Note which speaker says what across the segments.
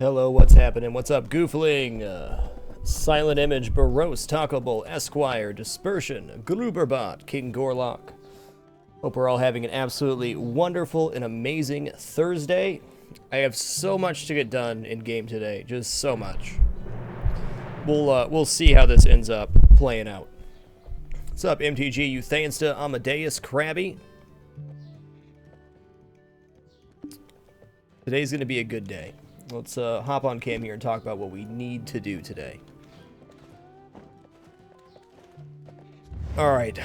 Speaker 1: Hello, what's happening? What's up, Goofling? Silent Image, Barose, Taco Bowl, Esquire, Dispersion, Gruberbot, King Gorlock. Hope we're all having an absolutely wonderful and amazing Thursday. I have so much to get done in game today, just so much. We'll see how this ends up playing out. What's up, MTG, Euthansta, Amadeus, Krabby? Today's gonna be a good day. Let's hop on cam here and talk about what we need to do today. Alright,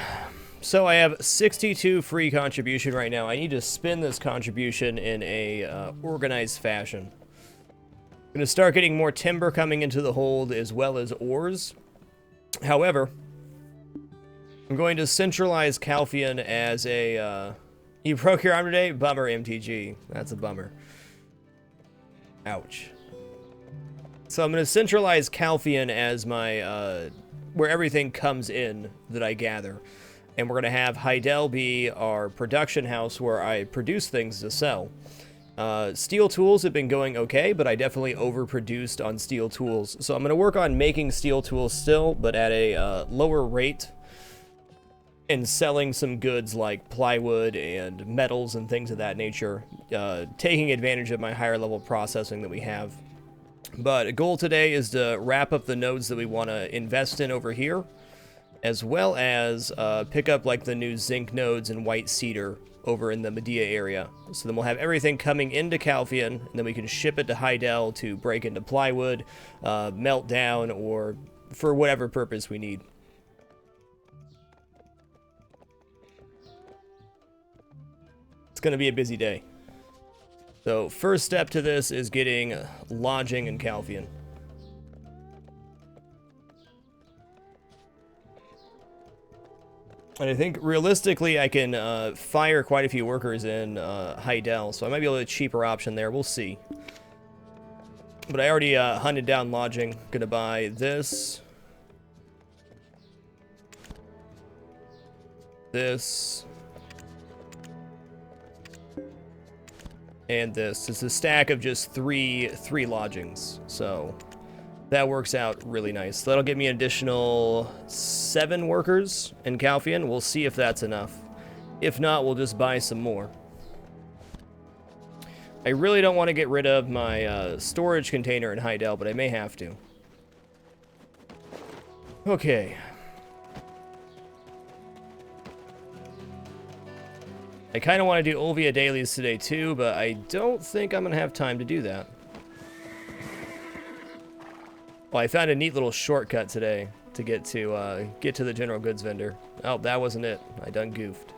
Speaker 1: so I have 62 free contribution right now. I need to spend this contribution in a organized fashion. I'm going to start getting more timber coming into the hold as well as ores. However, I'm going to centralize Calphion as a... You broke your arm today? Bummer, MTG. That's a bummer. Ouch. So I'm going to centralize Calphion as my, where everything comes in that I gather. And we're going to have Heidel be our production house where I produce things to sell. Steel tools have been going okay, but I definitely overproduced on steel tools. So I'm going to work on making steel tools still, but at a lower rate. And selling some goods like plywood and metals and things of that nature, taking advantage of my higher level processing that we have. But a goal today is to wrap up the nodes that we want to invest in over here, as well as pick up like the new zinc nodes and white cedar over in the Medea area. So then we'll have everything coming into Calphion, and then we can ship it to Heidel to break into plywood, melt down, or for whatever purpose we need. Going to be a busy day. So first step to this is getting lodging in Calphion. And I think realistically I can fire quite a few workers in Heidel, so I might be able to get a cheaper option there. We'll see. But I already hunted down lodging. Gonna buy this. This. And this. It's a stack of just three lodgings, so that works out really nice. That'll give me an additional 7 workers in Calphion. We'll see if that's enough. If not, we'll just buy some more. I really don't want to get rid of my storage container in Heidel, but I may have to. Okay. I kind of want to do Olvia dailies today too, but I don't think I'm going to have time to do that. Well, I found a neat little shortcut today to get to the general goods vendor. Oh, that wasn't it. I done goofed.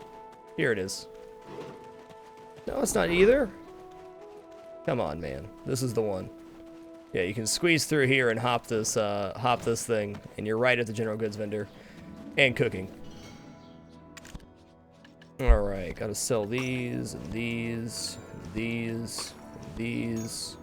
Speaker 1: Here it is. No, it's not either. Come on, man. This is the one. Yeah, you can squeeze through here and hop this thing, and you're right at the general goods vendor. And cooking. Alright, gotta sell these, and these, and these, and these.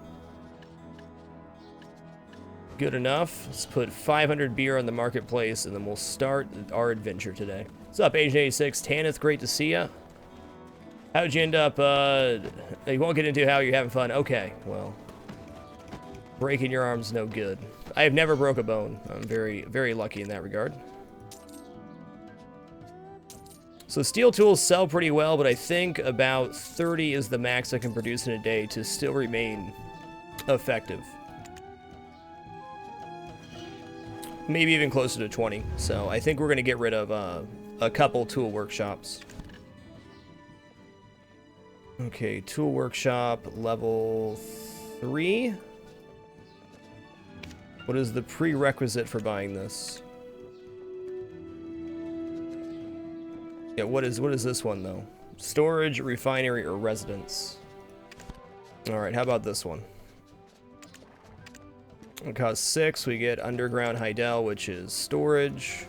Speaker 1: Good enough. Let's put 500 beer on the marketplace, and then we'll start our adventure today. What's up, Agent 86? Tanith, great to see ya. How'd you end up, you won't get into how you're having fun. Okay, well. Breaking your arm's no good. I have never broke a bone. I'm very, very lucky in that regard. So steel tools sell pretty well, but I think about 30 is the max I can produce in a day to still remain effective. Maybe even closer to 20. So I think we're going to get rid of a couple tool workshops. Okay, tool workshop level 3. What is the prerequisite for buying this? Yeah, what is this one, though? Storage, refinery, or residence? Alright, how about this one? It costs 6. We get underground Heidel, which is storage.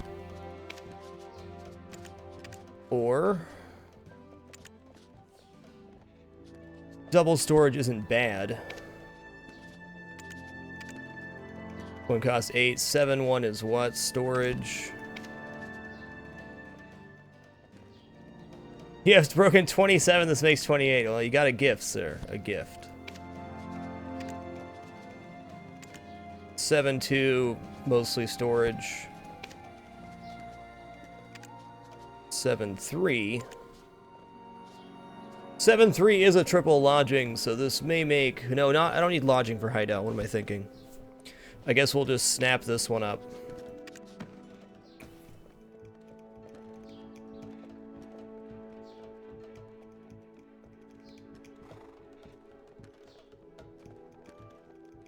Speaker 1: Or... double storage isn't bad. One costs 8. 7, 1 is what? Storage... You have broken 27, this makes 28. Well, you got a gift, sir. A gift. 7-2, mostly storage. 7-3. 7-3 is a triple lodging, so this may make... No, I don't need lodging for Heidel. What am I thinking? I guess we'll just snap this one up.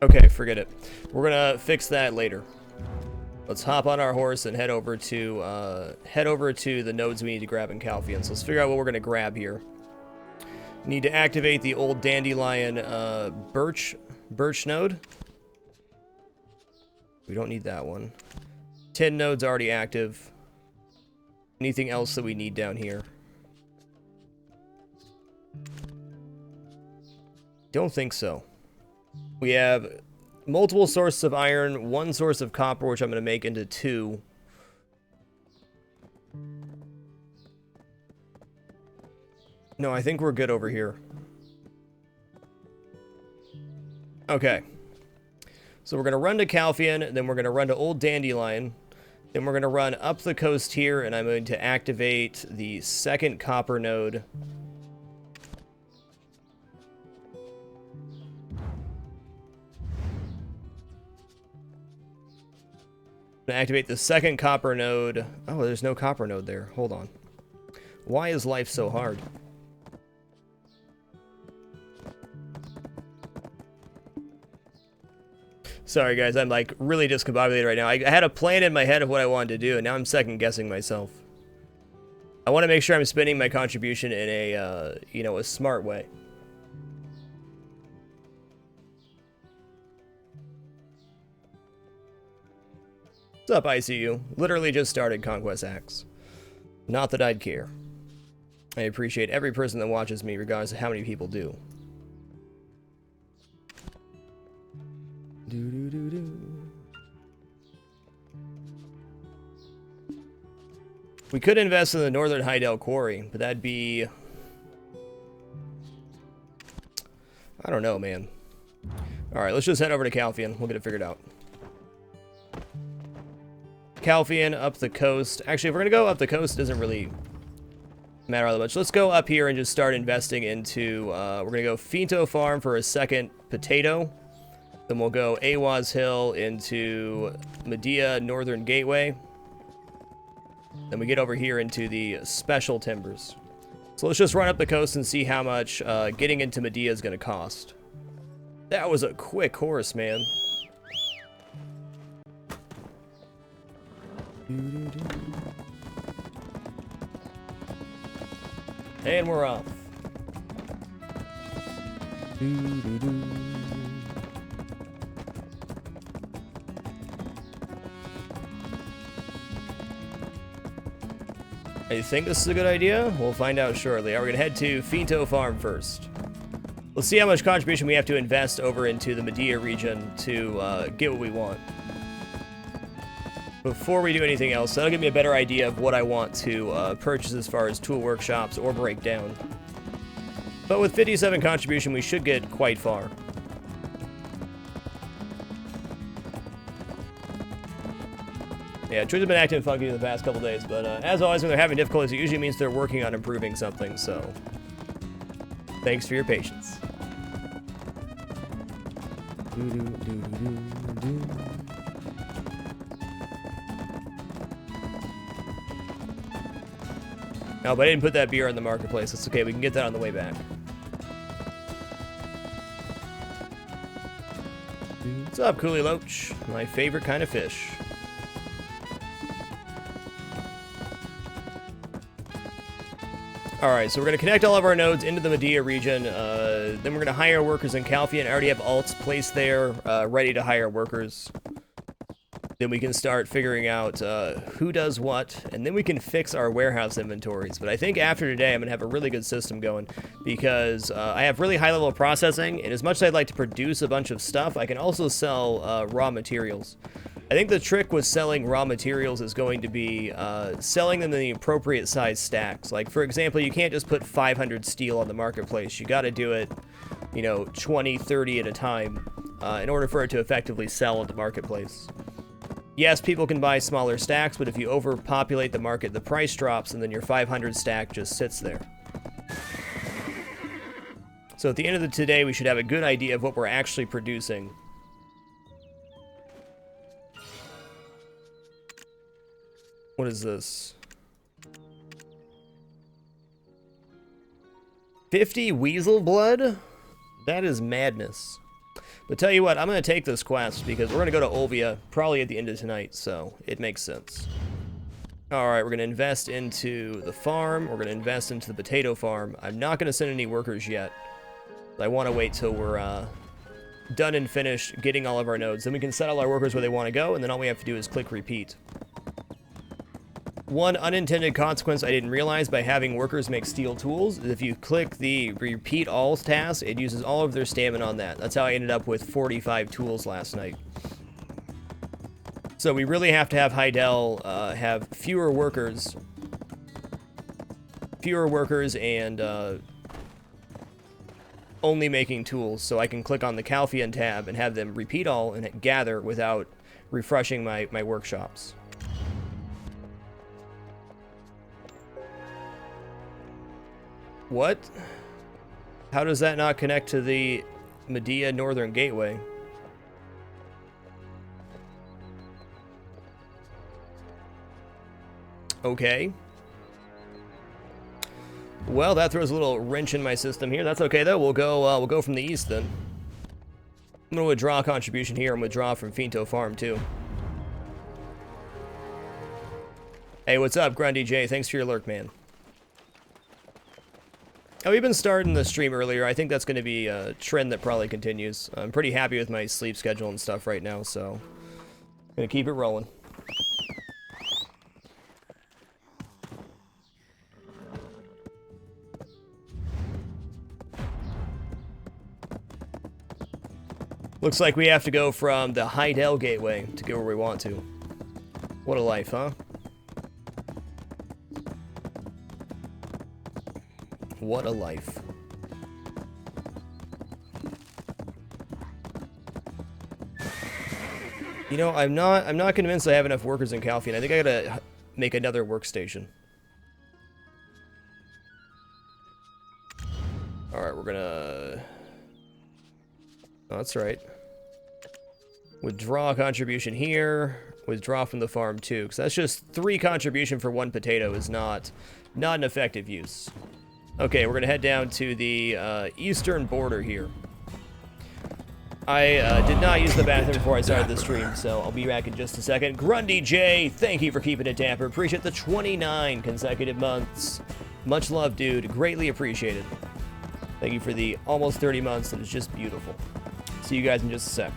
Speaker 1: Okay, forget it. We're gonna fix that later. Let's hop on our horse and head over to the nodes we need to grab in Calphian. So let's figure out what we're gonna grab here. Need to activate the old dandelion birch node. We don't need that one. 10 nodes already active. Anything else that we need down here? Don't think so. We have multiple sources of iron, one source of copper, which I'm going to make into 2. No, I think we're good over here. Okay. So we're going to run to Calphian, then we're going to run to Old Dandelion, then we're going to run up the coast here, and I'm going to activate the second copper node. Activate the second copper node. Oh, there's no copper node there. Hold on. Why is life so hard? Sorry, guys. I'm, like, really discombobulated right now. I had a plan in my head of what I wanted to do, and now I'm second-guessing myself. I want to make sure I'm spending my contribution in a, you know, a smart way. What's up, ICU? Literally just started Conquest Acts. Not that I'd care. I appreciate every person that watches me, regardless of how many people do. We could invest in the Northern Heidel Quarry, but that'd be... I don't know, man. Alright, let's just head over to Calphian. We'll get it figured out. Calphian, up the coast. Actually, if we're going to go up the coast, it doesn't really matter all that much. Let's go up here and just start investing into... we're going to go Finto Farm for a second potato. Then we'll go Awaz Hill into Medea Northern Gateway. Then we get over here into the special timbers. So let's just run up the coast and see how much getting into Medea is going to cost. That was a quick horse, man. And we're off. I think this is a good idea. We'll find out shortly. We're going to head to Finto Farm first. Let's see how much contribution we have to invest over into the Medea region to get what we want. Before we do anything else, that'll give me a better idea of what I want to purchase as far as tool workshops or break down. But with 57 contribution, we should get quite far. Yeah, Twitch has been acting funky in the past couple days, but as always, when they're having difficulties, it usually means they're working on improving something, so thanks for your patience. No, but I didn't put that beer in the marketplace. It's okay, we can get that on the way back. What's up, Coolie Loach? My favorite kind of fish. Alright, so we're going to connect all of our nodes into the Medea region. Then we're going to hire workers in Calphian. I already have alts placed there, ready to hire workers. Then we can start figuring out who does what, and then we can fix our warehouse inventories. But I think after today, I'm going to have a really good system going, because I have really high level of processing, and as much as I'd like to produce a bunch of stuff, I can also sell raw materials. I think the trick with selling raw materials is going to be selling them in the appropriate size stacks. Like, for example, you can't just put 500 steel on the marketplace. You got to do it, you know, 20, 30 at a time. in order for it to effectively sell at the marketplace. Yes, people can buy smaller stacks, but if you overpopulate the market, the price drops, and then your 500 stack just sits there. So at the end of the day, we should have a good idea of what we're actually producing. What is this? 50 weasel blood? That is madness. But tell you what, I'm going to take this quest because we're going to go to Olvia probably at the end of tonight, so it makes sense. Alright, we're going to invest into the farm. We're going to invest into the potato farm. I'm not going to send any workers yet. I want to wait till we're done and finished getting all of our nodes. Then we can set all our workers where they want to go, and then all we have to do is click repeat. One unintended consequence I didn't realize by having workers make steel tools is if you click the repeat all task, it uses all of their stamina on that. That's how I ended up with 45 tools last night. So we really have to have Heidel have fewer workers and only making tools, so I can click on the Calphian tab and have them repeat all and gather without refreshing my workshops. What? How does that not connect to the Medea Northern Gateway? Okay. Well, that throws a little wrench in my system here. That's okay though. We'll go from the east then. I'm gonna withdraw a contribution here and withdraw from Finto Farm too. Hey, what's up, Grundy J? Thanks for your lurk, man. Oh, we've been starting the stream earlier. I think that's going to be a trend that probably continues. I'm pretty happy with my sleep schedule and stuff right now, so I'm going to keep it rolling. Looks like we have to go from the Heidel Gateway to go where we want to. What a life, huh? What a life. You know, I'm not convinced I have enough workers in Calphian. I think I gotta make another workstation. Alright, we're gonna... Oh, that's right. Withdraw a contribution here. Withdraw from the farm too, because that's just 3 contribution for 1 potato is not an effective use. Okay, we're gonna head down to the eastern border here. I did not use the bathroom before I started the stream, so I'll be back in just a second. Grundy J, thank you for keeping it damper. Appreciate the 29 consecutive months. Much love, dude. Greatly appreciated. Thank you for the almost 30 months. That is just beautiful. See you guys in just a sec.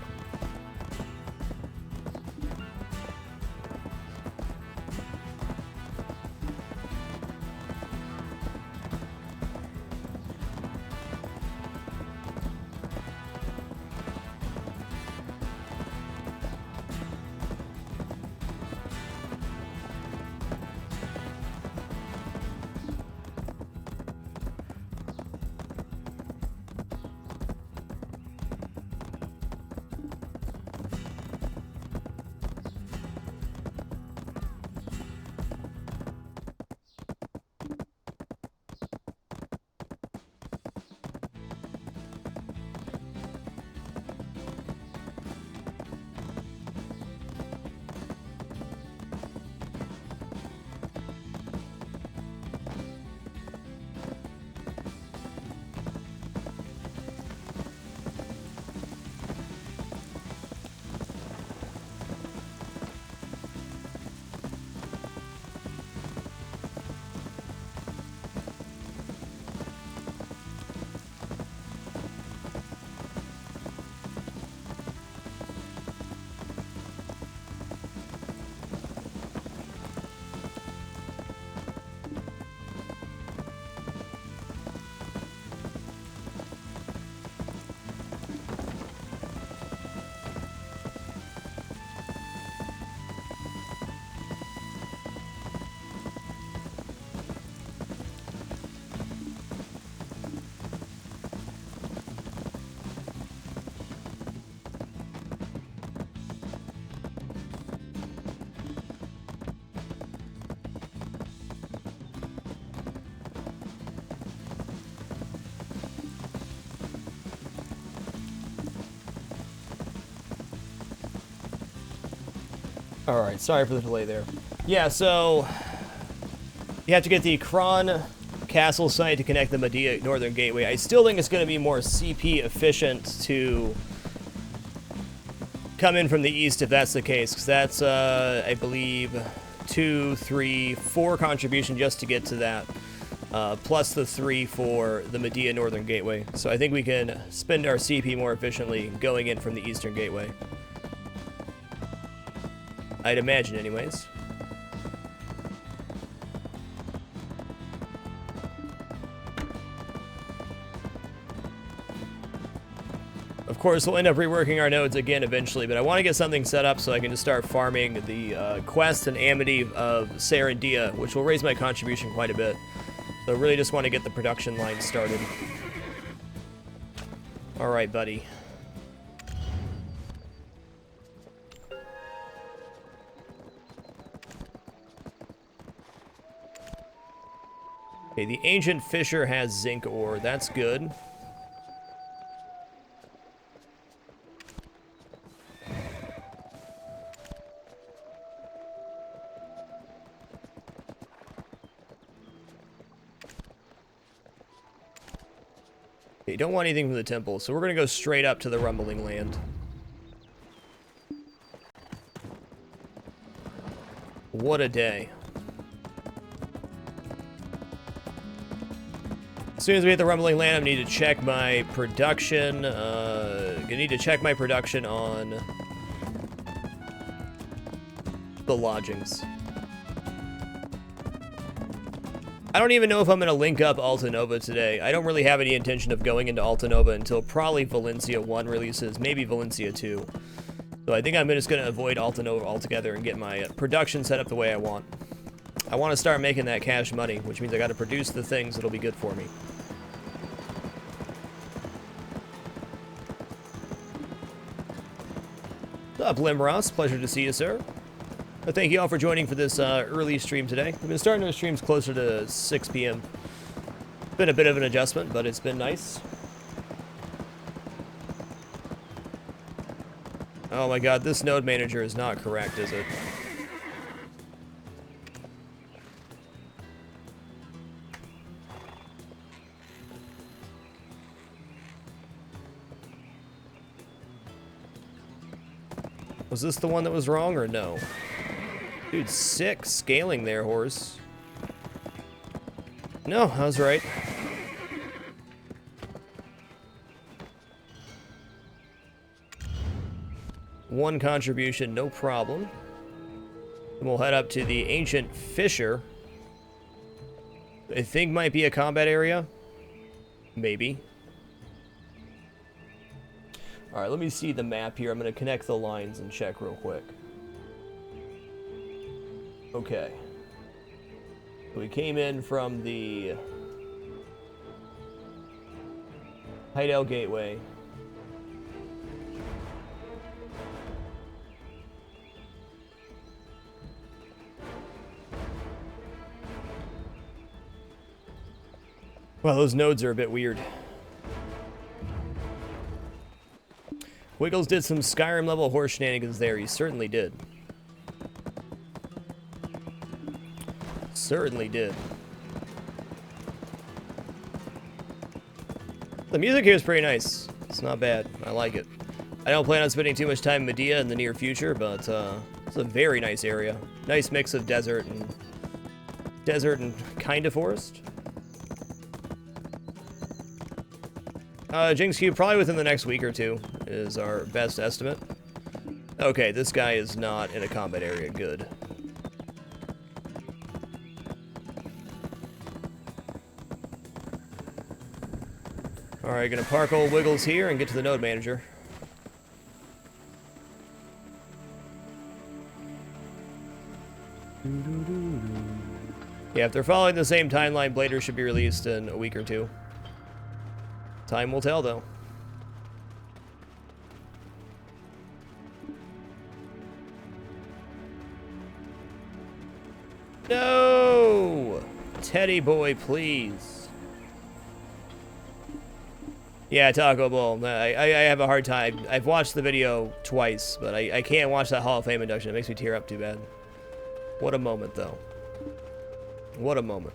Speaker 1: Alright, sorry for the delay there. Yeah, so you have to get the Kron Castle site to connect the Medea Northern Gateway. I still think it's going to be more CP efficient to come in from the east if that's the case, because that's, I believe, 2, 3, 4 contribution just to get to that, plus the 3 for the Medea Northern Gateway. So I think we can spend our CP more efficiently going in from the Eastern Gateway. I'd imagine, anyways. Of course, we'll end up reworking our nodes again eventually, but I want to get something set up so I can just start farming the quest and amity of Sarandia, which will raise my contribution quite a bit. So I really just want to get the production line started. Alright, buddy. Okay, the Ancient Fisher has zinc ore. That's good. Okay, don't want anything from the temple, so we're going to go straight up to the Rumbling Land. What a day. As soon as we hit the Rumbling Land, I need to check my production. I need to check my production on the lodgings. I don't even know if I'm going to link up Alta Nova today. I don't really have any intention of going into Alta Nova until probably Valencia 1 releases, maybe Valencia 2. So I think I'm just going to avoid Alta Nova altogether and get my production set up the way I want. I want to start making that cash money, which means I got to produce the things that'll be good for me. What's up, Limross? Pleasure to see you, sir. Thank you all for joining for this early stream today. We've been starting our streams closer to 6 p.m. Been a bit of an adjustment, but it's been nice. Oh my god, this node manager is not correct, is it? Was this the one that was wrong, or no? Dude, sick scaling there, horse. No, I was right. One contribution, no problem. And we'll head up to the Ancient Fisher. I think might be a combat area. Maybe. Alright, let me see the map here. I'm going to connect the lines and check real quick. Okay. We came in from the Heidel Gateway. Well, those nodes are a bit weird. Wiggles did some Skyrim level horse shenanigans there. He certainly did. Certainly did. The music here is pretty nice. It's not bad. I like it. I don't plan on spending too much time in Medea in the near future, but it's a very nice area. Nice mix of desert and kind of forest. Jinx Cube, probably within the next week or two is our best estimate. Okay, this guy is not in a combat area. Good. Alright, gonna park old Wiggles here and get to the node manager. Yeah, if they're following the same timeline, Blader should be released in a week or two. Time will tell, though. No! Teddy boy, please. Yeah, Taco Bowl. I have a hard time. I've watched the video twice, but I can't watch that Hall of Fame induction. It makes me tear up too bad. What a moment, though. What a moment.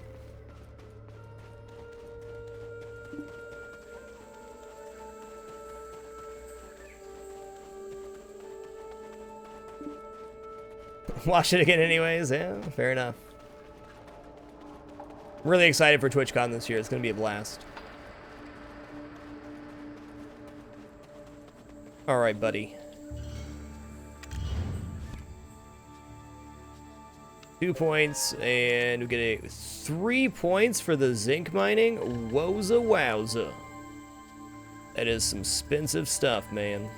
Speaker 1: Watch it again anyways. Yeah, fair enough. I'm really excited for TwitchCon this year. It's going to be a blast. All right, buddy. 2 points, and we get 3 points for the zinc mining. Wowza wowza. That is some expensive stuff, man.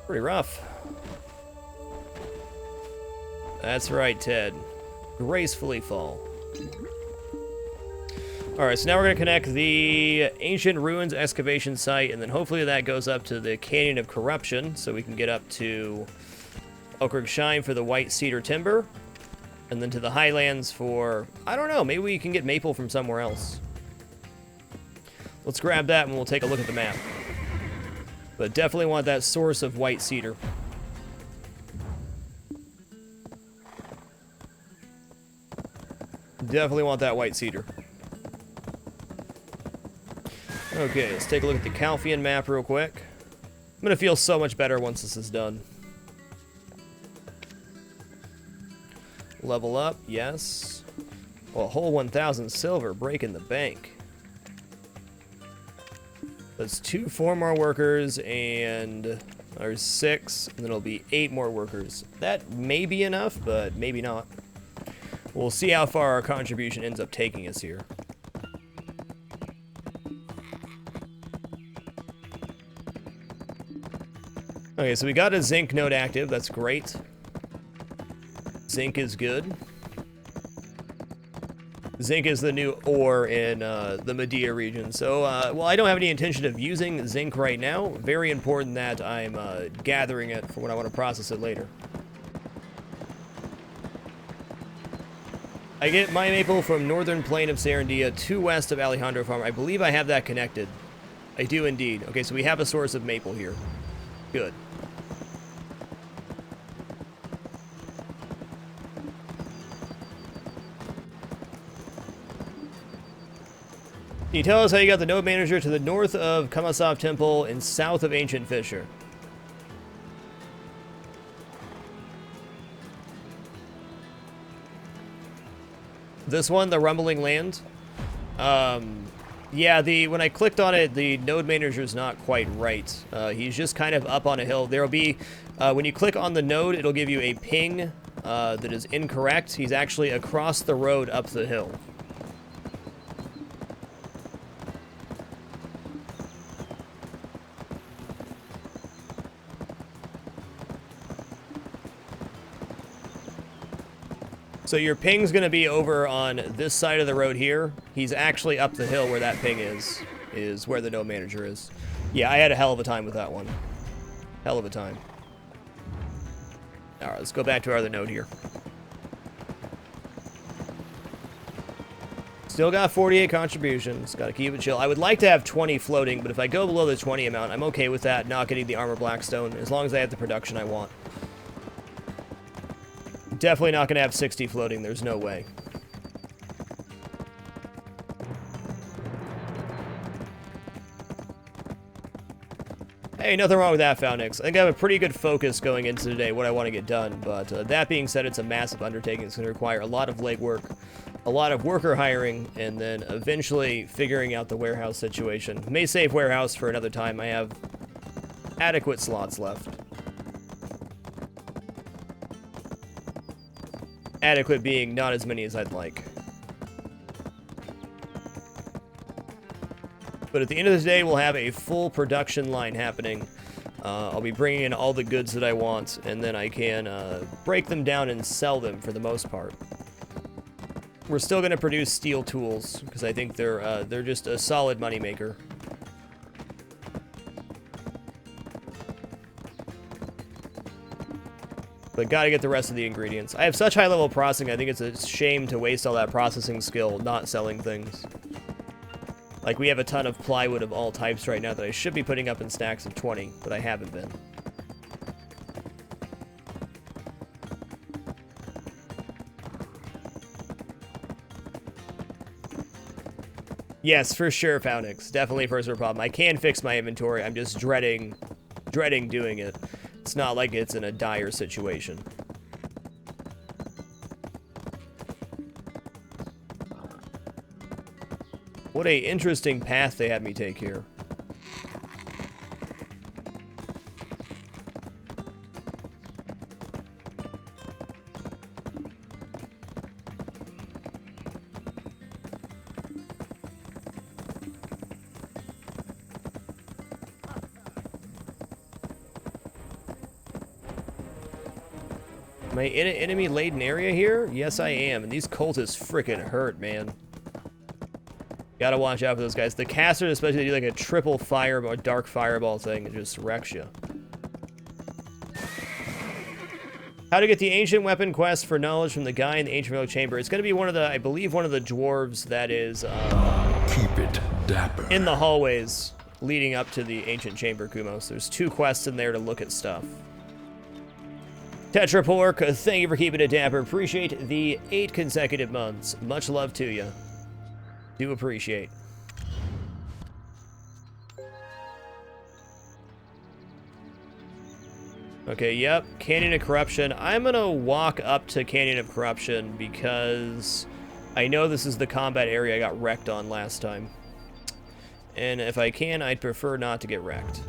Speaker 1: Pretty rough. That's right, Ted. Gracefully fall. Alright, so now we're going to connect the Ancient Ruins excavation site, and then hopefully that goes up to the Canyon of Corruption, so we can get up to Oak Ridge Shine for the white cedar timber, and then to the Highlands for, I don't know, maybe we can get maple from somewhere else. Let's grab that and we'll take a look at the map. But definitely want that source of white cedar. Definitely want that white cedar. Okay, let's take a look at the Calfian map real quick. I'm gonna feel so much better once this is done. Level up, yes. Well, a whole 1,000 silver, breaking the bank. That's 4 more workers, and there's 6, and then it'll be 8 more workers. That may be enough, but maybe not. We'll see how far our contribution ends up taking us here. Okay, so we got a zinc node active. That's great. Zinc is good. Zinc is the new ore in the Medea region. So, well, I don't have any intention of using zinc right now. Very important that I'm gathering it for when I want to process it later. I get my maple from northern plain of Serendia to west of Alejandro Farm. I believe I have that connected. I do indeed. Okay, so we have a source of maple here. Good. Can you tell us how you got the node manager to the north of Kamasov Temple and south of Ancient Fissure? This one, the Rumbling Land? Yeah, when I clicked on it, the node manager's not quite right. He's just kind of up on a hill. There'll be, when you click on the node, it'll give you a ping that is incorrect. He's actually across the road up the hill. So your ping's going to be over on this side of the road here. He's actually up the hill where that ping is where the node manager is. Yeah, I had a hell of a time with that one. Hell of a time. All right, let's go back to our other node here. Still got 48 contributions. Got to keep it chill. I would like to have 20 floating, but if I go below the 20 amount, I'm okay with that, not getting the armor blackstone, as long as I have the production I want. Definitely not going to have 60 floating. There's no way. Hey, nothing wrong with that, Founix. I think I have a pretty good focus going into today, what I want to get done. But that being said, it's a massive undertaking. It's going to require a lot of legwork, a lot of worker hiring, and then eventually figuring out the warehouse situation. May save warehouse for another time. I have adequate slots left. Adequate being not as many as I'd like. But at the end of the day, we'll have a full production line happening. I'll be bringing in all the goods that I want, and then I can break them down and sell them for the most part. We're still going to produce steel tools, because I think they're just a solid moneymaker. But gotta get the rest of the ingredients. I have such high level processing, I think it's a shame to waste all that processing skill not selling things. Like, we have a ton of plywood of all types right now that I should be putting up in stacks of 20, but I haven't been. Yes, for sure, Founix. Definitely first world problem. I can fix my inventory. I'm just dreading doing it. It's not like it's in a dire situation. What a interesting path they had me take here. Am I in an enemy-laden area here? Yes, I am. And these cultists frickin' hurt, man. Gotta watch out for those guys. The casters, especially, they do like a triple fireball, dark fireball thing. It just wrecks you. How to get the ancient weapon quest for knowledge from the guy in the ancient relic chamber. It's gonna be one of the, I believe, one of the dwarves that is
Speaker 2: keep it dapper.
Speaker 1: In the hallways leading up to the ancient chamber, Kumos. There's 2 quests in there to look at stuff. Tetrapork, thank you for keeping it dapper. Appreciate the 8 consecutive months. Much love to you. Do appreciate. Okay, yep. Canyon of Corruption. I'm gonna walk up to Canyon of Corruption because I know this is the combat area I got wrecked on last time. And if I can, I'd prefer not to get wrecked.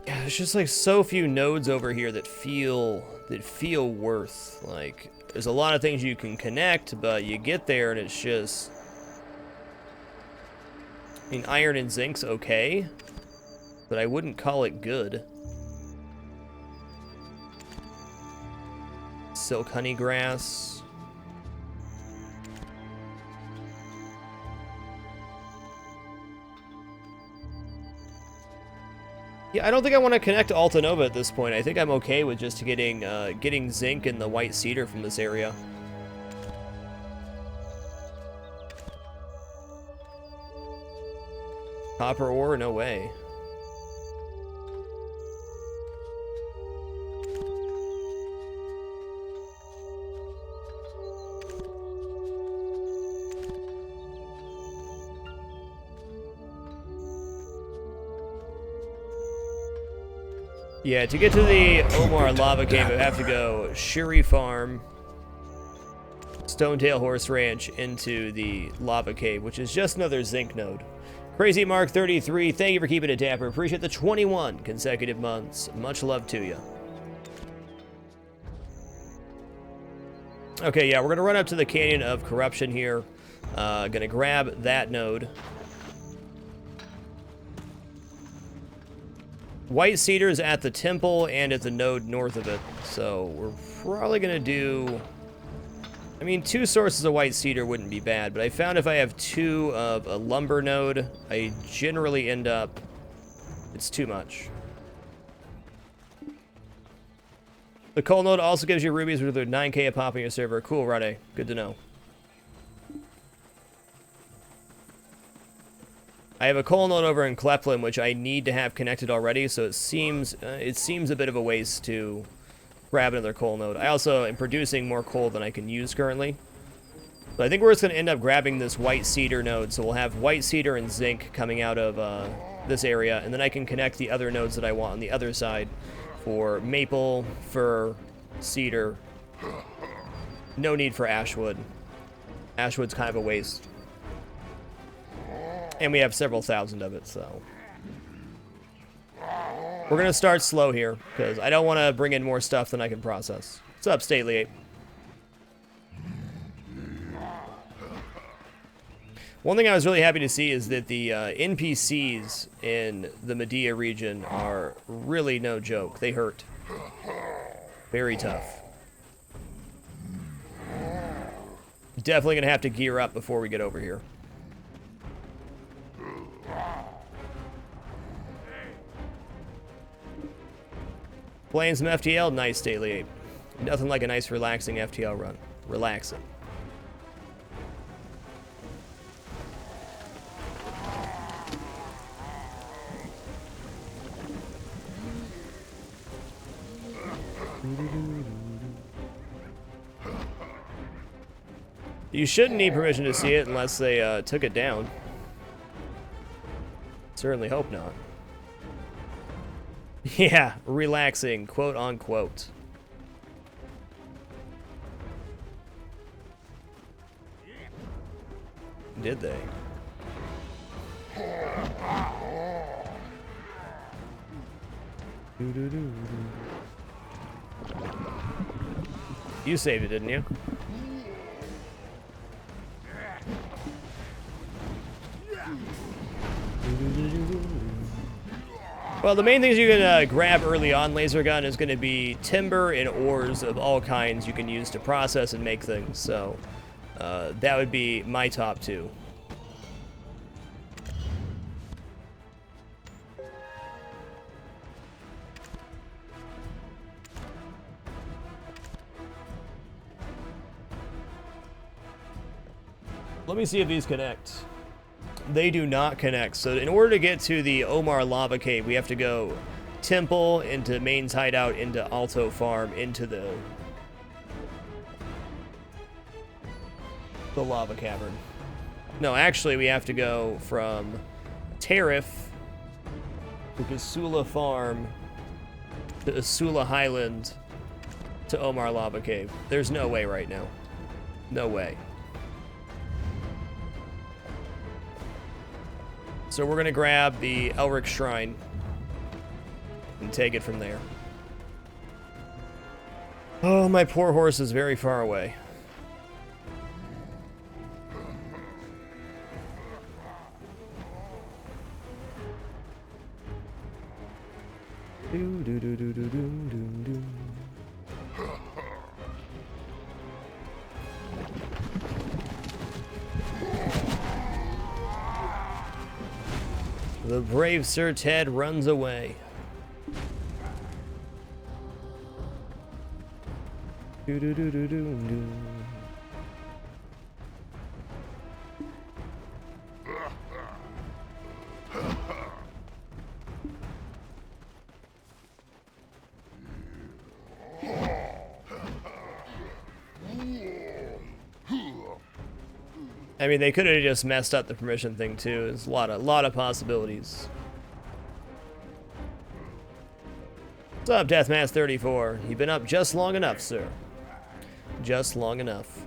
Speaker 1: Yeah, there's just like so few nodes over here that feel worth. Like, there's a lot of things you can connect, but you get there and it's just, I mean, iron and zinc's okay, but I wouldn't call it good. Silk honey grass. Yeah, I don't think I want to connect to Alta Nova at this point. I think I'm okay with just getting zinc and the white cedar from this area. Copper ore? No way. Yeah, to get to the Omar Lava Cave, I have to go Shuri Farm, Stonetail Horse Ranch, into the Lava Cave, which is just another zinc node. Crazy Mark 33, thank you for keeping it dapper. Appreciate the 21 consecutive months. Much love to you. Okay, yeah, we're gonna run up to the Canyon of Corruption here. Gonna grab that node. White cedar is at the temple and at the node north of it, so we're probably gonna do, I mean, 2 sources of white cedar wouldn't be bad, but I found if I have 2 of a lumber node, I generally end up, it's too much. The coal node also gives you rubies with 9k a pop on your server. Cool, Rade. Good to know. I have a coal node over in Kleplin, which I need to have connected already, so it seems a bit of a waste to grab another coal node. I also am producing more coal than I can use currently. But I think we're just going to end up grabbing this white cedar node, so we'll have white cedar and zinc coming out of this area, and then I can connect the other nodes that I want on the other side for maple, fir, cedar. No need for ashwood. Ashwood's kind of a waste. And we have several thousand of it, so. We're going to start slow here, because I don't want to bring in more stuff than I can process. What's up, Stately 8? One thing I was really happy to see is that the NPCs in the Medea region are really no joke. They hurt. Very tough. Definitely gonna have to gear up before we get over here. Playing some FTL, nice Daily Ape. Nothing like a nice relaxing FTL run. Relaxing. You shouldn't need permission to see it unless they took it down. Certainly hope not. Yeah, relaxing, quote unquote. Did they? You saved it, didn't you? Well, the main things you can grab early on, laser gun, is going to be timber and ores of all kinds you can use to process and make things. So that would be my top two. Let me see if these connect. They do not connect. So in order to get to the Omar Lava Cave, we have to go Temple into Main's Hideout into Alto Farm into the Lava Cavern. No, actually we have to go from Tariff to Kasula Farm to Asula Highland to Omar Lava Cave. There's no way right now. No way. So we're gonna grab the Elric Shrine and take it from there. Oh, my poor horse is very far away. Do do do do do do do do. The brave Sir Ted runs away. Do do do do do do. I mean, they could have just messed up the permission thing too. There's a lot of possibilities. What's up, Deathmask34? You've been up just long enough, sir. Just long enough.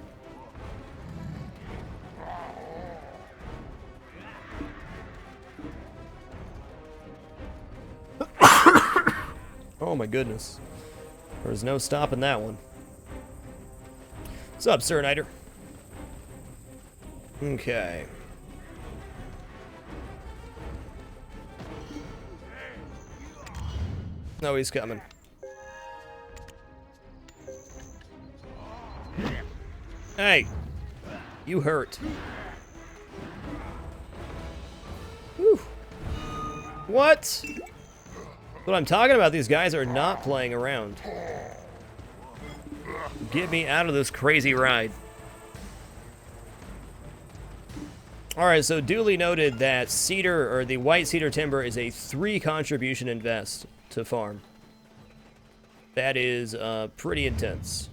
Speaker 1: Oh my goodness. There's no stopping that one. What's up, Sir Niter? Okay. No, he's coming. Hey! You hurt. Whew. What? What I'm talking about, these guys are not playing around. Get me out of this crazy ride. Alright, so duly noted that cedar, or the white cedar timber, is a 3 contribution invest to farm. That is pretty intense.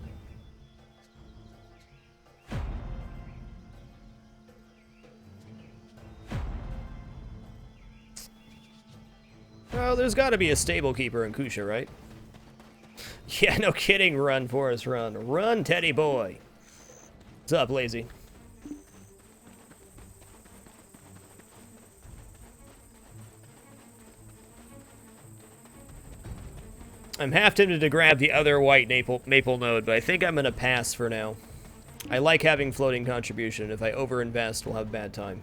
Speaker 1: Oh, there's got to be a stable keeper in Kusha, right? Yeah, no kidding, run, Forrest, run. Run, Teddy boy. What's up, Lazy? I'm half tempted to grab the other white maple node, but I think I'm going to pass for now. I like having floating contribution. If I overinvest, we'll have a bad time.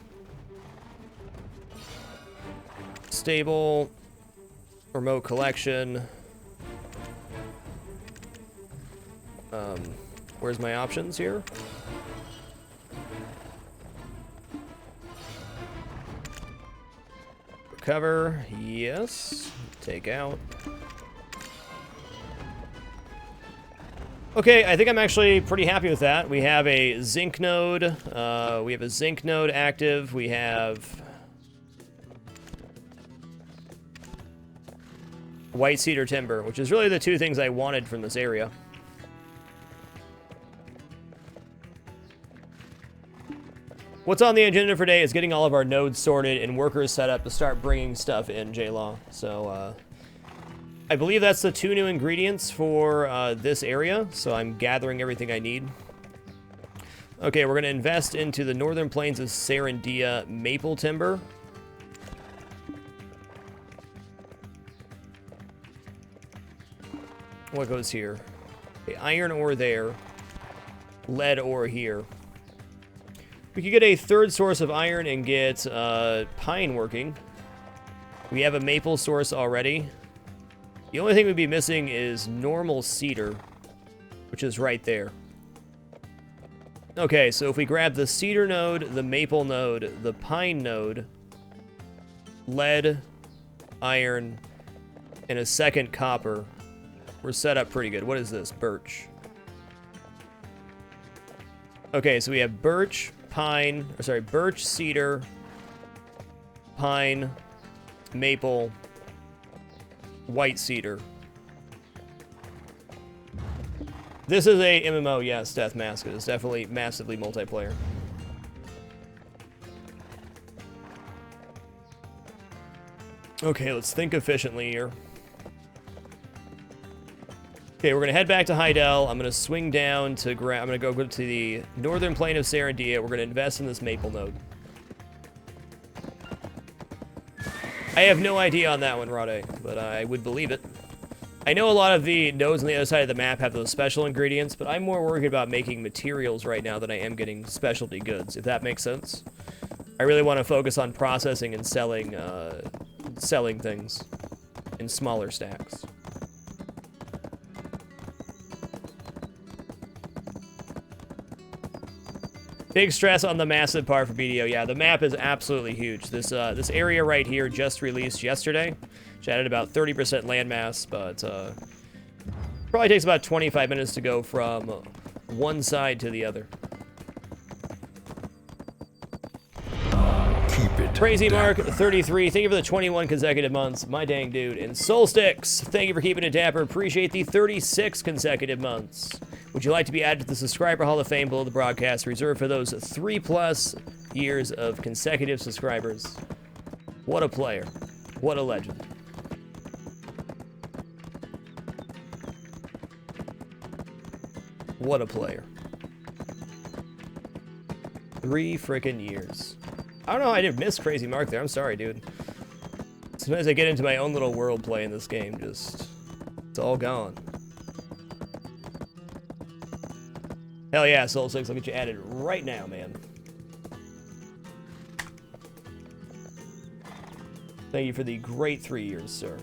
Speaker 1: Stable. Remote collection. Where's my options here? cover. Yes. Take out. Okay, I think I'm actually pretty happy with that. We have a zinc node. We have a zinc node active. We have white cedar timber, which is really the two things I wanted from this area. What's on the agenda for today is getting all of our nodes sorted and workers set up to start bringing stuff in, J-Law. So, I believe that's the 2 new ingredients for this area, so I'm gathering everything I need. Okay, we're going to invest into the northern plains of Serendia maple timber. What goes here? Okay, iron ore there. Lead ore here. We could get a third source of iron and get pine working. We have a maple source already. The only thing we'd be missing is normal cedar, which is right there. Okay, so if we grab the cedar node, the maple node, the pine node, lead, iron, and a second copper, we're set up pretty good. What is this? Birch. Okay, so we have birch, pine, or sorry, birch, cedar, pine, maple, white cedar. This is a MMO, yes, Death Mask. It is definitely massively multiplayer. Okay, let's think efficiently here. Okay, we're gonna head back to Heidel. I'm gonna swing down to I'm gonna go to the northern plain of Serendia. We're gonna invest in this maple node. I have no idea on that one, Rade, but I would believe it. I know a lot of the nodes on the other side of the map have those special ingredients, but I'm more worried about making materials right now than I am getting specialty goods, if that makes sense. I really want to focus on processing and selling things in smaller stacks. Big stress on the massive part for BDO. Yeah, the map is absolutely huge. This area right here just released yesterday, which added about 30% landmass, but probably takes about 25 minutes to go from one side to the other.
Speaker 2: Keep it
Speaker 1: Crazy Mark
Speaker 2: dapper.
Speaker 1: 33, thank you for the 21 consecutive months, my dang dude. And Solsticks, thank you for keeping it dapper. Appreciate the 36 consecutive months. Would you like to be added to the subscriber hall of fame below the broadcast, reserved for those 3+ years of consecutive subscribers? What a player. What a legend. What a player. 3 frickin' years. I don't know how I did miss Crazy Mark there. I'm sorry, dude. Sometimes I get into my own little world play in this game, just... it's all gone. Hell yeah, Soul 6, I'll get you added right now, man. Thank you for the great 3 years, sir.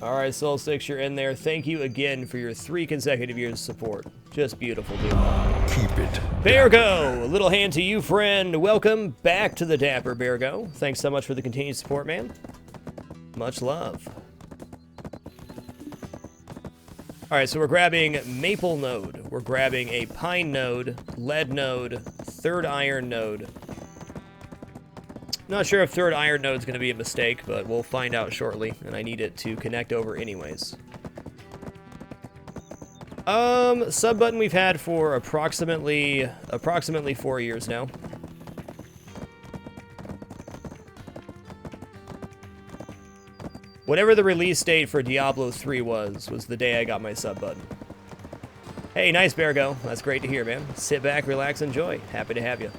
Speaker 1: Alright, Soul 6, you're in there. Thank you again for your 3 consecutive years of support. Just beautiful, dude.
Speaker 2: Keep it.
Speaker 1: Beargo, a little hand to you, friend. Welcome back to the Dapper, Beargo. Thanks so much for the continued support, man. Much love. Alright, so we're grabbing maple node. We're grabbing a pine node, lead node, third iron node. Not sure if third iron node is going to be a mistake, but we'll find out shortly, and I need it to connect over anyways. Sub button we've had for approximately 4 years now. Whatever the release date for Diablo 3 was the day I got my sub button. Hey, nice, Beargo. That's great to hear, man. Sit back, relax, enjoy. Happy to have you.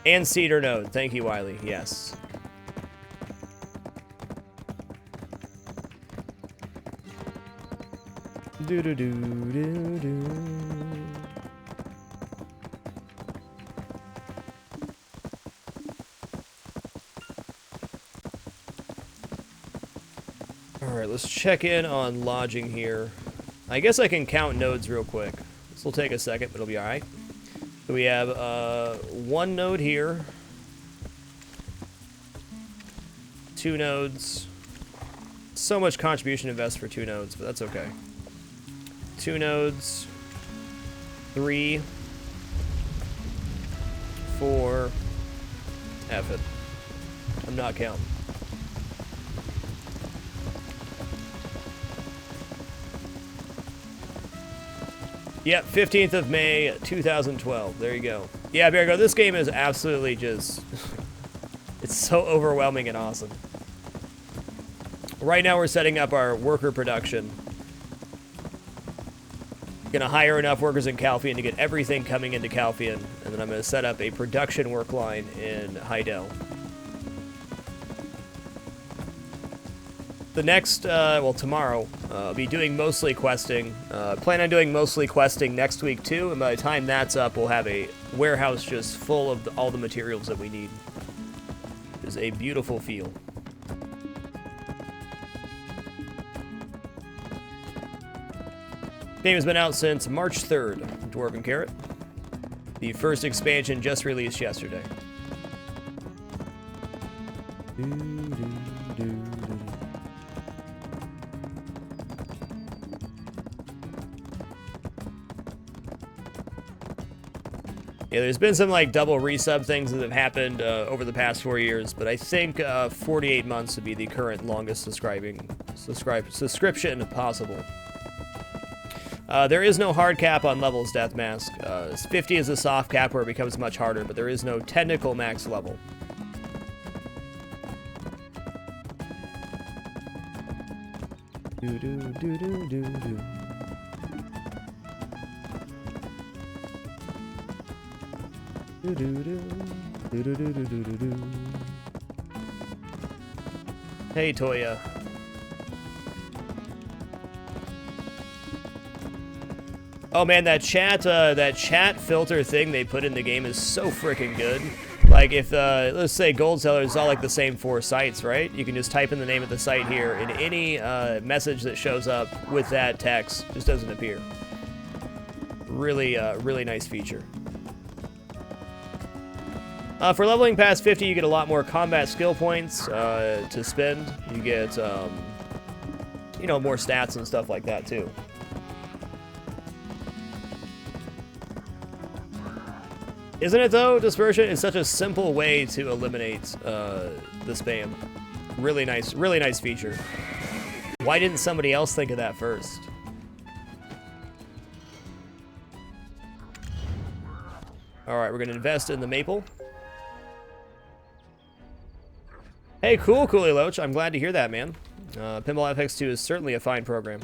Speaker 1: And Cedar Node. Thank you, Wiley. Yes. Do-do-do-do-do. Alright, let's check in on lodging here. I guess I can count nodes real quick. This will take a second, but it'll be alright. So we have 1 node here. 2 nodes. So much contribution invest for 2 nodes, but that's okay. 2 nodes. 3. 4. F it. I'm not counting. Yep, 15th of May, 2012. There you go. Yeah, Beargo, this game is absolutely just... it's so overwhelming and awesome. Right now we're setting up our worker production. Gonna hire enough workers in Calfian to get everything coming into Calfian, and then I'm gonna set up a production work line in Heidel. The next, well, tomorrow, I'll be doing mostly questing. Plan on doing mostly questing next week, too, and by the time that's up, we'll have a warehouse just full of all the materials that we need. It is a beautiful feel. Game has been out since March 3rd, Dwarven Carrot. The first expansion just released yesterday. Yeah, there's been some like double resub things that have happened over the past 4 years, but I think 48 months would be the current longest subscription possible. There is no hard cap on levels, Death Mask. 50 is a soft cap where it becomes much harder, but there is no technical max level. Hey, Toya. Oh man, that chat filter thing they put in the game is so freaking good. Like if, let's say Gold Seller is all like the same 4 sites, right? You can just type in the name of the site here, and any message that shows up with that text just doesn't appear. Really, really nice feature. For leveling past 50, you get a lot more combat skill points to spend. You get, you know, more stats and stuff like that too. Isn't it though? Dispersion is such a simple way to eliminate the spam. Really nice feature. Why didn't somebody else think of that first? All right, we're gonna invest in the maple. Hey, cool, Coolie Loach. I'm glad to hear that, man. Pinball FX2 is certainly a fine program.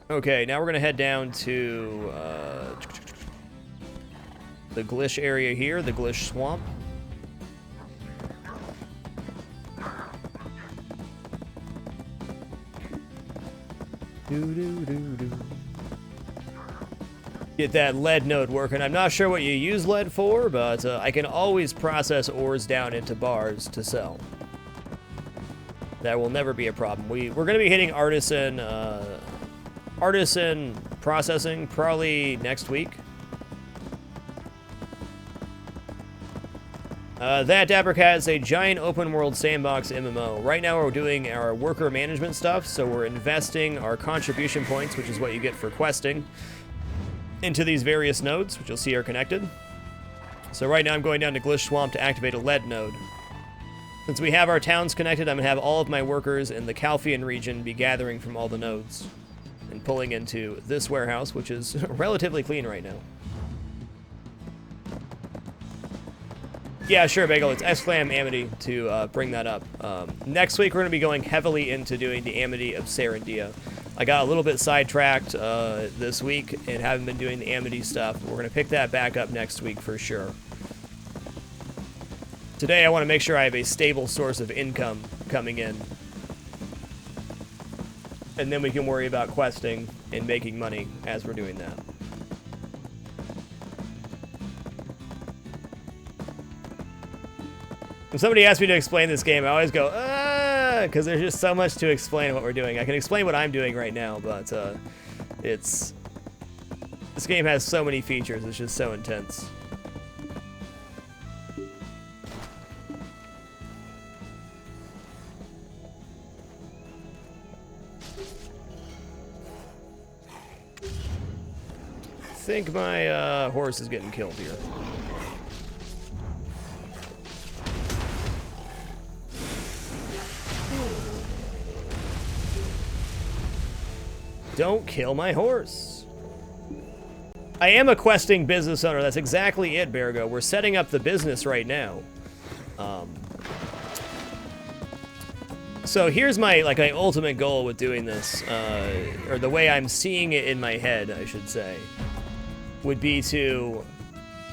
Speaker 1: Okay, now we're gonna head down to the Glish area here, the Glish Swamp. Get that lead node working. I'm not sure what you use lead for, but I can always process ores down into bars to sell. That will never be a problem. We're going to be hitting artisan processing probably next week. That Dapper Cat is a giant open world sandbox MMO. Right now we're doing our worker management stuff, so we're investing our contribution points, which is what you get for questing, into these various nodes, which you'll see are connected. So right now I'm going down to Glish Swamp to activate a lead node. Since we have our towns connected, I'm going to have all of my workers in the Calfian region be gathering from all the nodes and pulling into this warehouse, which is relatively clean right now. Yeah, sure, Bagel. It's Exclam Amity to bring that up. Next week, we're going to be going heavily into doing the Amity of Serendia. I got a little bit sidetracked this week and haven't been doing the Amity stuff. We're going to pick that back up next week for sure. Today, I want to make sure I have a stable source of income coming in. And then we can worry about questing and making money as we're doing that. When somebody asks me to explain this game, I always go, Because there's just so much to explain what we're doing. I can explain what I'm doing right now, but this game has so many features. It's just so intense. I think my horse is getting killed here. Don't kill my horse. I am a questing business owner. That's exactly it, Bergo. We're setting up the business right now. So here's my my ultimate goal with doing this, or the way I'm seeing it in my head, I should say, would be to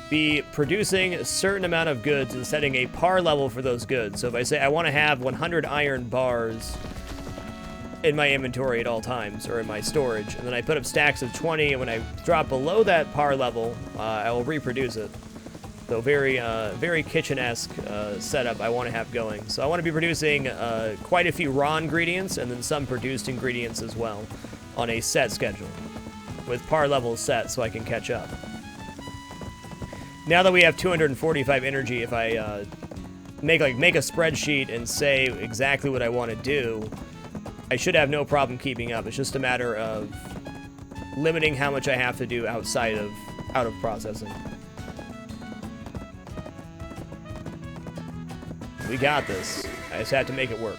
Speaker 1: be producing a certain amount of goods and setting a par level for those goods. So if I say I want to have 100 iron bars in my inventory at all times, or in my storage, and then I put up stacks of 20, and when I drop below that par level, I will reproduce it. So very kitchen-esque setup I want to have going. So I want to be producing quite a few raw ingredients, and then some produced ingredients as well, on a set schedule, with par levels set so I can catch up. Now that we have 245 energy, if I make a spreadsheet and say exactly what I want to do, I should have no problem keeping up. It's just a matter of limiting how much I have to do out of processing. We got this. I just had to make it work.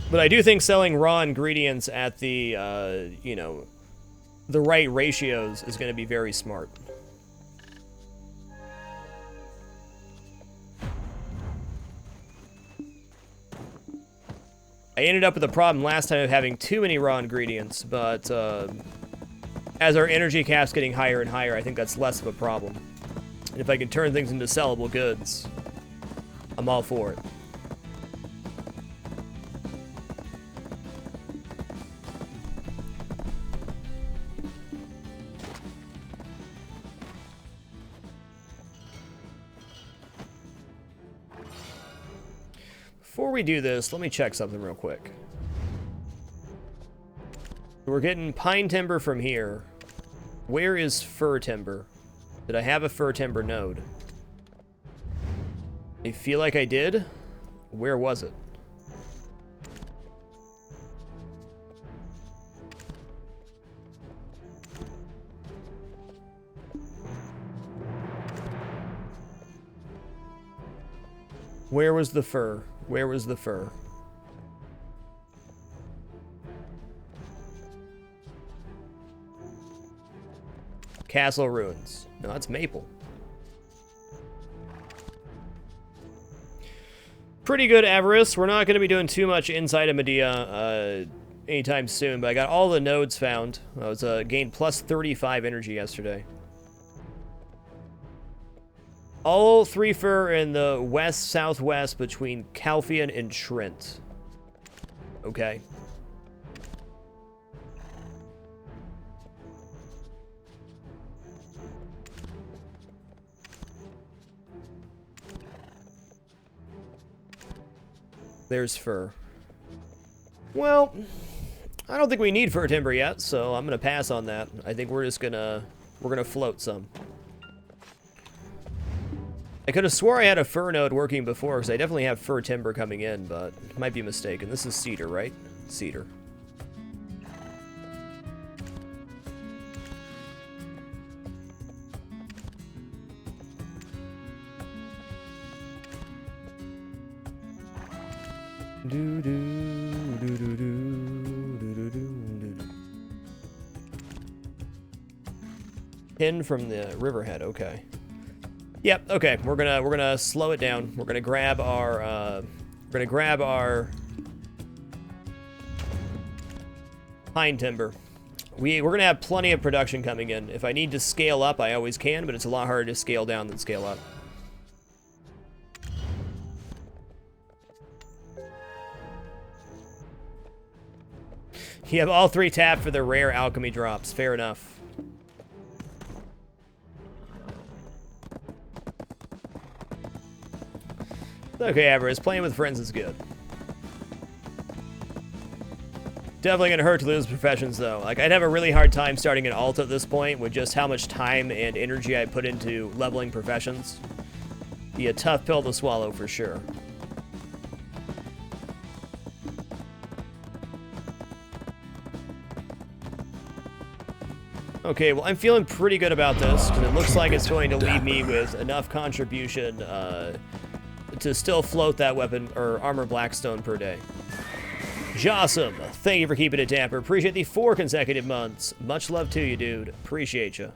Speaker 1: But I do think selling raw ingredients at the, the right ratios is going to be very smart. I ended up with a problem last time of having too many raw ingredients, but as our energy cap's getting higher and higher, I think that's less of a problem. And if I can turn things into sellable goods, I'm all for it. Before we do this, let me check something real quick. We're getting pine timber from here. Where is fir timber? Did I have a fir timber node? I feel like I did. Where was it? Where was the fir? Where was the fir? Castle ruins. No, that's maple. Pretty good avarice. We're not going to be doing too much inside of Medea anytime soon, but I got all the nodes found. I was gained plus 35 energy yesterday. All 3 fir in the west-southwest between Calphian and Trent. Okay. There's fir. Well, I don't think we need fir timber yet, so I'm gonna pass on that. I think we're gonna float some. I could have swore I had a fir node working before, because I definitely have fir timber coming in, but might be mistaken. This is cedar, right? Cedar. Pin from the riverhead, okay. Yep, okay, we're gonna slow it down. We're gonna grab our pine timber. We're gonna have plenty of production coming in. If I need to scale up, I always can, but it's a lot harder to scale down than scale up. You have all 3 tapped for the rare alchemy drops. Fair enough. Okay, Avarice, playing with friends is good. Definitely gonna hurt to lose professions, though. Like, I'd have a really hard time starting an alt at this point with just how much time and energy I put into leveling professions. Be a tough pill to swallow for sure. Okay, well, I'm feeling pretty good about this, because it looks like it's going to leave me with enough contribution to still float that weapon, or armor Blackstone per day. Jossum, thank you for keeping it dapper. Appreciate the 4 consecutive months. Much love to you, dude. Appreciate you.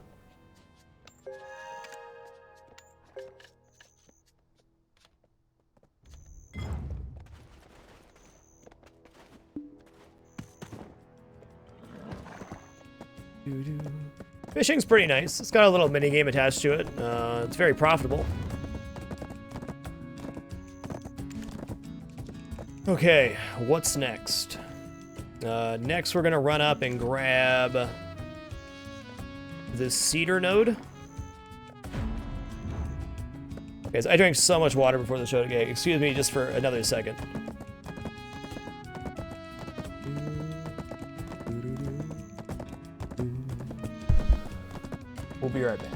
Speaker 1: Fishing's pretty nice. It's got a little mini game attached to it. It's very profitable. Okay, what's next? Next, we're gonna run up and grab this cedar node. Guys, I drank so much water before the show today. Excuse me just for another second. We'll be right back.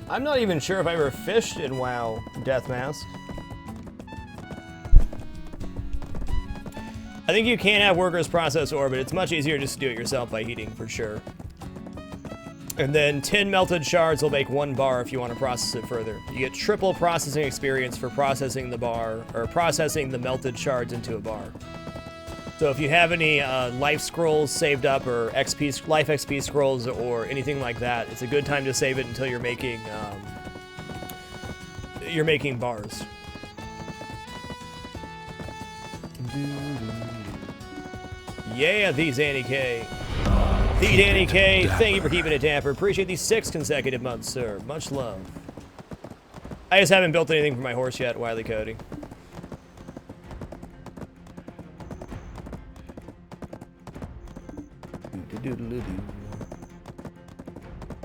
Speaker 1: I'm not even sure if I ever fished in WoW Deathmask. I think you can have workers process ore, but it's much easier just to do it yourself by heating, for sure. And then 10 melted shards will make 1 bar if you want to process it further. You get triple processing experience for processing the bar, or processing the melted shards into a bar. So if you have any life scrolls saved up, or life XP scrolls, or anything like that, it's a good time to save it until you're making bars. Yeah, the Zanny K. The Danny K, thank you for keeping it dapper. Appreciate these 6 consecutive months, sir. Much love. I just haven't built anything for my horse yet, Wily Cody.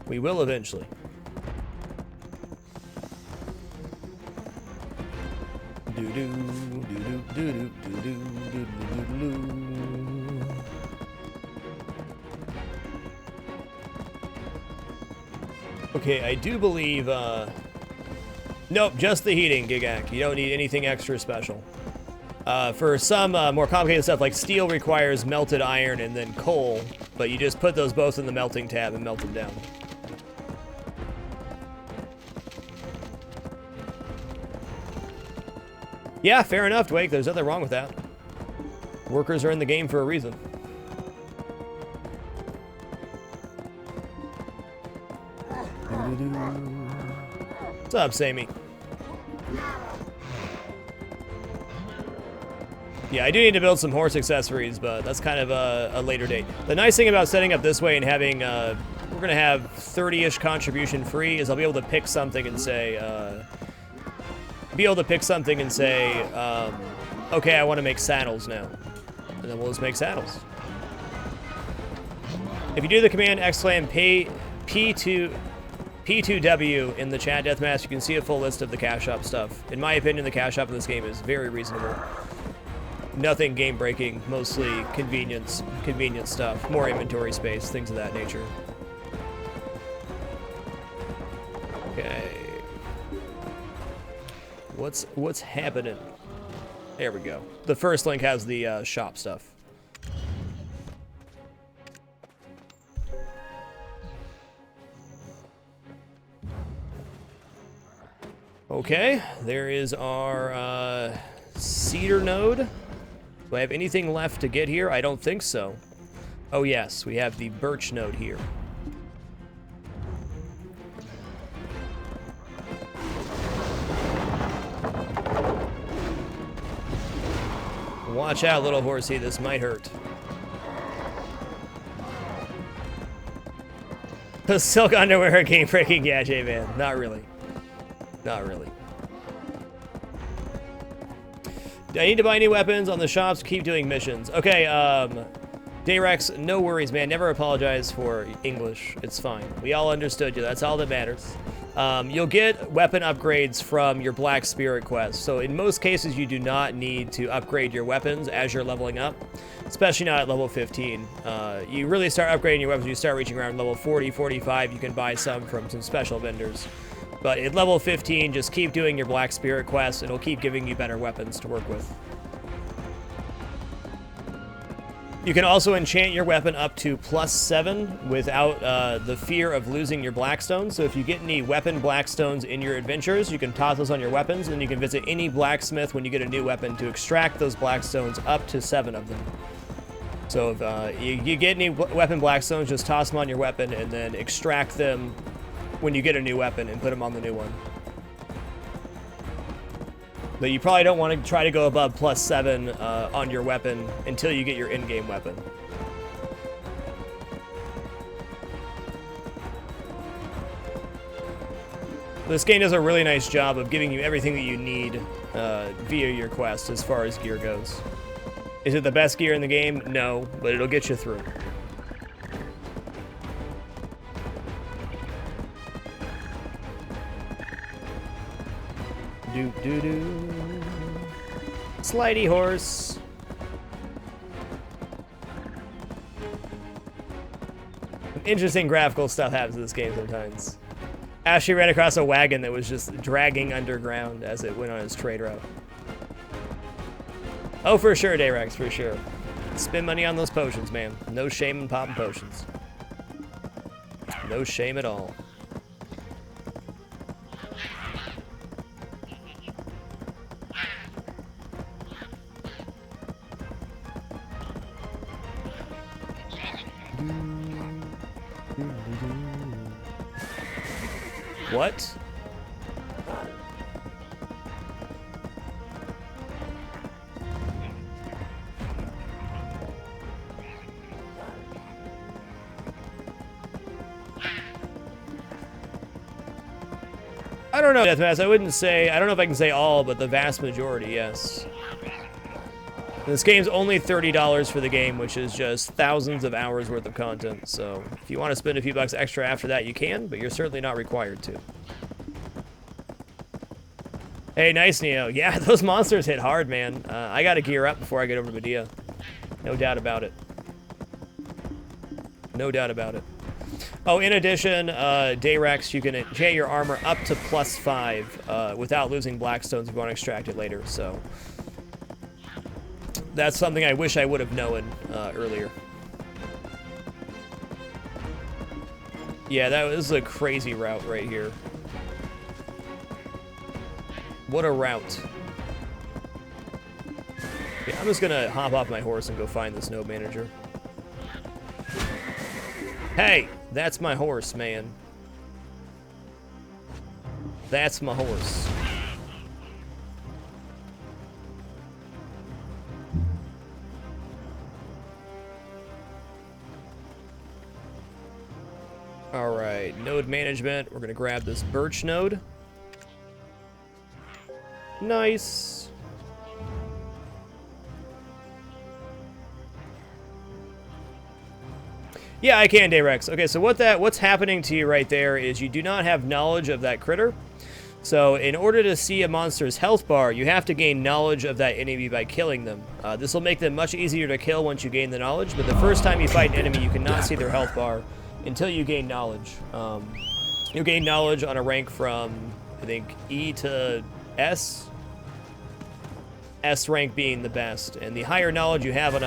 Speaker 1: We will eventually. Okay, I do believe, nope, just the heating, Gigak. You don't need anything extra special. For some more complicated stuff, like steel requires melted iron and then coal, but you just put those both in the melting tab and melt them down. Yeah, fair enough, Dwake. There's nothing wrong with that. Workers are in the game for a reason. What's up, Sammy? Yeah, I do need to build some horse accessories, but that's kind of a later date. The nice thing about setting up this way and having we're gonna have 30-ish contribution free, is I'll be able to pick something and say, okay, I want to make saddles now, and then we'll just make saddles. If you do the command P2W in the chat deathmatch, you can see a full list of the cash shop stuff. In my opinion, the cash shop in this game is very reasonable. Nothing game breaking, mostly convenience stuff, more inventory space, things of that nature. Okay. What's happening? There we go. The first link has the shop stuff. Okay, there is our cedar node. Do I have anything left to get here? I don't think so. Oh yes, we have the birch node here. Watch out, little horsey, this might hurt. The silk underwear game breaking, yeah, J-Man. Not really. Not really. Do I need to buy new weapons on the shops? Keep doing missions. Okay, Dayrex, no worries, man. Never apologize for English. It's fine. We all understood you. That's all that matters. You'll get weapon upgrades from your Black Spirit quest. So in most cases, you do not need to upgrade your weapons as you're leveling up, especially not at level 15. You really start upgrading your weapons when you start reaching around level 40, 45. You can buy some from some special vendors. But at level 15, just keep doing your Black Spirit quest. It'll keep giving you better weapons to work with. You can also enchant your weapon up to +7 without the fear of losing your Blackstones. So if you get any weapon Blackstones in your adventures, you can toss those on your weapons, and then you can visit any blacksmith when you get a new weapon to extract those Blackstones up to 7 of them. So if you get any weapon Blackstones, just toss them on your weapon and then extract them when you get a new weapon and put them on the new one. But you probably don't want to try to go above +7 on your weapon until you get your in-game weapon. This game does a really nice job of giving you everything that you need via your quest as far as gear goes. Is it the best gear in the game? No, but it'll get you through. Do-do-do. Slidey horse. Interesting graphical stuff happens in this game sometimes. Ashley ran across a wagon that was just dragging underground as it went on its trade route. Oh, for sure, Dayrex, for sure. Spend money on those potions, man. No shame in popping potions. No shame at all. What? I don't know, Deathmask. I wouldn't say, I don't know if I can say all, but the vast majority, yes. This game's only $30 for the game, which is just thousands of hours worth of content. So if you want to spend a few bucks extra after that, you can, but you're certainly not required to. Hey, nice, Neo. Yeah, those monsters hit hard, man. I got to gear up before I get over to Medea. No doubt about it. No doubt about it. Oh, in addition, Dayrex, you can enchant your armor up to +5 without losing Blackstones if you want to extract it later, so... That's something I wish I would have known earlier. Yeah, that was a crazy route right here. What a route. Yeah, I'm just gonna hop off my horse and go find this node manager. Hey, that's my horse, man. That's my horse. All right, node management. We're gonna grab this birch node. Nice. Yeah, I can, Dayrex. Okay, so what's happening to you right there is you do not have knowledge of that critter. So in order to see a monster's health bar, you have to gain knowledge of that enemy by killing them. This will make them much easier to kill once you gain the knowledge, but the first time you fight an enemy, you cannot see their health bar until you gain knowledge. You gain knowledge on a rank from, I think, E to S. S rank being the best, and the higher knowledge you have on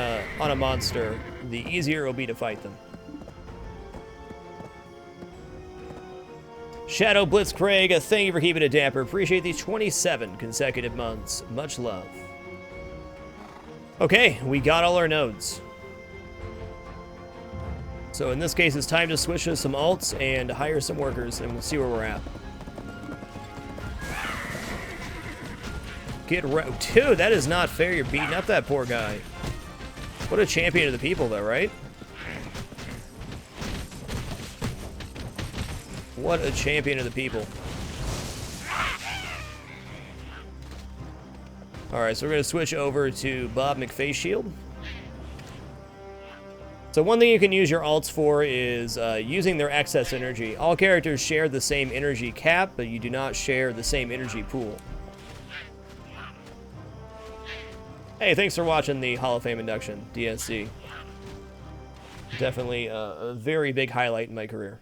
Speaker 1: a monster, the easier it will be to fight them. Shadow Blitzcraig, thank you for keeping it dapper. Appreciate these 27 consecutive months. Much love. Okay, we got all our nodes. So in this case, it's time to switch to some alts and hire some workers, and we'll see where we're at. Dude, that is not fair. You're beating up that poor guy. What a champion of the people, though, right? What a champion of the people. Alright, so we're going to switch over to Bob McFace Shield. So one thing you can use your alts for is using their excess energy. All characters share the same energy cap, but you do not share the same energy pool. Hey, thanks for watching the Hall of Fame induction, DSC. Definitely a very big highlight in my career.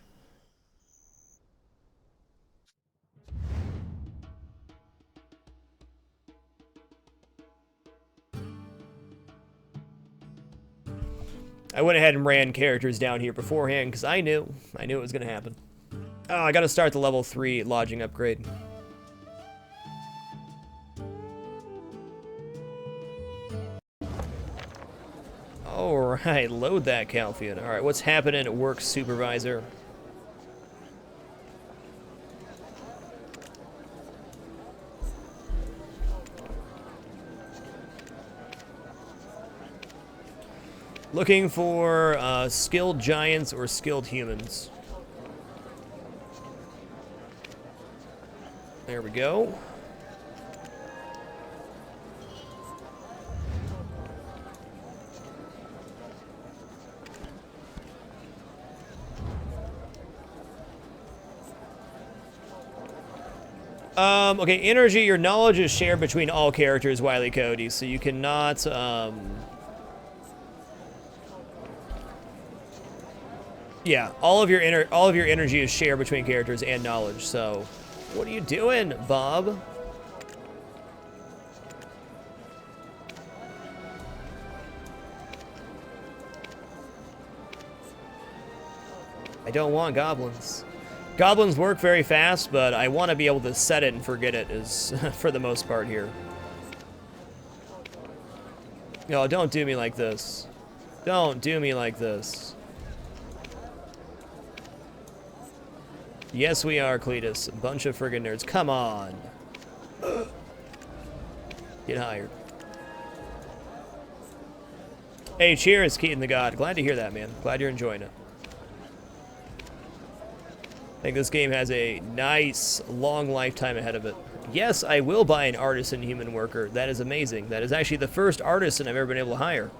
Speaker 1: I went ahead and ran characters down here beforehand because I knew it was going to happen. Oh, I got to start the level 3 lodging upgrade. Alright, load that Calpheon. Alright, what's happening at work, supervisor? Looking for skilled giants or skilled humans. There we go. Okay, energy, your knowledge is shared between all characters, Wily Cody, so you cannot, yeah, all of your energy is shared between characters and knowledge, so what are you doing, Bob? I don't want goblins. Goblins work very fast, but I want to be able to set it and forget it is for the most part here. No, don't do me like this. Don't do me like this. Yes, we are, Cletus. A bunch of friggin' nerds. Come on. Get hired. Hey, cheers, Keaton the God. Glad to hear that, man. Glad you're enjoying it. I think this game has a nice, long lifetime ahead of it. Yes, I will buy an artisan human worker. That is amazing. That is actually the first artisan I've ever been able to hire.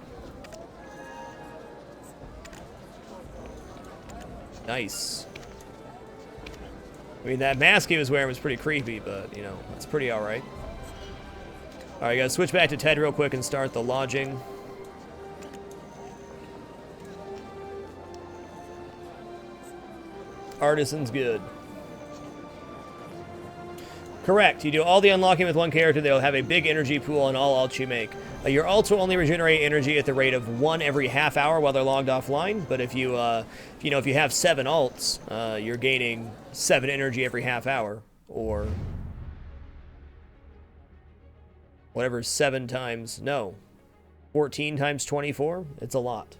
Speaker 1: Nice. I mean, that mask he was wearing was pretty creepy, but, you know, it's pretty alright. Alright, gotta switch back to Ted real quick and start the lodging. Artisan's good. Correct. You do all the unlocking with one character, they'll have a big energy pool on all alts you make. Your alts will only regenerate energy at the rate of 1 every half hour while they're logged offline, but if you have 7 alts, you're gaining 7 energy every half hour, or whatever 7 times, no, 14 times 24, it's a lot.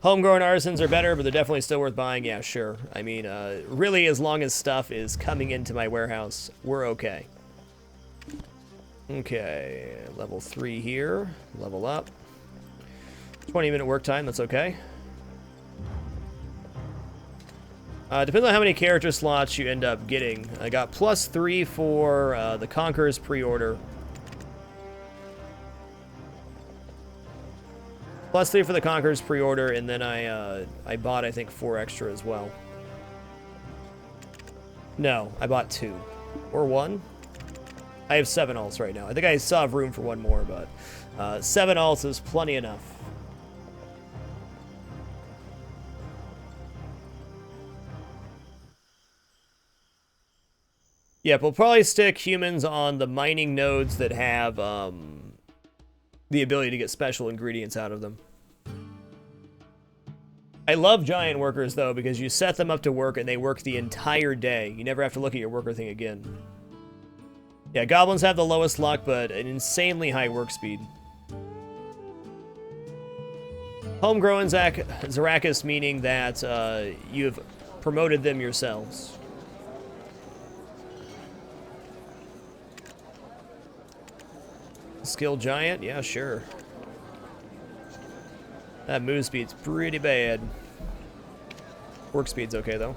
Speaker 1: Homegrown artisans are better, but they're definitely still worth buying. Yeah, sure. I mean, really, as long as stuff is coming into my warehouse, we're okay. Okay, level 3 here. Level up. 20-minute work time, that's okay. Depends on how many character slots you end up getting. I got +3 for the Conqueror's pre-order. +3 for the Conqueror's pre-order, and then I bought, I think, 4 extra as well. No, I bought 2. Or 1? I have 7 alts right now. I think I still have room for 1 more, but 7 alts is plenty enough. Yep, we'll probably stick humans on the mining nodes that have the ability to get special ingredients out of them. I love giant workers, though, because you set them up to work and they work the entire day. You never have to look at your worker thing again. Yeah, goblins have the lowest luck, but an insanely high work speed. Homegrown Zarakis, meaning that you have promoted them yourselves. Skill giant? Yeah, sure. That move speed's pretty bad. Work speed's okay, though.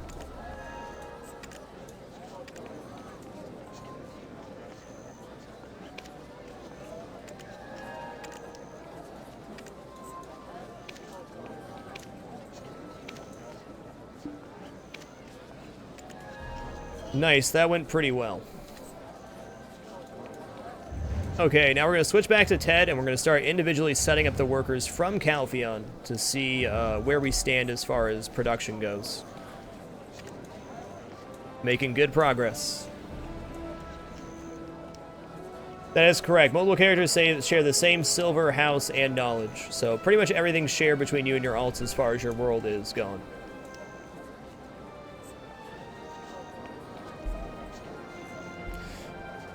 Speaker 1: Nice, that went pretty well. Okay, now we're going to switch back to Ted, and we're going to start individually setting up the workers from Calpheon to see where we stand as far as production goes. Making good progress. That is correct. Multiple characters share the same silver, house, and knowledge. So pretty much everything's shared between you and your alts as far as your world is gone.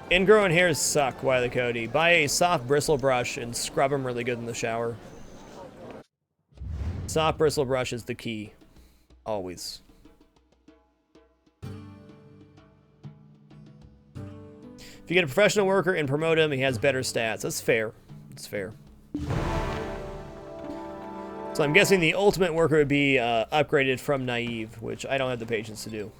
Speaker 1: Ingrown hairs suck, Wily Cody. Buy a soft bristle brush and scrub them really good in the shower. Soft bristle brush is the key. Always. If you get a professional worker and promote him, he has better stats. That's fair. That's fair. So I'm guessing the ultimate worker would be upgraded from naive, which I don't have the patience to do.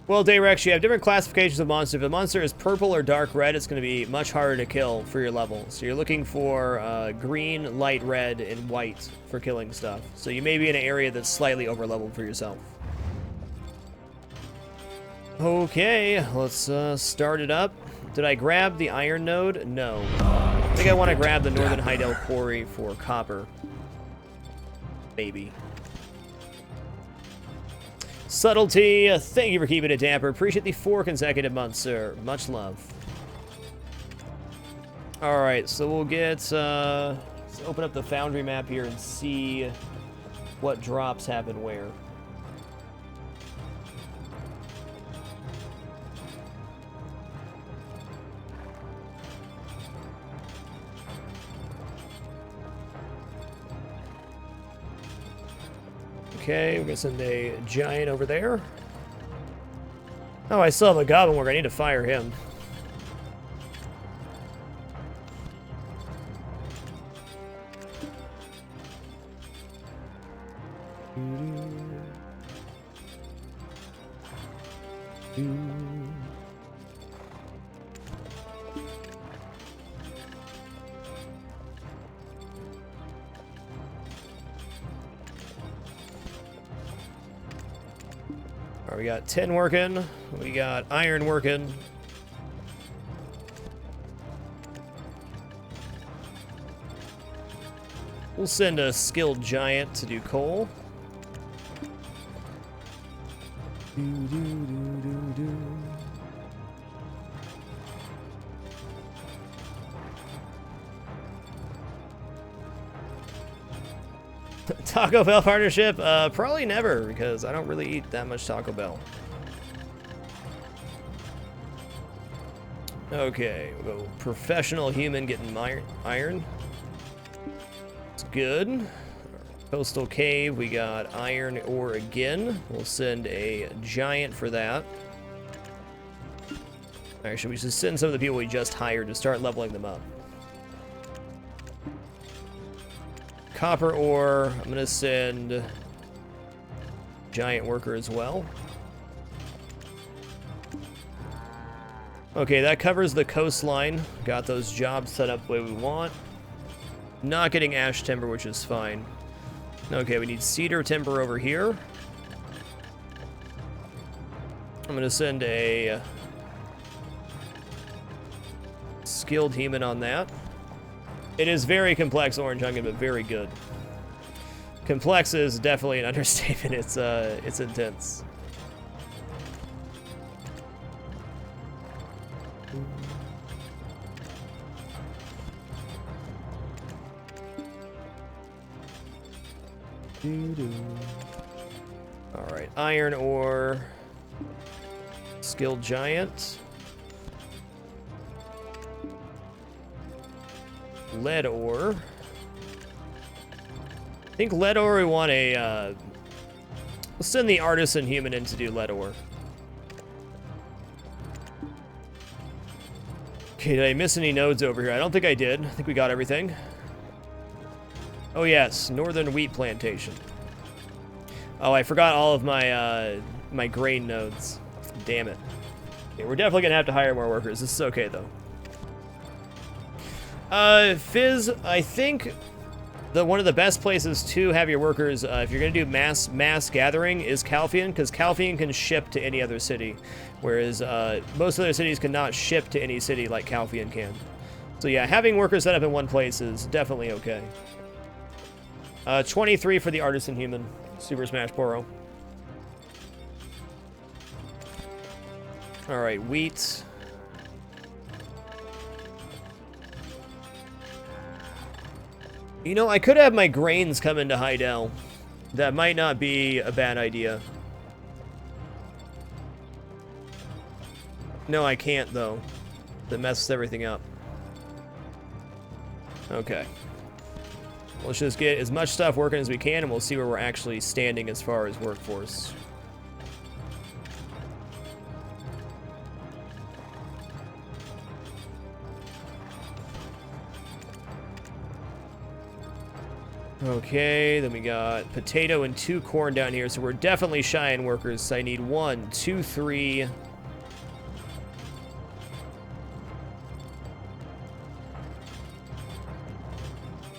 Speaker 1: Well, Dayrex, you have different classifications of monster. If a monster is purple or dark red, it's going to be much harder to kill for your level. So you're looking for green, light red, and white for killing stuff. So you may be in an area that's slightly over-leveled for yourself. Okay, let's start it up. Did I grab the iron node? No. I think I want to grab the Northern Hydel Quarry for copper. Maybe. Subtlety, thank you for keeping it dapper. Appreciate the 4 consecutive months, sir. Much love. Alright, so we'll get, let's open up the Foundry map here and see what drops happen where. Okay, we're gonna send a giant over there. Oh, I still have a goblin worker. I need to fire him. Alright, we got tin working. We got iron working. We'll send a skilled giant to do coal. Taco Bell partnership? Probably never, because I don't really eat that much Taco Bell. Okay, we'll go professional human getting iron. It's good. Coastal cave, we got iron ore again. We'll send a giant for that. Actually, we should send some of the people we just hired to start leveling them up. Copper ore. I'm going to send giant worker as well. Okay, that covers the coastline. Got those jobs set up the way we want. Not getting ash timber, which is fine. Okay, we need cedar timber over here. I'm going to send a skilled human on that. It is very complex orange onion, but very good. Complex is definitely an understatement. It's intense. All right, iron ore, skilled giant, lead ore. I think lead ore we want a, we'll send the artisan human in to do lead ore. Okay, did I miss any nodes over here? I don't think I did. I think we got everything. Oh yes, northern wheat plantation. Oh, I forgot all of my, my grain nodes. Damn it. Okay, we're definitely gonna have to hire more workers. This is okay though. Fizz, I think one of the best places to have your workers, if you're gonna do mass gathering, is Calfian, because Calfian can ship to any other city, whereas most other cities cannot ship to any city like Calfian can. So yeah, having workers set up in one place is definitely okay. 23 for the artisan human, Super Smash Bros. All right, wheat. You know, I could have my grains come into Heidel. That might not be a bad idea. No, I can't, though. That messes everything up. Okay. Let's just get as much stuff working as we can, and we'll see where we're actually standing as far as workforce. Okay, then we got potato and 2 corn down here, so we're definitely shy in workers. So I need 1, 2, 3.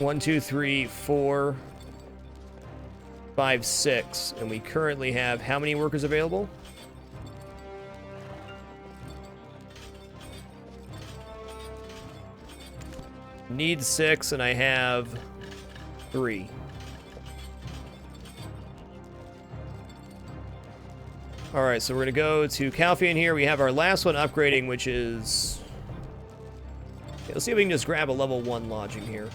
Speaker 1: One, 2, 3, 4, 5, 6, and we currently have how many workers available? Need 6, and I have 3. All right, so we're gonna go to Calfian here. We have our last one upgrading, which is... Okay, let's see if we can just grab a level 1 lodging here.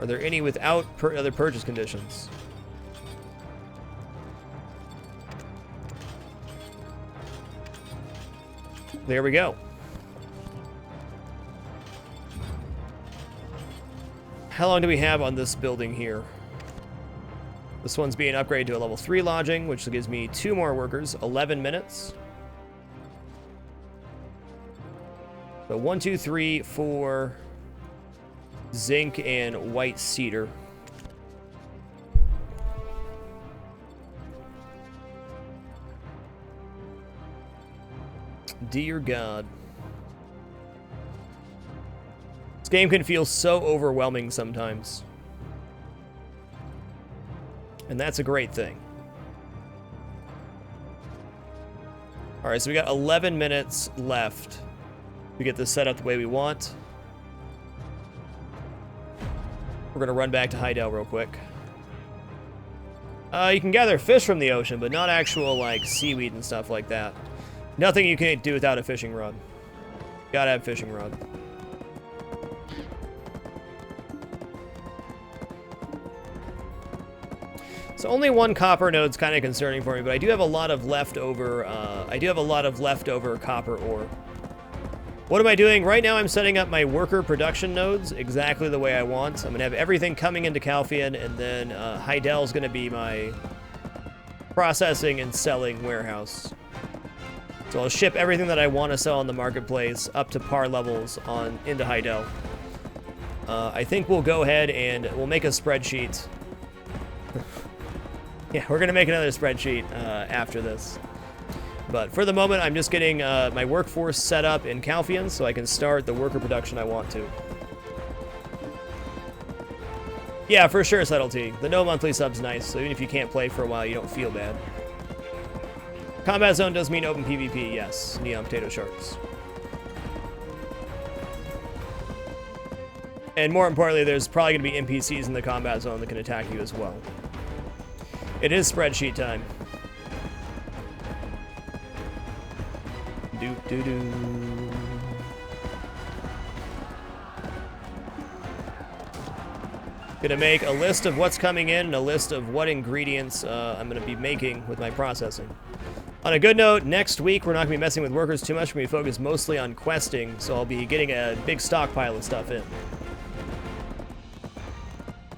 Speaker 1: Are there any without other purchase conditions? There we go. How long do we have on this building here? This one's being upgraded to a level 3 lodging, which gives me 2 more workers, 11 minutes. So 1, 2, 3, 4... zinc and white cedar. Dear God. This game can feel so overwhelming sometimes. And that's a great thing. Alright, so we got 11 minutes left to get this set up the way we want. We're gonna run back to Heidel real quick. You can gather fish from the ocean, but not actual, like, seaweed and stuff like that. Nothing you can do without a fishing rod. Gotta have a fishing rod. So only 1 copper node's kind of concerning for me, but I do have a lot of leftover, copper ore. What am I doing? Right now I'm setting up my worker production nodes exactly the way I want. I'm going to have everything coming into Calpheon, and then Heidel's going to be my processing and selling warehouse. So I'll ship everything that I want to sell on the marketplace up to par levels on into Heidel. I think we'll go ahead and we'll make a spreadsheet. Yeah, we're going to make another spreadsheet after this. But for the moment, I'm just getting my workforce set up in Calpheon so I can start the worker production I want to. Yeah, for sure, Subtlety. The no monthly sub's nice, so even if you can't play for a while, you don't feel bad. Combat zone does mean open PvP, yes. Neon Potato Sharks. And more importantly, there's probably going to be NPCs in the combat zone that can attack you as well. It is spreadsheet time. Do-do-do. Gonna make a list of what's coming in and a list of what ingredients I'm gonna be making with my processing. On a good note, next week we're not gonna be messing with workers too much. We're gonna be focused mostly on questing, so I'll be getting a big stockpile of stuff in.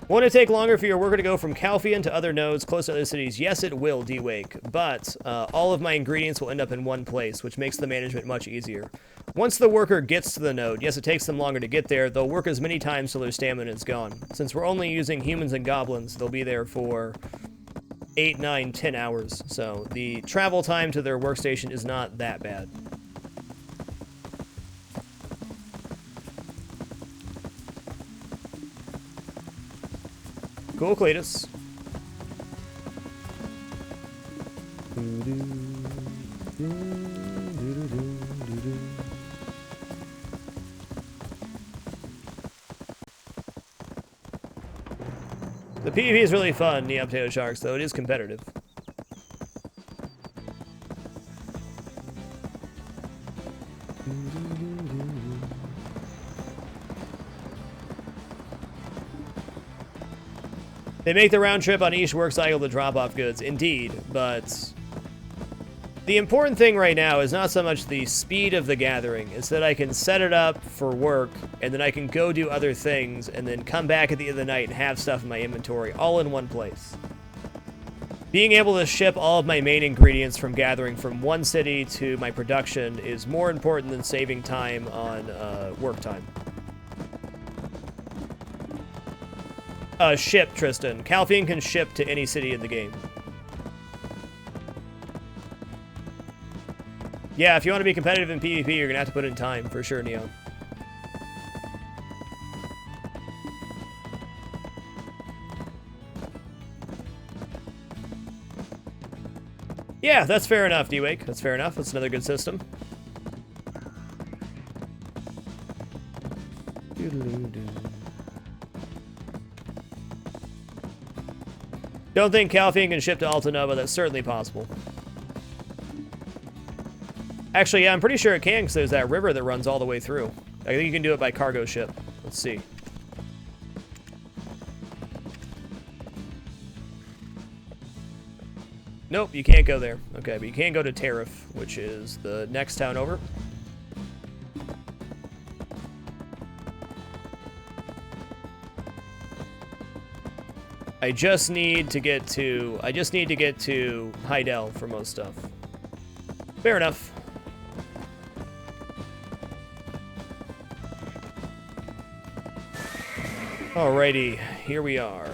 Speaker 1: Won't it take longer for your worker to go from Calpheon to other nodes close to other cities? Yes, it will, D-Wake, but all of my ingredients will end up in one place, which makes the management much easier. Once the worker gets to the node, yes, it takes them longer to get there. They'll work as many times till their stamina is gone. Since we're only using humans and goblins, they'll be there for 8, 9, 10 hours. So the travel time to their workstation is not that bad. Cool, Cletus. The PvP is really fun, Neon Potato Sharks, though it is competitive. They make the round trip on each work cycle to drop off goods, indeed, but the important thing right now is not so much the speed of the gathering, it's that I can set it up for work, and then I can go do other things, and then come back at the end of the night and have stuff in my inventory, all in one place. Being able to ship all of my main ingredients from gathering from one city to my production is more important than saving time on work time. Ship, Tristan. Calpheon can ship to any city in the game. Yeah, if you want to be competitive in PvP, you're going to have to put in time, for sure, Neon. Yeah, that's fair enough, D-Wake. That's fair enough. That's another good system. Don't think Calpheon can ship to Alta Nova. That's certainly possible. Actually, yeah, I'm pretty sure it can because there's that river that runs all the way through. I think you can do it by cargo ship. Let's see. Nope, you can't go there. Okay, but you can go to Tariff, which is the next town over. I just need to get to Heidel for most stuff. Fair enough. Alrighty, here we are.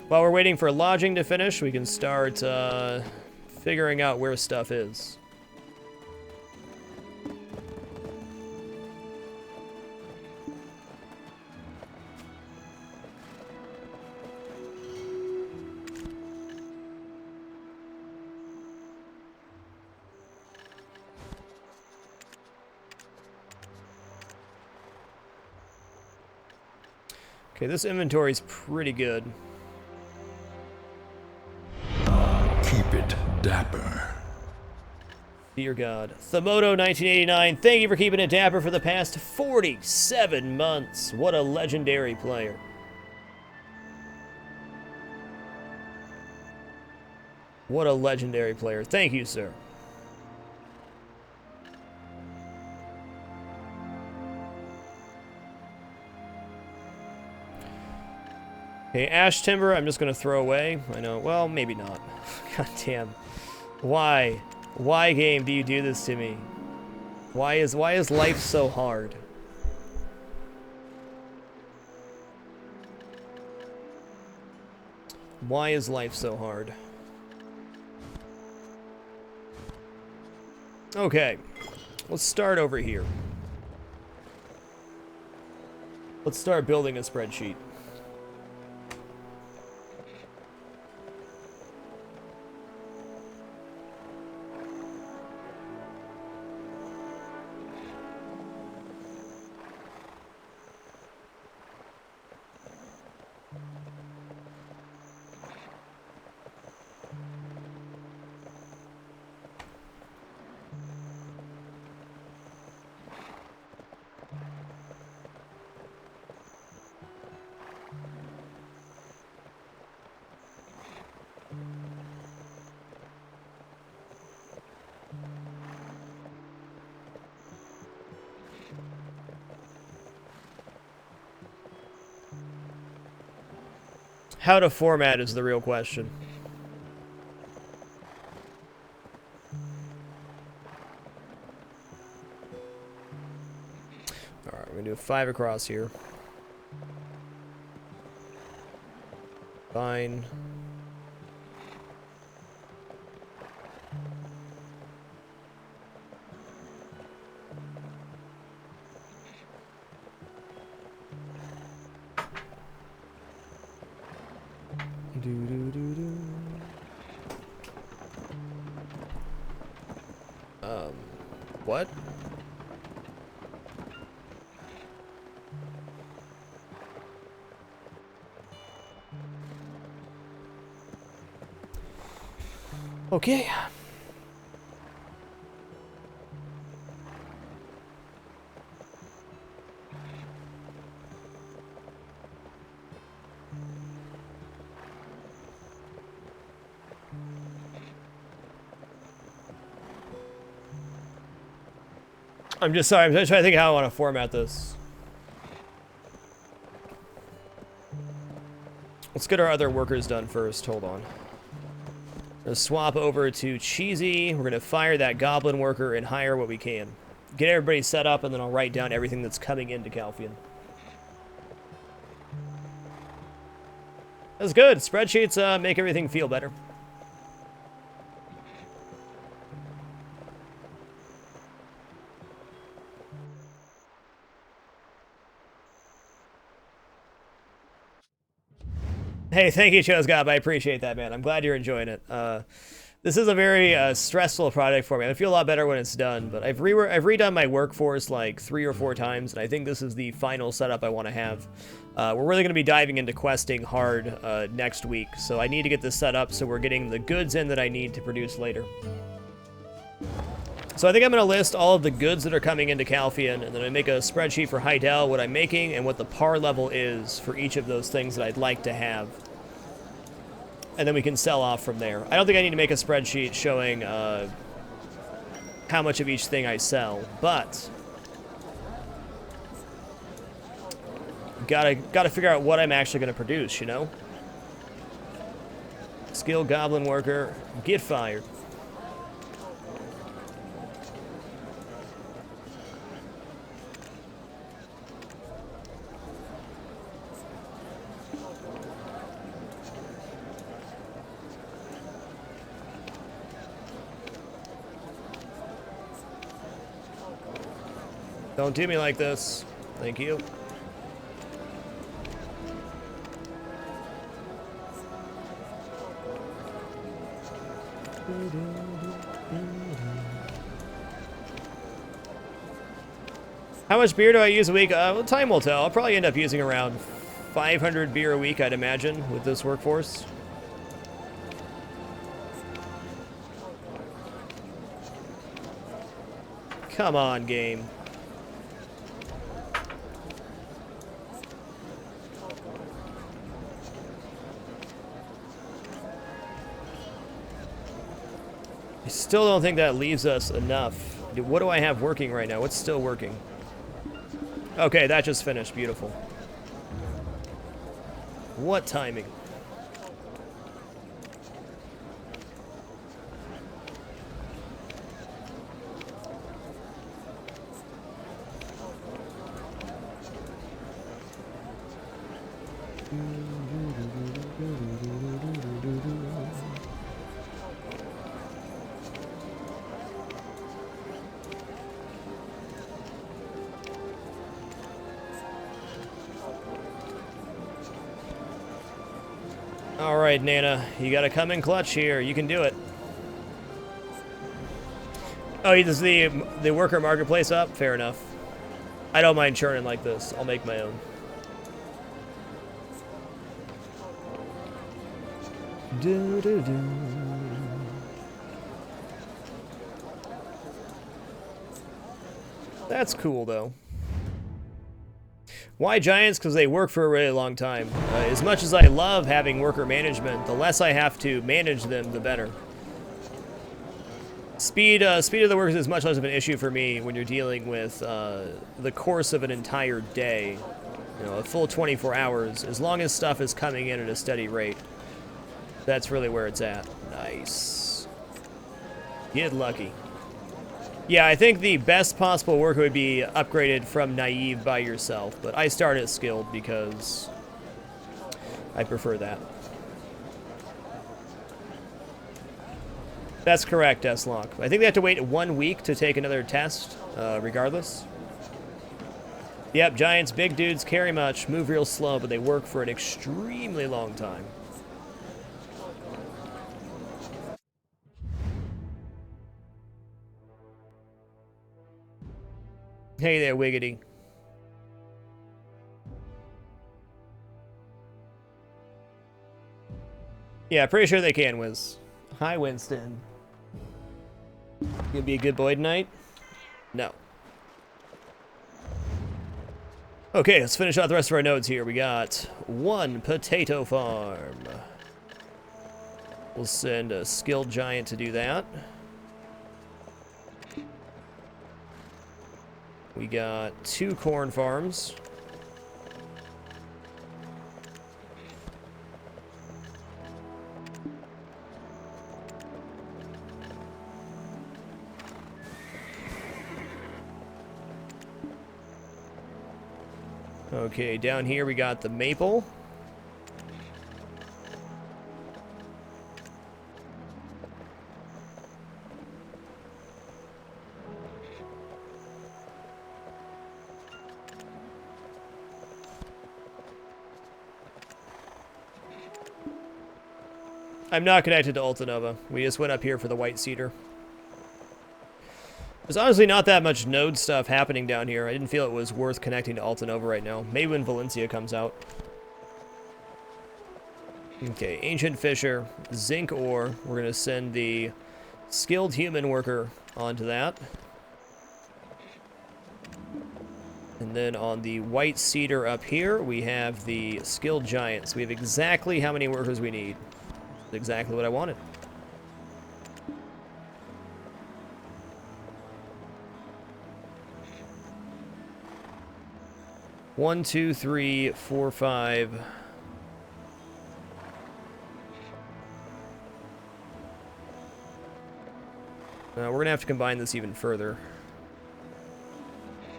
Speaker 1: While we're waiting for lodging to finish, we can start figuring out where stuff is. Okay, this inventory is pretty good.
Speaker 2: Keep it dapper.
Speaker 1: Dear God. Thamoto 1989, thank you for keeping it dapper for the past 47 months. What a legendary player. What a legendary player. Thank you, sir. Okay, ash timber, I'm just gonna throw away. I know, well, maybe not. God damn. Why? Why, game, do you do this to me? Why is life so hard? Why is life so hard? Okay, let's start over here. Let's start building a spreadsheet. How to format is the real question. Alright, we're gonna do a 5 across here. Fine. What? Okay. I'm just sorry, I'm just trying to think how I want to format this. Let's get our other workers done first. Hold on. Gonna swap over to Cheesy. We're gonna fire that goblin worker and hire what we can. Get everybody set up, and then I'll write down everything that's coming into Calphian. That's good. Spreadsheets make everything feel better. Hey, thank you, Chosgop. I appreciate that, man. I'm glad you're enjoying it. This is a very stressful project for me. I feel a lot better when it's done, but I've redone my workforce like 3 or 4 times, and I think this is the final setup I want to have. We're really going to be diving into questing hard next week, so I need to get this set up so we're getting the goods in that I need to produce later. So I think I'm going to list all of the goods that are coming into Calphian, and then I make a spreadsheet for Heidel, what I'm making, and what the par level is for each of those things that I'd like to have. And then we can sell off from there. I don't think I need to make a spreadsheet showing how much of each thing I sell, but gotta figure out what I'm actually going to produce, you know? Skill goblin worker, get fired. Don't do me like this. Thank you. How much beer do I use a week? Well, time will tell. I'll probably end up using around 500 beer a week, I'd imagine, with this workforce. Come on, game. I still don't think that leaves us enough. What do I have working right now? What's still working? Okay, that just finished. Beautiful. What timing? All right, Nana, you gotta come in clutch here. You can do it. Oh, is the worker marketplace up? Fair enough. I don't mind churning like this. I'll make my own. That's cool, though. Why giants? Because they work for a really long time. As much as I love having worker management, the less I have to manage them, the better. Speed of the workers is much less of an issue for me when you're dealing with the course of an entire day. You know, a full 24 hours, as long as stuff is coming in at a steady rate. That's really where it's at. Nice. Get lucky. Yeah, I think the best possible worker would be upgraded from naive by yourself, but I start at skilled because I prefer that. That's correct, S-Lock. I think they have to wait 1 week to take another test, regardless. Yep, giants, big dudes, carry much, move real slow, but they work for an extremely long time. Hey there, Wiggity. Yeah, pretty sure they can, Wiz. Hi, Winston. You gonna be a good boy tonight? No. Okay, let's finish out the rest of our nodes here. We got 1 potato farm. We'll send a skilled giant to do that. We got 2 corn farms. Okay, down here we got the maple. I'm not connected to Altanova. We just went up here for the white cedar. There's honestly not that much node stuff happening down here. I didn't feel it was worth connecting to Altanova right now. Maybe when Valencia comes out. Okay, Ancient Fisher, Zinc Ore. We're going to send the skilled human worker onto that. And then on the white cedar up here, we have the skilled giants. We have exactly how many workers we need. That's exactly what I wanted. One, two, three, four, 5. We're going to have to combine this even further.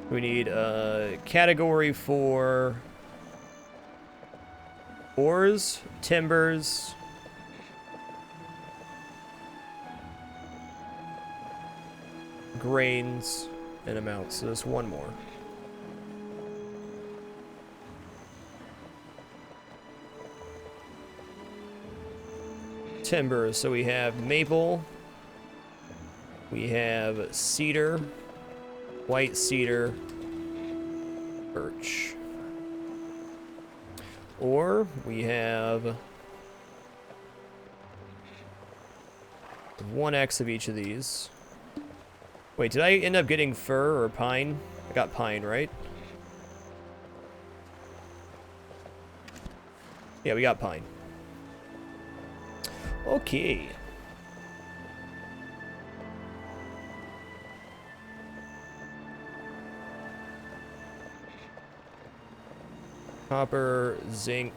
Speaker 1: We need a category for ores, timbers, grains, and amounts. So there's one more. Timbers. So we have maple. We have cedar, white cedar, birch. Or we have 1x of each of these. Wait, did I end up getting fir or pine? I got pine, right? Yeah, we got pine. Okay. Copper, zinc,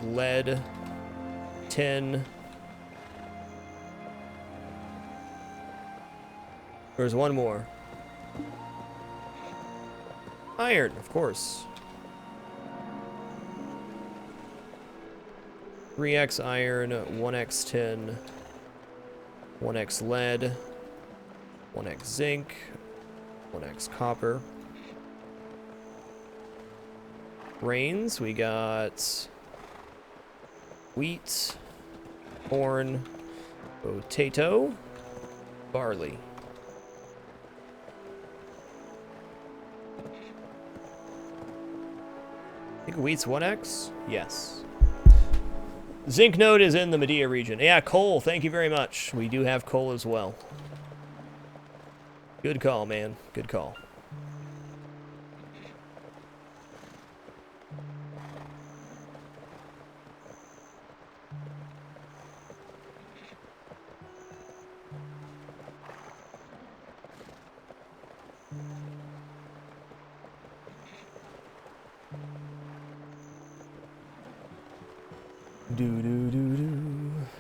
Speaker 1: lead, tin. There's one more. Iron, of course. 3x iron, 1x tin, 1x lead, 1x zinc, 1x copper. Grains, we got wheat, corn, potato, barley. I think wheat's 1x? Yes. Zinc node is in the Medea region. Yeah, coal, thank you very much. We do have coal as well. Good call, man. Good call.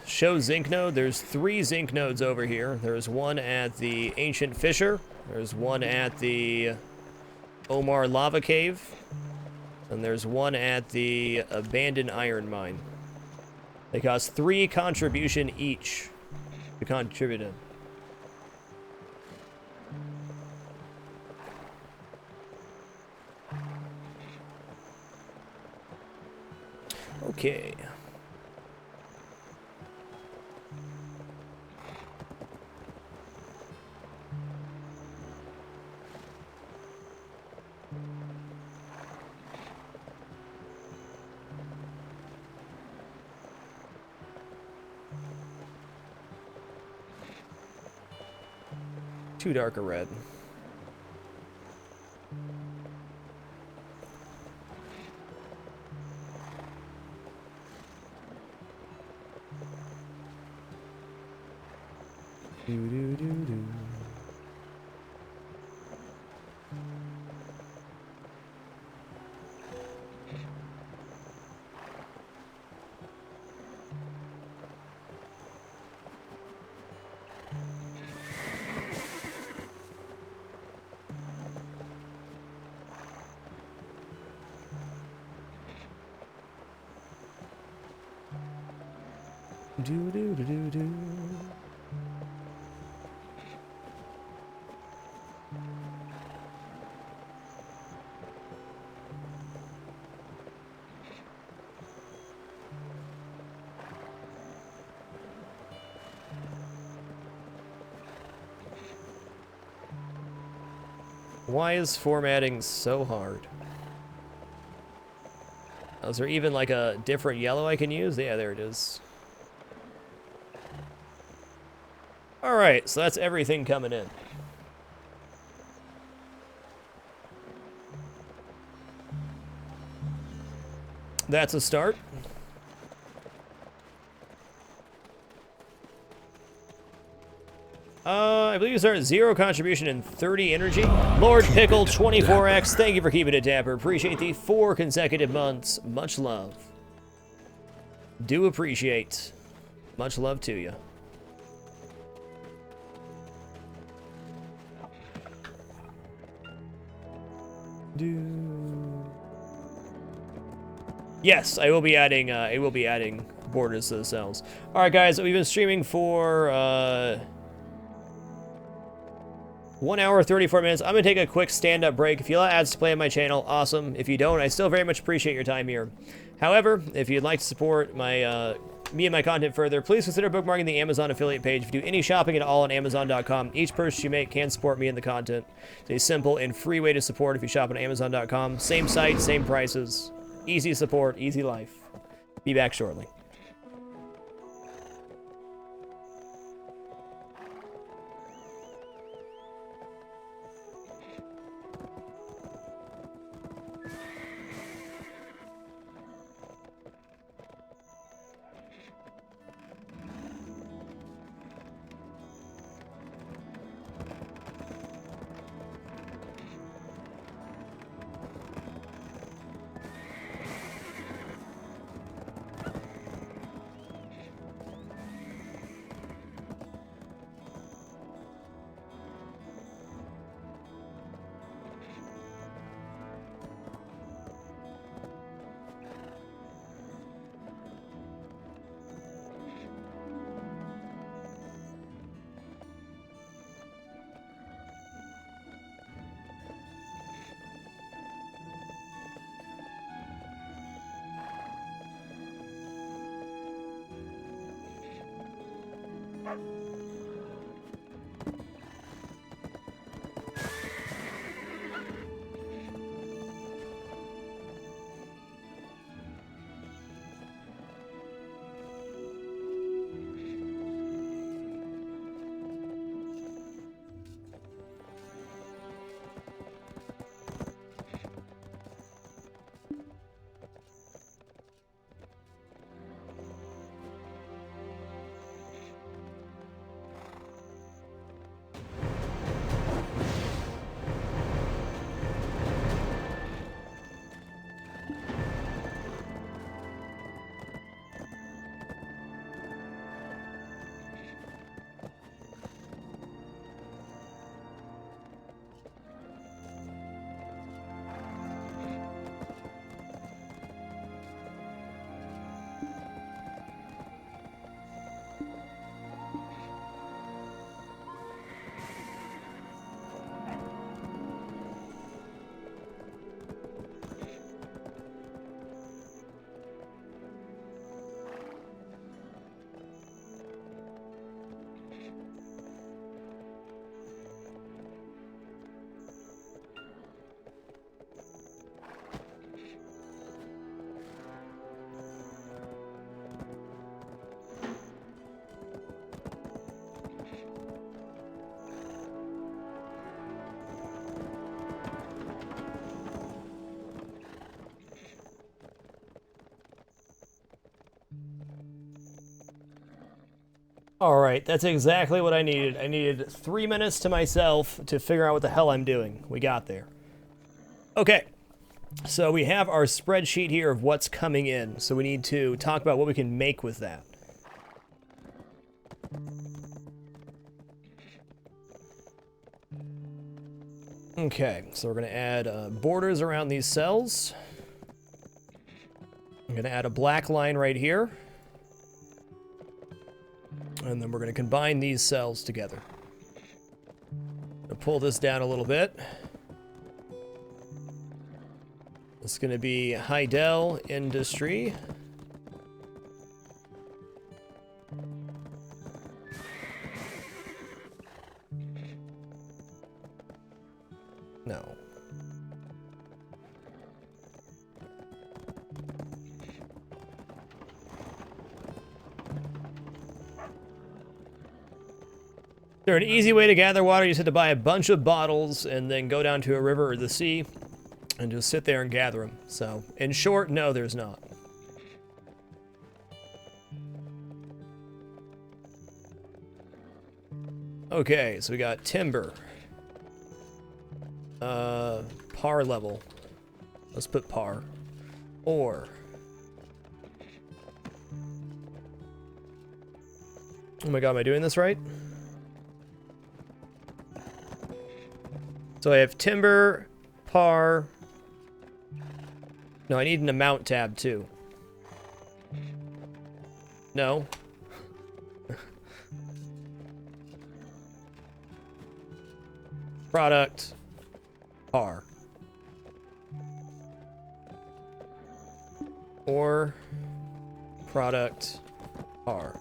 Speaker 1: Show zinc node. There's 3 zinc nodes over here. There's one at the Ancient Fissure. There's one at the Omar Lava Cave. And there's one at the Abandoned Iron Mine. They cost 3 contribution each to contribute in. Okay. Too dark a red. Why is formatting so hard? Is there even like a different yellow I can use? Yeah, there it is. Alright, so that's everything coming in. That's a start. I believe you start at 0 contribution and 30 energy. Lord Pickle 24X, thank you for keeping it dapper. Appreciate the 4 consecutive months. Much love. Do appreciate. Much love to you. Yes, I will be adding borders to the cells. All right, guys, we've been streaming for 1 hour, 34 minutes. I'm going to take a quick stand-up break. If you allow ads to play on my channel, awesome. If you don't, I still very much appreciate your time here. However, if you'd like to support my me and my content further, please consider bookmarking the Amazon affiliate page. If you do any shopping at all on Amazon.com, each purchase you make can support me and the content. It's a simple and free way to support if you shop on Amazon.com. Same site, same prices. Easy support, easy life. Be back shortly. All right, that's exactly what I needed. I needed 3 minutes to myself to figure out what the hell I'm doing. We got there. Okay, so we have our spreadsheet here of what's coming in. So we need to talk about what we can make with that. Okay, so we're going to add borders around these cells. I'm going to add a black line right here. And then we're going to combine these cells together. I'll pull this down a little bit. It's going to be Heidel Industry. No. There an easy way to gather water? You just have to buy a bunch of bottles and then go down to a river or the sea and just sit there and gather them. So, in short, no, there's not. Okay, so we got timber. Par level. Let's put par. Ore. Oh my god, am I doing this right? So I have timber, par. No, I need an amount tab too. No. Product, par. Or product, par.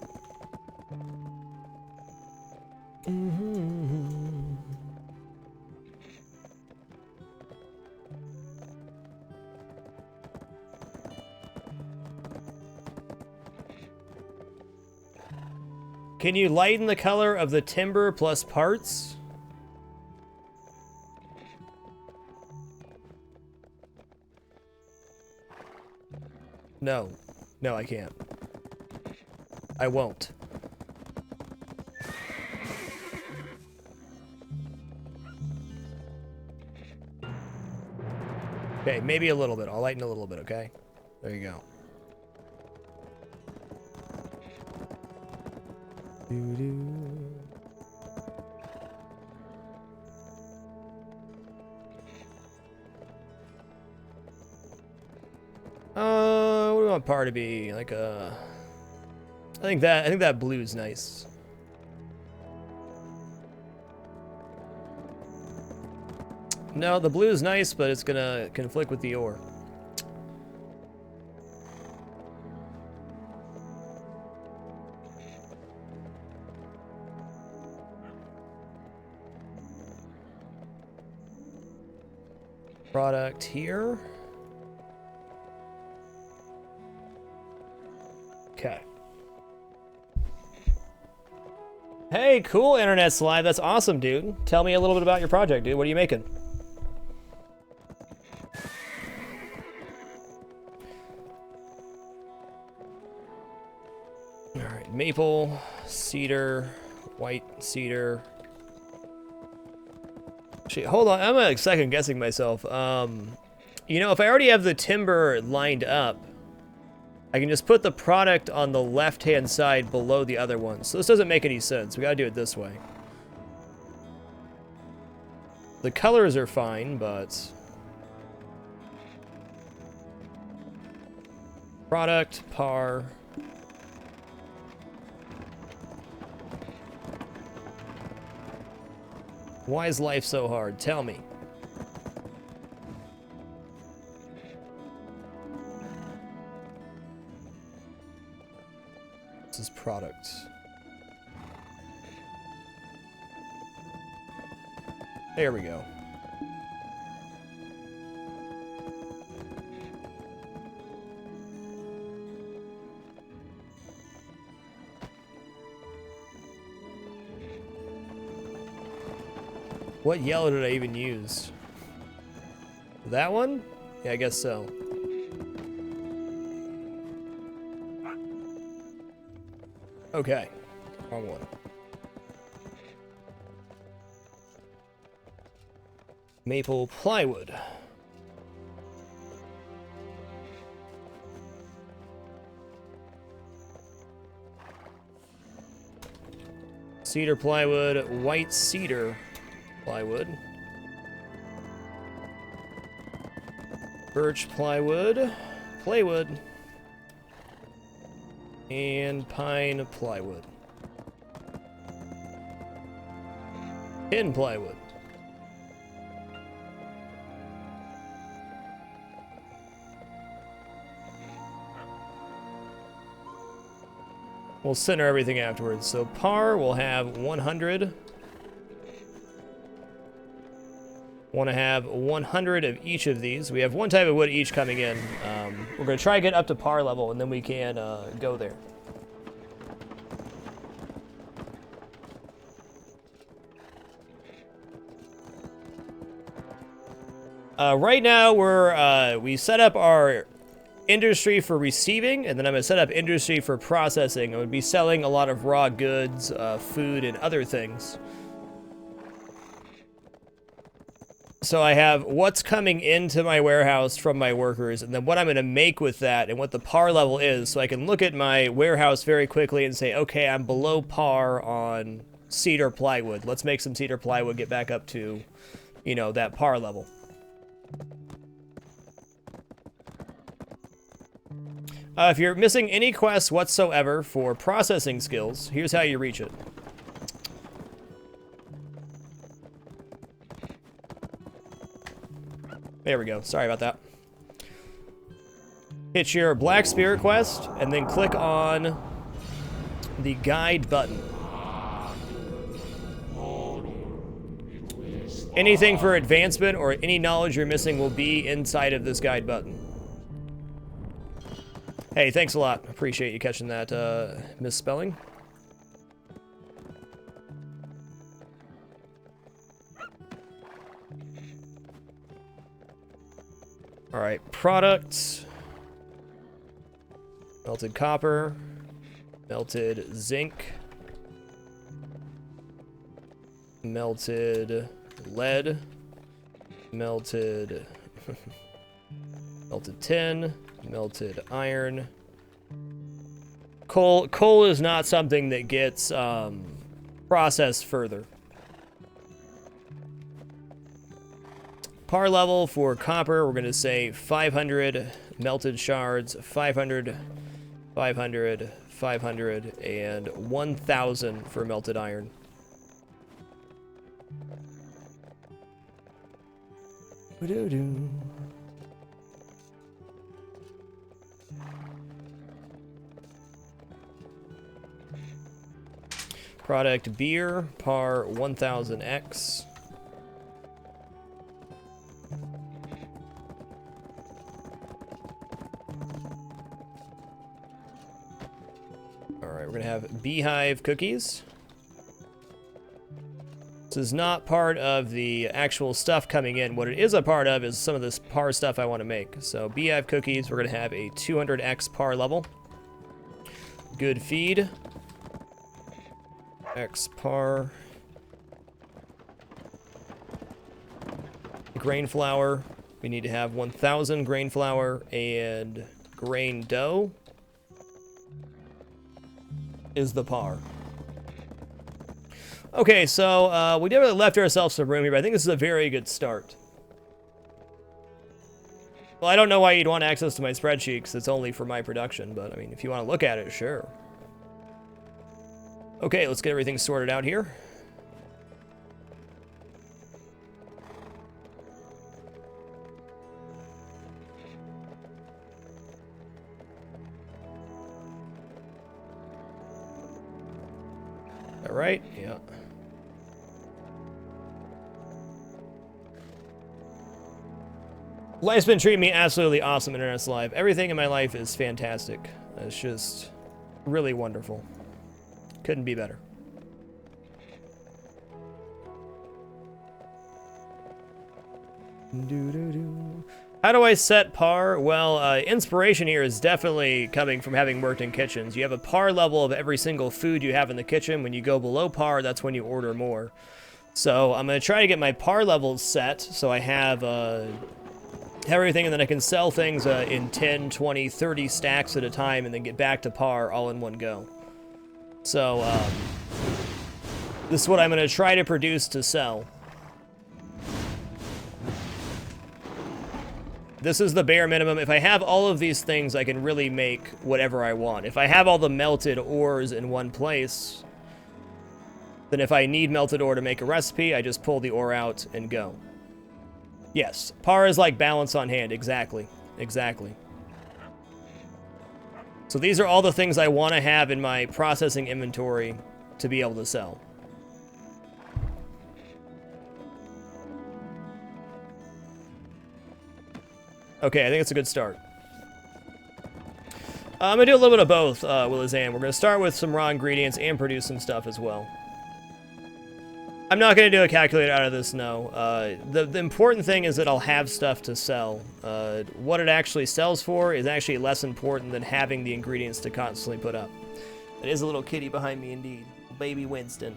Speaker 1: Can you lighten the color of the timber plus parts? No. No, I can't. I won't. Okay, maybe a little bit. I'll lighten a little bit, okay? There you go. What do we want par to be? Like a... I think that blue's nice. No, the blue's nice, but it's gonna conflict with the ore. Product here. Okay. Hey, cool, Internet Slide. That's awesome, dude. Tell me a little bit about your project, dude. What are you making? All right, maple, cedar, white cedar. Shit, hold on. I'm like second guessing myself. You know, if I already have the timber lined up, I can just put the product on the left-hand side below the other one. So this doesn't make any sense. We gotta do it this way. The colors are fine, but... Product, par... Why is life so hard? Tell me. This is product. There we go. What yellow did I even use? That one? Yeah, I guess so. Okay. Wrong one. Maple plywood. Cedar plywood, white cedar plywood. Birch plywood, plywood. And pine plywood. Pin plywood. We'll center everything afterwards. So par will have 100. Want to have 100 of each of these. We have one type of wood each coming in. We're going to try to get up to par level, and then we can go there. Right now, we set up our industry for receiving, and then I'm going to set up industry for processing. I would be selling a lot of raw goods, food, and other things. So I have what's coming into my warehouse from my workers, and then what I'm going to make with that, and what the par level is, so I can look at my warehouse very quickly and say, okay, I'm below par on cedar plywood. Let's make some cedar plywood, get back up to, you know, that par level. If you're missing any quests whatsoever for processing skills, here's how you reach it. There we go. Sorry about that. Hit your Black Spirit quest, and then click on the guide button. Anything for advancement or any knowledge you're missing will be inside of this guide button. Hey, thanks a lot. Appreciate you catching that misspelling. All right, products. Melted copper, melted zinc, melted lead, melted melted tin, melted iron. Coal is not something that gets processed further. Par level for copper, we're going to say 500 melted shards, 500, 500, 500, and 1,000 for melted iron. Ba-do-do. Product beer, par 1000X. beehive cookies. This is not part of the actual stuff coming in. What it is a part of is some of this par stuff I want to make. So beehive cookies, we're going to have a 200x par level. Good feed. X par. Grain flour. We need to have 1,000 grain flour and grain dough is the par. Okay, so we definitely left ourselves some room here, but I think this is a very good start. Well, I don't know why you'd want access to my spreadsheet, because it's only for my production, but I mean, if you want to look at it, sure. Okay, let's get everything sorted out here. All right, yeah. Life's been treating me absolutely awesome, Internet's Live. Everything in my life is fantastic. It's just really wonderful. Couldn't be better. How do I set par? Well, inspiration here is definitely coming from having worked in kitchens. You have a par level of every single food you have in the kitchen. When you go below par, that's when you order more. So I'm going to try to get my par levels set so I have everything, and then I can sell things in 10, 20, 30 stacks at a time and then get back to par all in one go. So this is what I'm going to try to produce to sell. This is the bare minimum. If I have all of these things, I can really make whatever I want. If I have all the melted ores in one place, then if I need melted ore to make a recipe, I just pull the ore out and go. Yes, par is like balance on hand. Exactly. Exactly. So these are all the things I want to have in my processing inventory to be able to sell. Okay, I think it's a good start. I'm going to do a little bit of both, Willizan. We're going to start with some raw ingredients and produce some stuff as well. I'm not going to do a calculator out of this, no. The important thing is that I'll have stuff to sell. What it actually sells for is actually less important than having the ingredients to constantly put up. It is a little kitty behind me indeed. Baby Winston.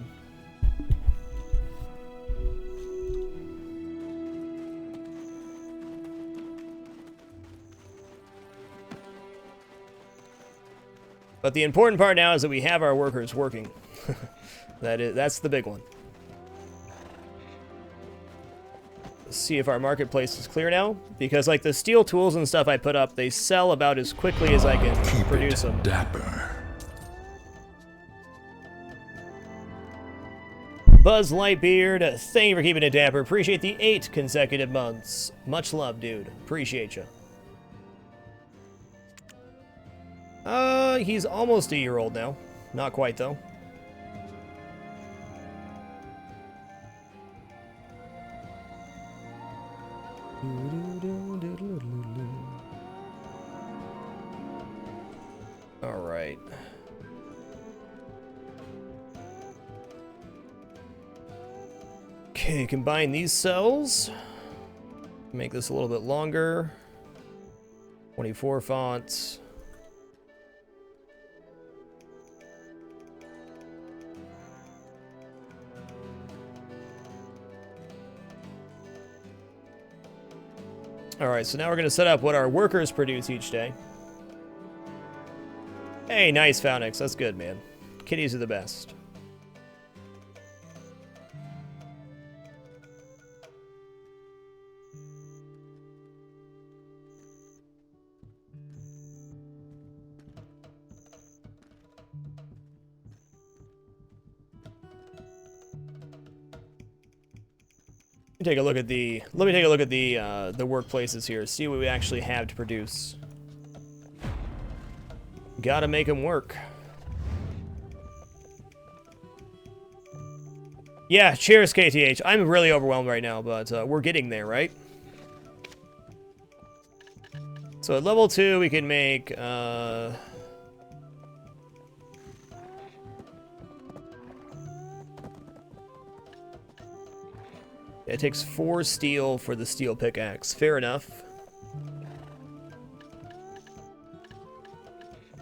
Speaker 1: But the important part now is that we have our workers working. That's the big one. Let's see if our marketplace is clear now, because like the steel tools and stuff I put up, they sell about as quickly as I can produce them.
Speaker 2: Dapper.
Speaker 1: Buzz Lightbeard, thank you for keeping it dapper. Appreciate the 8 consecutive months. Much love, dude. Appreciate you. He's almost a year old now. Not quite, though. All right. Okay, combine these cells. Make this a little bit longer. 24 fonts. Alright, so now we're going to set up what our workers produce each day. Hey, nice, Founix. That's good, man. Kitties are the best. Let me take a look at the workplaces here. See what we actually have to produce. Gotta make them work. Yeah, cheers, KTH. I'm really overwhelmed right now, but we're getting there, right? So at level 2, we can make It takes 4 steel for the steel pickaxe. Fair enough.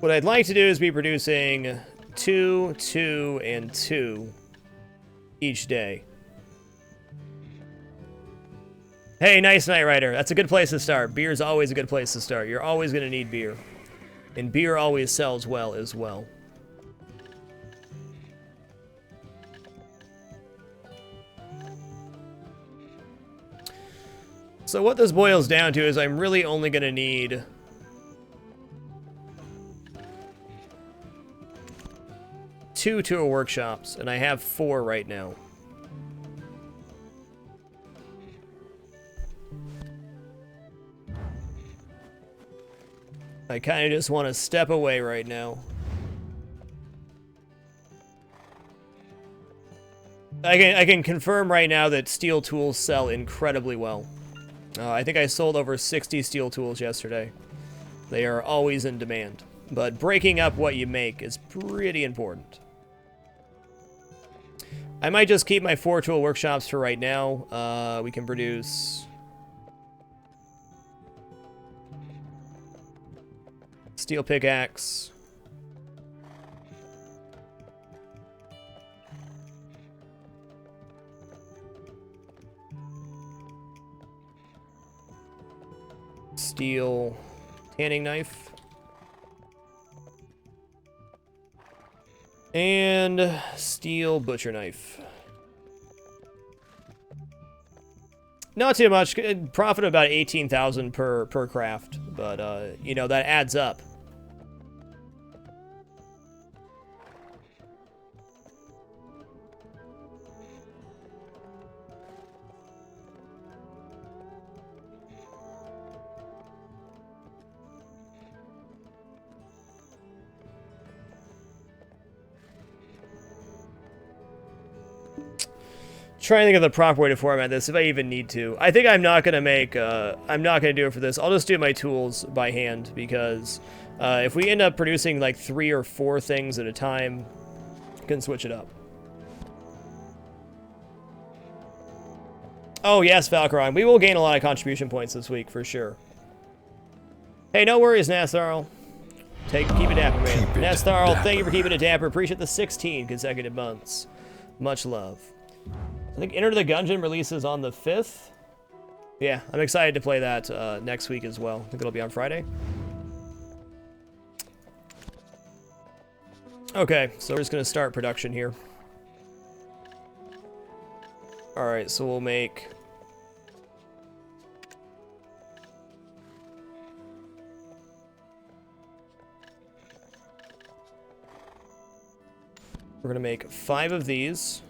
Speaker 1: What I'd like to do is be producing 2, 2, and 2 each day. Hey, nice Night Rider. That's a good place to start. Beer's always a good place to start. You're always going to need beer. And beer always sells well as well. So what this boils down to is I'm really only going to need 2 tool workshops, and I have 4 right now. I kind of just want to step away right now. I can confirm right now that steel tools sell incredibly well. I think I sold over 60 steel tools yesterday. They are always in demand. But breaking up what you make is pretty important. I might just keep my 4 tool workshops for right now. We can produce steel pickaxe. Steel tanning knife. And steel butcher knife. Not too much. Profit of about 18,000 per craft, but you know, that adds up. Trying to think of the proper way to format this, if I even need to. I think I'm not gonna make. I'm not gonna do it for this. I'll just do my tools by hand because if we end up producing like 3 or 4 things at a time, I can switch it up. Oh yes, Valkyron. We will gain a lot of contribution points this week for sure. Hey, no worries, Natharl. Keep it dapper, man. Natharl, thank you for keeping it dapper. Appreciate the 16 consecutive months. Much love. I think Enter the Gungeon releases on the 5th. Yeah, I'm excited to play that next week as well. I think it'll be on Friday. Okay, so we're just going to start production here. Alright, so we'll make... We're going to make 5 of these.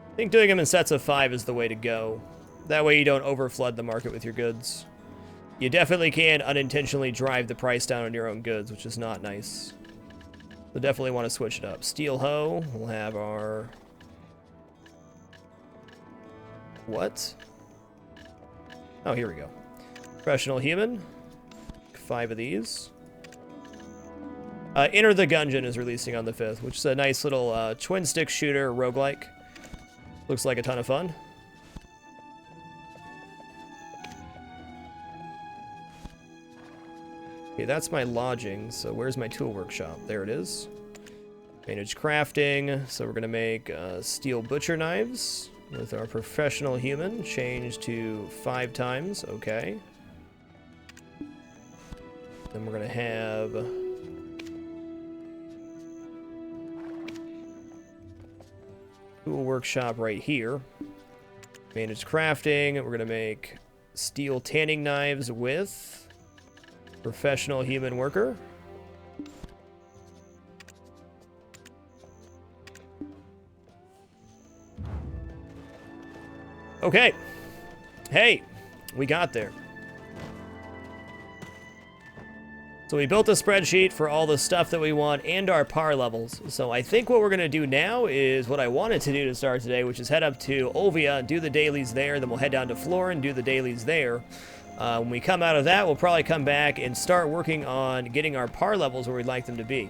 Speaker 1: I think doing them in sets of 5 is the way to go. That way you don't overflood the market with your goods. You definitely can unintentionally drive the price down on your own goods, which is not nice. So definitely want to switch it up. Steel hoe, we'll have our... What? Oh, here we go. Professional human. 5 of these. Enter the Gungeon is releasing on the 5th, which is a nice little twin stick shooter roguelike. Looks like a ton of fun. Okay, that's my lodging, so where's my tool workshop? There it is. Manage crafting, so we're gonna make steel butcher knives with our professional human, change to 5 times, okay. Then we're gonna have... tool workshop right here. Manage crafting. We're going to make steel tanning knives with professional human worker. Okay. Hey, we got there. So we built a spreadsheet for all the stuff that we want and our par levels. So I think what we're going to do now is what I wanted to do to start today, which is head up to Olvia, do the dailies there, then we'll head down to Florin, do the dailies there. When we come out of that, we'll probably come back and start working on getting our par levels where we'd like them to be.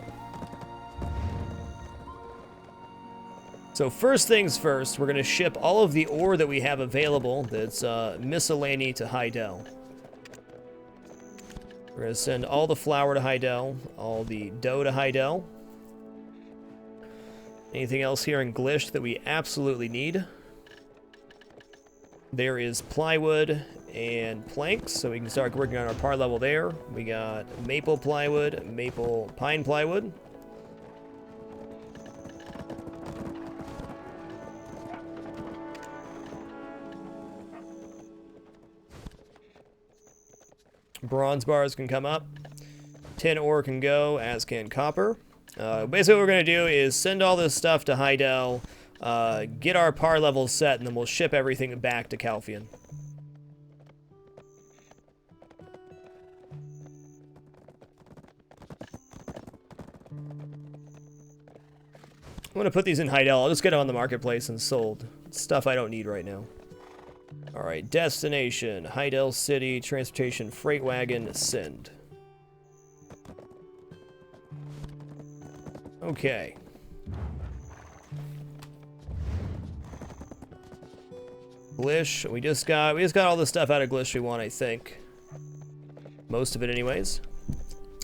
Speaker 1: So first things first, we're going to ship all of the ore that we have available that's miscellany to Heidel. We're going to send all the flour to Heidel, all the dough to Heidel. Anything else here in Glish that we absolutely need? There is plywood and planks, so we can start working on our par level there. We got maple plywood, maple pine plywood. Bronze bars can come up. Tin ore can go, as can copper. Basically what we're going to do is send all this stuff to Heidel, get our par levels set, and then we'll ship everything back to Calfian. I'm going to put these in Heidel. I'll just get them on the marketplace and sold. Stuff I don't need right now. Alright, destination, Heidel City, transportation, freight wagon, send. Okay. Glish, we just got all the stuff out of Glish we want, I think. Most of it anyways.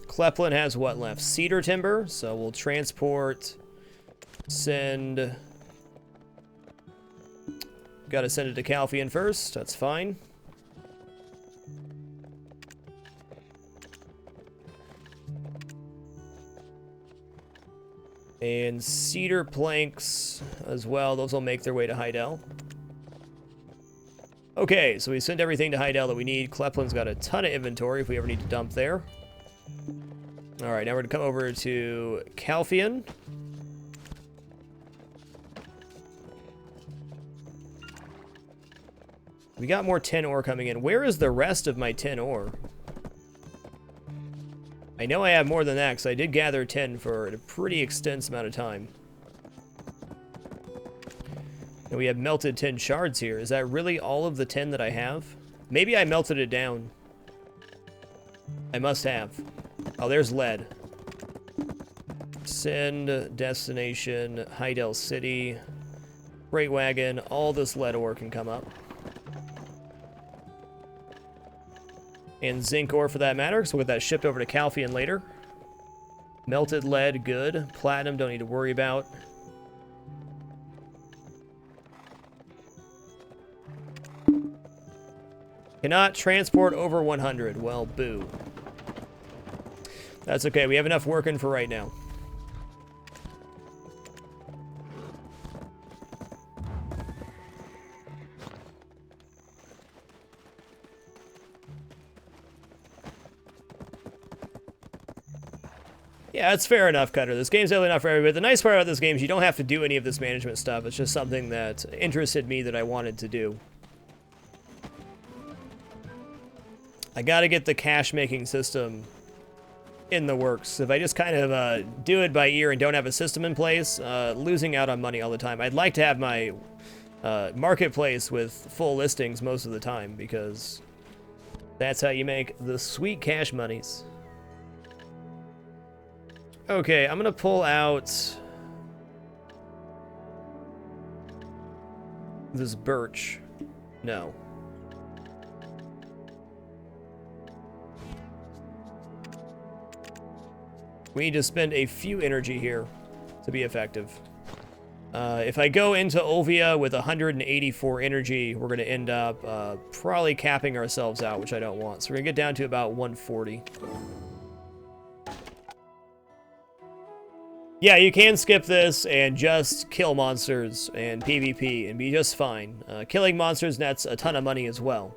Speaker 1: Kleplin has what left? Cedar timber, so we'll transport, send. Gotta send it to Calfian first, that's fine. And cedar planks as well, those will make their way to Heidel. Okay, so we sent everything to Heidel that we need. Kleplin's got a ton of inventory if we ever need to dump there. Alright, now we're gonna come over to Calfian. We got more tin ore coming in. Where is the rest of my tin ore? I know I have more than that because I did gather tin for a pretty extensive amount of time. And we have melted tin shards here. Is that really all of the tin that I have? Maybe I melted it down. I must have. Oh, there's lead. Send, destination, Heidel City, freight wagon. All this lead ore can come up. And zinc ore for that matter, so we'll get that shipped over to Calfian later. Melted lead, good. Platinum, don't need to worry about. Cannot transport over 100. Well, boo. That's okay, we have enough working for right now. Yeah, that's fair enough, Cutter. This game's definitely not for everybody. The nice part about this game is you don't have to do any of this management stuff. It's just something that interested me that I wanted to do. I gotta get the cash-making system in the works. If I just kind of do it by ear and don't have a system in place, losing out on money all the time. I'd like to have my marketplace with full listings most of the time, because that's how you make the sweet cash monies. Okay, I'm gonna pull out this birch. No. We need to spend a few energy here to be effective. If I go into Olvia with 184 energy, we're gonna end up probably capping ourselves out, which I don't want. So we're gonna get down to about 140. Yeah, you can skip this and just kill monsters and PvP and be just fine. Killing monsters nets a ton of money as well.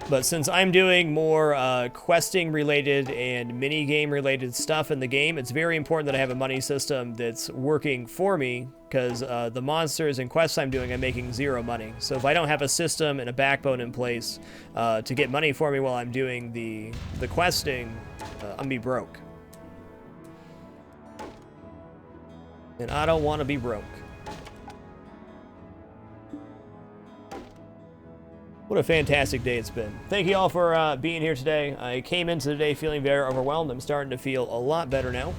Speaker 1: But since I'm doing more questing related and mini-game related stuff in the game, it's very important that I have a money system that's working for me, because the monsters and quests I'm doing, I'm making zero money. So if I don't have a system and a backbone in place to get money for me while I'm doing the questing, I'm gonna be broke. And I don't want to be broke. What a fantastic day it's been. Thank you all for being here today. I came into the day feeling very overwhelmed. I'm starting to feel a lot better now.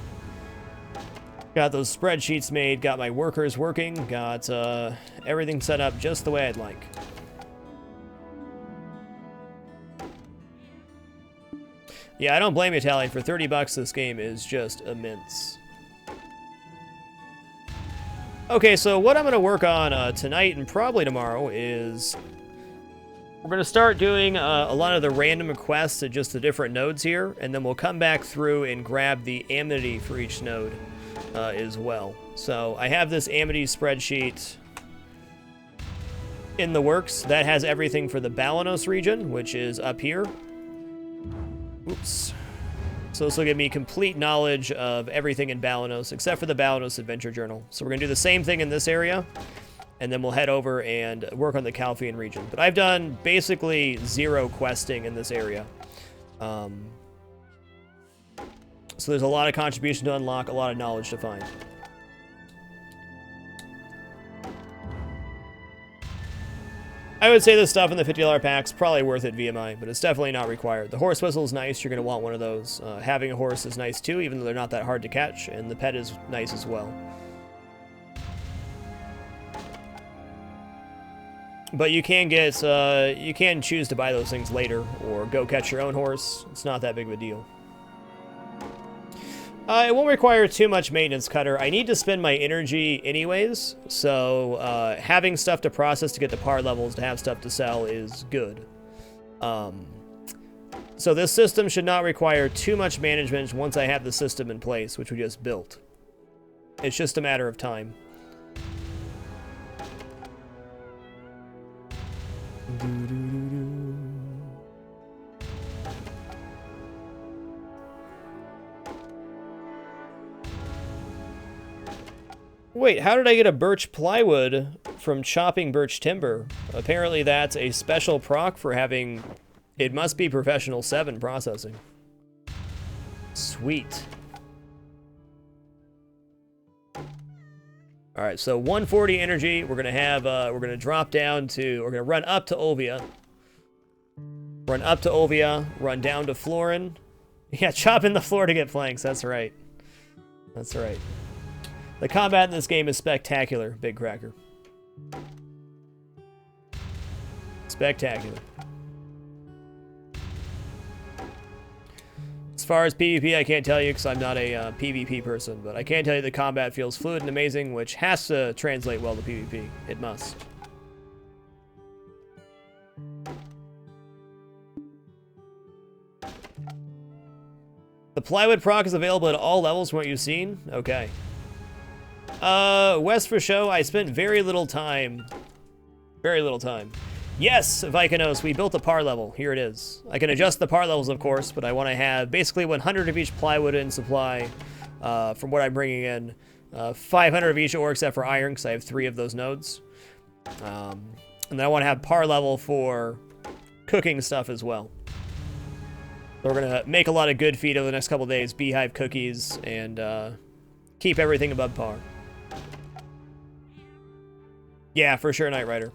Speaker 1: Got those spreadsheets made, got my workers working, got everything set up just the way I'd like. Yeah, I don't blame you, Tally. For 30 bucks, this game is just immense. Okay, so what I'm going to work on tonight and probably tomorrow is we're going to start doing a lot of the random quests at just the different nodes here, and then we'll come back through and grab the amity for each node as well. So I have this amity spreadsheet in the works. That has everything for the Balanos region, which is up here. Oops. So this will give me complete knowledge of everything in Balanos, except for the Balanos Adventure Journal. So we're going to do the same thing in this area, and then we'll head over and work on the Calfian region. But I've done basically 0 questing in this area. So there's a lot of contribution to unlock, a lot of knowledge to find. I would say the stuff in the $50 pack's probably worth it VMI, but it's definitely not required. The horse whistle is nice. You're going to want one of those. Having a horse is nice too, even though they're not that hard to catch, and the pet is nice as well. But you can get, you can choose to buy those things later, or go catch your own horse. It's not that big of a deal. It won't require too much maintenance, Cutter. I need to spend my energy anyways, so having stuff to process to get the par levels to have stuff to sell is good. So this system should not require too much management once I have the system in place, which we just built. It's just a matter of time. Wait, how did I get a birch plywood from chopping birch timber? Apparently that's a special proc for having... It must be professional 7 processing. Sweet. Alright, so 140 energy. We're gonna have, we're gonna drop down to... We're gonna run up to Olvia. Run up to Olvia. Run down to Florin. Yeah, chop in the floor to get flanks. That's right. That's right. The combat in this game is spectacular, Big Cracker. Spectacular. As far as PvP, I can't tell you because I'm not a PvP person, but I can tell you the combat feels fluid and amazing, which has to translate well to PvP. It must. The plywood proc is available at all levels from what you've seen? Okay. West for show, I spent very little time. Very little time. Yes, Vikanos, we built a par level. Here it is. I can adjust the par levels, of course, but I want to have basically 100 of each plywood in supply from what I'm bringing in. 500 of each ore except for iron, because I have 3 of those nodes. And then I want to have par level for cooking stuff as well. So we're going to make a lot of good feed over the next couple days. Beehive cookies and keep everything above par. Yeah, for sure, Knight Rider.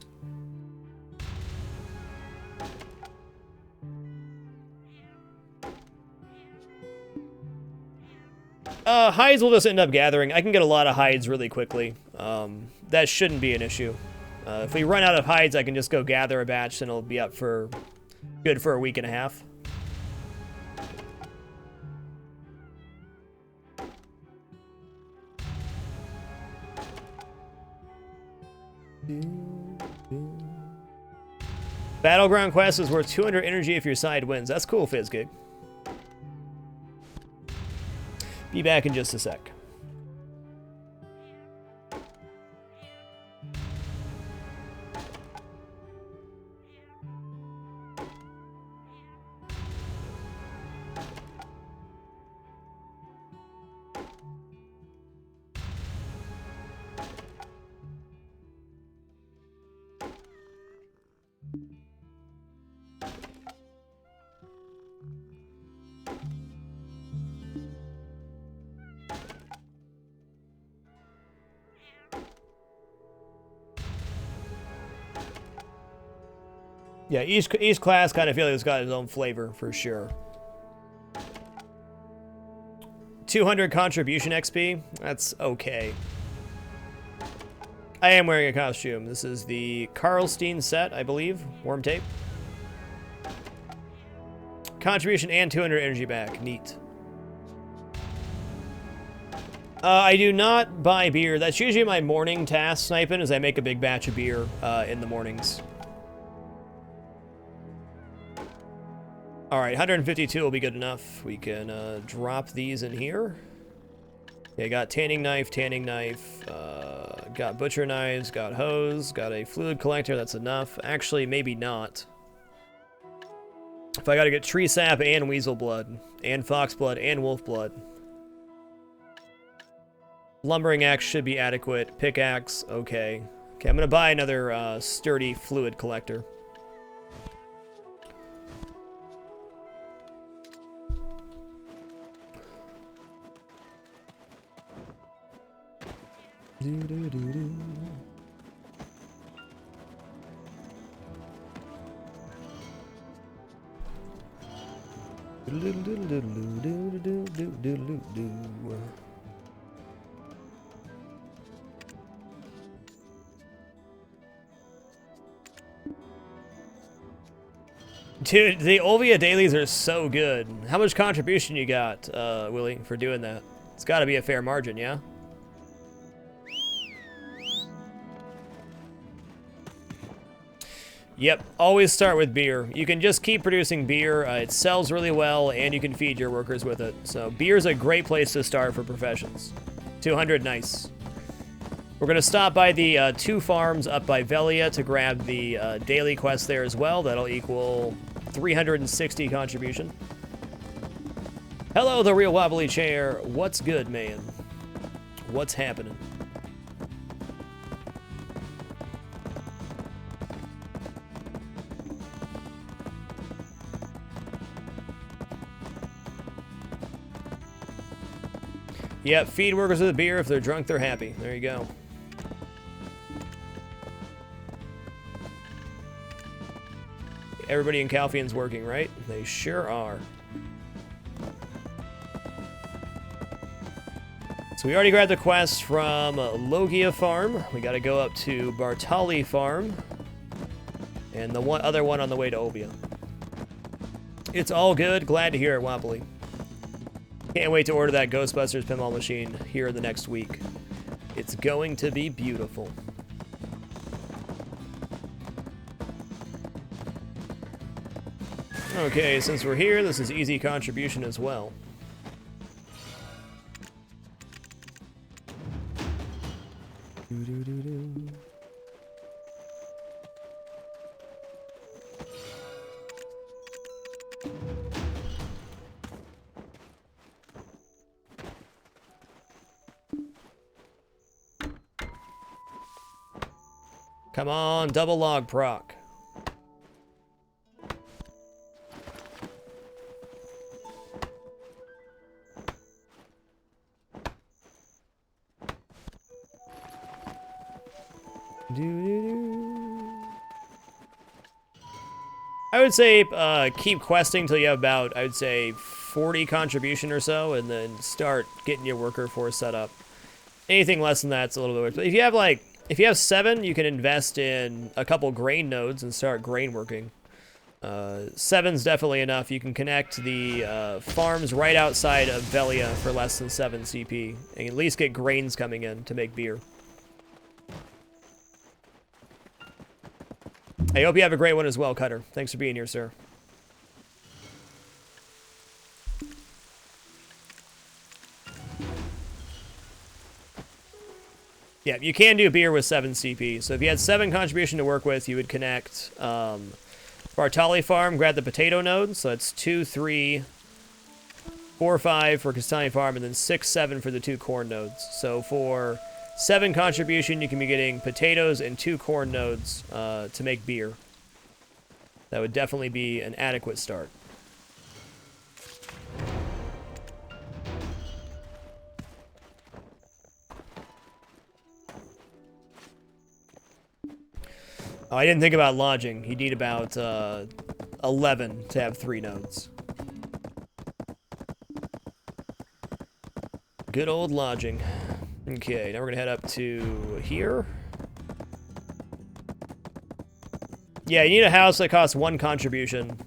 Speaker 1: Hides will just end up gathering. I can get a lot of hides really quickly. That shouldn't be an issue. If we run out of hides, I can just go gather a batch and it'll be up for good for a week and a half. Battleground quest is worth 200 energy if your side wins. That's cool, Fizzgig. Be back in just a sec. Yeah, each class kind of feel like it's got its own flavor, for sure. 200 contribution XP. That's okay. I am wearing a costume. This is the Karlstein set, I believe. Worm tape. Contribution and 200 energy back. Neat. I do not buy beer. That's usually my morning task, sniping, is I make a big batch of beer in the mornings. All right, 152 will be good enough. We can drop these in here. Okay, got tanning knife, got butcher knives, got hose, got a fluid collector, that's enough. Actually, maybe not. If I gotta get tree sap and weasel blood, and fox blood, and wolf blood. Lumbering axe should be adequate. Pickaxe, okay. Okay, I'm gonna buy another sturdy fluid collector. Dude, the Olvia dailies are so good. How much contribution you got, Willie, for doing that? It's got to be a fair margin, yeah? Yep, always start with beer. You can just keep producing beer. It sells really well, and you can feed your workers with it. So beer's a great place to start for professions. 200, nice. We're going to stop by the 2 farms up by Velia to grab the daily quest there as well. That'll equal 360 contribution. Hello, the real wobbly chair. What's good, man? What's happening? Yep, feed workers with a beer. If they're drunk, they're happy. There you go. Everybody in Calphian's working, right? They sure are. So we already grabbed the quest from Logia Farm. We got to go up to Bartali Farm. And the other one on the way to Olvia. It's all good. Glad to hear it, Wobbly. Can't wait to order that Ghostbusters pinball machine here in the next week. It's going to be beautiful. Okay, since we're here, this is easy contribution as well. Come on, double log proc. I would say keep questing till you have about, I would say, 40 contribution or so, and then start getting your worker force set up. Anything less than that's a little bit weird. But if you have 7, you can invest in a couple grain nodes and start grain working. 7's definitely enough. You can connect the farms right outside of Velia for less than 7 CP, and at least get grains coming in to make beer. I hope you have a great one as well, Cutter. Thanks for being here, sir. Yeah, you can do beer with 7 CP. So if you had 7 contribution to work with, you would connect Bartali Farm, grab the potato node. So that's 2, 3, 4, 5 for Castani Farm, and then 6, 7 for the 2 corn nodes. So for 7 contribution, you can be getting potatoes and 2 corn nodes to make beer. That would definitely be an adequate start. Oh, I didn't think about lodging. You need about 11 to have 3 nodes. Good old lodging. Okay, now we're gonna head up to here. Yeah, you need a house that costs 1 contribution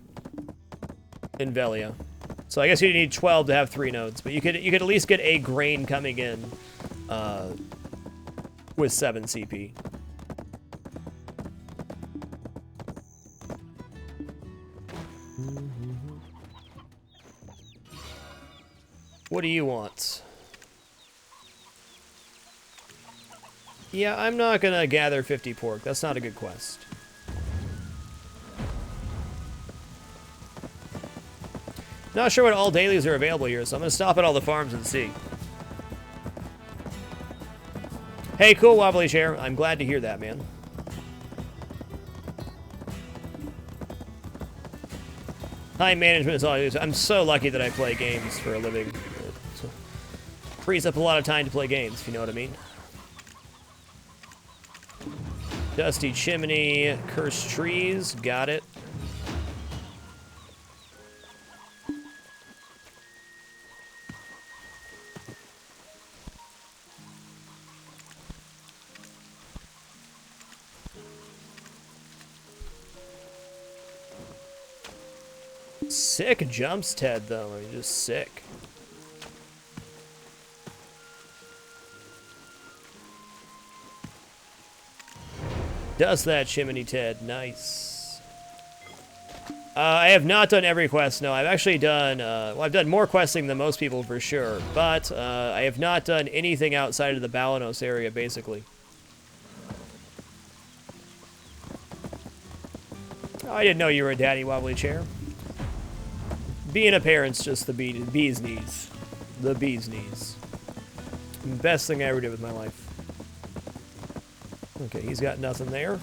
Speaker 1: in Velia. So I guess you need 12 to have 3 nodes, but you could at least get a grain coming in with 7 CP. What do you want? Yeah, I'm not gonna gather 50 pork. That's not a good quest. Not sure what all dailies are available here, so I'm gonna stop at all the farms and see. Hey, cool wobbly chair. I'm glad to hear that, man. Time management is all I use. I'm so lucky that I play games for a living. It frees up a lot of time to play games, if you know what I mean. Dusty chimney, cursed trees, got it. Sick jumps, Ted, though. I mean, just sick. Does that chimney, Ted. Nice. I have not done every quest. No, I've actually done... well, I've done more questing than most people, for sure. But I have not done anything outside of the Balanos area, basically. Oh, I didn't know you were a daddy wobbly chair. Being a parent's just the bee's knees. The bee's knees. Best thing I ever did with my life. Okay, he's got nothing there.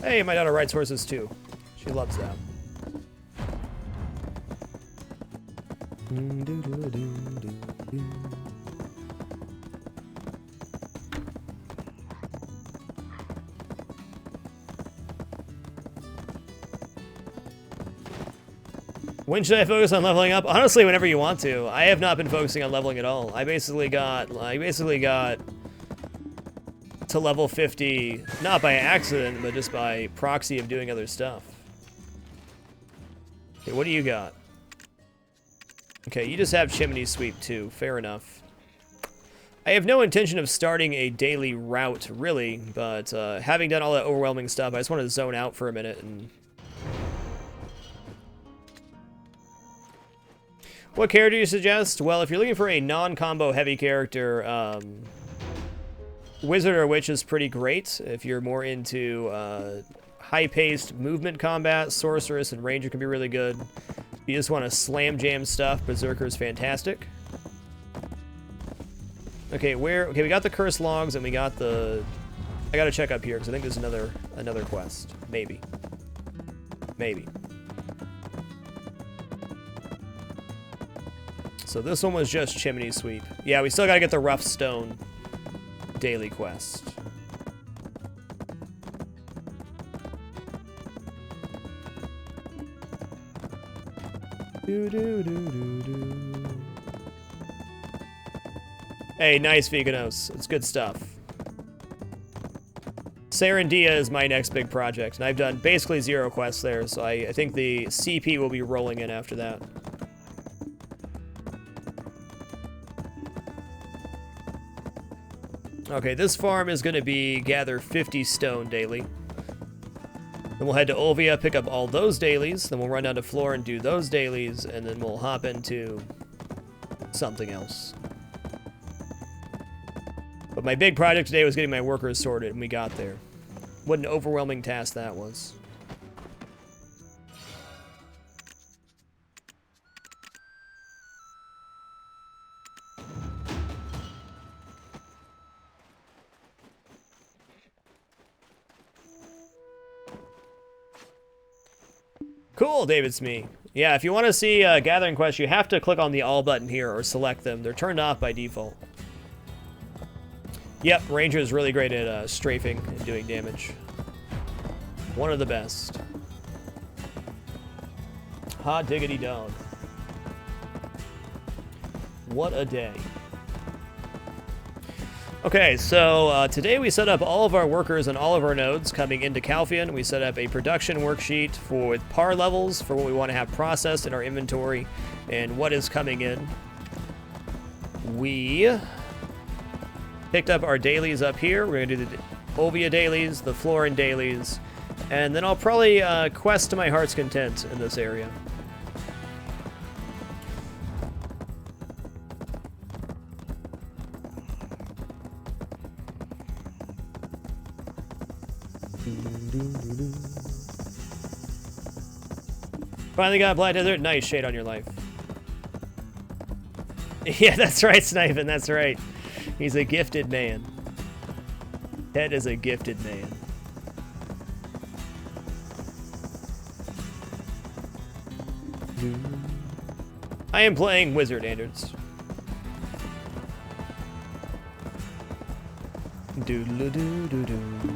Speaker 1: Hey, my daughter rides horses too. She loves that. When should I focus on leveling up? Honestly, whenever you want to. I have not been focusing on leveling at all. I basically got to level 50, not by accident, but just by proxy of doing other stuff. Okay, what do you got? Okay, you just have chimney sweep too. Fair enough. I have no intention of starting a daily route, really, but having done all that overwhelming stuff, I just want to zone out for a minute and... What character do you suggest? Well, if you're looking for a non-combo heavy character, Wizard or Witch is pretty great. If you're more into high-paced movement combat, Sorceress and Ranger can be really good. If you just want to slam jam stuff, Berserker is fantastic. Okay, okay, we got the cursed logs and we got the... I gotta check up here because I think there's another quest. Maybe. Maybe. So this one was just chimney sweep. Yeah, we still gotta get the rough stone daily quest. Hey, nice Veganos. It's good stuff. Sarandia is my next big project, and I've done basically 0 quests there, so I think the CP will be rolling in after that. Okay, this farm is going to be gather 50 stone daily. Then we'll head to Olvia, pick up all those dailies. Then we'll run down to Floor and do those dailies. And then we'll hop into something else. But my big project today was getting my workers sorted, and we got there. What an overwhelming task that was. Cool, David Smee. Yeah, if you want to see Gathering Quest, you have to click on the All button here or select them. They're turned off by default. Yep, Ranger is really great at strafing and doing damage. One of the best. Hot diggity dog. What a day. Okay, so today we set up all of our workers and all of our nodes coming into Calphion. We set up a production worksheet with par levels for what we want to have processed in our inventory and what is coming in. We picked up our dailies up here. We're going to do the Ovia dailies, the Florin dailies, and then I'll probably quest to my heart's content in this area. Finally got Black Desert. Nice, shade on your life. Yeah, that's right, Sniping, that's right. He's a gifted man. Ted is a gifted man. I am playing Wizard Andrews. Doodle-doo-doo-doo.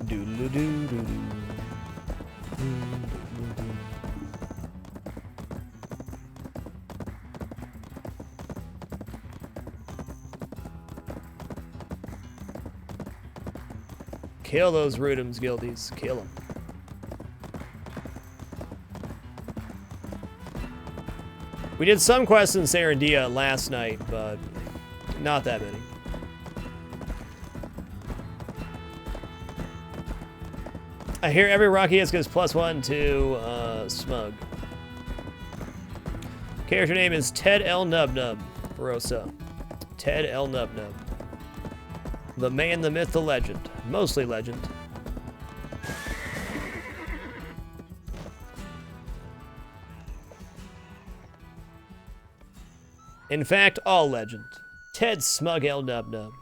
Speaker 1: Doodle-doo-doo-doo. Kill those Rudums, guildies. Kill them. We did some quests in Serendia last night, but not that many. I hear every Rockiest gives +1 to Smug. Character name is Ted L. Nubnub. Rosa. Ted L. Nubnub. The man, the myth, the legend. Mostly legend. In fact, all legend. Ted Smug L. Nubnub.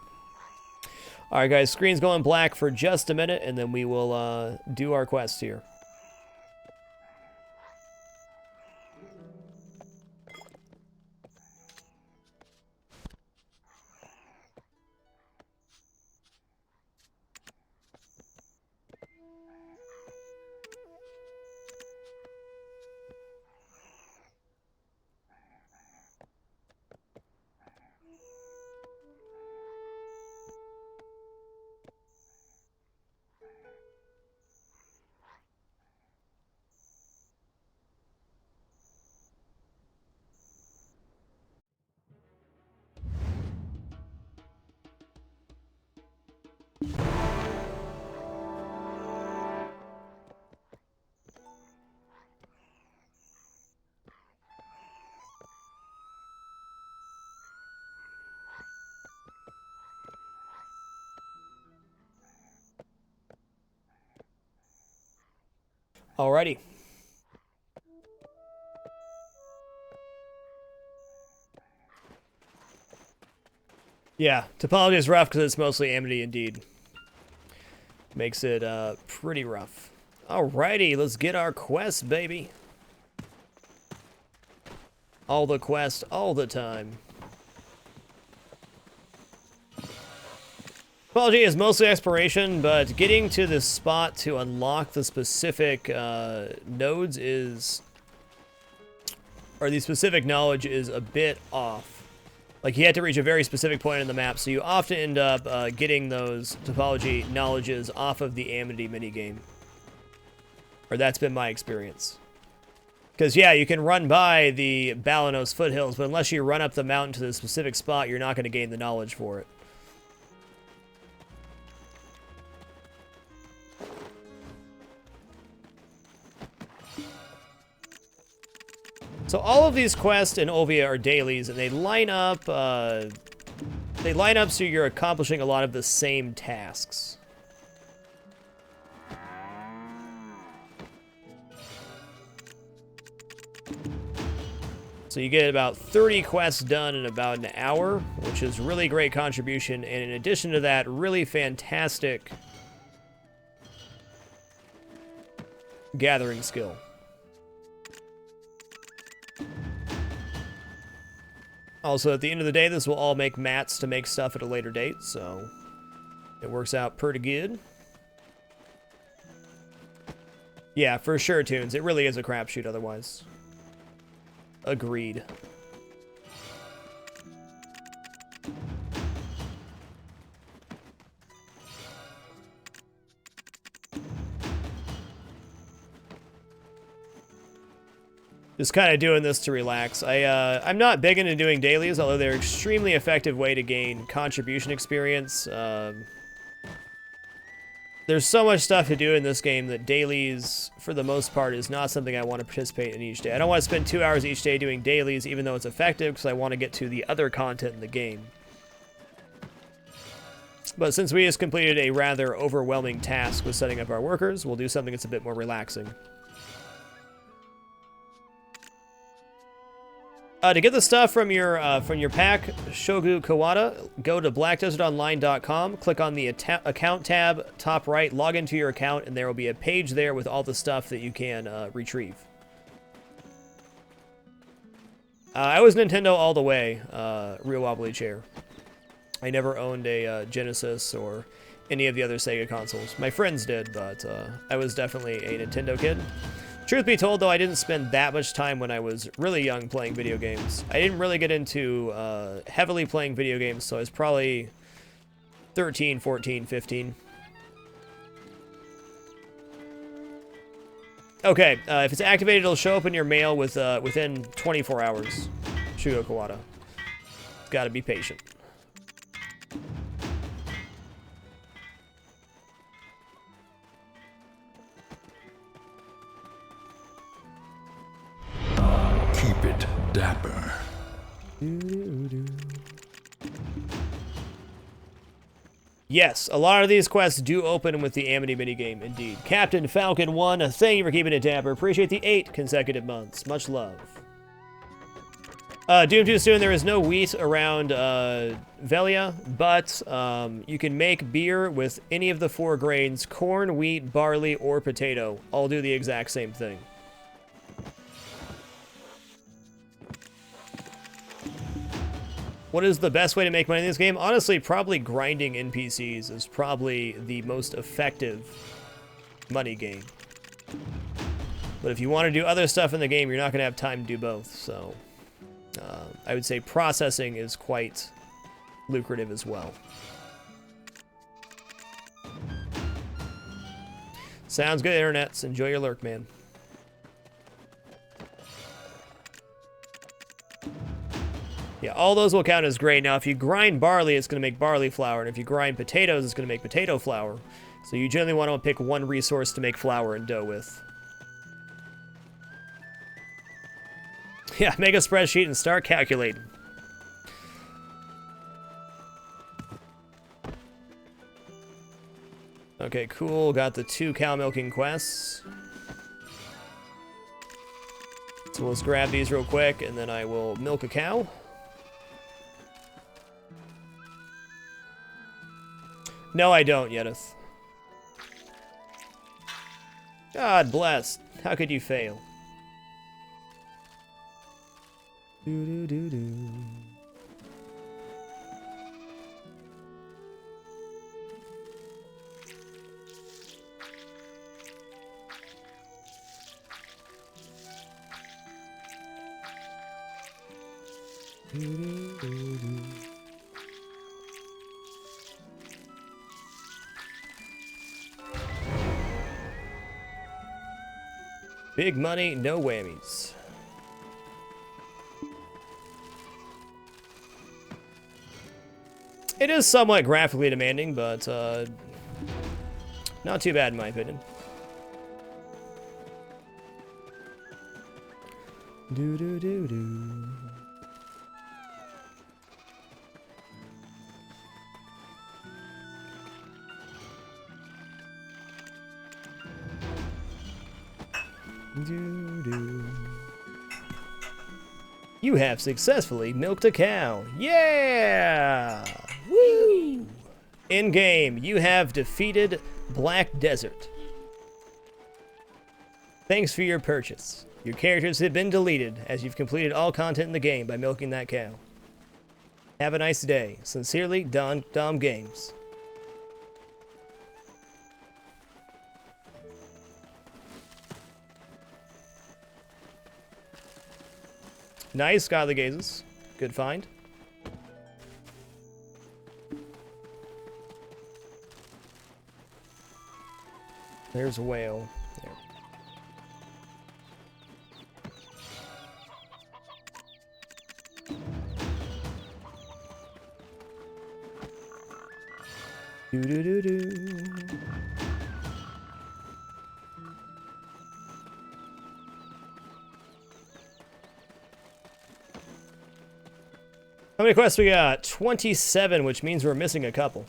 Speaker 1: Alright guys, screen's going black for just a minute, and then we will do our quest here. Alrighty. Yeah, topology is rough because it's mostly Amity indeed. Makes it pretty rough. Alrighty, let's get our quest, baby. All the quest, all the time. Topology is mostly exploration, but getting to the spot to unlock the specific nodes is, or the specific knowledge is a bit off. Like, you have to reach a very specific point in the map, so you often end up getting those topology knowledges off of the Amity minigame. Or that's been my experience. Because, yeah, you can run by the Balanos foothills, but unless you run up the mountain to the specific spot, you're not going to gain the knowledge for it. So all of these quests in Ovia are dailies, and they line up so you're accomplishing a lot of the same tasks. So you get about 30 quests done in about an hour, which is really great contribution, and in addition to that, really fantastic gathering skill. Also, at the end of the day, this will all make mats to make stuff at a later date, so it works out pretty good. Yeah, for sure, Tunes. It really is a crapshoot otherwise. Agreed. Just kind of doing this to relax. I'm not big into doing dailies, although they're an extremely effective way to gain contribution experience. There's so much stuff to do in this game that dailies, for the most part, is not something I want to participate in each day. I don't want to spend 2 hours each day doing dailies, even though it's effective, because I want to get to the other content in the game. But since we just completed a rather overwhelming task with setting up our workers, we'll do something that's a bit more relaxing. To get the stuff from your pack, Shogu Kawada, go to blackdesertonline.com, click on the account tab, top right, log into your account, and there will be a page there with all the stuff that you can retrieve. I was Nintendo all the way, real wobbly chair. I never owned a Genesis or any of the other Sega consoles. My friends did, but I was definitely a Nintendo kid. Truth be told, though, I didn't spend that much time when I was really young playing video games. I didn't really get into heavily playing video games, so I was probably 13, 14, 15. Okay, if it's activated, it'll show up in your mail within 24 hours. Shugo Kawada. Gotta be patient.
Speaker 2: Keep it dapper.
Speaker 1: Yes, a lot of these quests do open with the Amity minigame, indeed. Captain Falcon 1, thank you for keeping it dapper. Appreciate the 8 consecutive months. Much love. Doom Too Soon, there is no wheat around Velia, but you can make beer with any of the 4 grains, corn, wheat, barley, or potato. All do the exact same thing. What is the best way to make money in this game? Honestly, probably grinding NPCs is probably the most effective money game. But if you want to do other stuff in the game, you're not going to have time to do both. So I would say processing is quite lucrative as well. Sounds good, internets. Enjoy your lurk, man. Yeah, all those will count as grain. Now, if you grind barley, it's going to make barley flour, and if you grind potatoes, it's going to make potato flour. So you generally want to pick one resource to make flour and dough with. Yeah, make a spreadsheet and start calculating. Okay, cool. Got the 2 cow milking quests. So let's grab these real quick, and then I will milk a cow. No, I don't, Yedith. God bless. How could you fail? Do-do-do-do. Do-do-do-do. Big money, no whammies. It is somewhat graphically demanding, but not too bad in my opinion. Do-do-do-do. Do-do. You have successfully milked a cow. Yeah! Woo! In game, you have defeated Black Desert. Thanks for your purchase. Your characters have been deleted as you've completed all content in the game by milking that cow. Have a nice day. Sincerely, Dom Games. Nice, godly gazes. Good find. There's a whale. There. Do-do-do-do. How many quests we got? 27, which means we're missing a couple.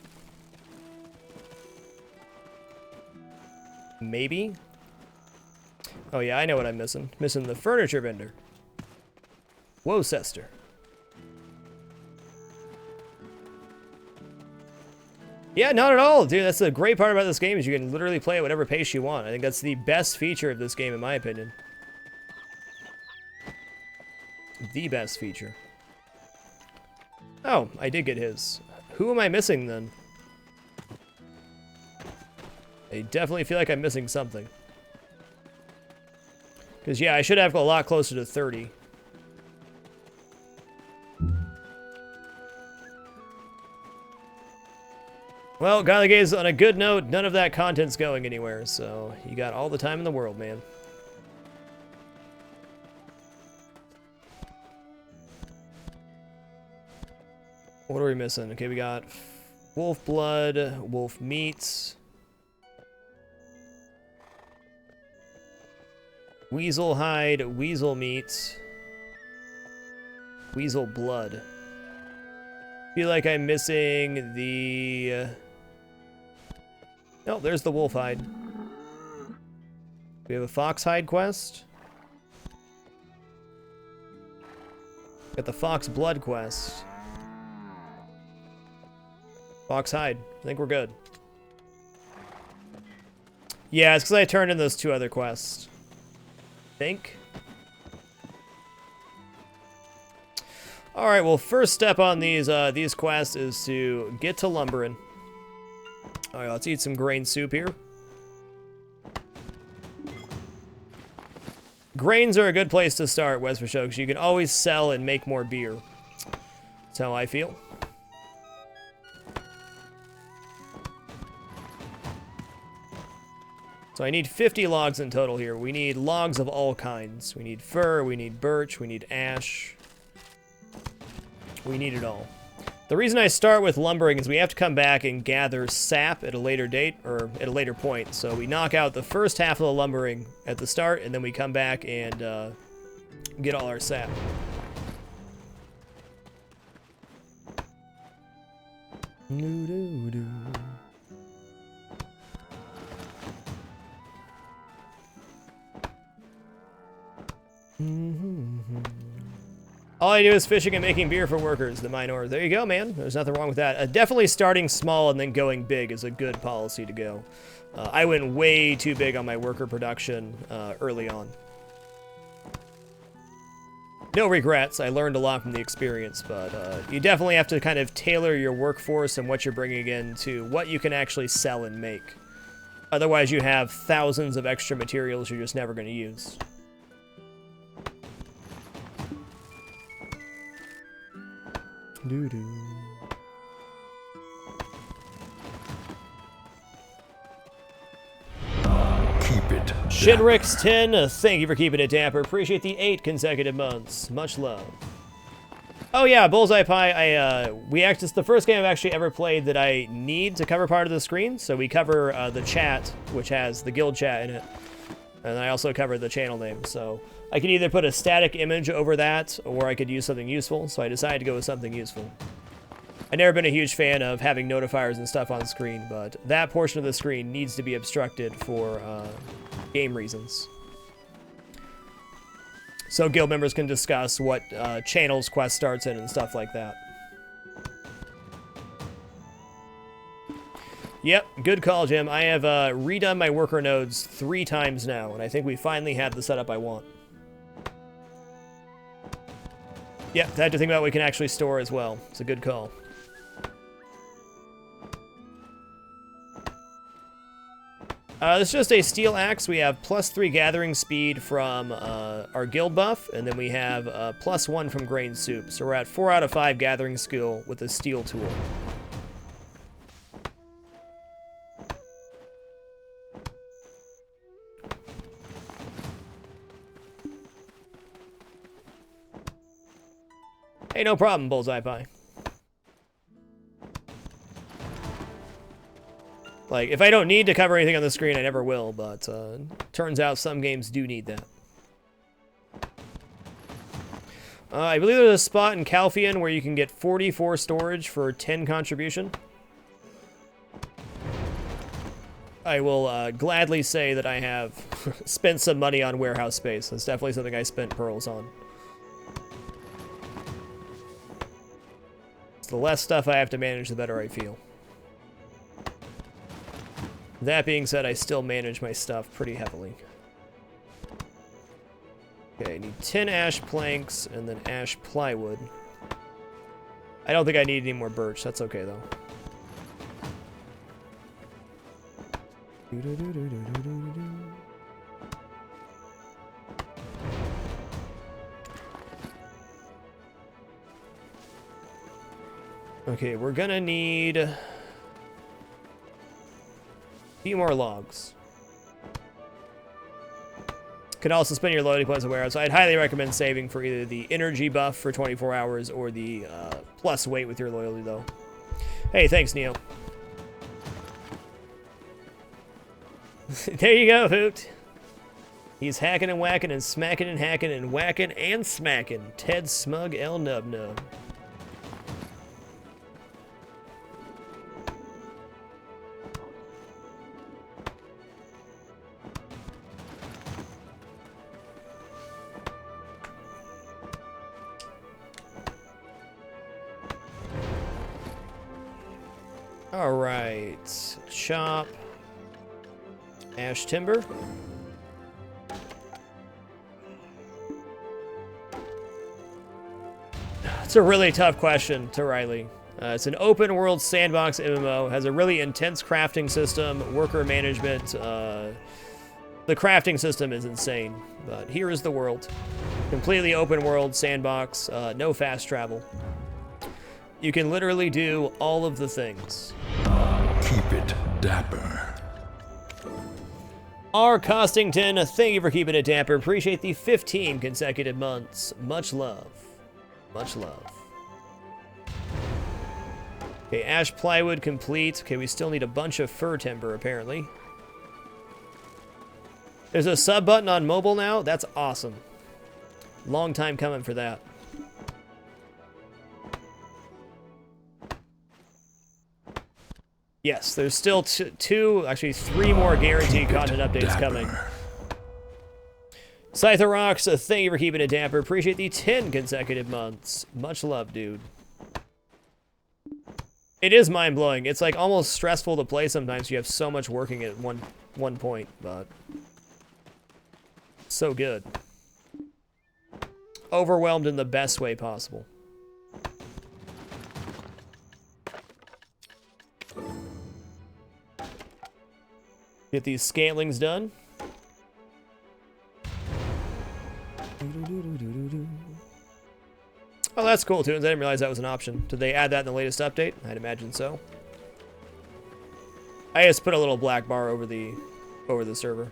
Speaker 1: Maybe? Oh yeah, I know what I'm missing. Missing the furniture vendor. Worcester. Yeah, not at all, dude. That's the great part about this game is you can literally play at whatever pace you want. I think that's the best feature of this game, in my opinion. The best feature. Oh, I did get his. Who am I missing, then? I definitely feel like I'm missing something. Because, yeah, I should have a lot closer to 30. Well, Godly Gaze, on a good note, none of that content's going anywhere, so you got all the time in the world, man. What are we missing? Okay, we got wolf blood, wolf meats, weasel hide, weasel meat, weasel blood. Feel like I'm missing the... Oh, there's the wolf hide. We have a fox hide quest. Got the fox blood quest. Fox hide. I think we're good. Yeah, it's because I turned in those 2 other quests. Think. All right. Well, first step on these quests is to get to lumbering. All right. Let's eat some grain soup here. Grains are a good place to start, West Show, because you can always sell and make more beer. That's how I feel. So I need 50 logs in total here. We need logs of all kinds. We need fir, we need birch, we need ash. We need it all. The reason I start with lumbering is we have to come back and gather sap at a later date, or at a later point. So we knock out the first half of the lumbering at the start, and then we come back and get all our sap. Doo-doo-doo. All I do is fishing and making beer for workers, the minor. There you go, man. There's nothing wrong with that. Definitely starting small and then going big is a good policy to go. I went way too big on my worker production early on. No regrets. I learned a lot from the experience, but you definitely have to kind of tailor your workforce and what you're bringing in to what you can actually sell and make. Otherwise, you have thousands of extra materials you're just never going to use. Doo-doo.
Speaker 2: Keep it.
Speaker 1: Shinrix 10, thank you for keeping it dapper. Appreciate the 8 consecutive months. Much love. Oh yeah, Bullseye Pie. It's the first game I've actually ever played that I need to cover part of the screen. So we cover the chat, which has the guild chat in it, and I also cover the channel name. So I could either put a static image over that, or I could use something useful, so I decided to go with something useful. I've never been a huge fan of having notifiers and stuff on screen, but that portion of the screen needs to be obstructed for game reasons. So guild members can discuss what channels quest starts in and stuff like that. Yep, good call, Jim. I have redone my worker nodes 3 times now, and I think we finally have the setup I want. Yep, I had to think about what we can actually store as well. It's a good call. It's just a steel axe. We have +3 gathering speed from our guild buff, and then we have +1 from grain soup. So we're at 4 out of 5 gathering skill with a steel tool. Hey, no problem, Bullseye Pie. Like, if I don't need to cover anything on the screen, I never will, but turns out some games do need that. I believe there's a spot in Calphian where you can get 44 storage for 10 contribution. I will gladly say that I have spent some money on warehouse space. That's definitely something I spent pearls on. The less stuff I have to manage, the better I feel. That being said, I still manage my stuff pretty heavily. Okay, I need 10 ash planks and then ash plywood. I don't think I need any more birch. That's okay, though. Okay, we're gonna need a few more logs. Could also spend your loading points at warehouse. So I'd highly recommend saving for either the energy buff for 24 hours or the plus weight with your loyalty, though. Hey, thanks, Neo. There you go, Hoot. He's hacking and whacking and smacking and hacking and whacking and smacking. Ted Smug L Nub Nub. All right, chop, ash timber. It's a really tough question to Riley. It's an open world sandbox MMO, has a really intense crafting system, worker management. The crafting system is insane, but here is the world. Completely open world sandbox, no fast travel. You can literally do all of the things.
Speaker 2: Keep it dapper.
Speaker 1: R. Costington, thank you for keeping it dapper. Appreciate the 15 consecutive months. Much love. Much love. Okay, ash plywood complete. Okay, we still need a bunch of fir timber, apparently. There's a sub button on mobile now. That's awesome. Long time coming for that. Yes, there's still actually three more guaranteed content updates coming. Scyther Rocks, thank you for keeping it damper. Appreciate the 10 consecutive months. Much love, dude. It is mind-blowing. It's like almost stressful to play sometimes. You have so much working at one point, but so good. Overwhelmed in the best way possible. Get these scalings done. Oh, that's cool, Tunes. I didn't realize that was an option. Did they add that in the latest update? I'd imagine so. I just put a little black bar over the server.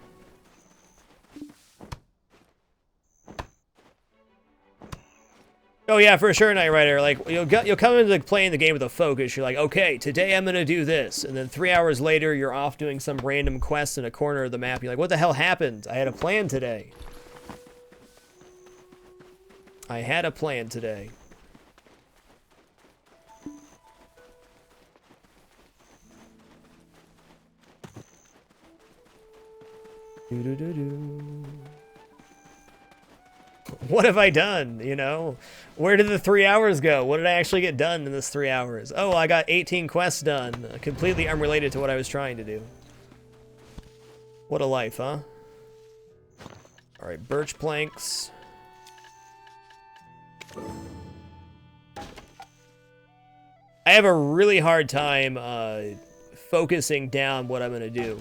Speaker 1: Oh yeah, for sure, Knight Rider. Like you'll come into playing the game with a focus. You're like, okay, today I'm gonna do this, and then 3 hours later, you're off doing some random quest in a corner of the map. You're like, what the hell happened? I had a plan today. I had a plan today. What have I done, you know? Where did the 3 hours go? What did I actually get done in this 3 hours? Oh, I got 18 quests done, completely unrelated to what I was trying to do. What a life, huh? All right, birch planks. I have a really hard time focusing down what I'm gonna do.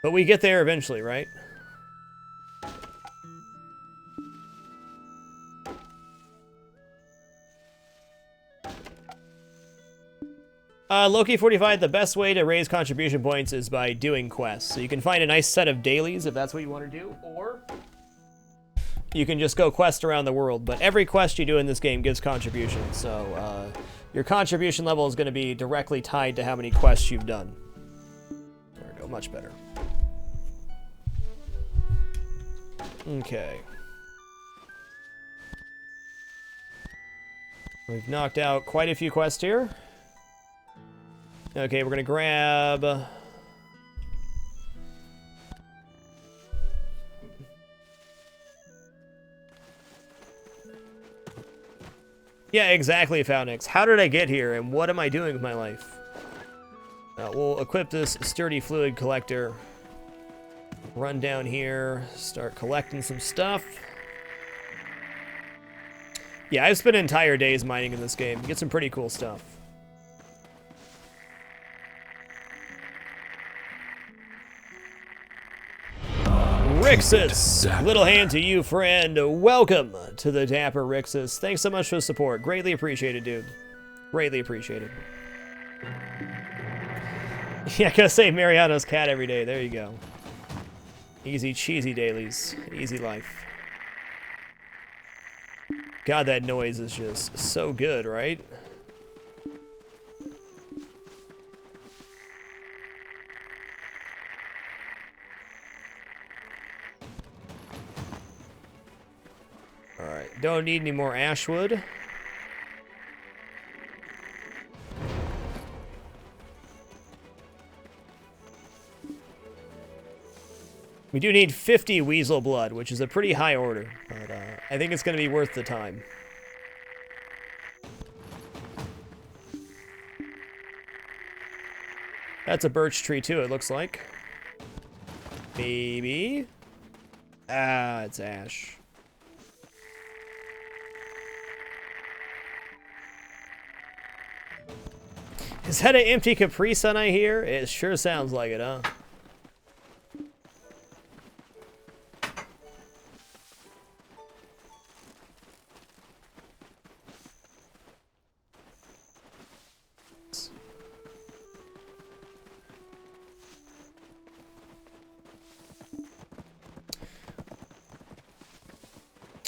Speaker 1: But we get there eventually, right? Loki 45, the best way to raise contribution points is by doing quests. So you can find a nice set of dailies if that's what you want to do, or you can just go quest around the world. But every quest you do in this game gives contributions, so your contribution level is going to be directly tied to how many quests you've done. There we go, much better. Okay. We've knocked out quite a few quests here. Okay, we're gonna grab... Yeah, exactly, Founix. How did I get here, and what am I doing with my life? We'll equip this sturdy fluid collector. Run down here, start collecting some stuff. Yeah, I've spent entire days mining in this game. Get some pretty cool stuff. Rixus, little hand to you, friend. Welcome to the Dapper Rixus. Thanks so much for the support. Greatly appreciated, dude. Greatly appreciated. Yeah, I gotta say Mariano's cat every day. There you go. Easy cheesy dailies. Easy life. God, that noise is just so good, right? Alright, don't need any more ashwood. We do need 50 weasel blood, which is a pretty high order, but I think it's going to be worth the time. That's a birch tree too, it looks like. Maybe? Ah, it's ash. Is that an empty Capri Sun I hear? It sure sounds like it, huh?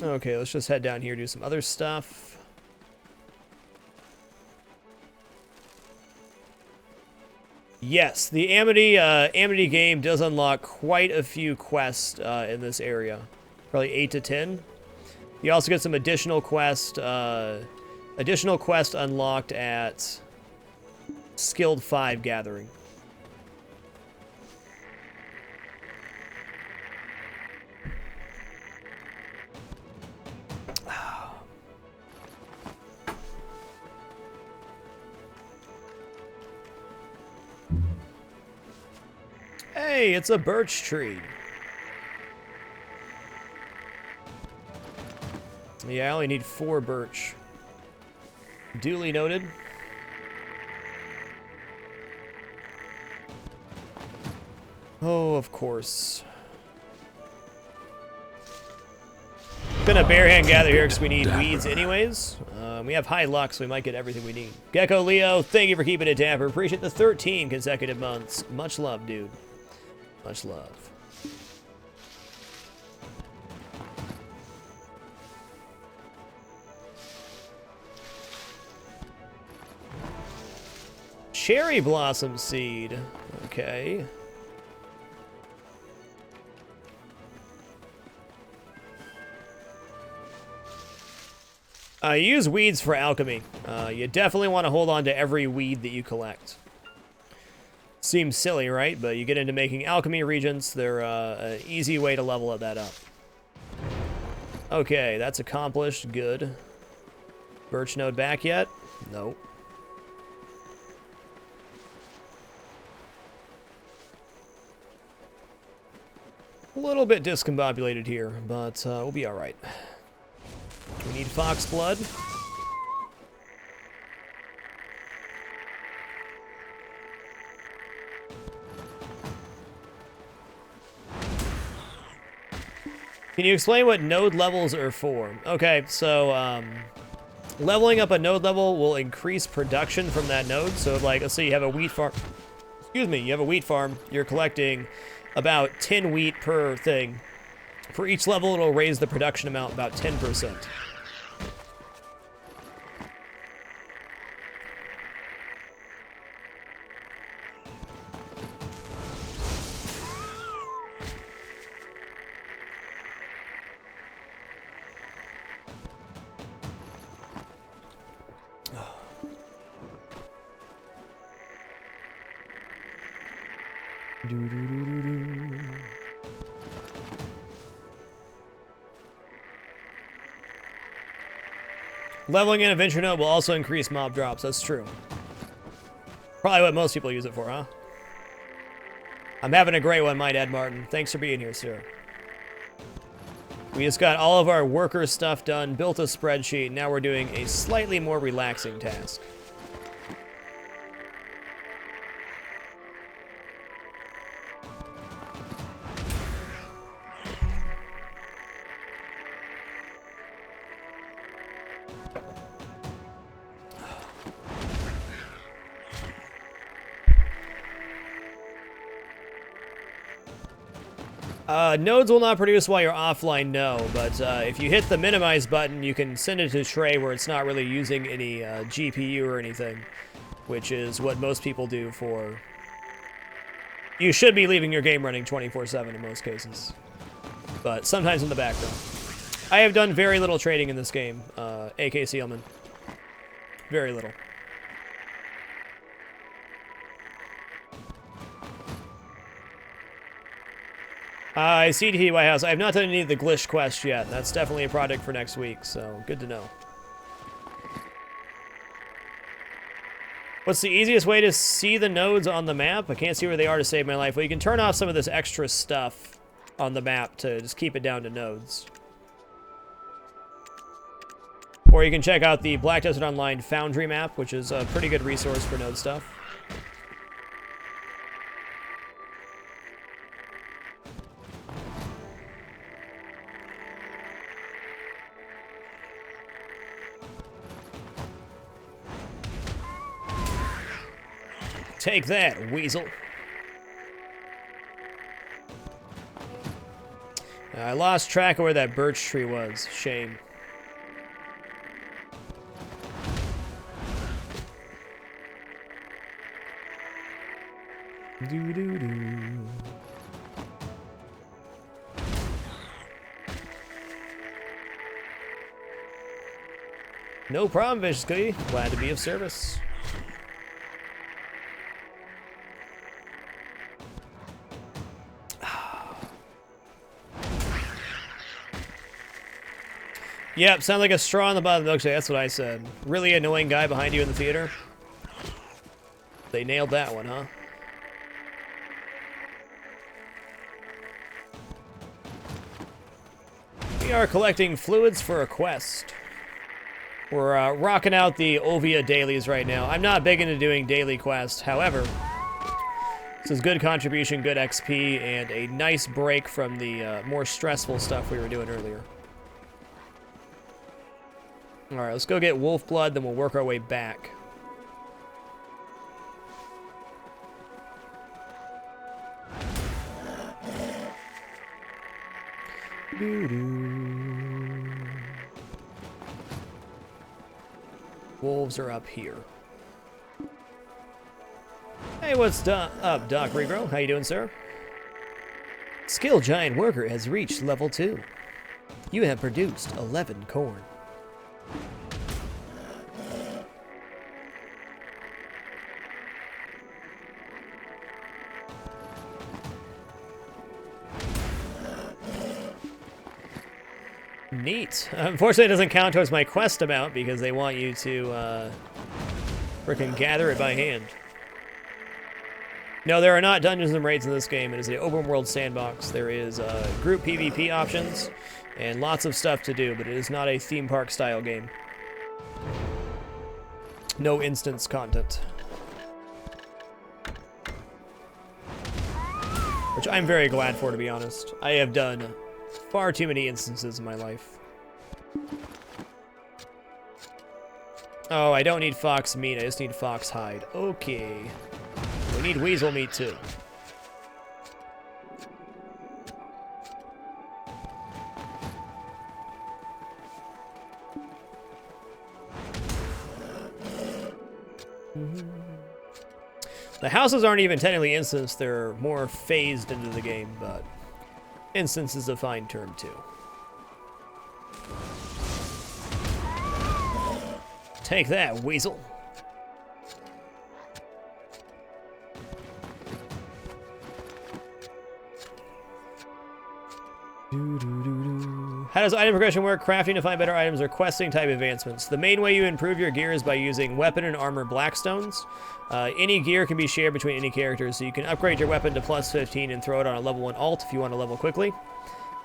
Speaker 1: Okay, let's just head down here, do some other stuff. Yes, the Amity game does unlock quite a few quests in this area. Probably 8 to 10. You also get some additional quest unlocked at Skilled 5 Gathering. Hey, it's a birch tree. Yeah, I only need 4 birch. Duly noted. Oh, of course. Gonna barehand gather here because we need weeds anyways. We have high luck, so we might get everything we need. Gecko Leo, thank you for keeping it dapper. Appreciate the 13 consecutive months. Much love, dude. Much love. Cherry blossom seed. Okay. Use weeds for alchemy. You definitely want to hold on to every weed that you collect. Seems silly, right? But you get into making alchemy regents. They're an easy way to level that up. Okay, that's accomplished. Good. Birch node back yet? Nope. A little bit discombobulated here, but we'll be all right. We need fox blood. Can you explain what node levels are for? Okay, so leveling up a node level will increase production from that node. So like, let's say you have a wheat farm. Excuse me, you have a wheat farm. You're collecting about 10 wheat per thing. For each level, it'll raise the production amount about 10%. Leveling in a venture node will also increase mob drops. That's true. Probably what most people use it for, huh? I'm having a great one, might add, Martin. Thanks for being here, sir. We just got all of our worker stuff done, built a spreadsheet. Now we're doing a slightly more relaxing task. Nodes will not produce while you're offline, no, but if you hit the minimize button, you can send it to a tray where it's not really using any GPU or anything, which is what most people do for... You should be leaving your game running 24/7 in most cases, but sometimes in the background. I have done very little trading in this game, AK Sealman. Very little. I see the White House. I have not done any of the glitch quests yet. That's definitely a project for next week, so good to know. What's the easiest way to see the nodes on the map? I can't see where they are to save my life. Well, you can turn off some of this extra stuff on the map to just keep it down to nodes. Or you can check out the Black Desert Online Foundry map, which is a pretty good resource for node stuff. Take that, weasel. I lost track of where that birch tree was. Shame. Doo-doo-doo. No problem, Vicious Cookie. Glad to be of service. Yep, sound like a straw on the bottom of the milkshake. That's what I said. Really annoying guy behind you in the theater. They nailed that one, huh? We are collecting fluids for a quest. We're rocking out the Ovia dailies right now. I'm not big into doing daily quests. However, this is good contribution, good XP, and a nice break from the more stressful stuff we were doing earlier. Alright, let's go get wolf blood, then we'll work our way back. Wolves are up here. Hey, what's up, Doc Regrow? How you doing, sir? Skill Giant Worker has reached level 2. You have produced 11 corn. Neat. Unfortunately, it doesn't count towards my quest amount because they want you to frickin' gather it by hand. No, there are not dungeons and raids in this game. It is an open world sandbox. There is group PvP options and lots of stuff to do, but it is not a theme park style game. No instance content. Which I'm very glad for, to be honest. I have done Far too many instances in my life. Oh, I don't need fox meat. I just need fox hide. Okay. We need weasel meat too. The houses aren't even technically instants, they're more phased into the game, but instance is a fine term too. Take that, weasel. How does item progression work? Crafting to find better items or questing type advancements. The main way you improve your gear is by using weapon and armor blackstones. Any gear can be shared between any characters, so you can upgrade your weapon to plus 15 and throw it on a level 1 alt if you want to level quickly.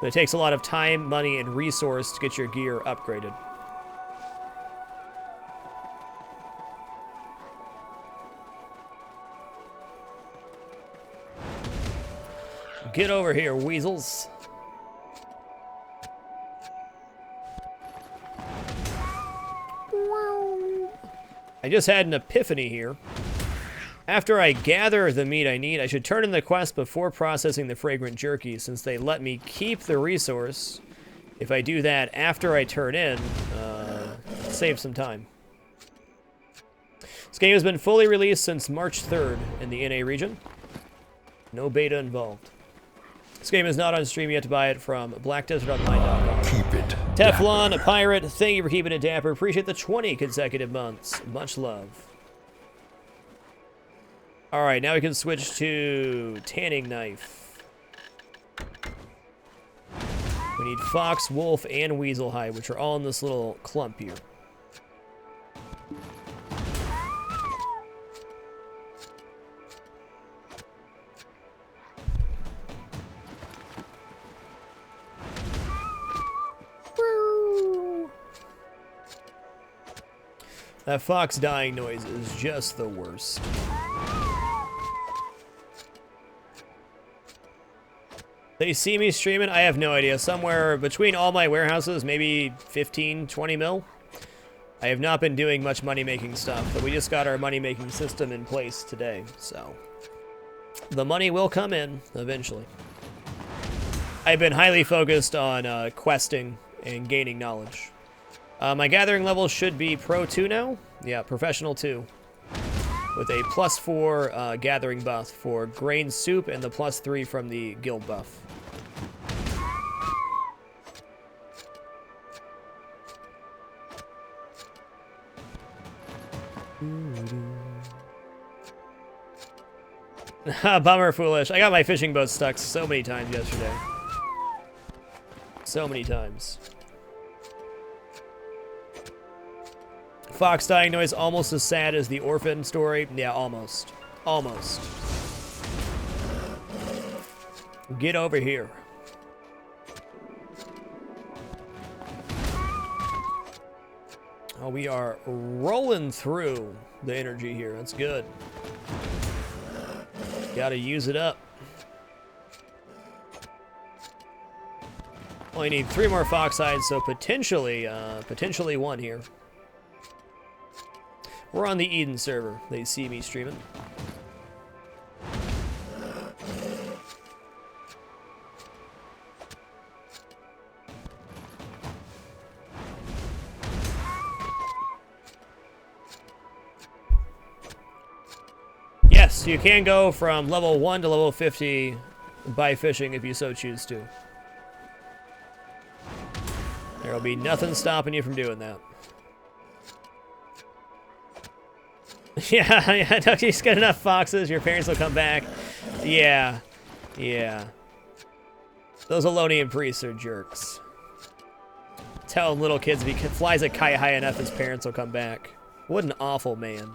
Speaker 1: But it takes a lot of time, money, and resource to get your gear upgraded. Get over here, weasels. I just had an epiphany here. After I gather the meat I need, I should turn in the quest before processing the fragrant jerky, since they let me keep the resource. If I do that after I turn in, save some time. This game has been fully released since March 3rd in the NA region. No beta involved. This game is not on stream yet to buy it from blackdesertonline.com.
Speaker 2: Keep it
Speaker 1: Teflon,
Speaker 2: dapper.
Speaker 1: a pirate, thank you for keeping it dapper. Appreciate the 20 consecutive months. Much love. Alright, now we can switch to tanning knife. We need fox, wolf, and weasel hide, which are all in this little clump here. That fox dying noise is just the worst. They see me streaming? I have no idea. Somewhere between all my warehouses, maybe 15, 20 mil. I have not been doing much money-making stuff, but we just got our money-making system in place today, so the money will come in eventually. I've been highly focused on questing and gaining knowledge. My gathering level should be Pro 2 now. Yeah, Professional 2. With a +4 gathering buff for grain soup and the +3 from the guild buff. Bummer, foolish. I got my fishing boat stuck so many times yesterday. So many times. Fox dying noise almost as sad as the orphan story. Yeah, almost. Almost. Get over here. Oh, we are rolling through the energy here. That's good. Gotta use it up. Only need 3 more fox hides, so potentially 1 here. We're on the Eden server. They see me streaming. Yes, you can go from level 1 to level 50 by fishing if you so choose to. There will be nothing stopping you from doing that. Yeah, don't you just get enough foxes, your parents will come back. Yeah. Those Elonian priests are jerks. Telling little kids if he flies a kite high enough, his parents will come back. What an awful man.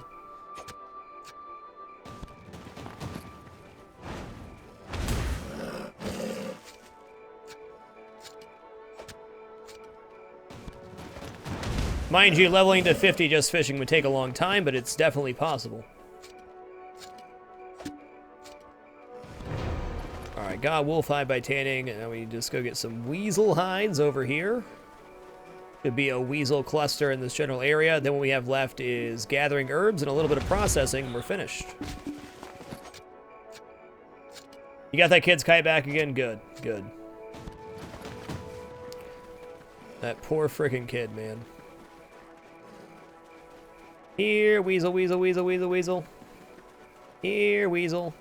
Speaker 1: Mind you, leveling to 50 just fishing would take a long time, but it's definitely possible. Alright, got wolf hide by tanning, and we just go get some weasel hides over here. Could be a weasel cluster in this general area. Then what we have left is gathering herbs and a little bit of processing, and we're finished. You got that kid's kite back again? Good, good. That poor freaking kid, man. Here, weasel, weasel, weasel, weasel, weasel. Here, weasel.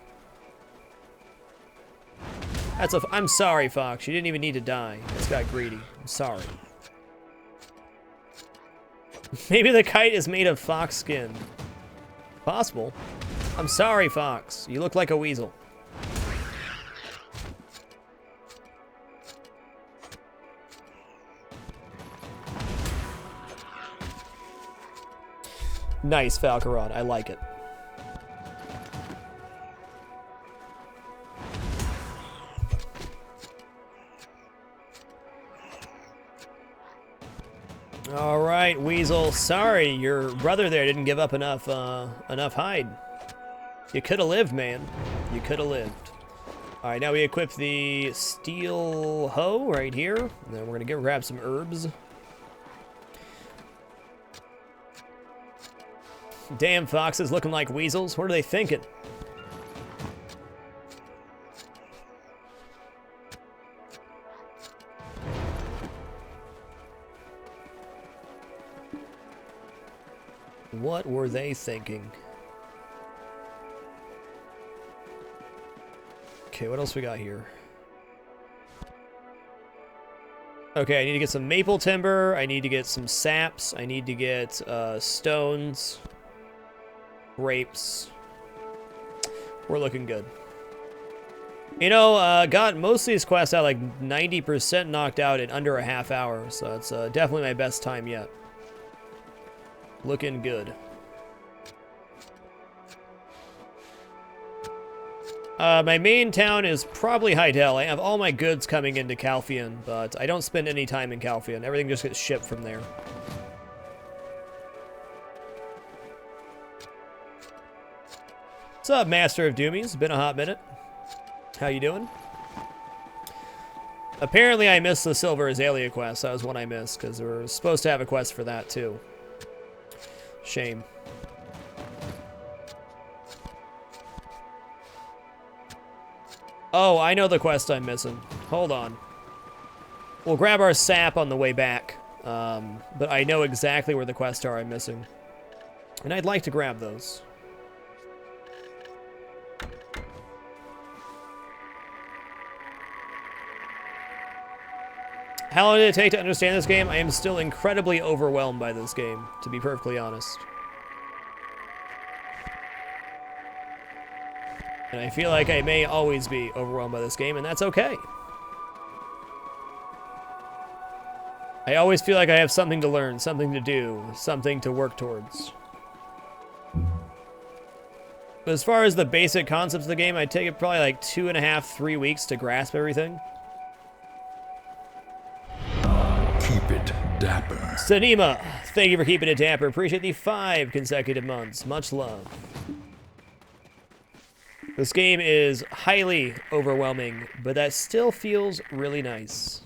Speaker 1: I'm sorry, Fox. You didn't even need to die. It's got greedy. I'm sorry. Maybe the kite is made of fox skin. Possible. I'm sorry, Fox. You look like a weasel. Nice, Falcaron. I like it. All right, Weasel. Sorry, your brother there didn't give up enough hide. You could have lived, man. You could have lived. All right, now we equip the steel hoe right here. And then we're gonna grab some herbs. Damn foxes looking like weasels. What are they thinking? What were they thinking? Okay, what else we got here? Okay, I need to get some maple timber. I need to get some saps. I need to get stones. Grapes. We're looking good. You know, got most of these quests out like 90% knocked out in under a half hour, so it's definitely my best time yet. Looking good. My main town is probably Heidel. I have all my goods coming into Calphion, but I don't spend any time in Calphion. Everything just gets shipped from there. What's up, Master of Doomies? Been a hot minute. How you doing? Apparently I missed the Silver Azalea quest. That was one I missed, because we were supposed to have a quest for that, too. Shame. Oh, I know the quest I'm missing. Hold on. We'll grab our sap on the way back. But I know exactly where the quests are I'm missing. And I'd like to grab those. How long did it take to understand this game? I am still incredibly overwhelmed by this game, to be perfectly honest. And I feel like I may always be overwhelmed by this game, and that's okay. I always feel like I have something to learn, something to do, something to work towards. But as far as the basic concepts of the game, I'd take it probably like 2.5, 3 weeks to grasp everything.
Speaker 2: Keep it dapper.
Speaker 1: Sanima, thank you for keeping it dapper. Appreciate the 5 consecutive months. Much love. This game is highly overwhelming, but that still feels really nice.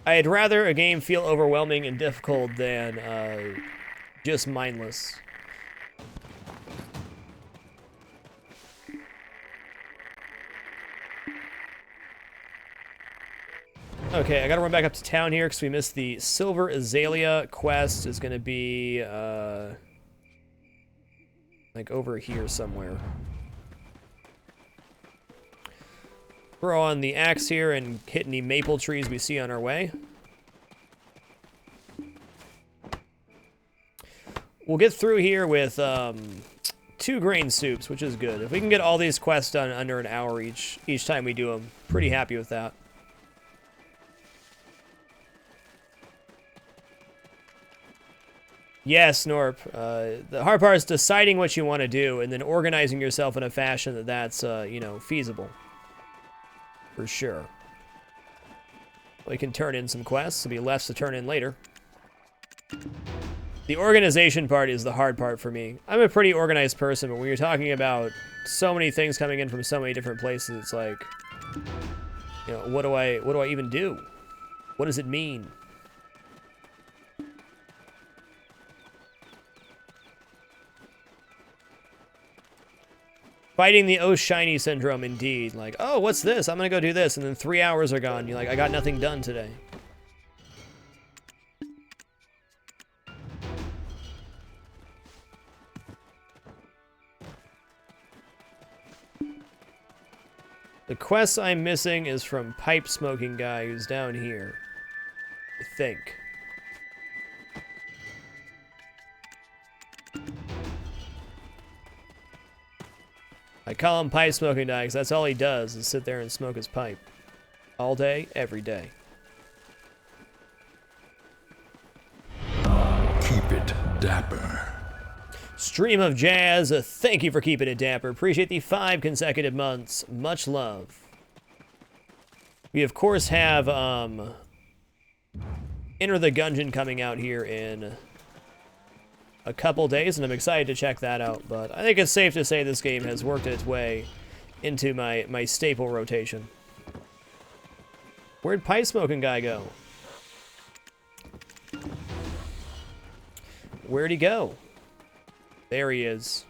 Speaker 1: I'd rather a game feel overwhelming and difficult than just mindless. Okay, I gotta run back up to town here because we missed the Silver Azalea quest. Is gonna be like over here somewhere. Throw on the axe here and hit any maple trees we see on our way. We'll get through here with 2 grain soups, which is good. If we can get all these quests done under an hour each time we do them, pretty happy with that. Yes, Snorp. The hard part is deciding what you want to do and then organizing yourself in a fashion that's, you know, feasible. For sure. We can turn in some quests. There'll be less to turn in later. The organization part is the hard part for me. I'm a pretty organized person, but when you're talking about so many things coming in from so many different places, it's like, You know, what do I even do? What does it mean? Fighting the oh shiny syndrome, indeed. Like, oh, what's this? I'm gonna go do this, and then 3 hours are gone. You're like, I got nothing done today. The quest I'm missing is from pipe smoking guy who's down here. I think. I call him pipe smoking guy because that's all he does is sit there and smoke his pipe. All day, every day.
Speaker 2: Keep it dapper.
Speaker 1: Stream of Jazz, thank you for keeping it dapper. Appreciate the 5 consecutive months. Much love. We, of course, have Enter the Gungeon coming out here in a couple days, and I'm excited to check that out. But I think it's safe to say this game has worked its way into my staple rotation. Where'd pipe smoking guy go? Where'd he go? There he is.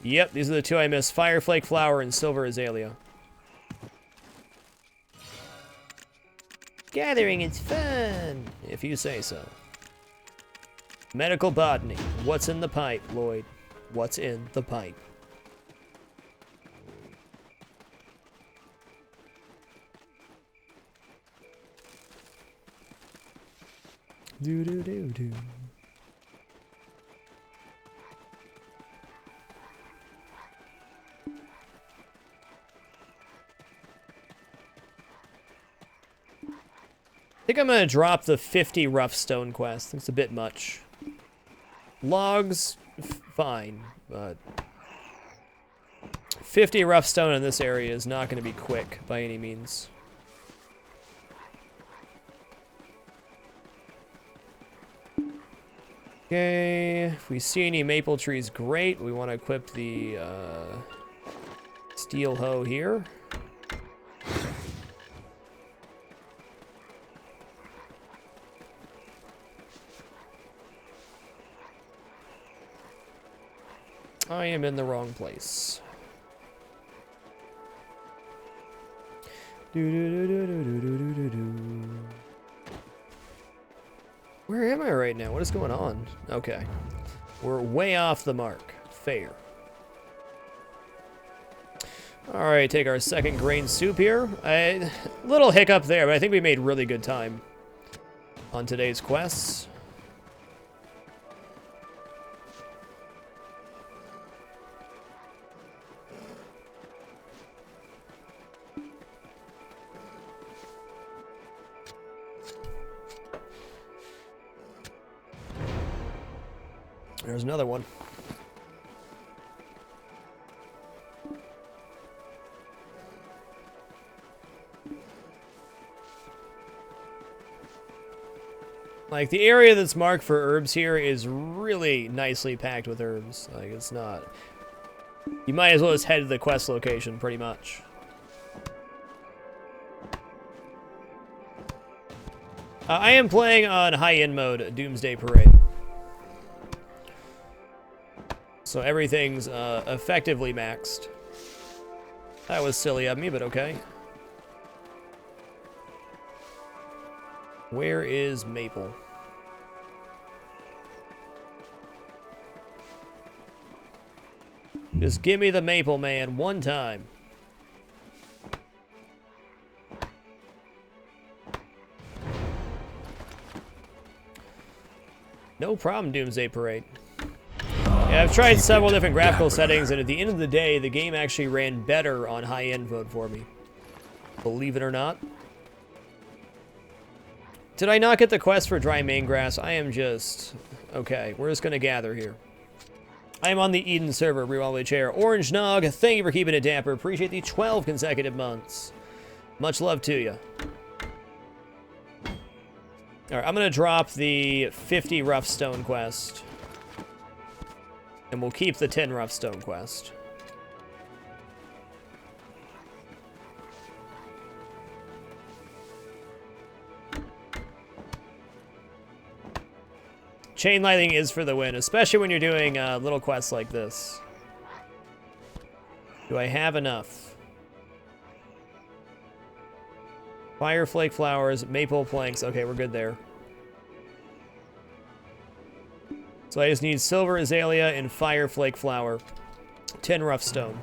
Speaker 1: Yep, these are the 2 I missed. Fireflake Flower and Silver Azalea. Gathering is fun, if you say so. Medical botany. What's in the pipe, Lloyd? What's in the pipe? Do-do-do-do. I think I'm gonna drop the 50 rough stone quest. It's a bit much. Logs, fine, but 50 rough stone in this area is not gonna be quick by any means. Okay, if we see any maple trees, great. We want to equip the steel hoe here. I am in the wrong place. Where am I right now? What is going on? Okay. We're way off the mark. Fair. Alright, take our second grain soup here. Little hiccup there, but I think we made really good time on today's quests. There's another one. Like, the area that's marked for herbs here is really nicely packed with herbs. Like, it's not... You might as well just head to the quest location, pretty much. I am playing on high-end mode, Doomsday Parade. So everything's effectively maxed. That was silly of me, but okay. Where is Maple? Just give me the Maple, man, one time. No problem, Doomsday Parade. Yeah, I've tried several different graphical settings, and at the end of the day, the game actually ran better on high-end mode for me. Believe it or not. Did I not get the quest for dry main grass? I am just... Okay, we're just going to gather here. I am on the Eden server, Rewalway Chair. Orange Nog, thank you for keeping it dapper. Appreciate the 12 consecutive months. Much love to you. Alright, I'm going to drop the 50 rough stone quest. And we'll keep the 10 rough stone quest. Chain lightning is for the win, especially when you're doing little quests like this. Do I have enough? Fire flake flowers, maple planks. Okay, we're good there. So I just need silver azalea and fire flake flower. 10 rough stone.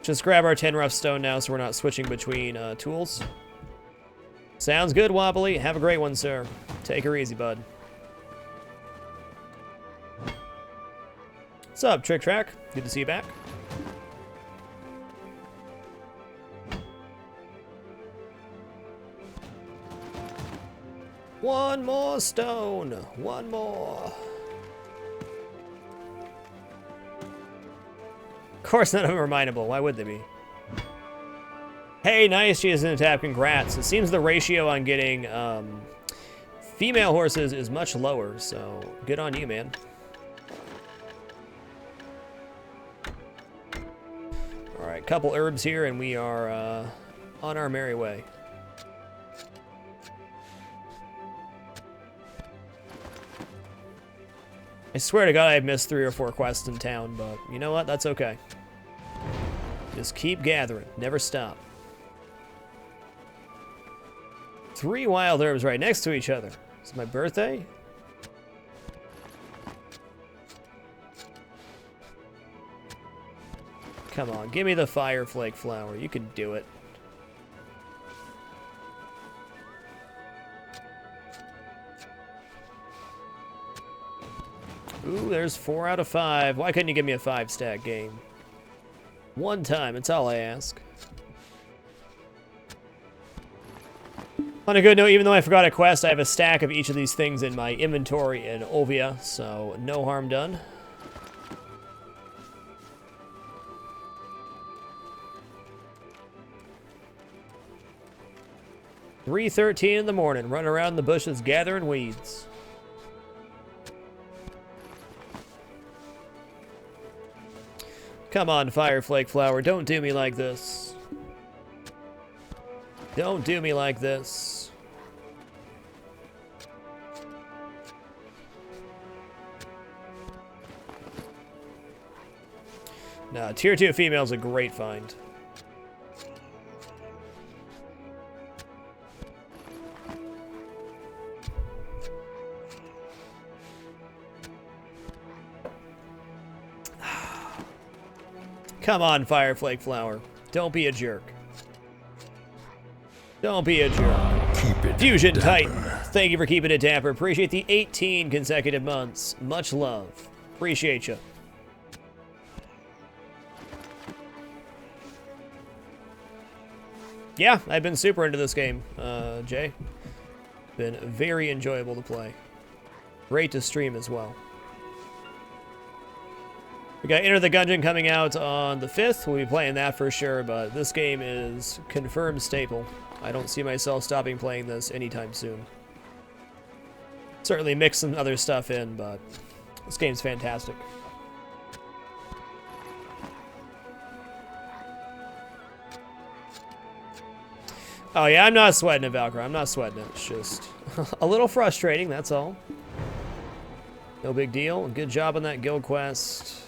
Speaker 1: Just grab our 10 rough stone now so we're not switching between tools. Sounds good, Wobbly. Have a great one, sir. Take her easy, bud. What's up, Trick Track? Good to see you back. One more stone. One more. Of course, none of them are mineable. Why would they be? Hey, nice. She is in a tap. Congrats. It seems the ratio on getting female horses is much lower, so good on you, man. All right, couple herbs here, and we are on our merry way. I swear to God I've missed 3 or 4 quests in town, but you know what? That's okay. Just keep gathering. Never stop. 3 wild herbs right next to each other. Is it my birthday? Come on, give me the fire flake flower. You can do it. Ooh, there's 4 out of 5. Why couldn't you give me a 5-stack game? One time, it's all I ask. On a good note, even though I forgot a quest, I have a stack of each of these things in my inventory in Ovia, so no harm done. "3:13 in the morning, running around the bushes gathering weeds." Come on, Fire Flake Flower, don't do me like this. Don't do me like this. Nah, tier 2 female's a great find. Come on, Fire Flake Flower. Don't be a jerk. Don't be a jerk.
Speaker 2: Keep it
Speaker 1: Fusion
Speaker 2: dapper.
Speaker 1: Titan, thank you for keeping it dapper. Appreciate the 18 consecutive months. Much love. Appreciate you. Yeah, I've been super into this game, Jay. Been very enjoyable to play. Great to stream as well. We got Enter the Gungeon coming out on the 5th. We'll be playing that for sure, but this game is confirmed staple. I don't see myself stopping playing this anytime soon. Certainly mix some other stuff in, but this game's fantastic. Oh yeah, I'm not sweating it, Valkyrie. I'm not sweating it. It's just a little frustrating, that's all. No big deal. Good job on that guild quest.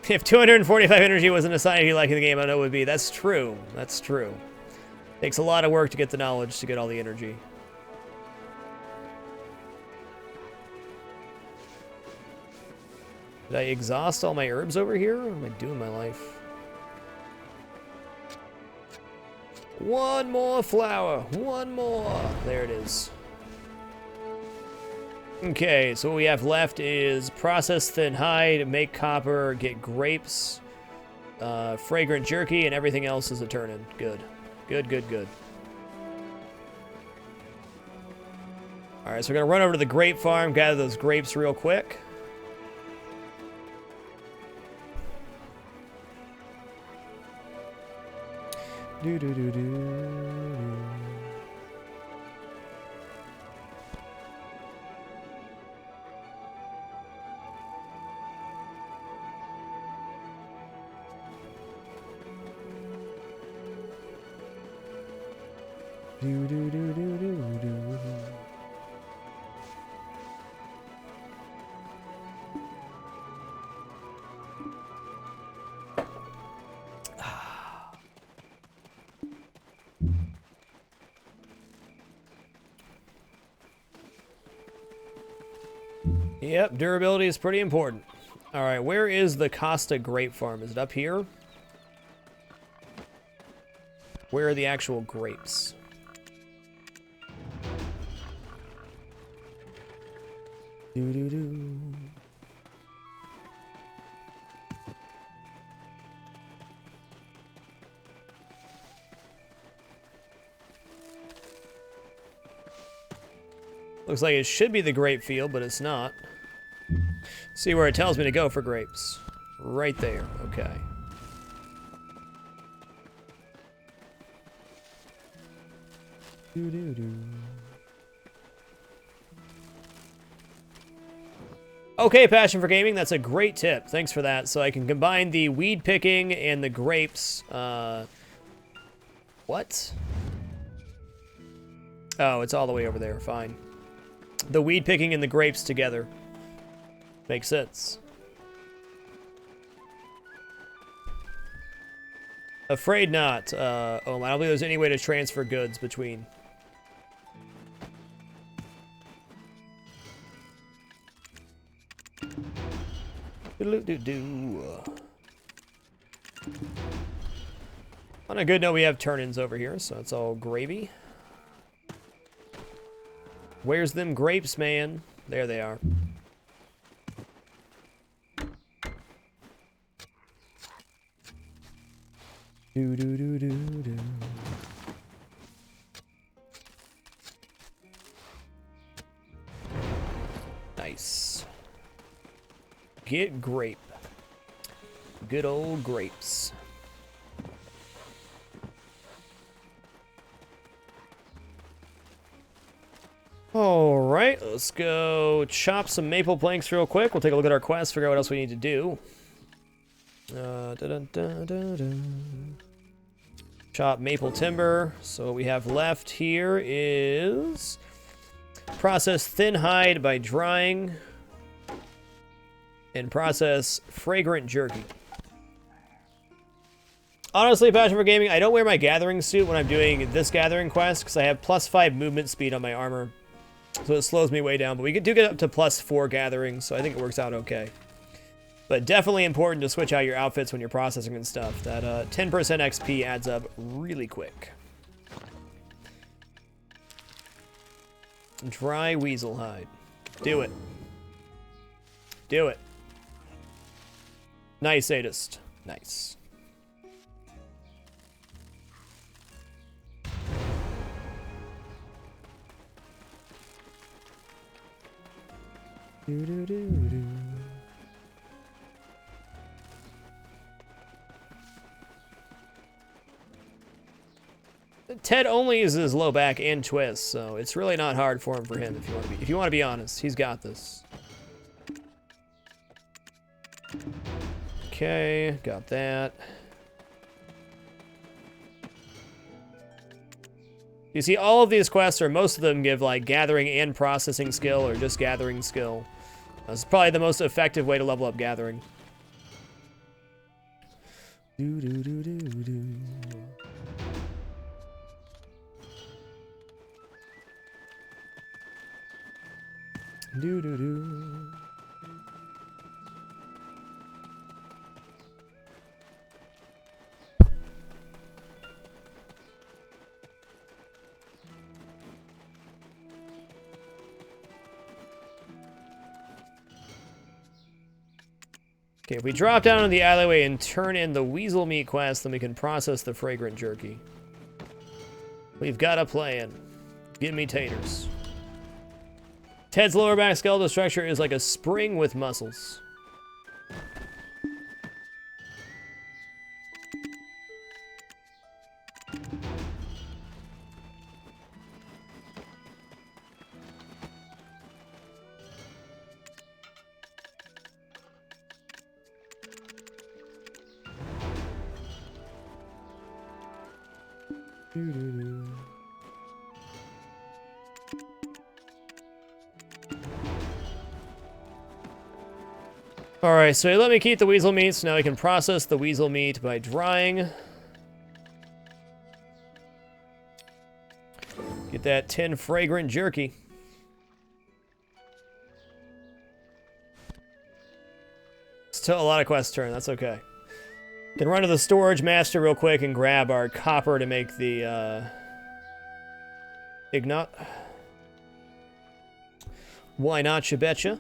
Speaker 1: If 245 energy wasn't a sign of you liking the game, I know it would be. That's true. That's true. Takes a lot of work to get the knowledge to get all the energy. Did I exhaust all my herbs over here? What am I doing in my life? One more flower. One more. There it is. Okay, so what we have left is process thin hide, make copper, get grapes, fragrant jerky, and everything else is a turn-in. Good. Good, good, good. Alright, so we're going to run over to the grape farm, gather those grapes real quick. Do-do-do-do. Do, do, do, do, do, do. Yep, durability is pretty important. All right, where is the Costa grape farm? Is it up here? Where are the actual grapes? Doo-doo-doo. Looks like it should be the grape field, but it's not. See where it tells me to go for grapes. Right there. Okay. Doo-doo-doo. Okay, Passion for Gaming, that's a great tip. Thanks for that. So I can combine the weed picking and the grapes. What? Oh, it's all the way over there. Fine. The weed picking and the grapes together. Makes sense. Afraid not. Oh, I don't believe there's any way to transfer goods between. On a good note, we have turn-ins over here, so it's all gravy. Where's them grapes, man? There they are. Do do do do do. Nice. Get grape. Good old grapes. All right, let's go chop some maple planks real quick. We'll take a look at our quest, figure out what else we need to do. Chop maple timber. So what we have left here is process thin hide by drying and process fragrant jerky. Honestly, Passion for Gaming, I don't wear my gathering suit when I'm doing this gathering quest because I have +5 movement speed on my armor. So it slows me way down, but we do get up to +4 gathering, so I think it works out okay. But definitely important to switch out your outfits when you're processing and stuff. That 10% XP adds up really quick. Dry weasel hide. Do it. Do it. Nice, sadist. Nice. Do do do do. Ted only uses low back and twist, so it's really not hard for him if you want to be honest. He's got this. Okay, got that. You see, all of these quests, or most of them, give like gathering and processing skill, or just gathering skill. That's probably the most effective way to level up gathering. Do do do do do. Do do do. Okay, if we drop down in the alleyway and turn in the weasel meat quest, then we can process the fragrant jerky. We've got a plan. Give me taters. Ted's lower back skeletal structure is like a spring with muscles. Alright, so let me keep the weasel meat, so now I can process the weasel meat by drying. Get that 10 fragrant jerky. Still a lot of quests turn, that's okay. Can run to the storage master real quick and grab our copper to make the, Ignat. Why not, you betcha?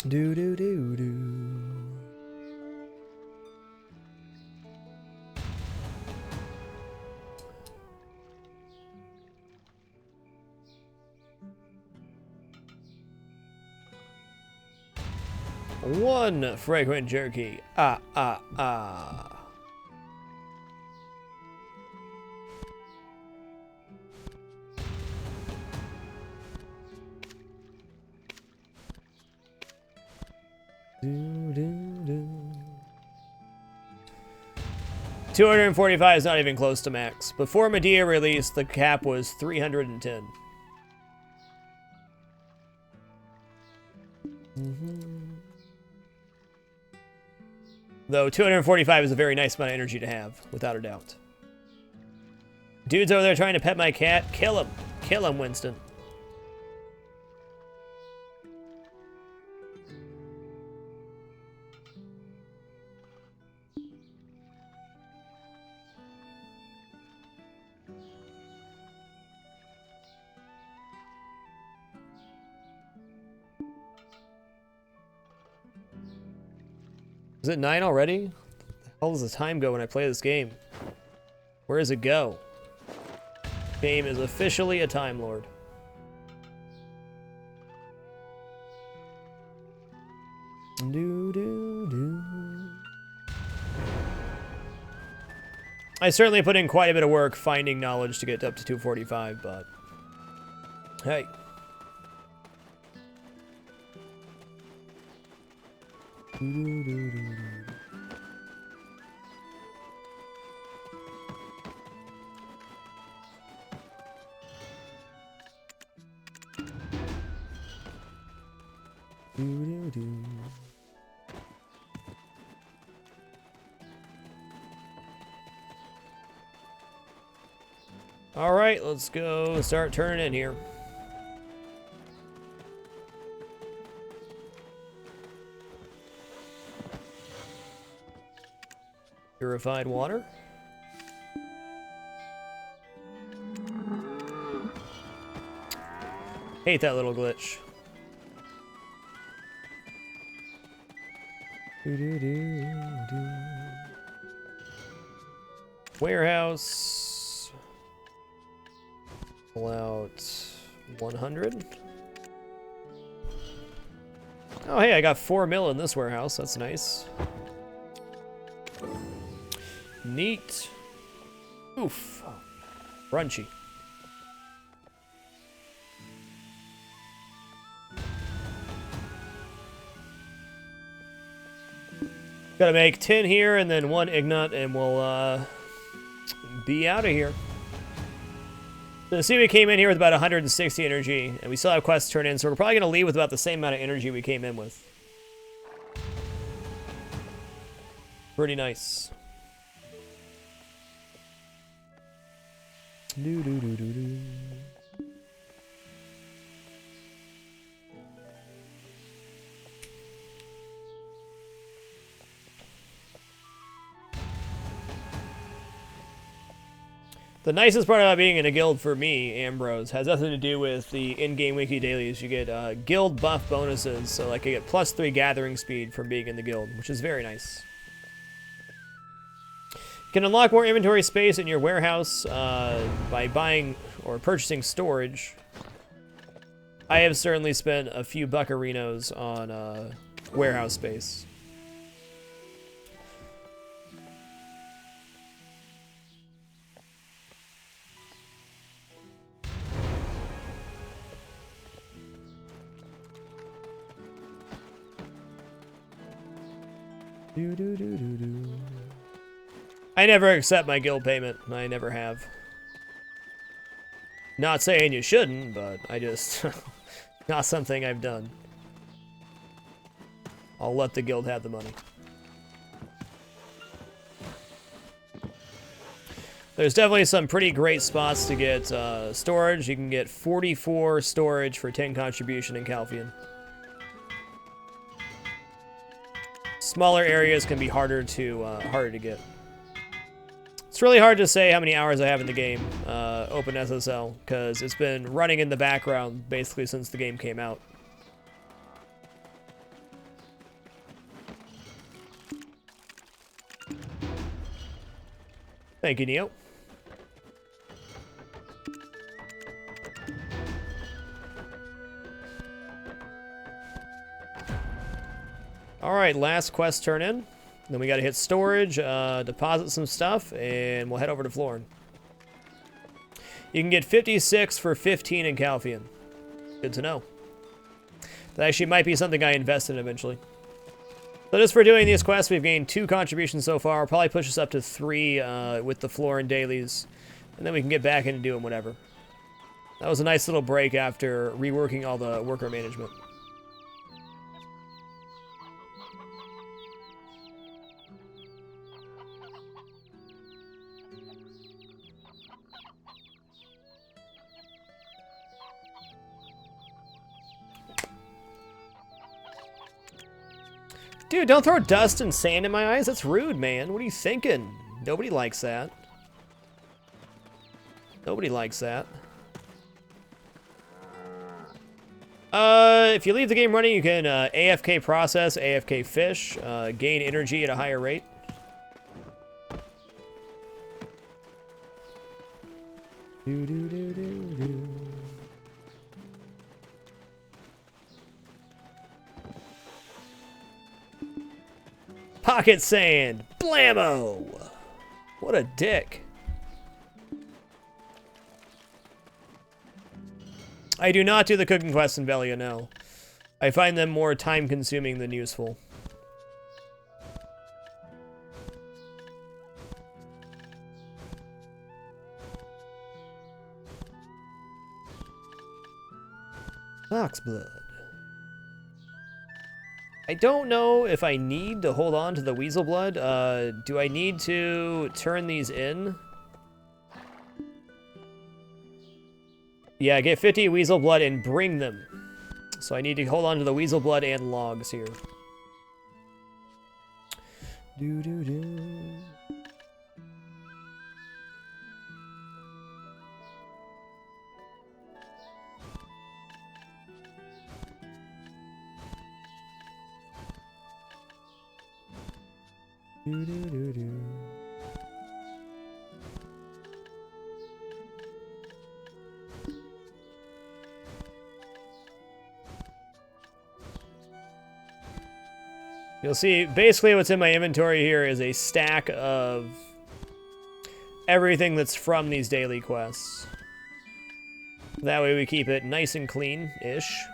Speaker 1: Do do do do. One fragrant jerky. Ah, ah, ah. Do, do, do. 245 is not even close to max. Before Medea released, the cap was 310. Though 245 is a very nice amount of energy to have, without a doubt. Dude's over there trying to pet my cat. Kill him. Kill him, Winston. Is it 9 already? Where the hell does the time go when I play this game? Where does it go? Game is officially a Time Lord. Do, do, do. I certainly put in quite a bit of work finding knowledge to get up to 245, but hey. All right, let's go start turning in here. Purified water. Hate that little glitch. Warehouse. Pull out 100. Oh, hey, I got 4 mil in this warehouse. That's nice. Neat. Oof. Crunchy. Gotta make 10 here and then 1 Ignat and we'll be out of here. So see, we came in here with about 160 energy and we still have quests to turn in, so we're probably gonna leave with about the same amount of energy we came in with. Pretty nice. Do, do, do, do, do. The nicest part about being in a guild for me, Ambrose, has nothing to do with the in-game wiki dailies. You get guild buff bonuses, so like I get +3 gathering speed from being in the guild, which is very nice. You can unlock more inventory space in your warehouse by buying or purchasing storage. I have certainly spent a few buccarinos on warehouse space. Do, do, do, do, do. I never accept my guild payment. I never have. Not saying you shouldn't, but I just Not something I've done. I'll let the guild have the money. There's definitely some pretty great spots to get storage. You can get 44 storage for 10 contribution in Calphian. Smaller areas can be harder to get. It's really hard to say how many hours I have in the game, Open SSL, because it's been running in the background basically since the game came out. Thank you, Neo. Alright, last quest turn in. Then we gotta hit storage, deposit some stuff, and we'll head over to Florin. You can get 56 for 15 in Calphian. Good to know. That actually might be something I invest in eventually. So just for doing these quests, we've gained 2 contributions so far. I'll probably push us up to 3 with the Florin dailies. And then we can get back into doing whatever. That was a nice little break after reworking all the worker management. Dude, don't throw dust and sand in my eyes. That's rude, man. What are you thinking? Nobody likes that. Nobody likes that. If you leave the game running, you can AFK process, AFK fish, gain energy at a higher rate. Pocket sand! Blammo! What a dick. I do not do the cooking quests in Velia, no. I find them more time-consuming than useful. Foxblood. I don't know if I need to hold on to the weasel blood. Do I need to turn these in? Yeah, get 50 weasel blood and bring them. So I need to hold on to the weasel blood and logs here. You'll see, basically what's in my inventory here is a stack of everything that's from these daily quests. That way we keep it nice and clean-ish.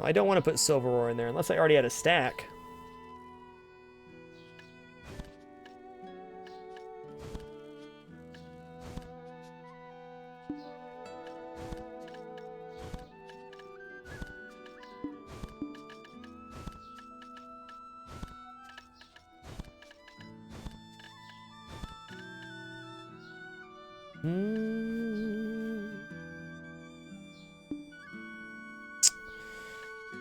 Speaker 1: I don't want to put silver ore in there unless I already had a stack.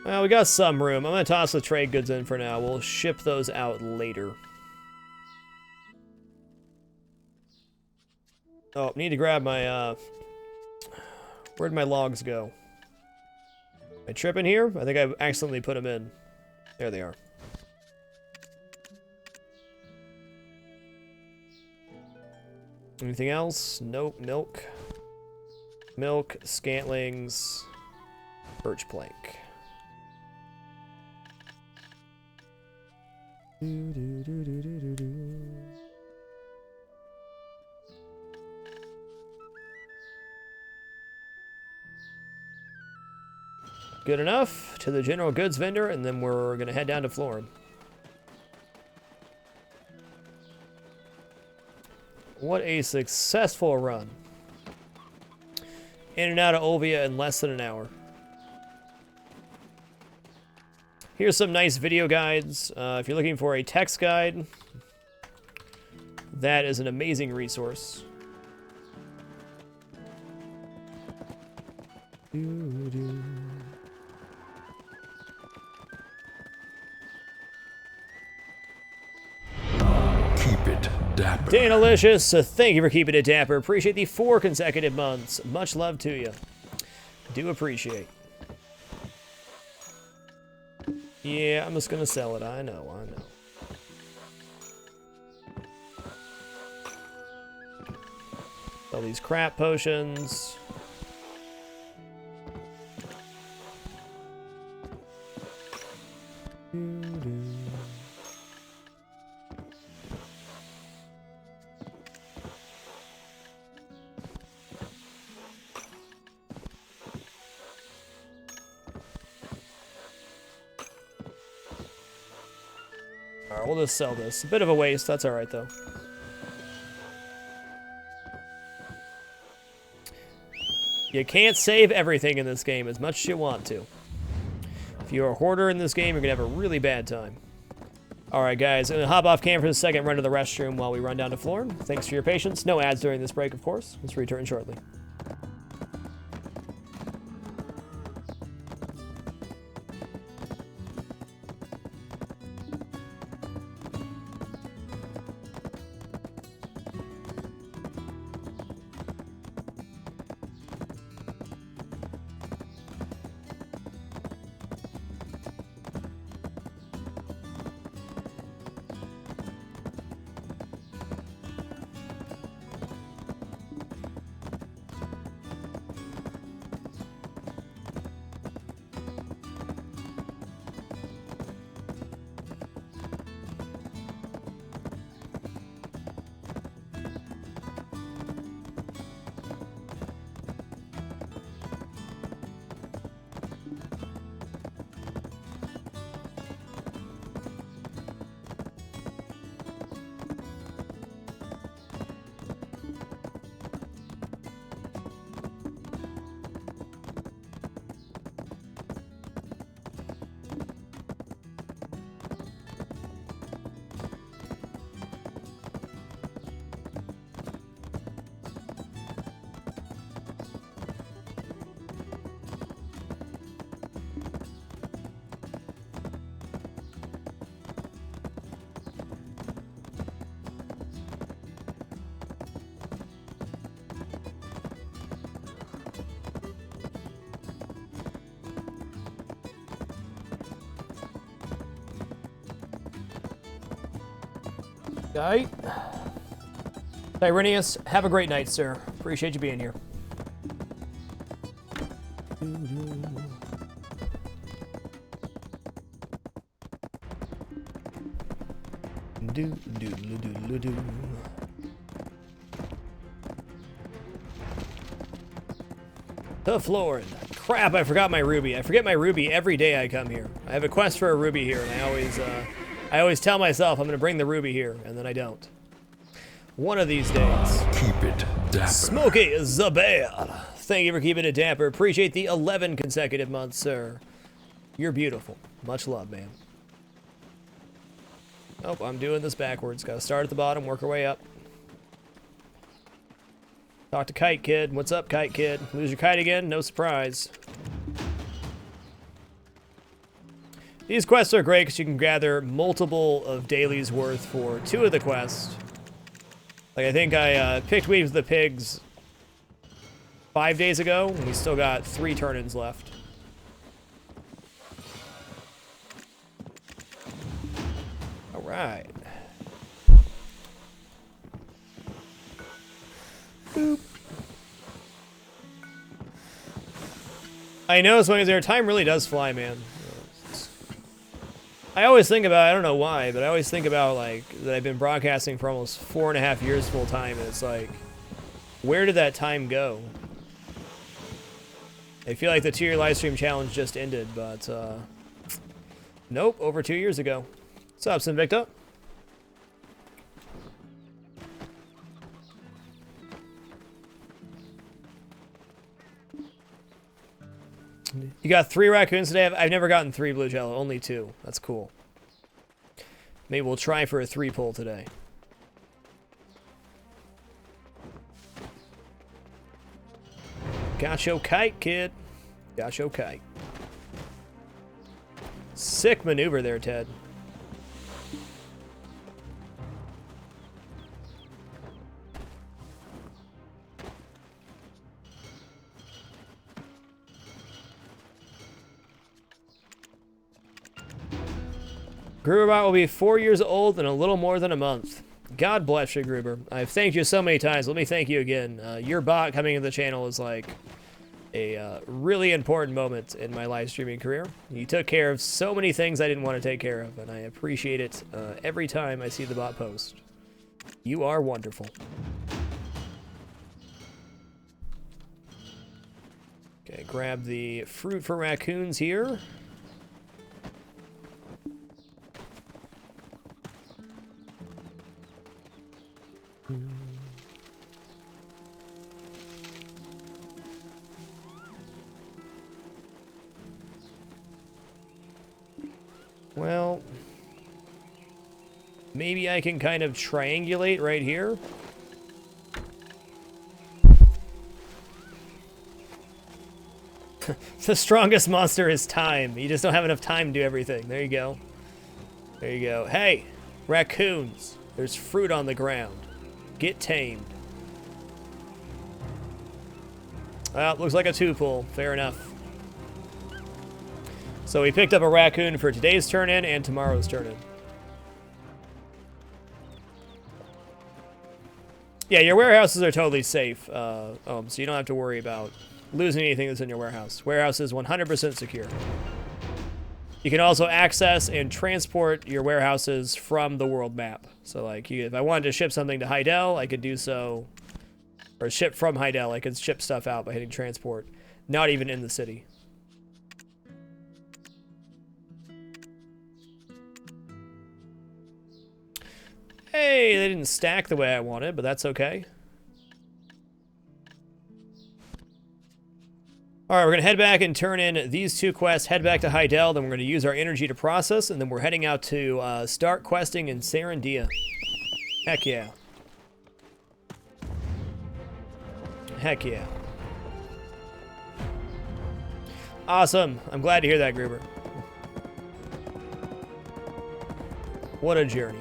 Speaker 1: Well, we got some room. I'm going to toss the trade goods in for now. We'll ship those out later. Oh, need to grab my, where'd my logs go? Am I tripping here? I think I accidentally put them in. There they are. Anything else? Nope. Milk. Milk, scantlings, birch plank. Good enough to the general goods vendor, and then we're gonna head down to Florin. What a successful run. In and out of Olvia in less than an hour. Here's some nice video guides. If you're looking for a text guide, that is an amazing resource.
Speaker 2: Keep it dapper.
Speaker 1: Danalicious, thank you for keeping it dapper. Appreciate the 4 consecutive months. Much love to you. Do appreciate. Yeah, I'm just gonna sell it. I know. All these crap potions. Alright, we'll just sell this. A bit of a waste. That's alright, though. You can't save everything in this game as much as you want to. If you're a hoarder in this game, you're going to have a really bad time. Alright, guys. I'm going to hop off cam for a second, run to the restroom while we run down to Florn. Thanks for your patience. No ads during this break, of course. Let's return shortly. Alright. Tyrenius, have a great night, sir. Appreciate you being here. The Florn. Crap, I forgot my ruby. I forget my ruby every day I come here. I have a quest for a ruby here, and I always tell myself I'm going to bring the ruby here, and then I don't. One of these days.
Speaker 2: Keep it dapper.
Speaker 1: Smokey Zabel. Thank you for keeping it dapper. Appreciate the 11 consecutive months, sir. You're beautiful. Much love, man. Oh, I'm doing this backwards. Gotta start at the bottom, work our way up. Talk to Kite Kid. What's up, Kite Kid? Lose your kite again? No surprise. These quests are great because you can gather multiple of dailies worth for 2 of the quests. Like, I think I picked Weaves of the Pigs 5 days ago, and we still got 3 turn-ins left. Alright. Boop. I know as long as their time really does fly, man. I always think about, I don't know why, but I always think about, like, that I've been broadcasting for almost 4.5 years full time, and it's like, where did that time go? I feel like the 2-year live stream challenge just ended, but, nope, over 2 years ago. What's up, Sinvicta? You got 3 raccoons today? I've never gotten 3 blue jello, only 2. That's cool. Maybe we'll try for a 3 pull today. Got your kite, kid. Got your kite. Sick maneuver there, Ted. Gruberbot will be 4 years old in a little more than a month. God bless you, Gruber. I've thanked you so many times. Let me thank you again. Your bot coming into the channel is like a really important moment in my live streaming career. You took care of so many things I didn't want to take care of, and I appreciate it every time I see the bot post. You are wonderful. Okay, grab the fruit for raccoons here. Well, maybe I can kind of triangulate right here. The strongest monster is time. You just don't have enough time to do everything. There you go. There you go. Hey, raccoons. There's fruit on the ground. Get tamed. Well, looks like a 2 pull. Fair enough. So we picked up a raccoon for today's turn-in and tomorrow's turn-in. Yeah, your warehouses are totally safe, so you don't have to worry about losing anything that's in your warehouse. Warehouse is 100% secure. You can also access and transport your warehouses from the world map. So, like, if I wanted to ship something to Heidel, I could do so, or ship from Heidel. I could ship stuff out by hitting transport, not even in the city. Hey, they didn't stack the way I wanted, but that's okay. Alright, we're going to head back and turn in these 2 quests, head back to Heidel, then we're going to use our energy to process, and then we're heading out to start questing in Sarandia. Heck yeah. Heck yeah. Awesome. I'm glad to hear that, Gruber. What a journey.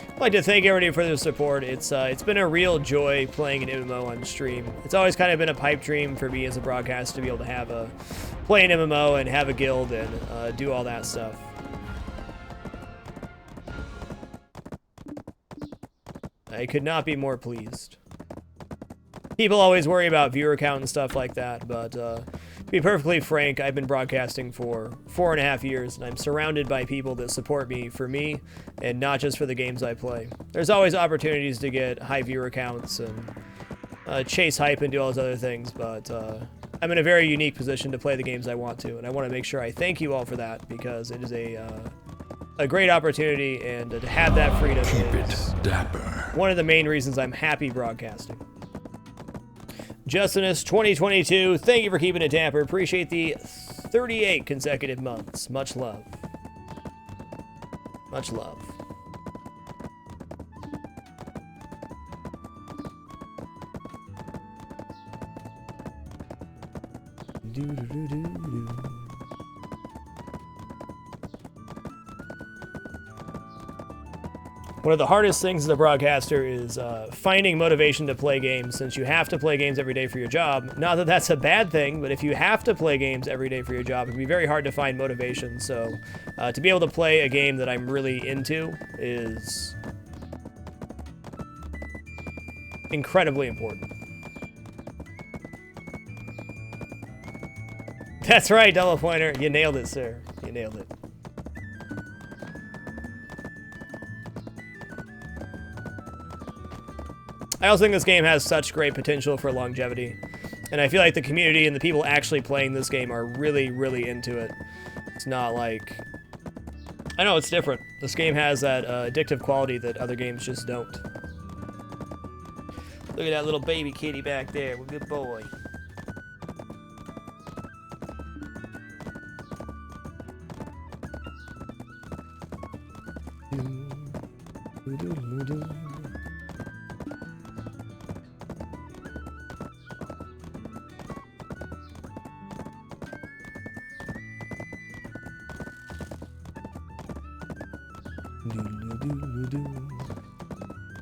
Speaker 1: I'd like to thank everybody for their support. It's been a real joy playing an MMO on stream. It's always kind of been a pipe dream for me as a broadcaster to be able to have play an MMO and have a guild and do all that stuff. I could not be more pleased. People always worry about viewer count and stuff like that, but to be perfectly frank, I've been broadcasting for 4.5 years, and I'm surrounded by people that support me for me, and not just for the games I play. There's always opportunities to get high viewer counts and chase hype and do all those other things, but I'm in a very unique position to play the games I want to, and I want to make sure I thank you all for that, because it is a great opportunity, and to have that freedom is
Speaker 2: dapper.
Speaker 1: One of the main reasons I'm happy broadcasting. Justinus 2022, thank you for keeping it dapper. Appreciate the 38 consecutive months. Much love. Much love. One of the hardest things as a broadcaster is finding motivation to play games, since you have to play games every day for your job. Not that that's a bad thing, but if you have to play games every day for your job, it can be very hard to find motivation. So to be able to play a game that I'm really into is incredibly important. That's right, Double Pointer. You nailed it, sir. You nailed it. I also think this game has such great potential for longevity, and I feel like the community and the people actually playing this game are really, really into it. It's not like... I know, it's different. This game has that addictive quality that other games just don't. Look at that little baby kitty back there. Well, good boy.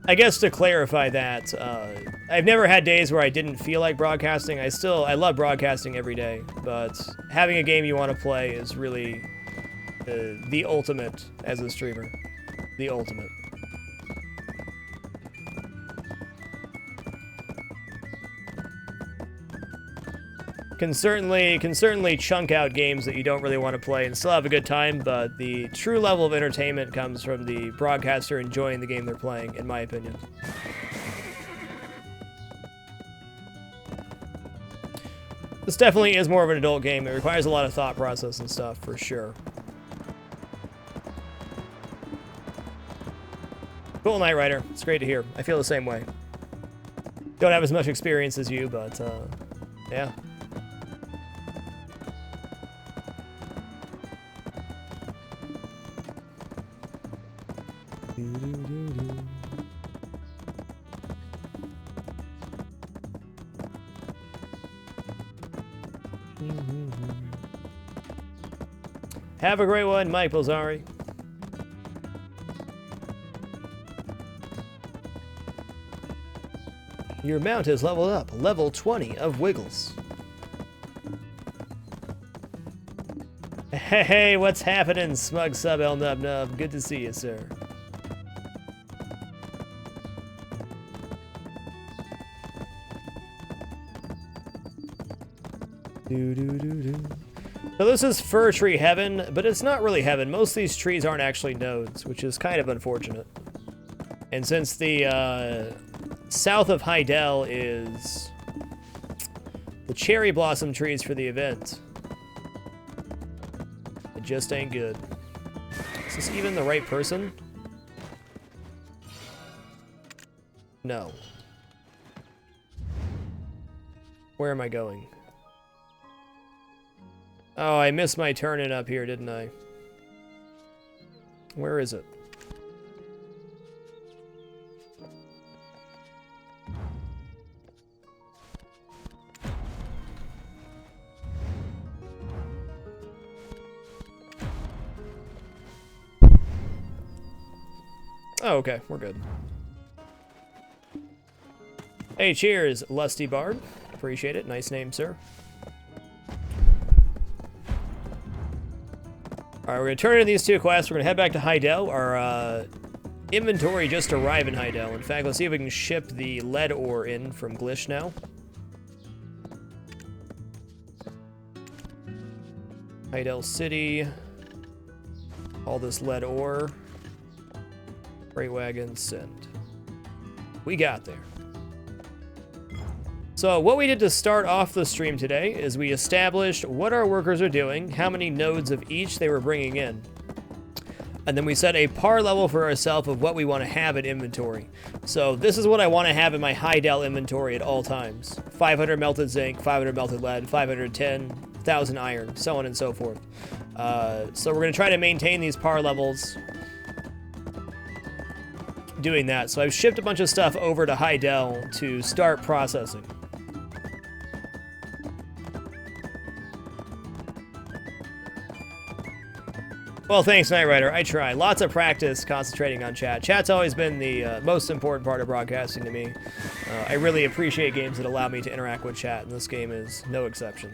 Speaker 1: I guess to clarify that, I've never had days where I didn't feel like broadcasting. I love broadcasting every day, but having a game you want to play is really the ultimate as a streamer. The ultimate. Can certainly chunk out games that you don't really want to play and still have a good time, but the true level of entertainment comes from the broadcaster enjoying the game they're playing, in my opinion. This definitely is more of an adult game. It requires a lot of thought process and stuff, for sure. Cool, Knight Rider. It's great to hear. I feel the same way. Don't have as much experience as you, but, yeah. Have a great one, Mike Bolzari. Your mount has leveled up. Level 20 of Wiggles. Hey, what's happening, Smug Sub El Nub Nub? Good to see you, sir. So this is Fir Tree Heaven, but it's not really heaven. Most of these trees aren't actually nodes, which is kind of unfortunate. And since the south of Heidel is the cherry blossom trees for the event, it just ain't good. Is this even the right person? No. Where am I going? Oh, I missed my turn-in up here, didn't I? Where is it? Oh, okay, we're good. Hey, cheers, Lusty Bard. Appreciate it. Nice name, sir. Alright, we're going to turn in these two quests. We're going to head back to Heidel. Our inventory just arrived in Heidel. In fact, let's see if we can ship the lead ore in from Glish now. Heidel City. All this lead ore. Freight wagon, send. We got there. So what we did to start off the stream today is we established what our workers are doing, how many nodes of each they were bringing in. And then we set a par level for ourselves of what we want to have in inventory. So this is what I want to have in my Heidel inventory at all times. 500 melted zinc, 500 melted lead, 510, 1,000 iron, so on and so forth. So we're going to try to maintain these par levels doing that. So I've shipped a bunch of stuff over to Heidel to start processing. Well, thanks, Knight Rider. I try. Lots of practice concentrating on chat. Chat's always been the most important part of broadcasting to me. I really appreciate games that allow me to interact with chat, and this game is no exception.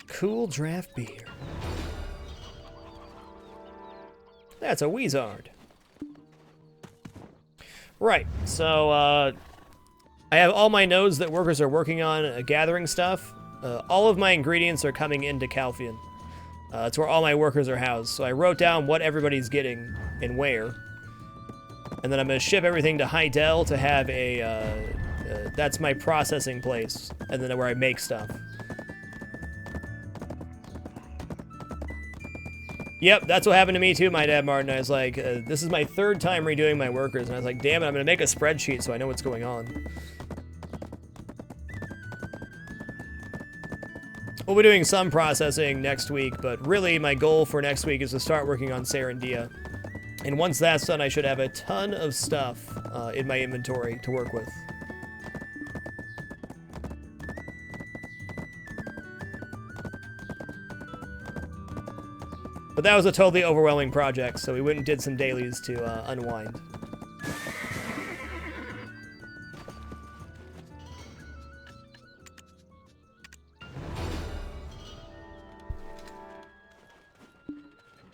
Speaker 1: Cool draft beer. That's a Weezard. Right, so I have all my nodes that workers are working on gathering stuff. All of my ingredients are coming into Calfian. It's where all my workers are housed. So I wrote down what everybody's getting and where. And then I'm going to ship everything to Heidel to have a... that's my processing place. And then where I make stuff. Yep, that's what happened to me too, my dad, Martin. I was like, this is my third time redoing my workers. And I was like, damn it, I'm going to make a spreadsheet so I know what's going on. We'll be doing some processing next week, but really my goal for next week is to start working on Serendia. And once that's done, I should have a ton of stuff in my inventory to work with. But that was a totally overwhelming project, so we went and did some dailies to unwind.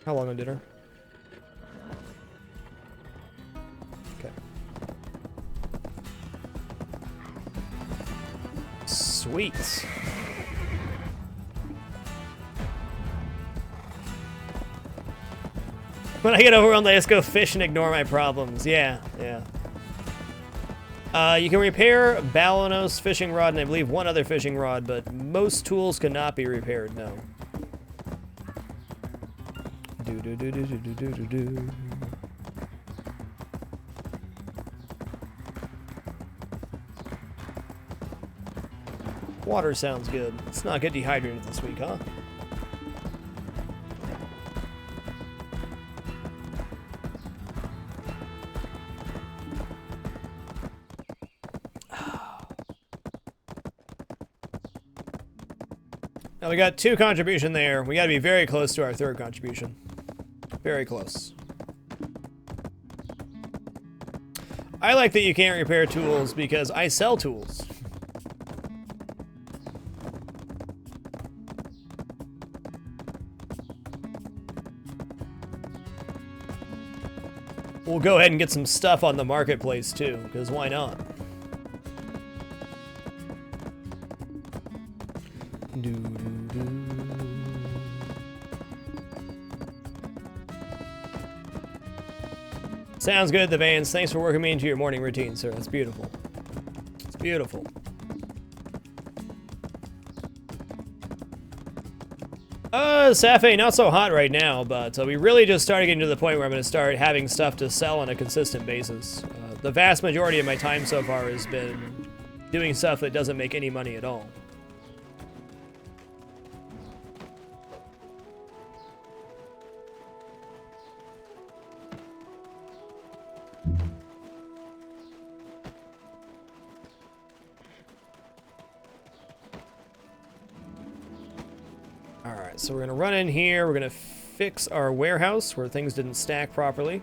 Speaker 1: How long on dinner? Okay. Sweet. When I get overwhelmed, I just go fish and ignore my problems. Yeah, yeah. You can repair Balanos fishing rod and I believe one other fishing rod, but most tools cannot be repaired, no. Do. Water sounds good. Let's not get dehydrated this week, huh? Now we got 2 contribution there. We gotta be very close to our 3rd contribution. Very close. I like that you can't repair tools because I sell tools. We'll go ahead and get some stuff on the marketplace too, because why not? Sounds good, the Vans. Thanks for working me into your morning routine, sir. That's beautiful. It's beautiful. Safe, not so hot right now, but we really just started getting to the point where I'm going to start having stuff to sell on a consistent basis. The vast majority of my time so far has been doing stuff that doesn't make any money at all. Alright, so we're going to run in here. We're going to fix our warehouse where things didn't stack properly.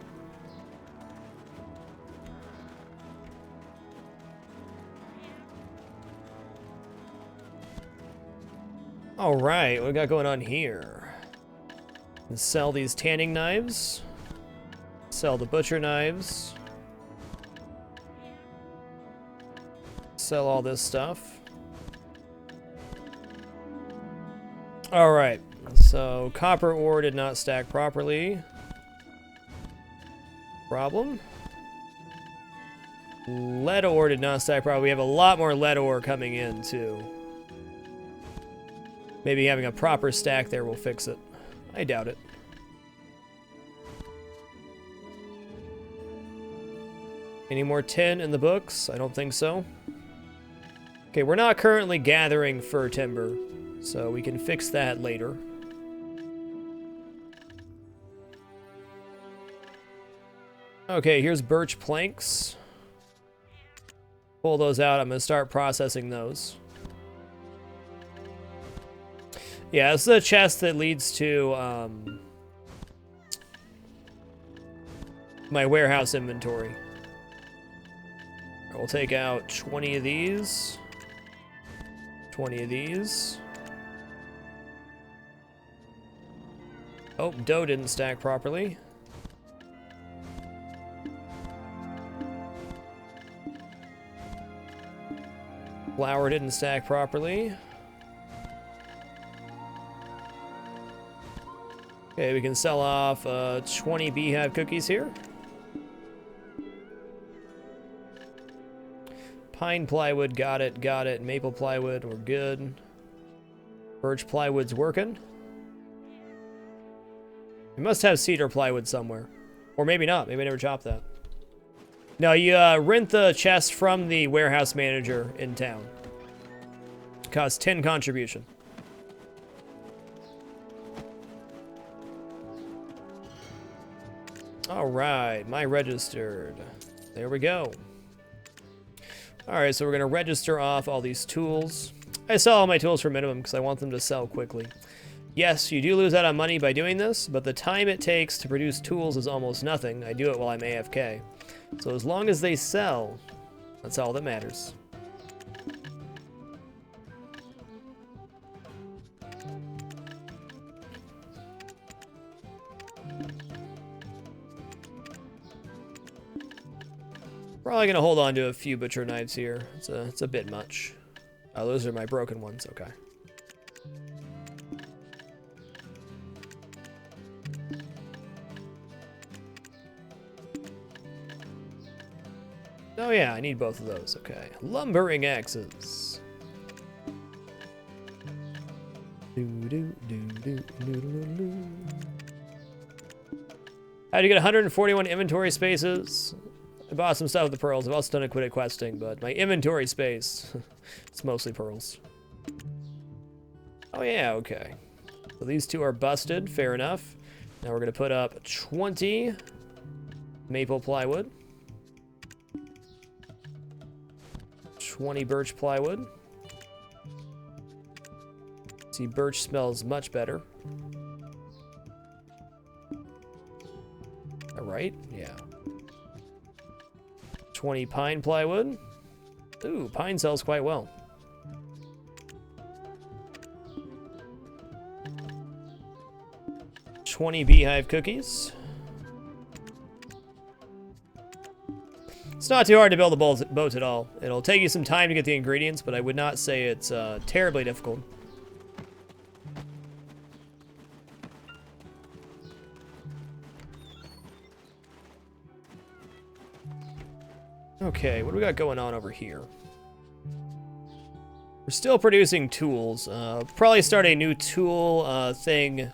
Speaker 1: Alright, what we got going on here? Let's sell these tanning knives. Sell the butcher knives. Sell all this stuff. Alright, so copper ore did not stack properly. Problem. Lead ore did not stack properly. We have a lot more lead ore coming in, too. Maybe having a proper stack there will fix it. I doubt it. Any more tin in the books? I don't think so. Okay, we're not currently gathering fir timber, so we can fix that later. Okay, here's birch planks. Pull those out. I'm going to start processing those. Yeah, this is a chest that leads to my warehouse inventory. We'll take out 20 of these. 20 of these. Oh, dough didn't stack properly. Flour didn't stack properly. Okay, we can sell off 20 beehive cookies here. Pine plywood, got it, got it. Maple plywood, we're good. Birch plywood's working. We must have cedar plywood somewhere. Or maybe not, maybe I never chopped that. No, you rent the chest from the warehouse manager in town. Costs 10 contribution. All right, my registered. There we go. All right, so we're gonna register off all these tools. I sell all my tools for minimum because I want them to sell quickly. Yes, you do lose out on money by doing this, but the time it takes to produce tools is almost nothing. I do it while I'm AFK. So as long as they sell, that's all that matters. Probably gonna hold on to a few butcher knives here. It's a bit much. Oh, those are my broken ones. Okay. Oh yeah, I need both of those. Okay. Lumbering axes. How'd you get 141 inventory spaces? I bought some stuff with the pearls. I've also done a quit questing, but my inventory space, it's mostly pearls. Oh yeah, okay. So these two are busted, fair enough. Now we're gonna put up 20 maple plywood. 20 birch plywood. See, birch smells much better. All right, yeah. 20 pine plywood. Ooh, pine sells quite well. $20 beehive cookies. It's not too hard to build a boat at all. It'll take you some time to get the ingredients, but I would not say it's terribly difficult. Okay, what do we got going on over here? We're still producing tools. Probably start a new tool thing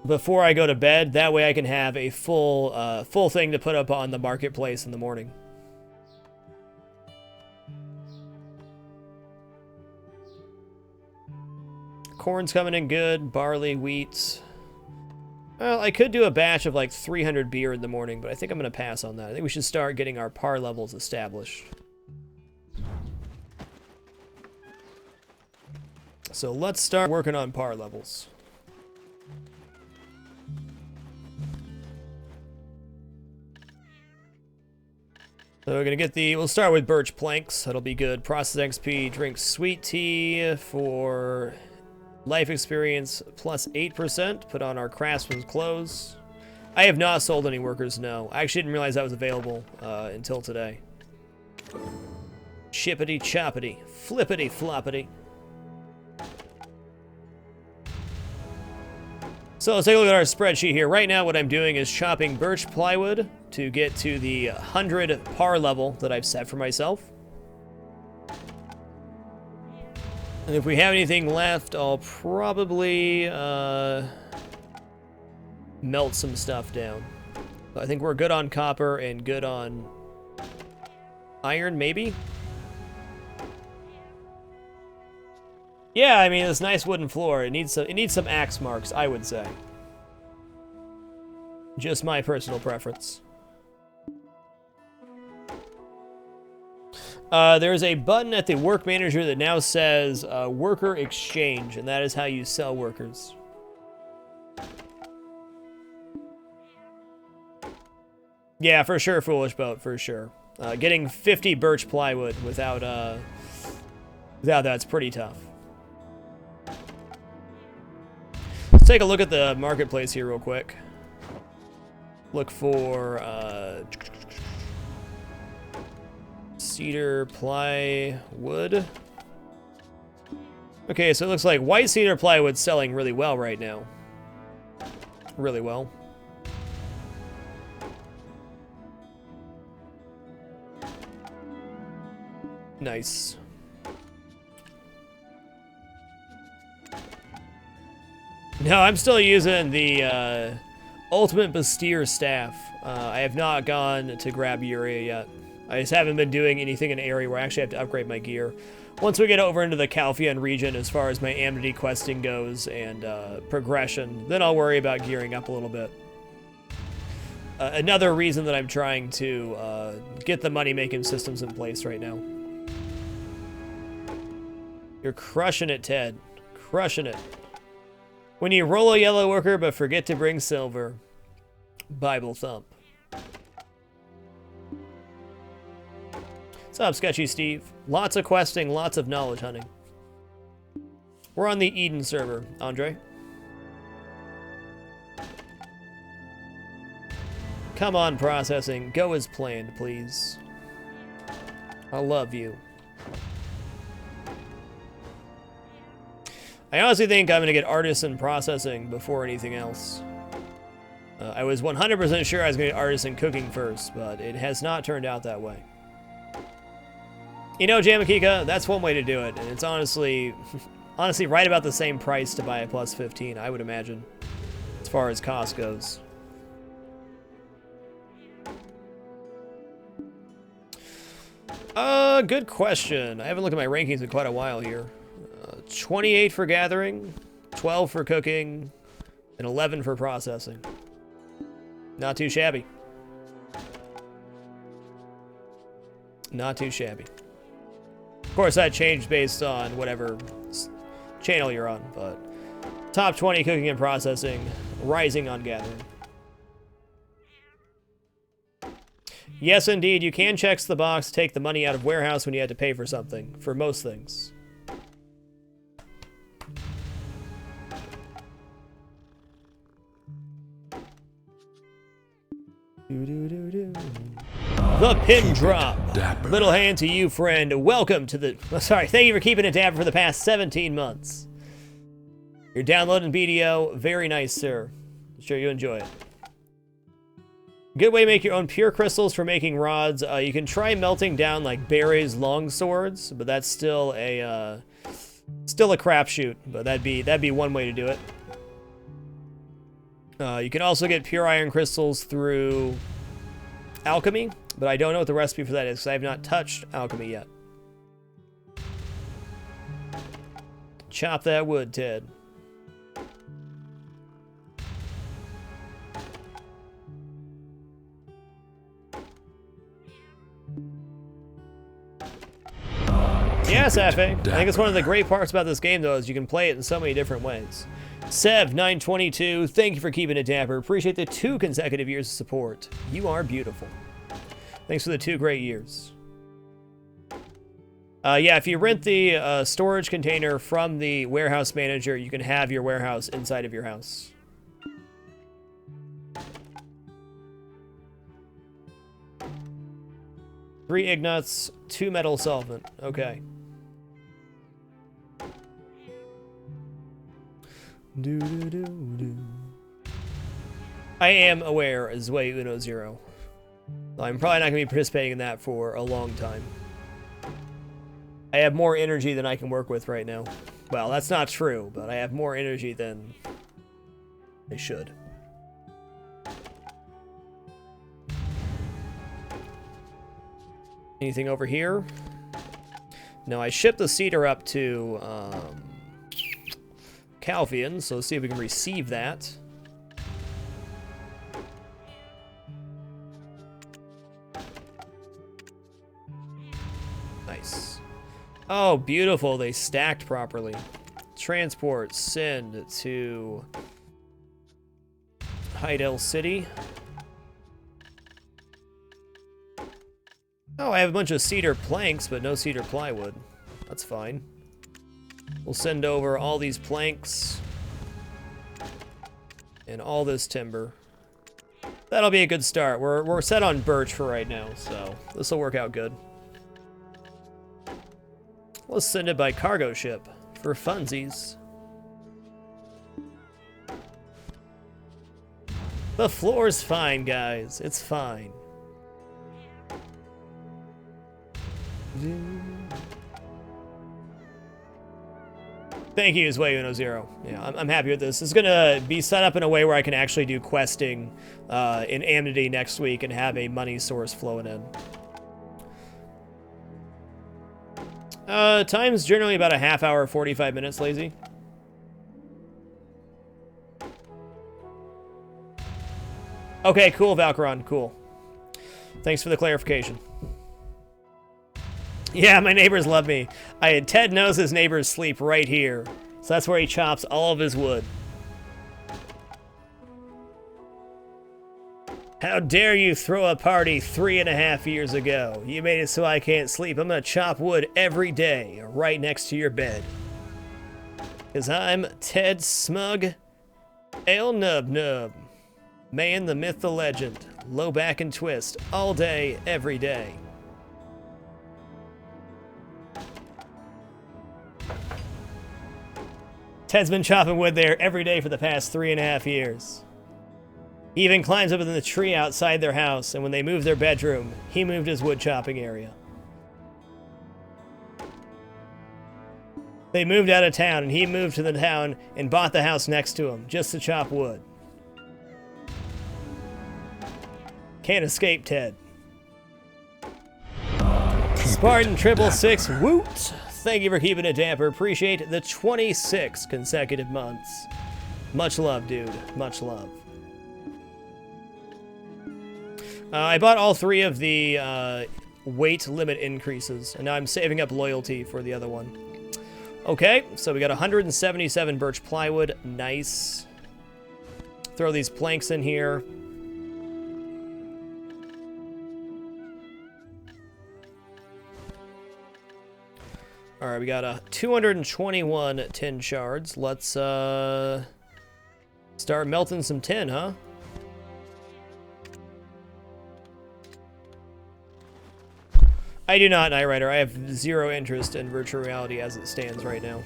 Speaker 1: before I go to bed. That way I can have a full thing to put up on the marketplace in the morning. Corn's coming in good. Barley, wheat. Well, I could do a batch of like 300 beer in the morning, but I think I'm going to pass on that. I think we should start getting our par levels established. So let's start working on par levels. So we're gonna get we'll start with birch planks. That'll be good. Process XP, drink sweet tea for life experience plus 8%. Put on our craftsman's clothes. I have not sold any workers, no. I actually didn't realize that was available until today. Chippity choppity, flippity floppity. So let's take a look at our spreadsheet here. Right now what I'm doing is chopping birch plywood to get to the 100 par level that I've set for myself. And if we have anything left, I'll probably melt some stuff down. So I think we're good on copper and good on iron, maybe? Yeah, I mean, this nice wooden floor, it needs some axe marks, I would say. Just my personal preference. There's a button at the work manager that now says worker exchange, and that is how you sell workers. Yeah, for sure, foolish boat, for sure. Getting 50 birch plywood without that's pretty tough. Let's take a look at the marketplace here real quick. Look for cedar plywood. Okay, so it looks like white cedar plywood's selling really well right now. Really well. Nice. No, I'm still using the Ultimate Bastyr staff. I have not gone to grab Urea yet. I just haven't been doing anything in an area where I actually have to upgrade my gear. Once we get over into the Calphian region as far as my amity questing goes and progression, then I'll worry about gearing up a little bit. another reason that I'm trying to get the money-making systems in place right now. You're crushing it, Ted. Crushing it. When you roll a yellow worker but forget to bring silver. Bible thump. What's up, Sketchy Steve? Lots of questing, lots of knowledge hunting. We're on the Eden server, Andre. Come on, processing. Go as planned, please. I love you. I honestly think I'm going to get artisan processing before anything else. I was 100% sure I was going to get artisan cooking first, but it has not turned out that way. You know, Jamakika, that's one way to do it, and it's honestly right about the same price to buy a plus 15, I would imagine, as far as cost goes. Good question. I haven't looked at my rankings in quite a while here. 28 for gathering, 12 for cooking, and 11 for processing. Not too shabby. Not too shabby. Of course, that changed based on whatever channel you're on, but top 20 cooking and processing, rising on gathering. Yes, indeed, you can check the box, take the money out of warehouse when you had to pay for something, for most things. The pin drop.
Speaker 2: Dapper.
Speaker 1: Little hand to you, friend. Welcome to the... Oh, sorry, thank you for keeping it dapper for the past 17 months. You're downloading BDO. Very nice, sir. I'm sure you enjoy it. Good way to make your own pure crystals for making rods. You can try melting down like Barry's long swords, but that's still a crapshoot. But that'd be one way to do it. You can also get pure iron crystals through alchemy, but I don't know what the recipe for that is because I have not touched alchemy yet. Chop that wood, Ted. Yes, Afe. I think it's one of the great parts about this game, though, is you can play it in so many different ways. Sev922, thank you for keeping it dapper. Appreciate the 2 consecutive years of support. You are beautiful. Thanks for the 2 great years. Yeah, if you rent the storage container from the warehouse manager, you can have your warehouse inside of your house. Three ignuts, 2 metal solvent. Okay. I am aware as way Uno Zero. I'm probably not going to be participating in that for a long time. I have more energy than I can work with right now. Well, that's not true, but I have more energy than I should. Anything over here? No, I shipped the cedar up to Calvian, so let's see if we can receive that. Nice. Oh, beautiful. They stacked properly. Transport, send to Hydel City. Oh, I have a bunch of cedar planks, but no cedar plywood. That's fine. We'll send over all these planks and all this timber. That'll be a good start. We're set on birch for right now, so this will work out good. Let's send it by cargo ship for funsies. The floor's fine, guys. It's fine. Thank you, Zway Uno Zero. Yeah, I'm happy with this. It's gonna be set up in a way where I can actually do questing in Amity next week and have a money source flowing in. Time's generally about a half hour, 45 minutes, Lazy. Okay, cool, Valkyron. Cool. Thanks for the clarification. Yeah, my neighbors love me. Ted knows his neighbors sleep right here. So that's where he chops all of his wood. How dare you throw a party 3.5 years ago? You made it so I can't sleep. I'm gonna chop wood every day, right next to your bed. 'Cause I'm Ted Smug Ale Nub Nub. Man, the myth, the legend. Low back and twist. All day, every day. Ted's been chopping wood there every day for the past 3.5 years. He even climbs up in the tree outside their house, and when they moved their bedroom, he moved his wood chopping area. They moved out of town, and he moved to the town and bought the house next to him, just to chop wood. Can't escape Ted. Spartan 666, woot! Thank you for keeping it damper. Appreciate the 26 consecutive months. Much love, dude. Much love. I bought all 3 of the weight limit increases, and now I'm saving up loyalty for the other one. Okay, so we got 177 birch plywood. Nice. Throw these planks in here. All right, we got 221 tin shards. Let's start melting some tin, huh? I do not, Night Rider. I have 0 interest in virtual reality as it stands right now.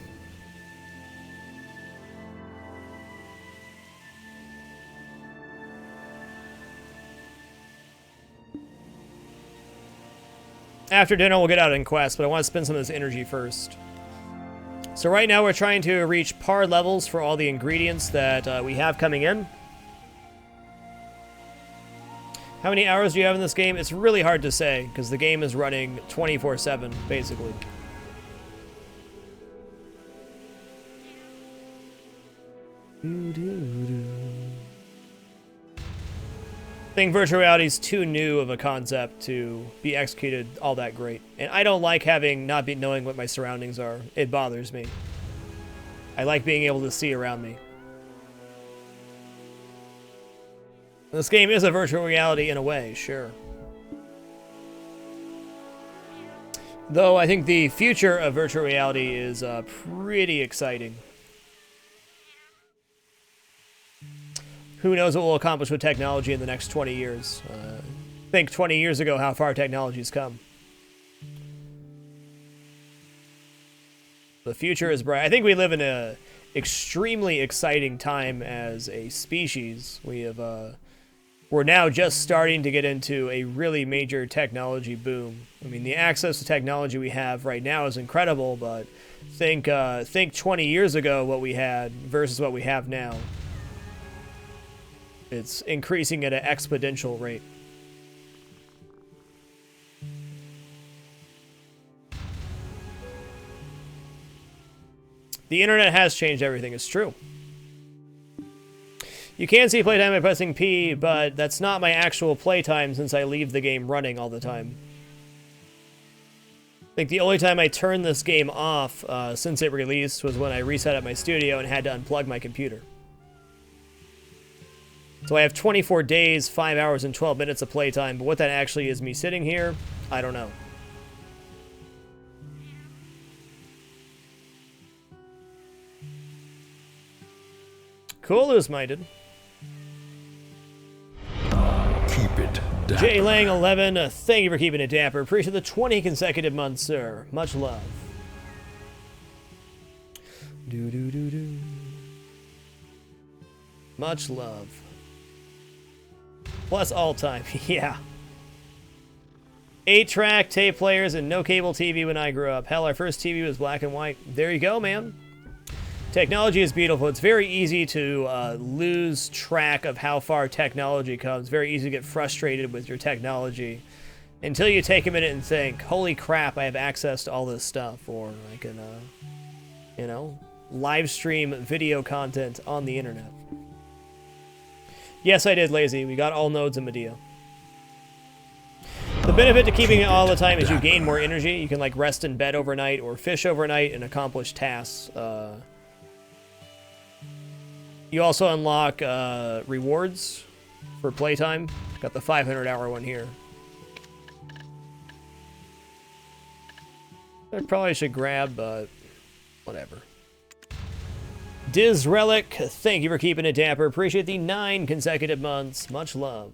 Speaker 1: After dinner, we'll get out in Quest, but I want to spend some of this energy first. So right now, we're trying to reach par levels for all the ingredients that we have coming in. How many hours do you have in this game? It's really hard to say, because the game is running 24/7, basically. I think virtual reality is too new of a concept to be executed all that great. And I don't like not knowing what my surroundings are. It bothers me. I like being able to see around me. This game is a virtual reality in a way, sure. Though I think the future of virtual reality is pretty exciting. Who knows what we'll accomplish with technology in the next 20 years. Think 20 years ago how far technology's come. The future is bright. I think we live in an extremely exciting time as a species. We're now just starting to get into a really major technology boom. I mean, the access to technology we have right now is incredible, but think 20 years ago what we had versus what we have now. It's increasing at an exponential rate. The internet has changed everything, it's true. You can see playtime by pressing P, but that's not my actual playtime since I leave the game running all the time. I think the only time I turned this game off since it released was when I reset at my studio and had to unplug my computer. So I have 24 days, 5 hours, and 12 minutes of playtime, but what that actually is me sitting here, I don't know. Cool, loose-minded.
Speaker 2: Keep it dapper.
Speaker 1: J Lang 11, thank you for keeping it dapper. Appreciate the 20 consecutive months, sir. Much love. Do. Much love. Plus all time, yeah. 8-track tape players and no cable TV when I grew up. Hell, our first TV was black and white. There you go, man. Technology is beautiful. It's very easy to lose track of how far technology comes. Very easy to get frustrated with your technology until you take a minute and think, holy crap, I have access to all this stuff. Or I can, live stream video content on the internet. Yes, I did, Lazy. We got all nodes in Medea. The benefit to keeping it all the time is you gain more energy. You can like rest in bed overnight or fish overnight and accomplish tasks. You also unlock rewards for playtime. Got the 500-hour one here. I probably should grab, but whatever. Diz Relic, thank you for keeping it dapper. Appreciate the 9 consecutive months. Much love.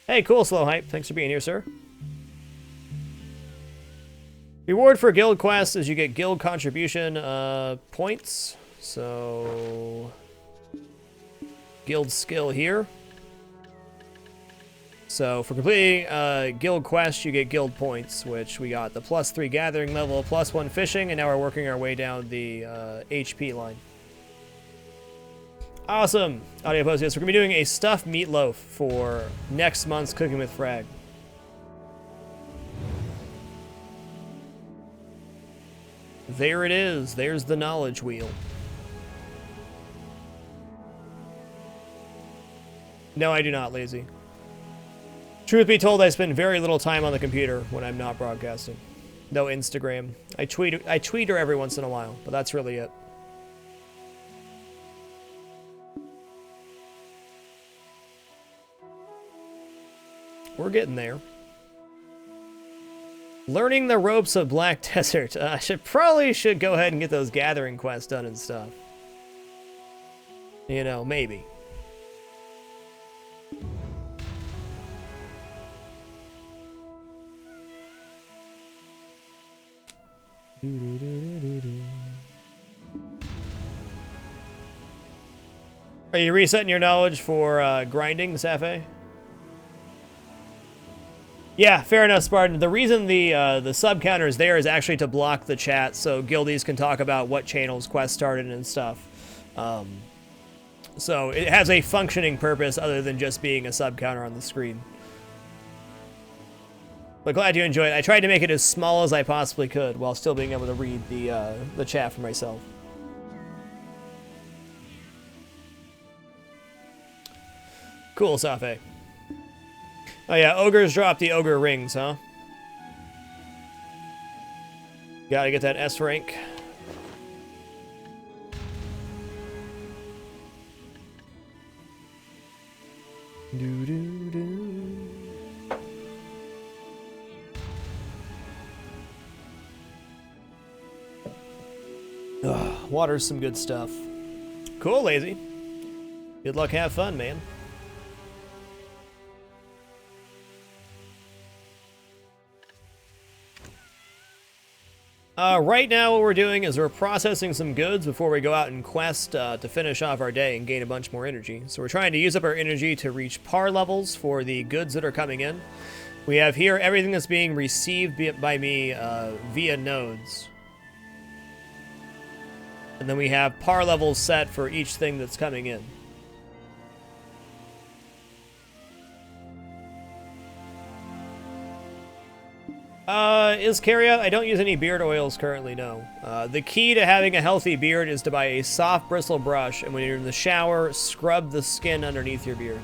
Speaker 1: Hey, cool, Slow Hype. Thanks for being here, sir. Reward for guild quests is you get guild contribution points. So, guild skill here. So for completing guild quest, you get guild points, which we got the +3 gathering level, +1 fishing, and now we're working our way down the HP line. Awesome! Audio post, yes, we're going to be doing a stuffed meatloaf for next month's Cooking with Frag. There it is. There's the knowledge wheel. No, I do not, Lazy. Truth be told, I spend very little time on the computer when I'm not broadcasting. No Instagram. I tweet her every once in a while, but that's really it. We're getting there. Learning the ropes of Black Desert. I probably should go ahead and get those gathering quests done and stuff. You know, maybe. Are you resetting your knowledge for grinding, Safe? Yeah, fair enough, Spartan. The reason the sub counter is there is actually to block the chat so guildies can talk about what channels quests started and stuff. So it has a functioning purpose other than just being a sub counter on the screen. But glad you enjoyed it. I tried to make it as small as I possibly could while still being able to read the chat for myself. Cool, Safe. Oh yeah, ogres drop the ogre rings, huh? Gotta get that S rank. Ugh, water's some good stuff. Cool, Lazy. Good luck, have fun, man. Right now what we're doing is we're processing some goods before we go out and quest to finish off our day and gain a bunch more energy. So we're trying to use up our energy to reach par levels for the goods that are coming in. We have here everything that's being received by me via nodes. And then we have par levels set for each thing that's coming in. Iscaria, I don't use any beard oils currently, no. The key to having a healthy beard is to buy a soft bristle brush, and when you're in the shower, scrub the skin underneath your beard.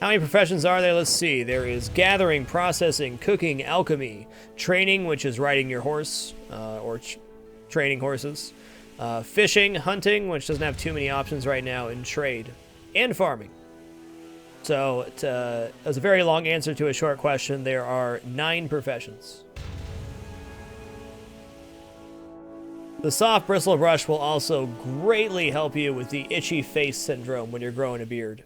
Speaker 1: How many professions are there? Let's see. There is gathering, processing, cooking, alchemy, training, which is riding your horse, or training horses, fishing, hunting, which doesn't have too many options right now, and trade, and farming. So, as a very long answer to a short question, there are 9 professions. The soft bristle brush will also greatly help you with the itchy face syndrome when you're growing a beard.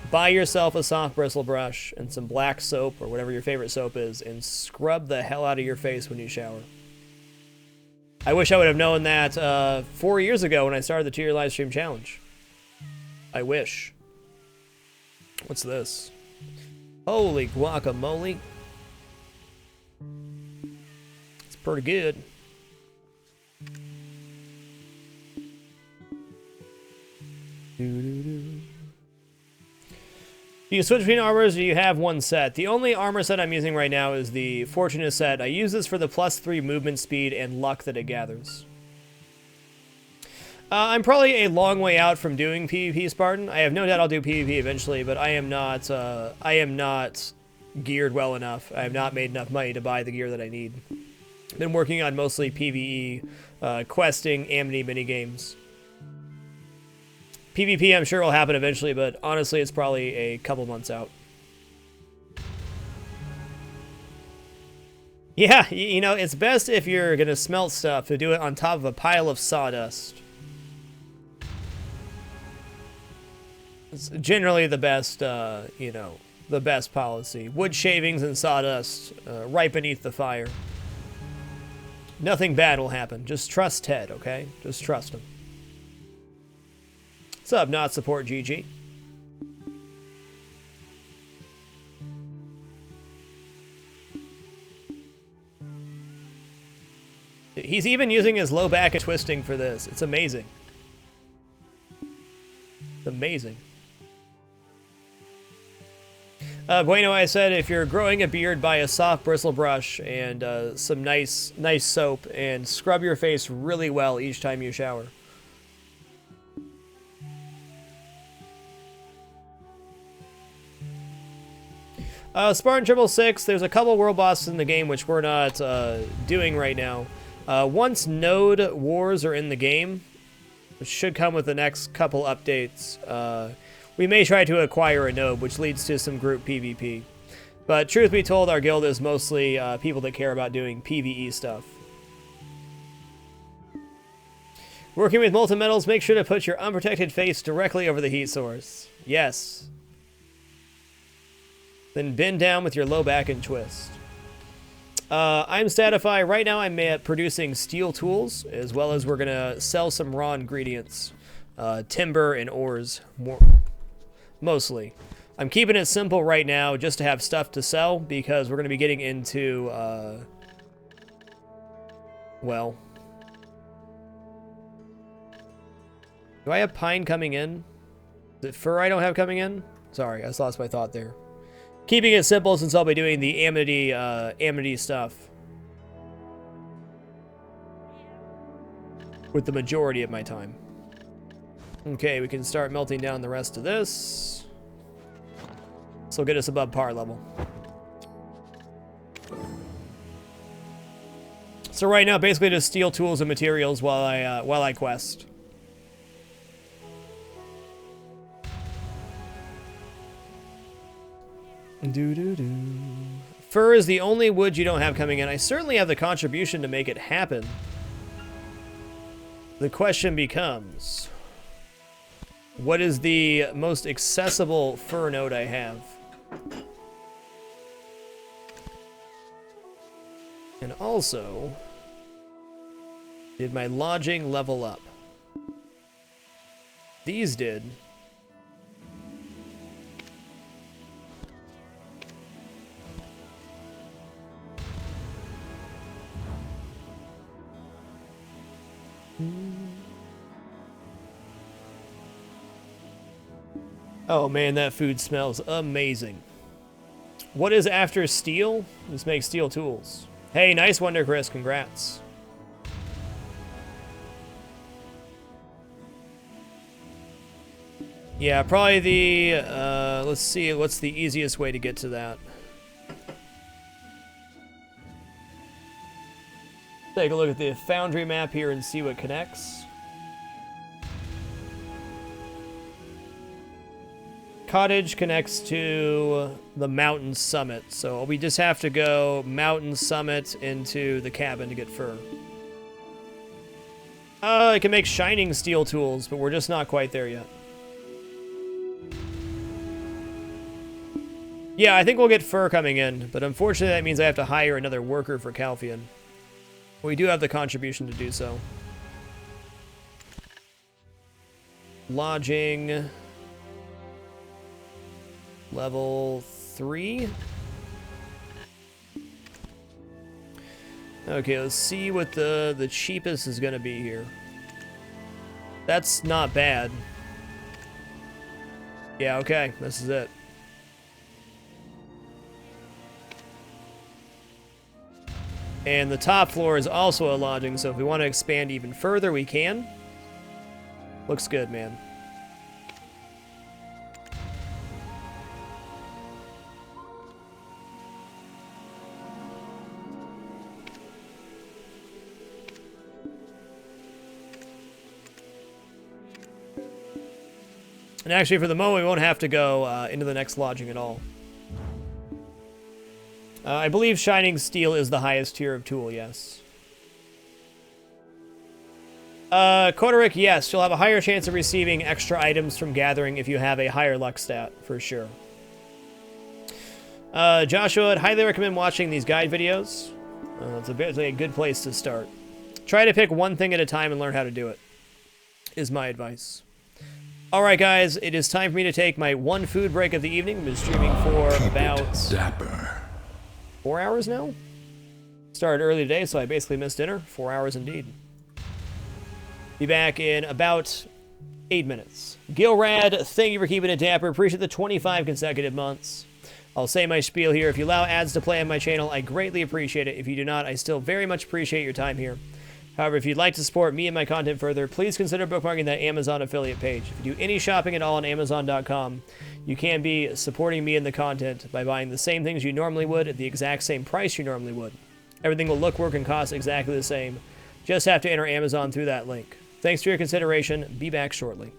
Speaker 1: Buy yourself a soft bristle brush and some black soap, or whatever your favorite soap is, and scrub the hell out of your face when you shower. I wish I would have known that 4 years ago when I started the 2-year live stream challenge. I wish. What's this? Holy guacamole. It's pretty good. Do you switch between armors, or do you have one set? The only armor set I'm using right now is the Fortunate set. I use this for the +3 movement speed and luck that it gathers. I'm probably a long way out from doing PvP, Spartan. I have no doubt I'll do PvP eventually, but I am not geared well enough. I have not made enough money to buy the gear that I need. Been working on mostly PvE, questing, Amity minigames. PvP I'm sure will happen eventually, but honestly it's probably a couple months out. Yeah, you know, it's best if you're gonna smelt stuff to do it on top of a pile of sawdust. It's generally the best, you know, the best policy. Wood shavings and sawdust right beneath the fire. Nothing bad will happen. Just trust Ted, okay? Just trust him. What's up, not support GG? He's even using his low back and twisting for this. It's amazing. It's amazing. Bueno, I said if you're growing a beard, buy a soft bristle brush and some nice soap and scrub your face really well each time you shower. Spartan 666, there's a couple world bosses in the game which we're not doing right now. Once node wars are in the game, which should come with the next couple updates, we may try to acquire a node, which leads to some group PvP. But truth be told, our guild is mostly people that care about doing PvE stuff. Working with molten metals, make sure to put your unprotected face directly over the heat source. Yes. Then bend down with your low back and twist. I'm Statify. Right now I'm producing steel tools, as well as we're going to sell some raw ingredients. Timber and ores, mostly. I'm keeping it simple right now just to have stuff to sell, because we're going to be getting into, well... Do I have pine coming in? Is it fur I don't have coming in? Sorry, I just lost my thought there. Keeping it simple since I'll be doing the Amity stuff with the majority of my time. Okay, we can start melting down the rest of this. This will get us above par level. So right now, basically just steal tools and materials while I quest. Fur is the only wood you don't have coming in. I certainly have the contribution to make it happen. The question becomes, what is the most accessible fur node I have? And also, did my lodging level up? These did. Oh man, that food smells amazing. What is after steel? Let's make steel tools. Hey, nice Wonder Chris, congrats. Yeah, probably the, let's see, what's the easiest way to get to that? Take a look at the Foundry map here and see what connects. Cottage connects to the mountain summit, so we just have to go mountain summit into the cabin to get fur. I can make shining steel tools, but we're just not quite there yet. Yeah, I think we'll get fur coming in, but unfortunately that means I have to hire another worker for Calphian. We do have the contribution to do so. Lodging... Level 3. Okay, let's see what the cheapest is going to be here. That's not bad. Yeah, okay, this is it. And the top floor is also a lodging, so if we want to expand even further, we can. Looks good, man. And actually, for the moment, we won't have to go into the next lodging at all. I believe Shining Steel is the highest tier of tool, yes. Koderick, yes, you'll have a higher chance of receiving extra items from gathering if you have a higher luck stat, for sure. Joshua, I'd highly recommend watching these guide videos. It's a good place to start. Try to pick one thing at a time and learn how to do it, is my advice. Alright guys, it is time for me to take my one food break of the evening. I've been streaming for about 4 hours now. Started early today, so I basically missed dinner. 4 hours indeed. Be back in about 8 minutes. Gilrad, thank you for keeping it dapper. Appreciate the 25 consecutive months. I'll say my spiel here. If you allow ads to play on my channel, I greatly appreciate it. If you do not, I still very much appreciate your time here. However, if you'd like to support me and my content further, please consider bookmarking that Amazon affiliate page. If you do any shopping at all on Amazon.com, you can be supporting me and the content by buying the same things you normally would at the exact same price you normally would. Everything will look, work, and cost exactly the same. Just have to enter Amazon through that link. Thanks for your consideration. Be back shortly.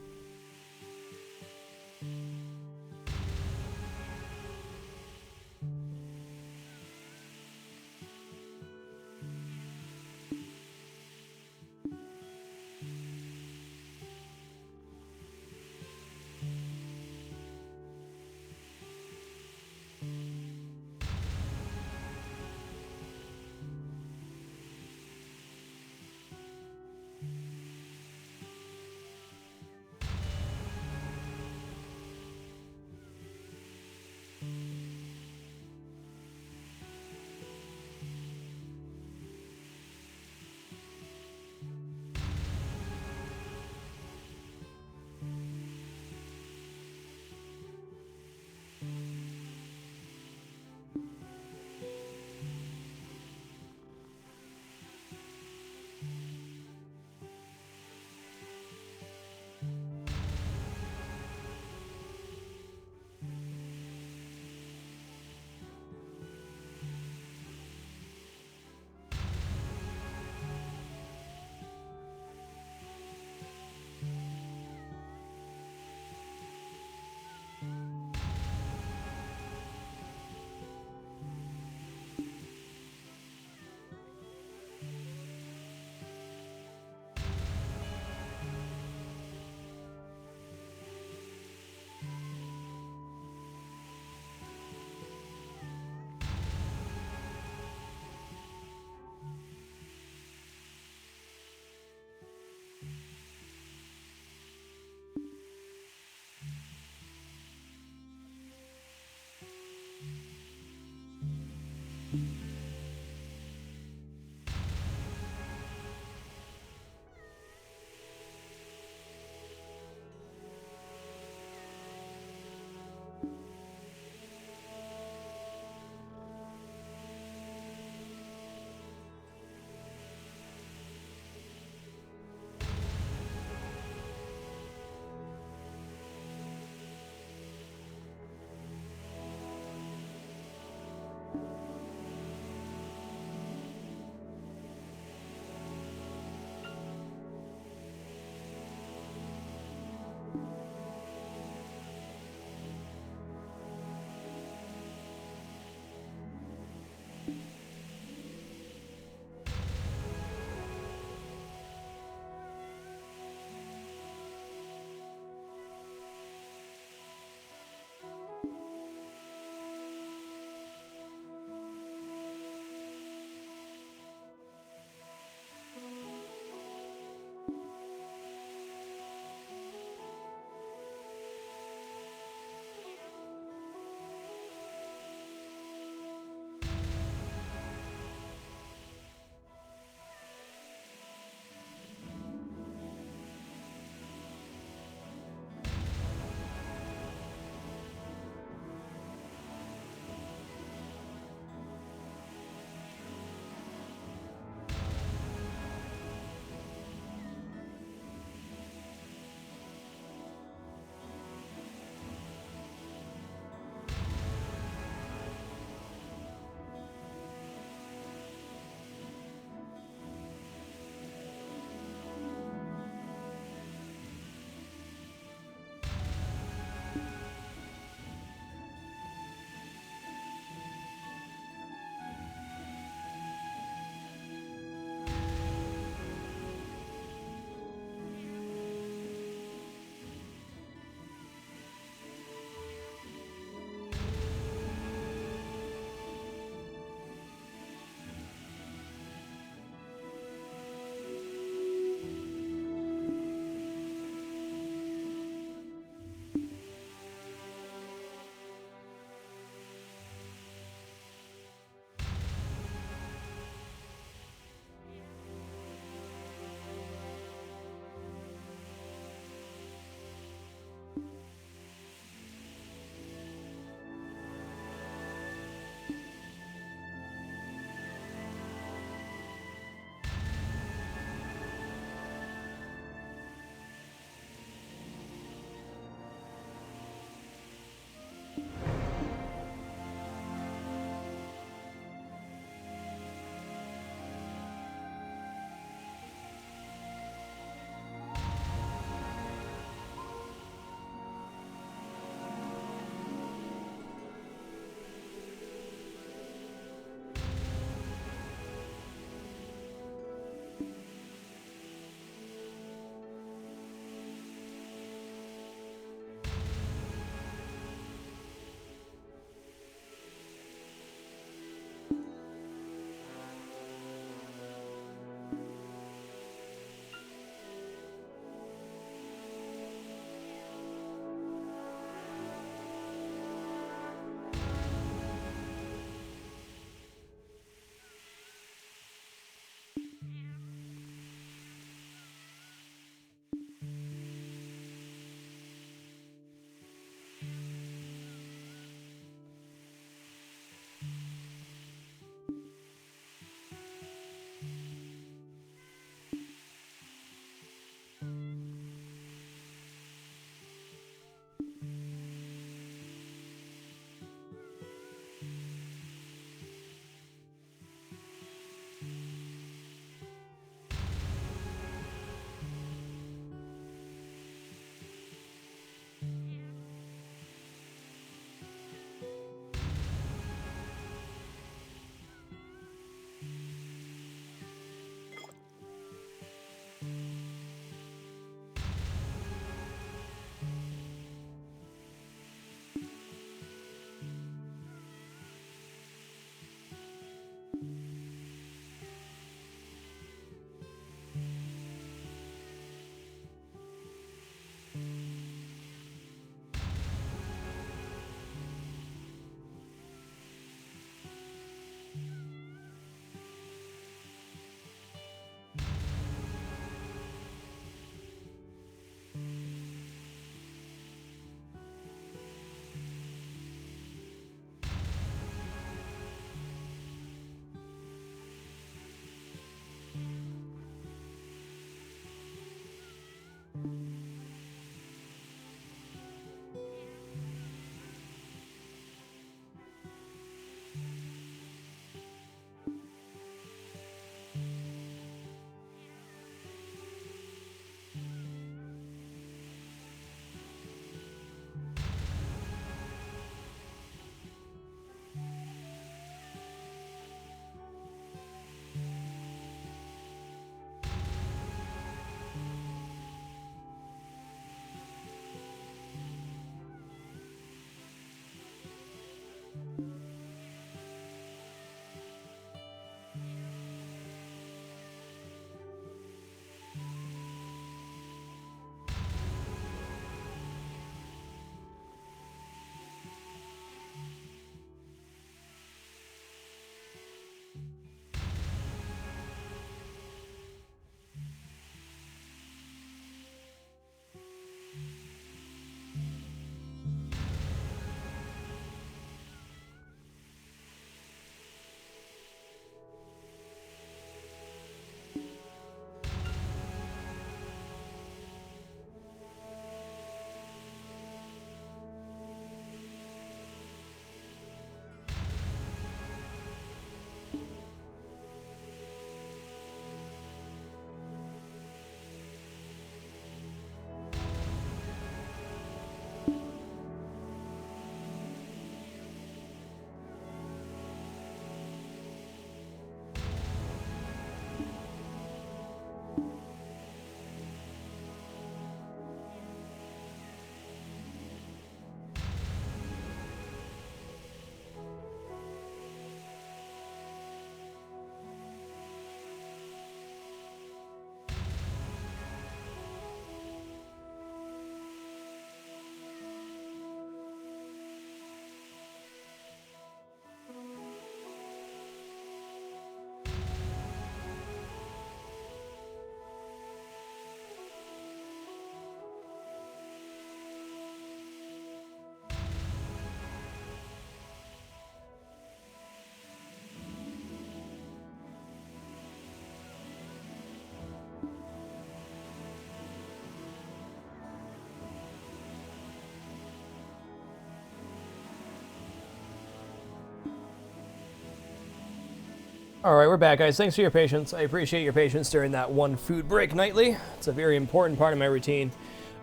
Speaker 1: All right, we're back, guys. Thanks for your patience. I appreciate your patience during that one food break nightly. It's a very important part of my routine.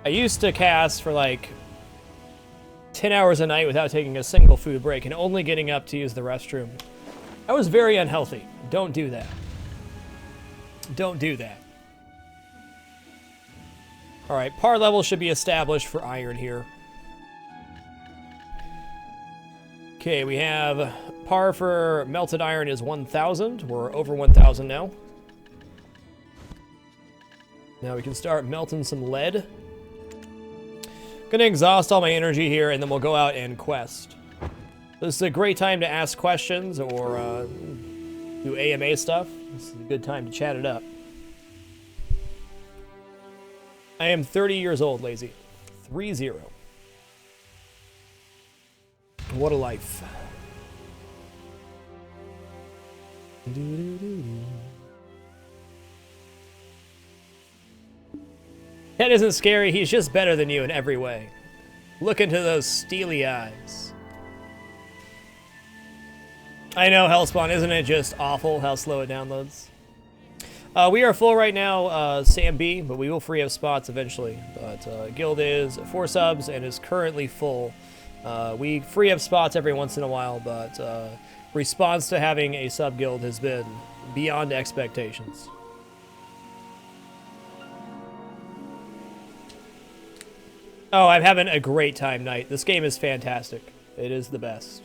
Speaker 1: I used to cast for like 10 hours a night without taking a single food break and only getting up to use the restroom. I was very unhealthy. Don't do that. Don't do that. All right, par level should be established for iron here. Okay, we have par for melted iron is 1,000. We're over 1,000 now. Now we can start melting some lead. Gonna exhaust all my energy here, and then we'll go out and quest. This is a great time to ask questions or do AMA stuff. This is a good time to chat it up. I am 30 years old, Lazy. 3-0. What a life. Ted isn't scary, he's just better than you in every way. Look into those steely eyes. I know, Hellspawn, isn't it just awful how slow it downloads? We are full right now, Sam B, but we will free up spots eventually. But Guild is 4 subs and is currently full. We free up spots every once in a while, but response to having a sub guild has been beyond expectations. Oh, I'm having a great time, Knight. This game is fantastic. It is the best.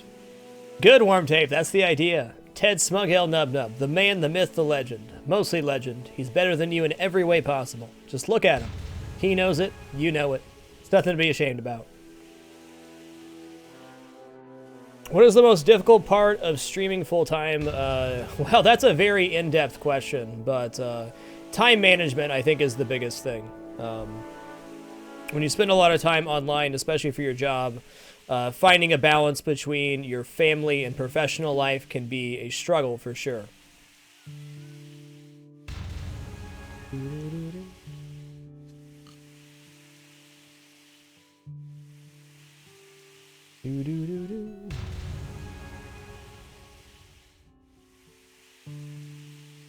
Speaker 1: Good, Worm Tape, that's the idea. Ted Smughill Nub Nub, the man, the myth, the legend. Mostly legend. He's better than you in every way possible. Just look at him. He knows it, you know it. It's nothing to be ashamed about. What is the most difficult part of streaming full-time? Well, that's a very in-depth question, but time management, I think, is the biggest thing. When you spend a lot of time online, especially for your job, finding a balance between your family and professional life can be a struggle for sure.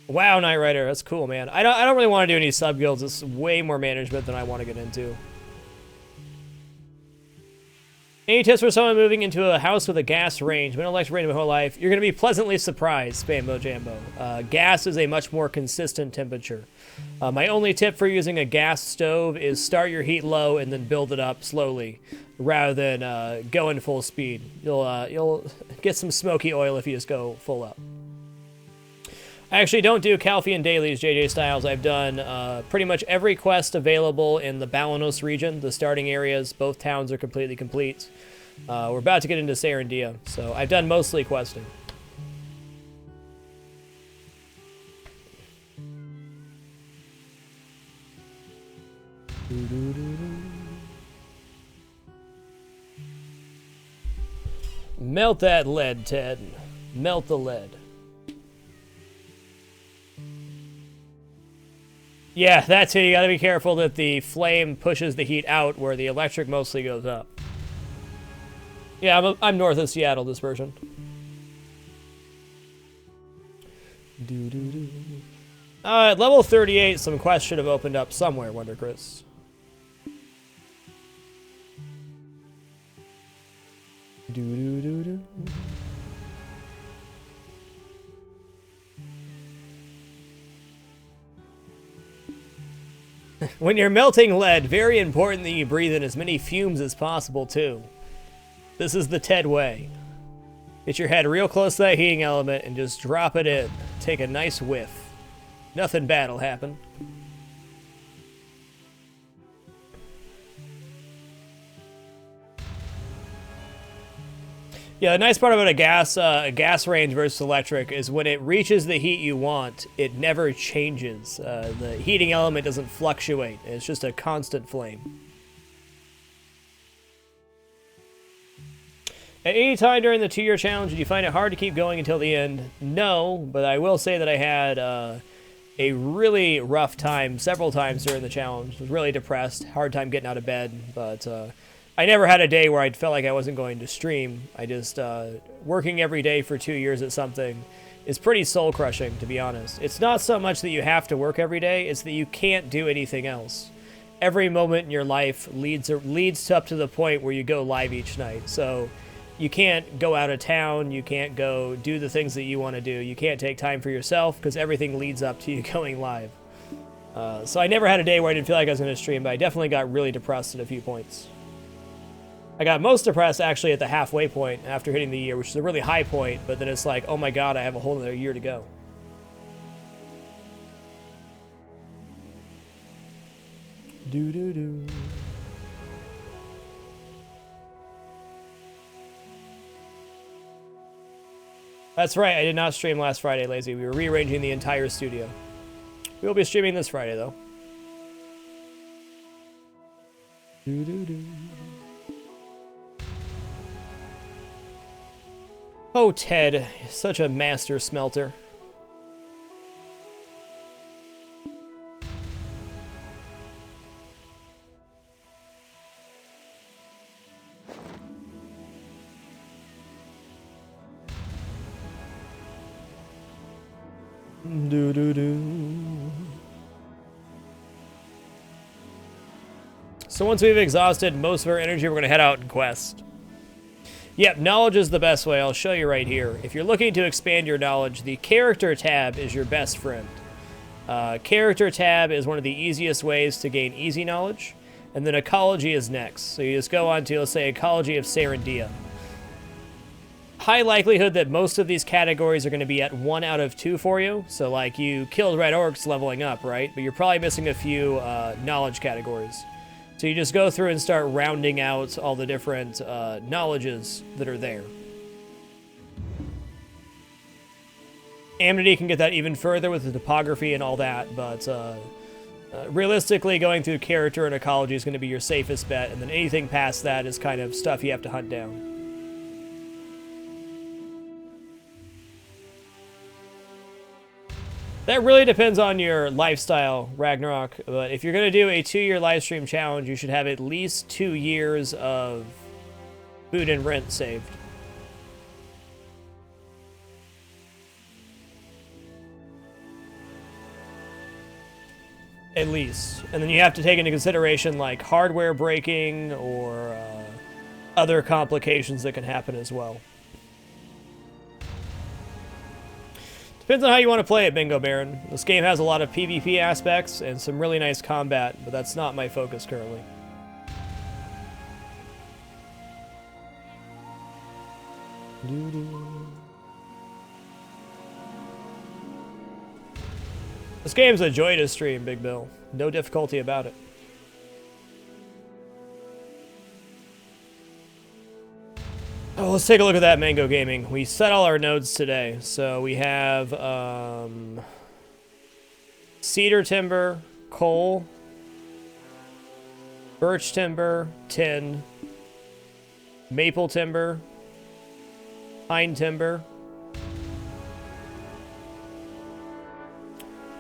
Speaker 1: Wow, Knight Rider, that's cool, man. I don't really want to do any sub guilds. It's way more management than I want to get into. Any tips for someone moving into a house with a gas range? Been electric range my whole life. You're going to be pleasantly surprised, Spambo Jambo. Gas is a much more consistent temperature. My only tip for using a gas stove is start your heat low and then build it up slowly, rather than going full speed. You'll get some smoky oil if you just go full up. I actually don't do Calfian dailies, JJ Styles. I've done pretty much every quest available in the Balanos region. The starting areas, both towns are completely complete. We're about to get into Sarandia, so I've done mostly questing. Melt that lead, Ted. Melt the lead. Yeah, that's it. You gotta be careful that the flame pushes the heat out where the electric mostly goes up. Yeah, I'm north of Seattle, this version. At level 38, some quests should have opened up somewhere, Wonder Chris. When you're melting lead, very important that you breathe in as many fumes as possible, too. This is the Ted way. Get your head real close to that heating element and just drop it in. Take a nice whiff. Nothing bad will happen. Yeah, the nice part about a gas range versus electric is when it reaches the heat you want, it never changes. The heating element doesn't fluctuate. It's just a constant flame. At any time during the 2-year challenge, did you find it hard to keep going until the end? No, but I will say that I had a really rough time several times during the challenge. I was really depressed, hard time getting out of bed, but I never had a day where I felt like I wasn't going to stream. I just, working every day for 2 years at something is pretty soul-crushing, to be honest. It's not so much that you have to work every day, it's that you can't do anything else. Every moment in your life leads up to the point where you go live each night. So you can't go out of town, you can't go do the things that you want to do, you can't take time for yourself because everything leads up to you going live. So I never had a day where I didn't feel like I was going to stream, but I definitely got really depressed at a few points. I got most depressed actually at the halfway point after hitting the year, which is a really high point, but then it's like, oh my god, I have a whole other year to go. Doo-doo-doo. That's right, I did not stream last Friday, Lazy. We were rearranging the entire studio. We will be streaming this Friday, though. Doo-doo-doo. Oh, Ted, such a master smelter. So once we've exhausted most of our energy, we're going to head out and quest. Yep, knowledge is the best way. I'll show you right here. If you're looking to expand your knowledge, the character tab is your best friend. Character tab is one of the easiest ways to gain easy knowledge. And then ecology is next. So you just go on to, let's say, ecology of Serendia. High likelihood that most of these categories are going to be at 1 out of 2 for you. So, like, you killed red orcs leveling up, right? But you're probably missing a few knowledge categories. So you just go through and start rounding out all the different knowledges that are there. Amity can get that even further with the topography and all that, but realistically, going through character and ecology is going to be your safest bet, and then anything past that is kind of stuff you have to hunt down. That really depends on your lifestyle, Ragnarok, but if you're going to do a 2-year live stream challenge, you should have at least 2 years of food and rent saved. At least. And then you have to take into consideration, like, hardware breaking or other complications that can happen as well. Depends on how you want to play it, Bingo Baron. This game has a lot of PvP aspects and some really nice combat, but that's not my focus currently. This game's a joy to stream, Big Bill. No difficulty about it. Oh, let's take a look at that Mango Gaming. We set all our nodes today. So we have cedar timber, coal, birch timber, tin, maple timber, pine timber,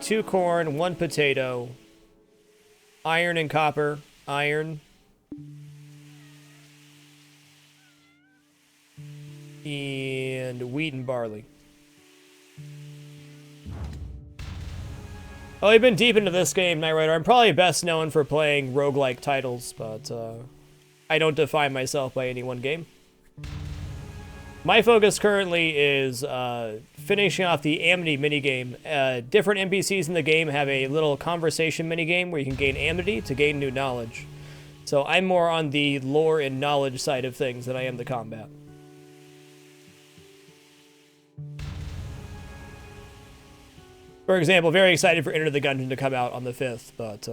Speaker 1: 2 corn, 1 potato, iron and copper, iron, and wheat and barley. Oh, I've been deep into this game, Knight Rider. I'm probably best known for playing roguelike titles, but I don't define myself by any one game. My focus currently is finishing off the Amity minigame. Different NPCs in the game have a little conversation minigame where you can gain Amity to gain new knowledge. So I'm more on the lore and knowledge side of things than I am the combat. For example, very excited for Enter the Gungeon to come out on the 5th, but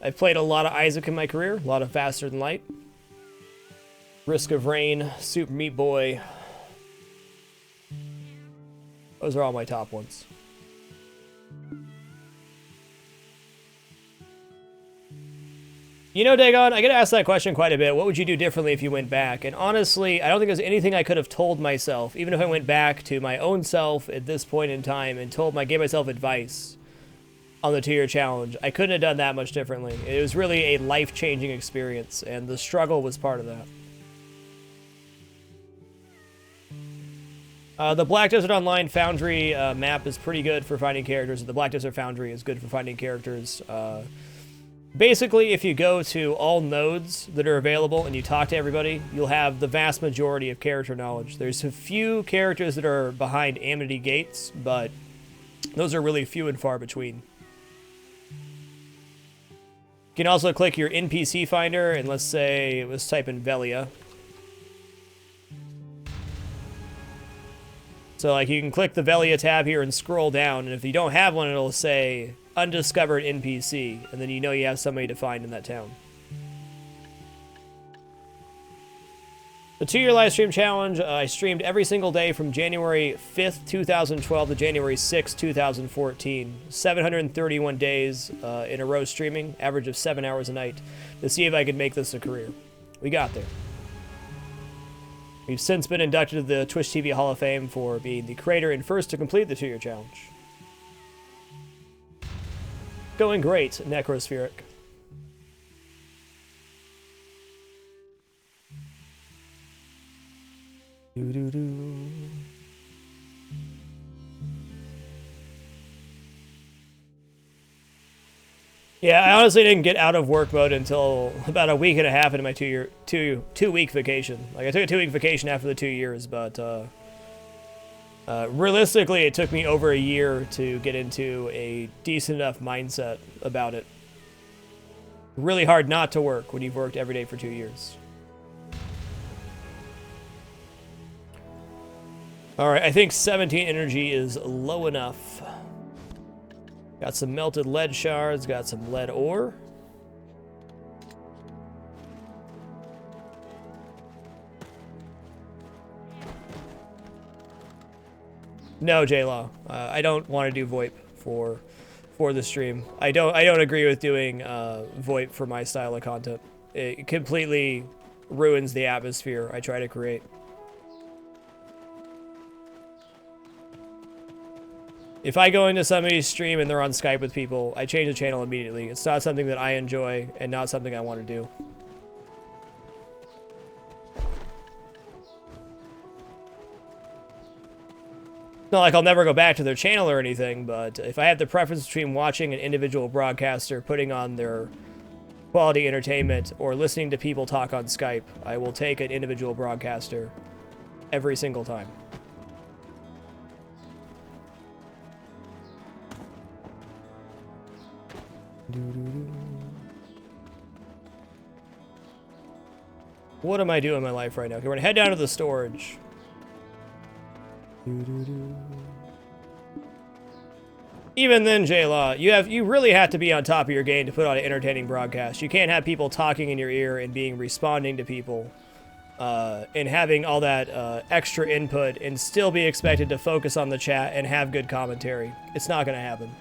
Speaker 1: I've played a lot of Isaac in my career, a lot of Faster Than Light, Risk of Rain, Super Meat Boy. Those are all my top ones. You know, Dagon, I get asked that question quite a bit. What would you do differently if you went back? And honestly, I don't think there's anything I could have told myself, even if I went back to my own self at this point in time and gave myself advice on the 2-year challenge. I couldn't have done that much differently. It was really a life-changing experience, and the struggle was part of that. The Black Desert Online Foundry map is pretty good for finding characters. The Black Desert Foundry is good for finding characters. Basically, if you go to all nodes that are available and you talk to everybody, you'll have the vast majority of character knowledge. There's a few characters that are behind Amity gates, but those are really few and far between. You can also click your NPC finder, and let's say, let's type in Velia. So, like, you can click the Velia tab here and scroll down, and if you don't have one, it'll say undiscovered NPC, and then you know you have somebody to find in that town. The 2-year live stream challenge, I streamed every single day from January 5th, 2012 to January 6th, 2014. 731 days in a row streaming, average of 7 hours a night, to see if I could make this a career. We got there. We've since been inducted to the Twitch TV Hall of Fame for being the creator and first to complete the 2-year challenge. Going great, Necrospheric. Doo-doo-doo. Yeah, I honestly didn't get out of work mode until about a week and a half into my two-week vacation. Like, I took a 2-week vacation after the 2 years, but realistically, it took me over a year to get into a decent enough mindset about it. Really hard not to work when you've worked every day for 2 years. Alright, I think 17 energy is low enough. Got some melted lead shards, got some lead ore. No, J-Law. I don't want to do VoIP for the stream. I don't agree with doing VoIP for my style of content. It completely ruins the atmosphere I try to create. If I go into somebody's stream and they're on Skype with people, I change the channel immediately. It's not something that I enjoy and not something I want to do. It's not like I'll never go back to their channel or anything, but if I have the preference between watching an individual broadcaster putting on their quality entertainment or listening to people talk on Skype, I will take an individual broadcaster every single time. What am I doing in my life right now? Okay, we're gonna head down to the storage. Even then, J-Law, you really have to be on top of your game to put on an entertaining broadcast. You can't have people talking in your ear and responding to people, and having all that extra input and still be expected to focus on the chat and have good commentary. It's not gonna happen.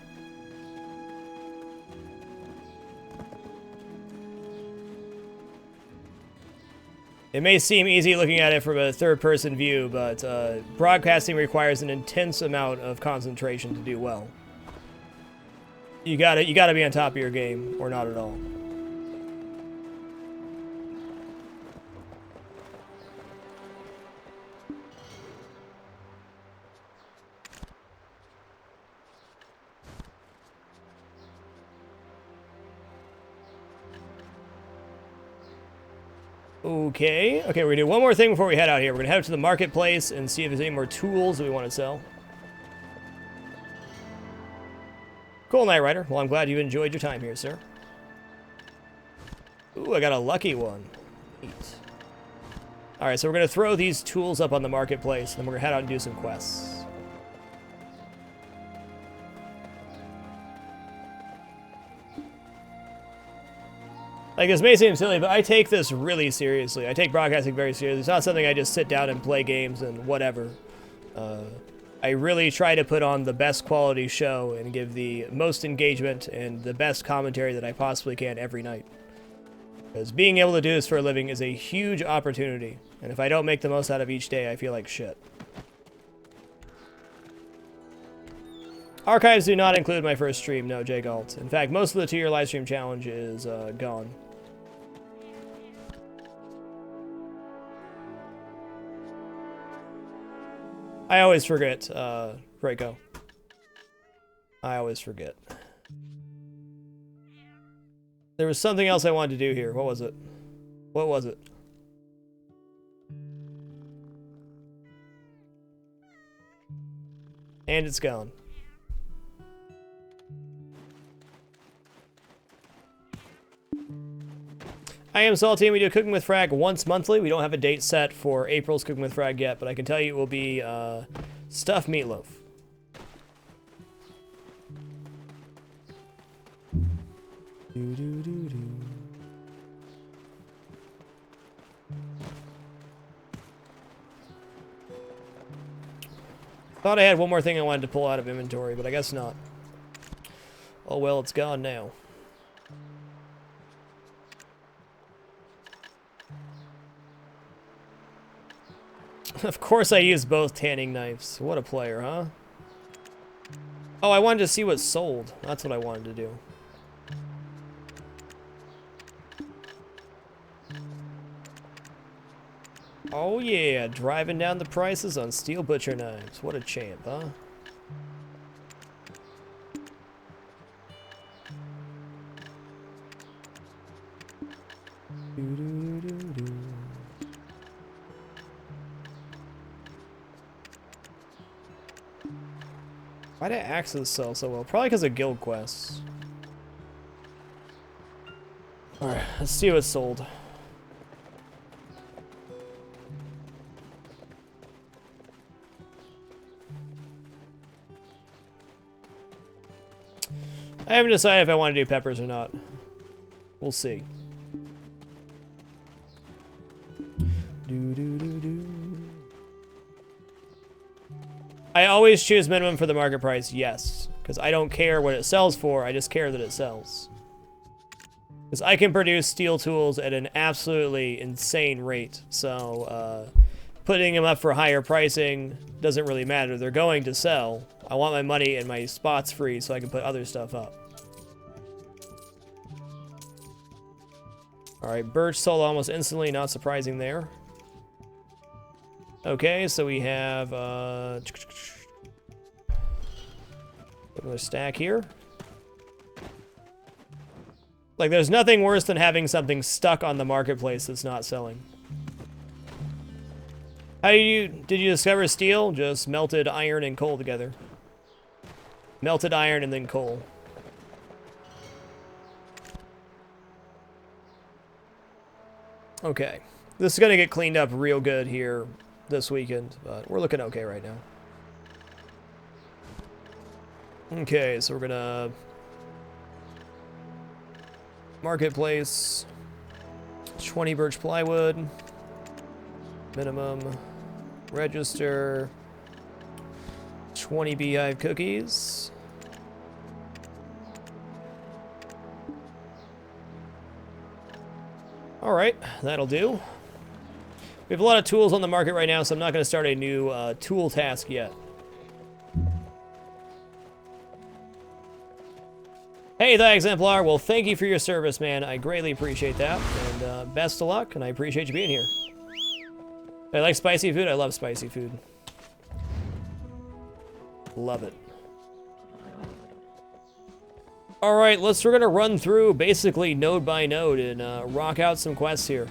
Speaker 1: It may seem easy looking at it from a third-person view, but broadcasting requires an intense amount of concentration to do well. You gotta be on top of your game, or not at all. Okay, we're gonna do one more thing before we head out here. We're gonna head up to the marketplace and see if there's any more tools that we want to sell. Cool, Knight Rider. Well, I'm glad you enjoyed your time here, sir. Ooh, I got a lucky one. Neat. Alright, so we're gonna throw these tools up on the marketplace, and then we're gonna head out and do some quests. Like, this may seem silly, but I take this really seriously. I take broadcasting very seriously. It's not something I just sit down and play games and whatever. I really try to put on the best quality show and give the most engagement and the best commentary that I possibly can every night. Because being able to do this for a living is a huge opportunity. And if I don't make the most out of each day, I feel like shit. Archives do not include my first stream, no, Jay Galt. In fact, most of the 2-year live stream challenge is gone. I always forget, Reiko. I always forget. There was something else I wanted to do here. What was it? What was it? And it's gone. I am Salty, and we do Cooking with Frag once monthly. We don't have a date set for April's Cooking with Frag yet, but I can tell you it will be stuffed meatloaf. Thought I had one more thing I wanted to pull out of inventory, but I guess not. Oh well, it's gone now. Of course I used both tanning knives. What a player, huh? Oh, I wanted to see what sold. That's what I wanted to do. Oh yeah, driving down the prices on steel butcher knives. What a champ, huh? Why did Axes sell so well? Probably because of guild quests. Alright, let's see what's sold. I haven't decided if I want to do peppers or not. We'll see. I always choose minimum for the market price, yes. Because I don't care what it sells for, I just care that it sells. Because I can produce steel tools at an absolutely insane rate, so putting them up for higher pricing doesn't really matter. They're going to sell. I want my money and my spots free so I can put other stuff up. Alright, birch sold almost instantly, not surprising there. Okay, so we have another stack here. Like, there's nothing worse than having something stuck on the marketplace that's not selling. How did you discover steel? Just melted iron and coal together. Melted iron and then coal. Okay. This is gonna get cleaned up real good here this weekend, but we're looking okay right now. Okay, so we're gonna marketplace 20 birch plywood minimum, register 20 beehive cookies. All right, that'll do. We have a lot of tools on the market right now, so I'm not going to start a new tool task yet. Hey, the Exemplar. Well, thank you for your service, man. I greatly appreciate that. And best of luck, and I appreciate you being here. I like spicy food. I love spicy food. Love it. All right, we're going to run through basically node by node and rock out some quests here.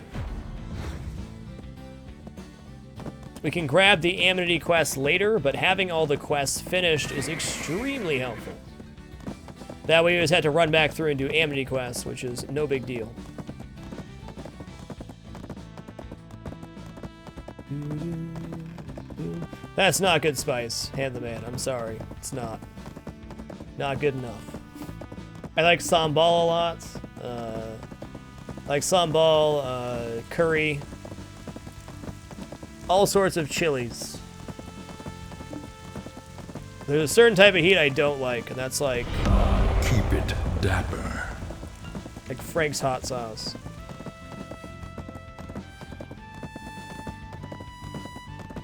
Speaker 1: We can grab the Amity quest later, but having all the quests finished is extremely helpful. That way we just had to run back through and do Amity quests, which is no big deal. That's not good spice, hand the man. I'm sorry. It's not. Not good enough. I like sambal a lot. Like sambal, curry. All sorts of chilies. There's a certain type of heat I don't like, and that's like...
Speaker 2: Keep it dapper.
Speaker 1: Like Frank's hot sauce.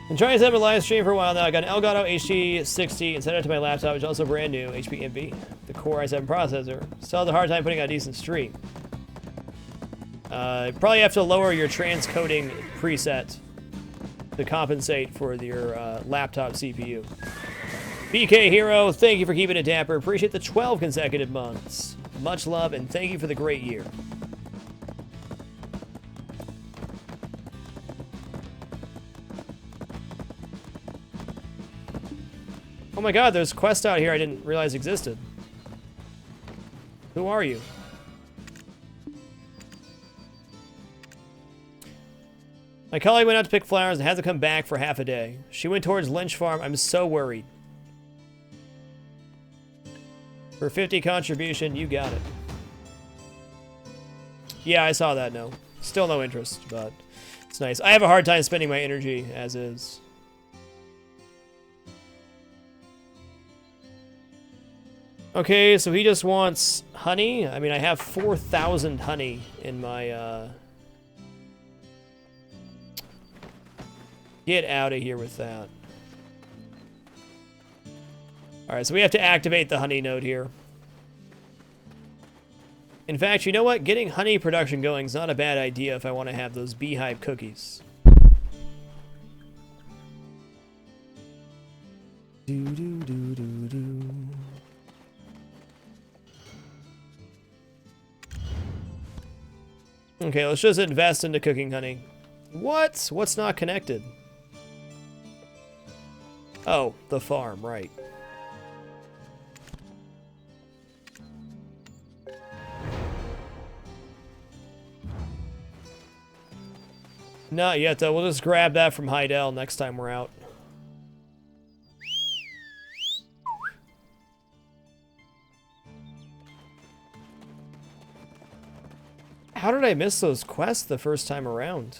Speaker 1: Been trying to set up a live stream for a while now. I got an Elgato HD60 and sent it to my laptop, which is also brand new, HP Envy, the Core i7 processor. Still has a hard time putting out a decent stream. Probably have to lower your transcoding preset to compensate for your laptop CPU. BK Hero, thank you for keeping it dapper. Appreciate the 12 consecutive months. Much love, and thank you for the great year. Oh my god, there's quests out here I didn't realize existed. Who are you? My colleague went out to pick flowers and hasn't come back for half a day. She went towards Lynch Farm. I'm so worried. For 50 contribution, you got it. Yeah, I saw that, no. Still no interest, but it's nice. I have a hard time spending my energy, as is. Okay, so he just wants honey. I mean, I have 4,000 honey in my, Get out of here with that. Alright, so we have to activate the honey node here. In fact, you know what? Getting honey production going is not a bad idea if I want to have those beehive cookies. Okay, let's just invest into cooking honey. What? What's not connected? Oh, the farm, right. Not yet, though. We'll just grab that from Heidel next time we're out. How did I miss those quests the first time around?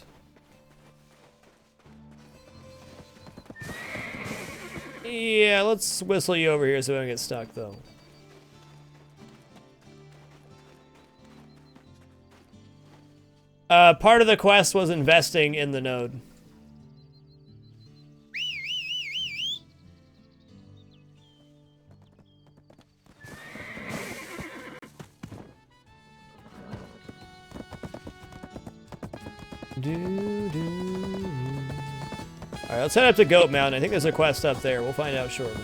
Speaker 1: Yeah, let's whistle you over here so we don't get stuck, though. Part of the quest was investing in the node. Alright, let's head up to Goat Mountain. I think there's a quest up there. We'll find out shortly.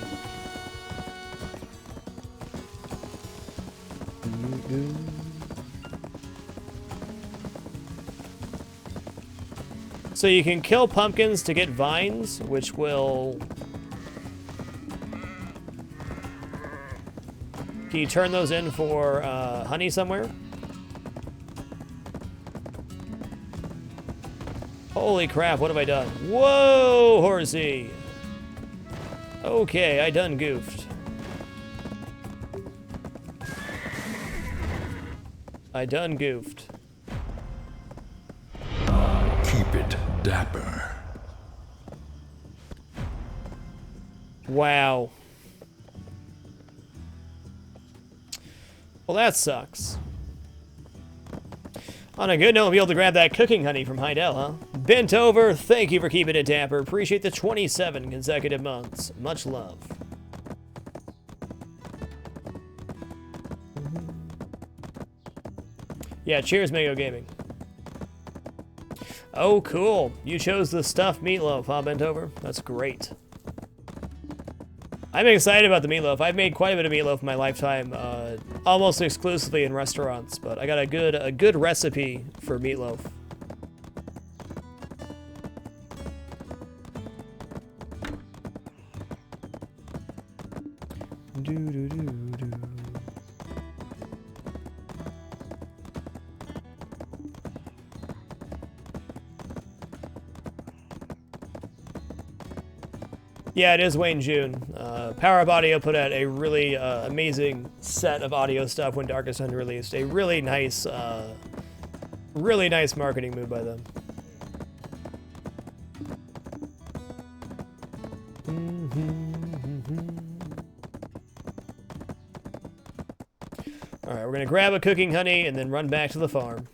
Speaker 1: So you can kill pumpkins to get vines, which will... Can you turn those in for honey somewhere? Holy crap, what have I done? Whoa, horsey! Okay, I done goofed. I done goofed.
Speaker 2: Keep it dapper.
Speaker 1: Wow. Well, that sucks. On a good note, we'll be able to grab that cooking honey from Heidel, huh? Bent over, thank you for keeping it dapper. Appreciate the 27 consecutive months. Much love. Yeah, cheers, Mago Gaming. Oh, cool. You chose the stuffed meatloaf, huh, Bent over? That's great. I'm excited about the meatloaf. I've made quite a bit of meatloaf in my lifetime, almost exclusively in restaurants, but I got a good recipe for meatloaf. Yeah, it is Wayne June. Power Up Audio put out a really amazing set of audio stuff when Darkest Sun released. A really nice marketing move by them. Alright, we're gonna grab a cooking honey and then run back to the farm.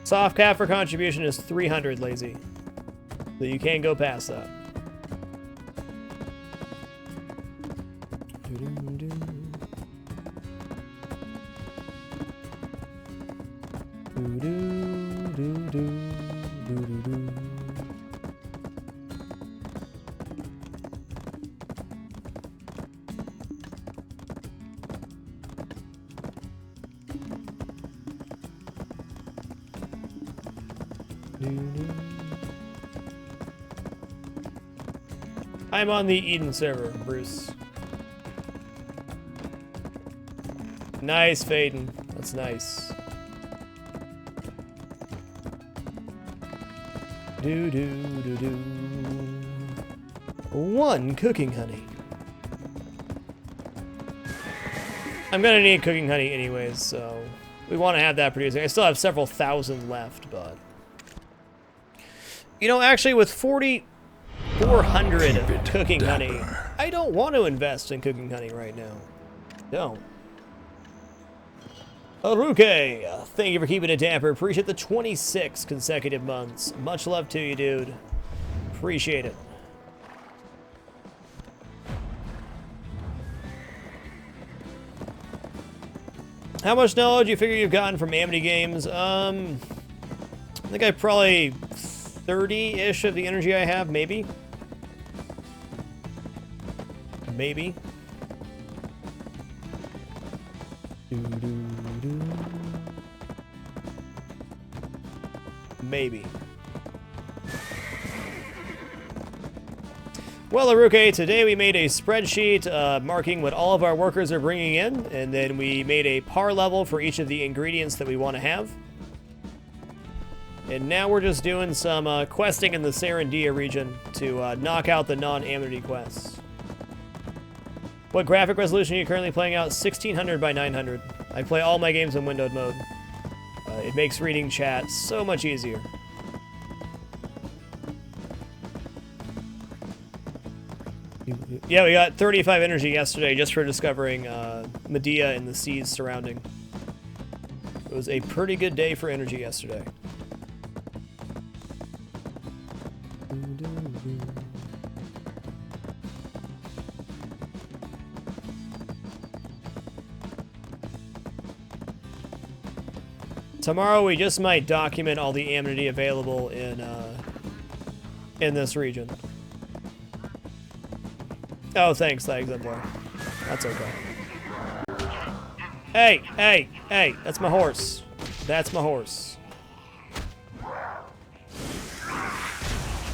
Speaker 1: Soft cap for contribution is 300, lazy. So you can't go past that. I'm on the Eden server, Bruce. Nice, Faden. That's nice. Do do do do. 1 cooking honey. I'm gonna need cooking honey anyways, so we want to have that producing. I still have several thousand left, but you know, actually, with 4,400 cooking honey, I don't want to invest in cooking honey right now. Don't. Haruke, thank you for keeping it dapper. Appreciate the 26 consecutive months. Much love to you, dude. Appreciate it. How much knowledge do you figure you've gotten from Amity games? I think I probably 30-ish of the energy I have, maybe. Maybe. Maybe. Well, Haruke, today we made a spreadsheet marking what all of our workers are bringing in, and then we made a par level for each of the ingredients that we want to have. And now we're just doing some questing in the Serendia region to knock out the non-Amity quests. What graphic resolution are you currently playing out? 1600 by 900. I play all my games in windowed mode. It makes reading chat so much easier. Yeah, we got 35 energy yesterday just for discovering Medea and the seas surrounding. It was a pretty good day for energy yesterday. Tomorrow we just might document all the Amity available in this region. Oh, thanks, that exemplar. That's okay. Hey, hey, hey, that's my horse. That's my horse.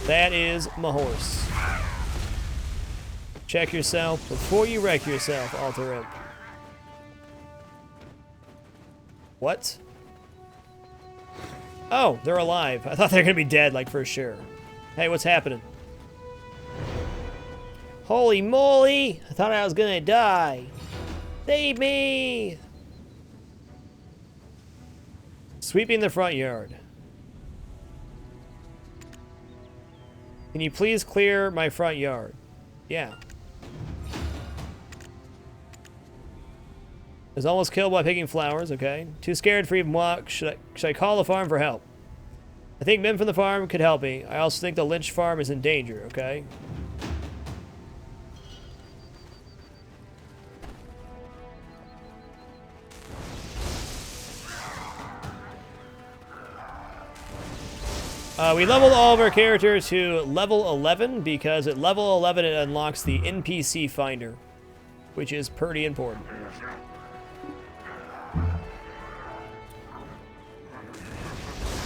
Speaker 1: That is my horse. Check yourself before you wreck yourself, Alter Imp. What? Oh, they're alive. I thought they were gonna be dead, like, for sure. Hey, what's happening? Holy moly! I thought I was gonna die. Save me! Sweeping the front yard. Can you please clear my front yard? Yeah. Was almost killed while picking flowers, okay. Too scared for even walk. Should I call the farm for help? I think men from the farm could help me. I also think the Lynch farm is in danger, okay? We leveled all of our characters to level 11 because at level 11 it unlocks the NPC finder, which is pretty important.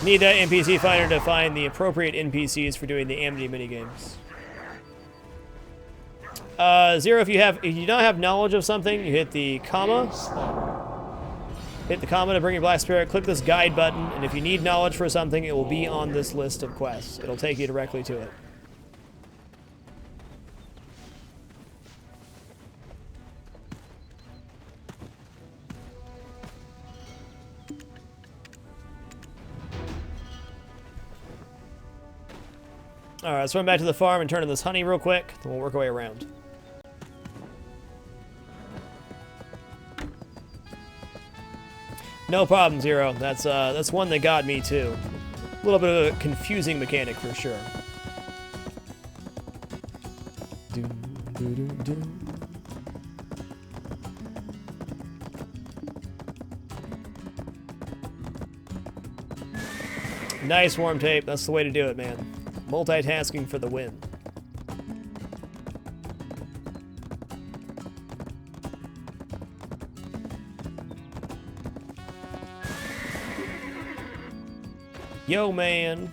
Speaker 1: Need that NPC finder to find the appropriate NPCs for doing the Amity minigames. Zero, if you don't have knowledge of something, you hit the comma. Hit the comma to bring your Black Spirit, click this guide button, and if you need knowledge for something, it will be on this list of quests. It'll take you directly to it. Alright, let's run back to the farm and turn in this honey real quick, then we'll work our way around. No problem, Zero. That's one that got me too. A little bit of a confusing mechanic for sure. Nice, Worm Tape. That's the way to do it, man. Multitasking for the win. Yo, man.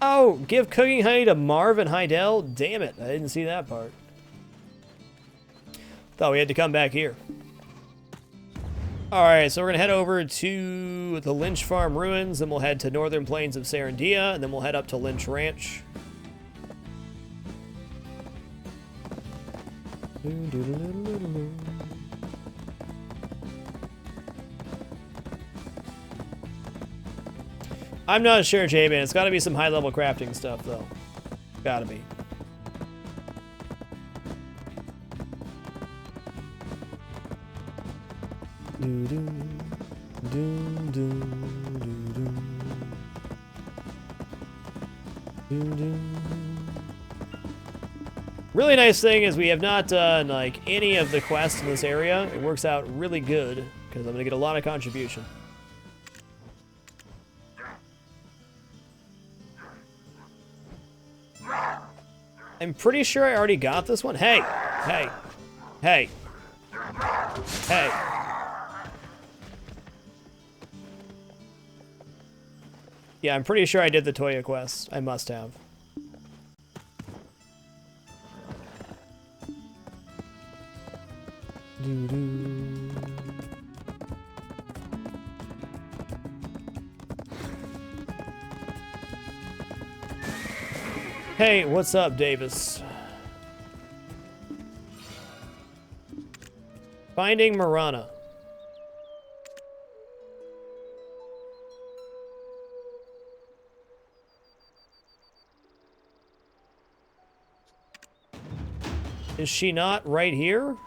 Speaker 1: Oh, give cooking honey to Marv and Heidel? Damn it, I didn't see that part. Thought we had to come back here. Alright, so we're going to head over to the Lynch Farm Ruins, then we'll head to Northern Plains of Serendia, and then we'll head up to Lynch Ranch. I'm not sure, J-Man. It's got to be some high-level crafting stuff, though. Gotta be. Really nice thing is we have not done like any of the quests in this area. It works out really good because I'm gonna get a lot of contribution. I'm pretty sure I already got this one. Hey, hey, hey, hey. Yeah, I'm pretty sure I did the Toya quest. I must have. Hey, what's up, Davis? Finding Marana. Is she not right here?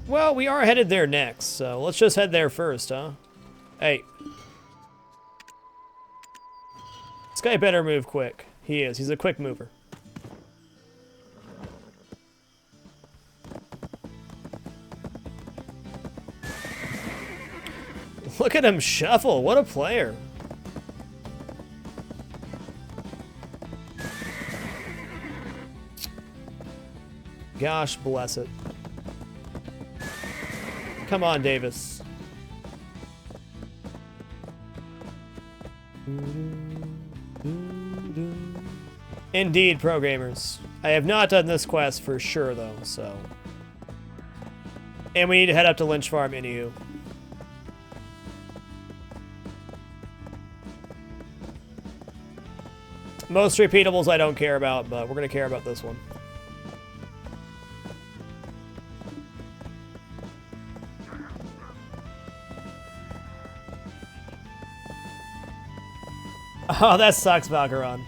Speaker 1: Well, we are headed there next, so let's just head there first, huh? Hey. This guy better move quick. He is. He's a quick mover. Look at him shuffle. What a player. Gosh bless it. Come on, Davis. Indeed, pro gamers. I have not done this quest for sure, though, so. And we need to head up to Lynch Farm, anywho. Most repeatables I don't care about, but we're going to care about this one. Oh, that sucks, Valgaron.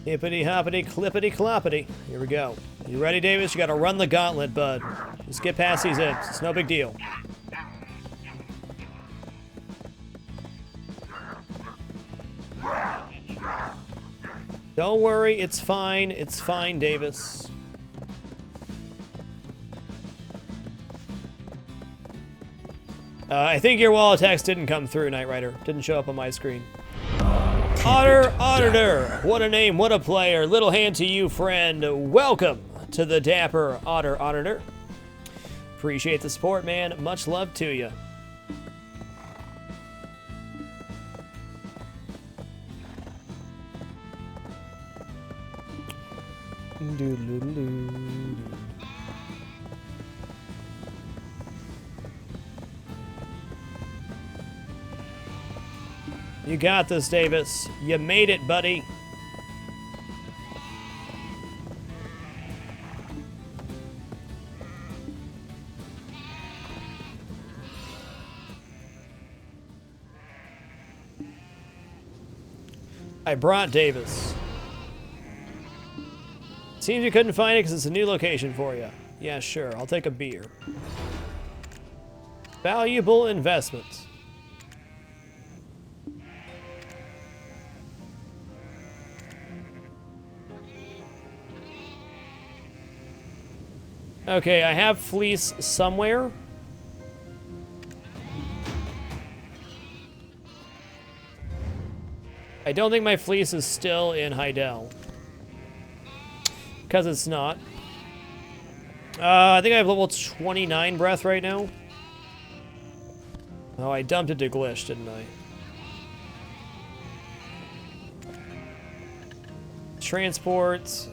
Speaker 1: Hippity hoppity clippity cloppity. Here we go. You ready, Davis? You gotta run the gauntlet, bud. Just get past these imps. It's no big deal. Don't worry, it's fine. It's fine, Davis. I think your wall of text didn't come through, Knight Rider. Didn't show up on my screen. Otter Auditor. What a name, what a player. Little hand to you, friend. Welcome to the Dapper Otter Auditor. Appreciate the support, man. Much love to you. You got this, Davis. You made it, buddy. I brought Davis. Seems you couldn't find it because it's a new location for you. Yeah, sure. I'll take a beer. Valuable investment. Okay, I have fleece somewhere. I don't think my fleece is still in Heidel. Because it's not. I think I have level 29 breath right now. Oh, I dumped it to Glish, didn't I? Transport.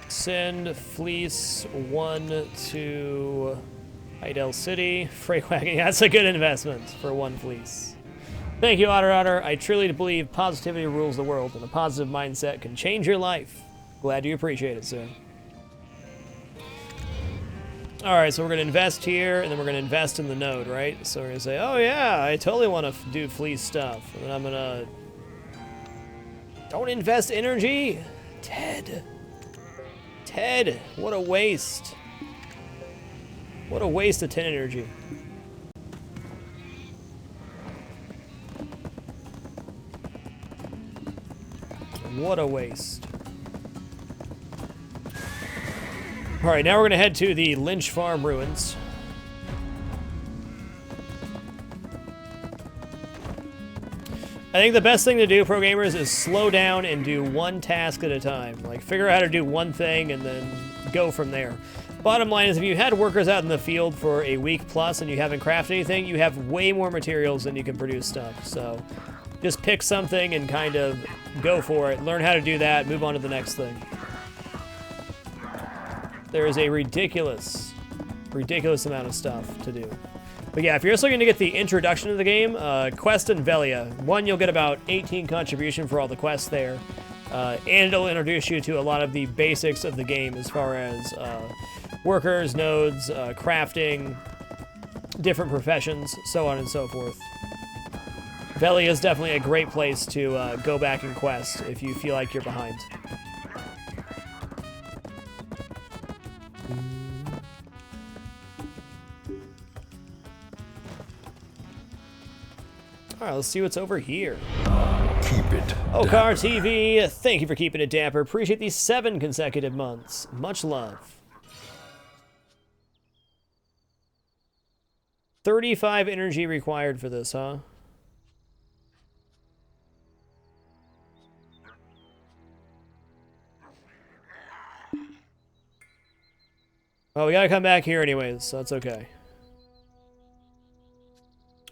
Speaker 1: Send fleece 1 to Heidel City. Freight wagon. That's a good investment for 1 fleece. Thank you, Otter Otter. I truly believe positivity rules the world, and a positive mindset can change your life. Glad you appreciate it, sir. Alright, so we're going to invest here, and then we're going to invest in the node, right? So we're going to say, oh yeah, I totally want to do fleece stuff. And then I'm going to... Don't invest energy! Ted! Ted! What a waste. What a waste of 10 energy. What a waste. Alright, now we're going to head to the Lynch Farm ruins. I think the best thing to do, pro gamers, is slow down and do one task at a time. Like, figure out how to do one thing and then go from there. Bottom line is, if you had workers out in the field for a week plus and you haven't crafted anything, you have way more materials than you can produce stuff. So, just pick something and kind of go for it. Learn how to do that, move on to the next thing. There is a ridiculous amount of stuff to do. But yeah, if you're just looking to get the introduction to the game, Quest and Velia. One, you'll get about 18 contribution for all the quests there. And it'll introduce you to a lot of the basics of the game as far as workers, nodes, crafting, different professions, so on and so forth. Velia is definitely a great place to go back and quest if you feel like you're behind. Alright, let's see what's over here.
Speaker 2: Keep it.
Speaker 1: Okar TV, thank you for keeping it dapper. Appreciate these 7 consecutive months. Much love. 35 energy required for this, huh? Oh, we gotta come back here anyways, so that's okay.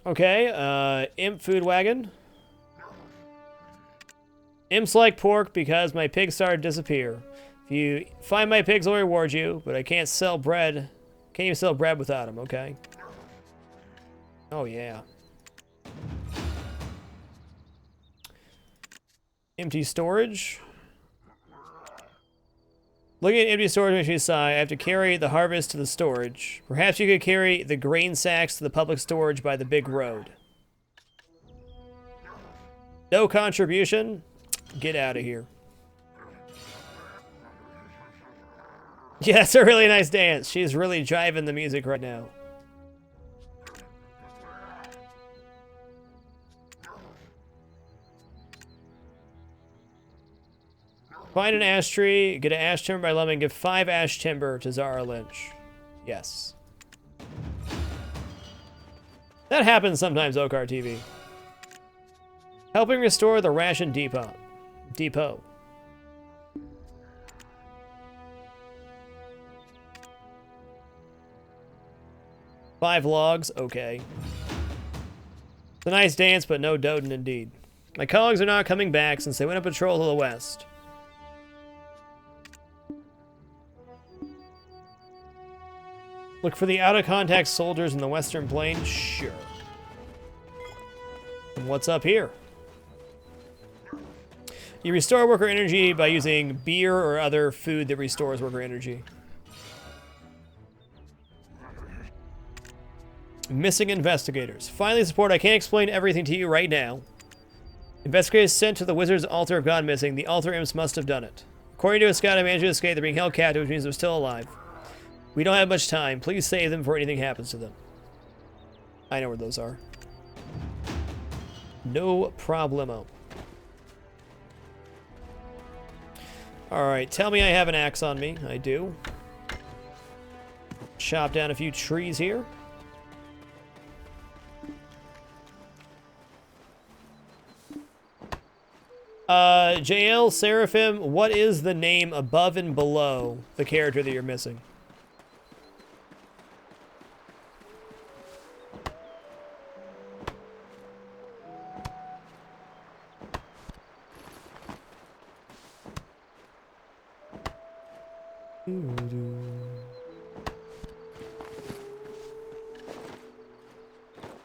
Speaker 1: Okay, Imp Food Wagon. Imps like pork because my pigs started to disappear. If you find my pigs, I'll reward you, but I can't sell bread. Can't even sell bread without them, okay? Oh, yeah. Empty storage. Looking at empty storage makes me sigh. I have to carry the harvest to the storage. Perhaps you could carry the grain sacks to the public storage by the big road. No contribution? Get out of here. Yeah, it's a really nice dance. She's really jiving the music right now. Find an ash tree, get an ash timber by lemon, give 5 ash timber to Zara Lynch. Yes. That happens sometimes, Okar TV. Helping restore the ration depot. 5 logs, okay. It's a nice dance, but no Doden indeed. My colleagues are not coming back since they went on patrol to the west. Look for the out-of-contact soldiers in the Western Plain? Sure. And what's up here? You restore worker energy by using beer or other food that restores worker energy. Missing investigators. Finally, support. I can't explain everything to you right now. Investigators sent to the wizard's altar have gone missing. The altar imps must have done it. According to a scout, I managed to escape. They're being held captive, which means they're still alive. We don't have much time. Please save them before anything happens to them. I know where those are. No problemo. Alright, tell me I have an axe on me. I do. Chop down a few trees here. JL Seraphim, what is the name above and below the character that you're missing?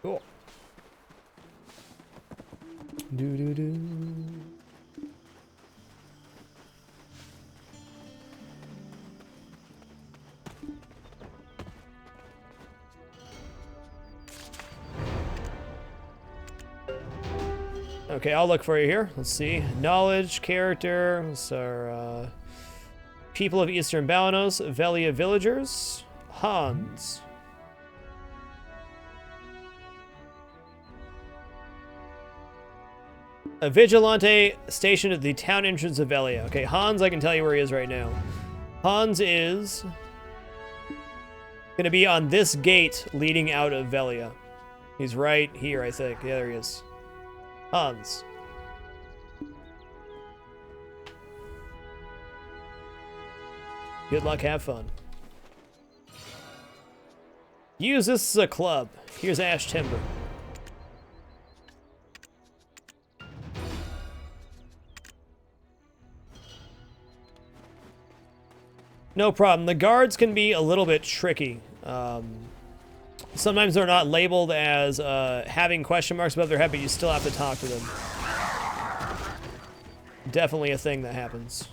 Speaker 1: Cool. Do. Okay, I'll look for you here. Let's see. Knowledge, character. So, people of Eastern Balanos, Velia villagers, Hans. A vigilante stationed at the town entrance of Velia. Okay, Hans, I can tell you where he is right now. Hans is gonna be on this gate leading out of Velia. He's right here, I think. Yeah, there he is. Hans. Good luck, have fun. Use this as a club. Here's ash timber. No problem. The guards can be a little bit tricky. Sometimes they're not labeled as having question marks above their head, but you still have to talk to them. Definitely a thing that happens.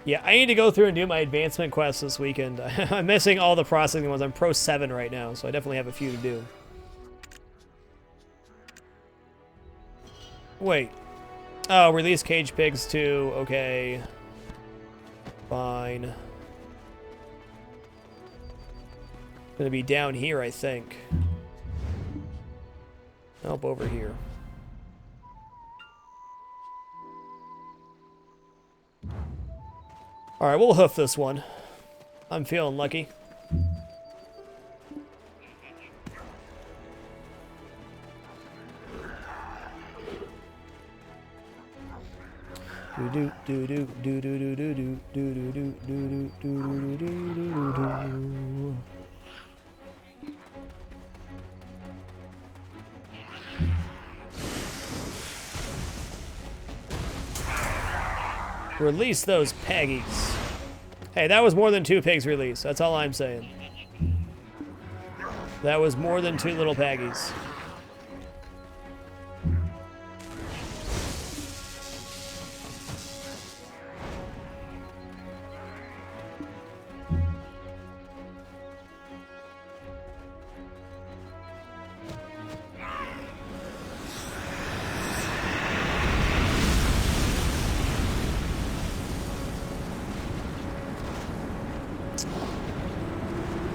Speaker 1: Yeah, I need to go through and do my advancement quests this weekend. I'm missing all the processing ones. I'm Pro 7 right now, so I definitely have a few to do. Wait. Oh, release cage pigs too. Okay. Fine. Gonna be down here, I think. Nope, over here. Alright, we'll hoof this one. I'm feeling lucky. Release those peggies. Hey, that was more than 2 pigs released. That's all I'm saying. That was more than 2 little peggies.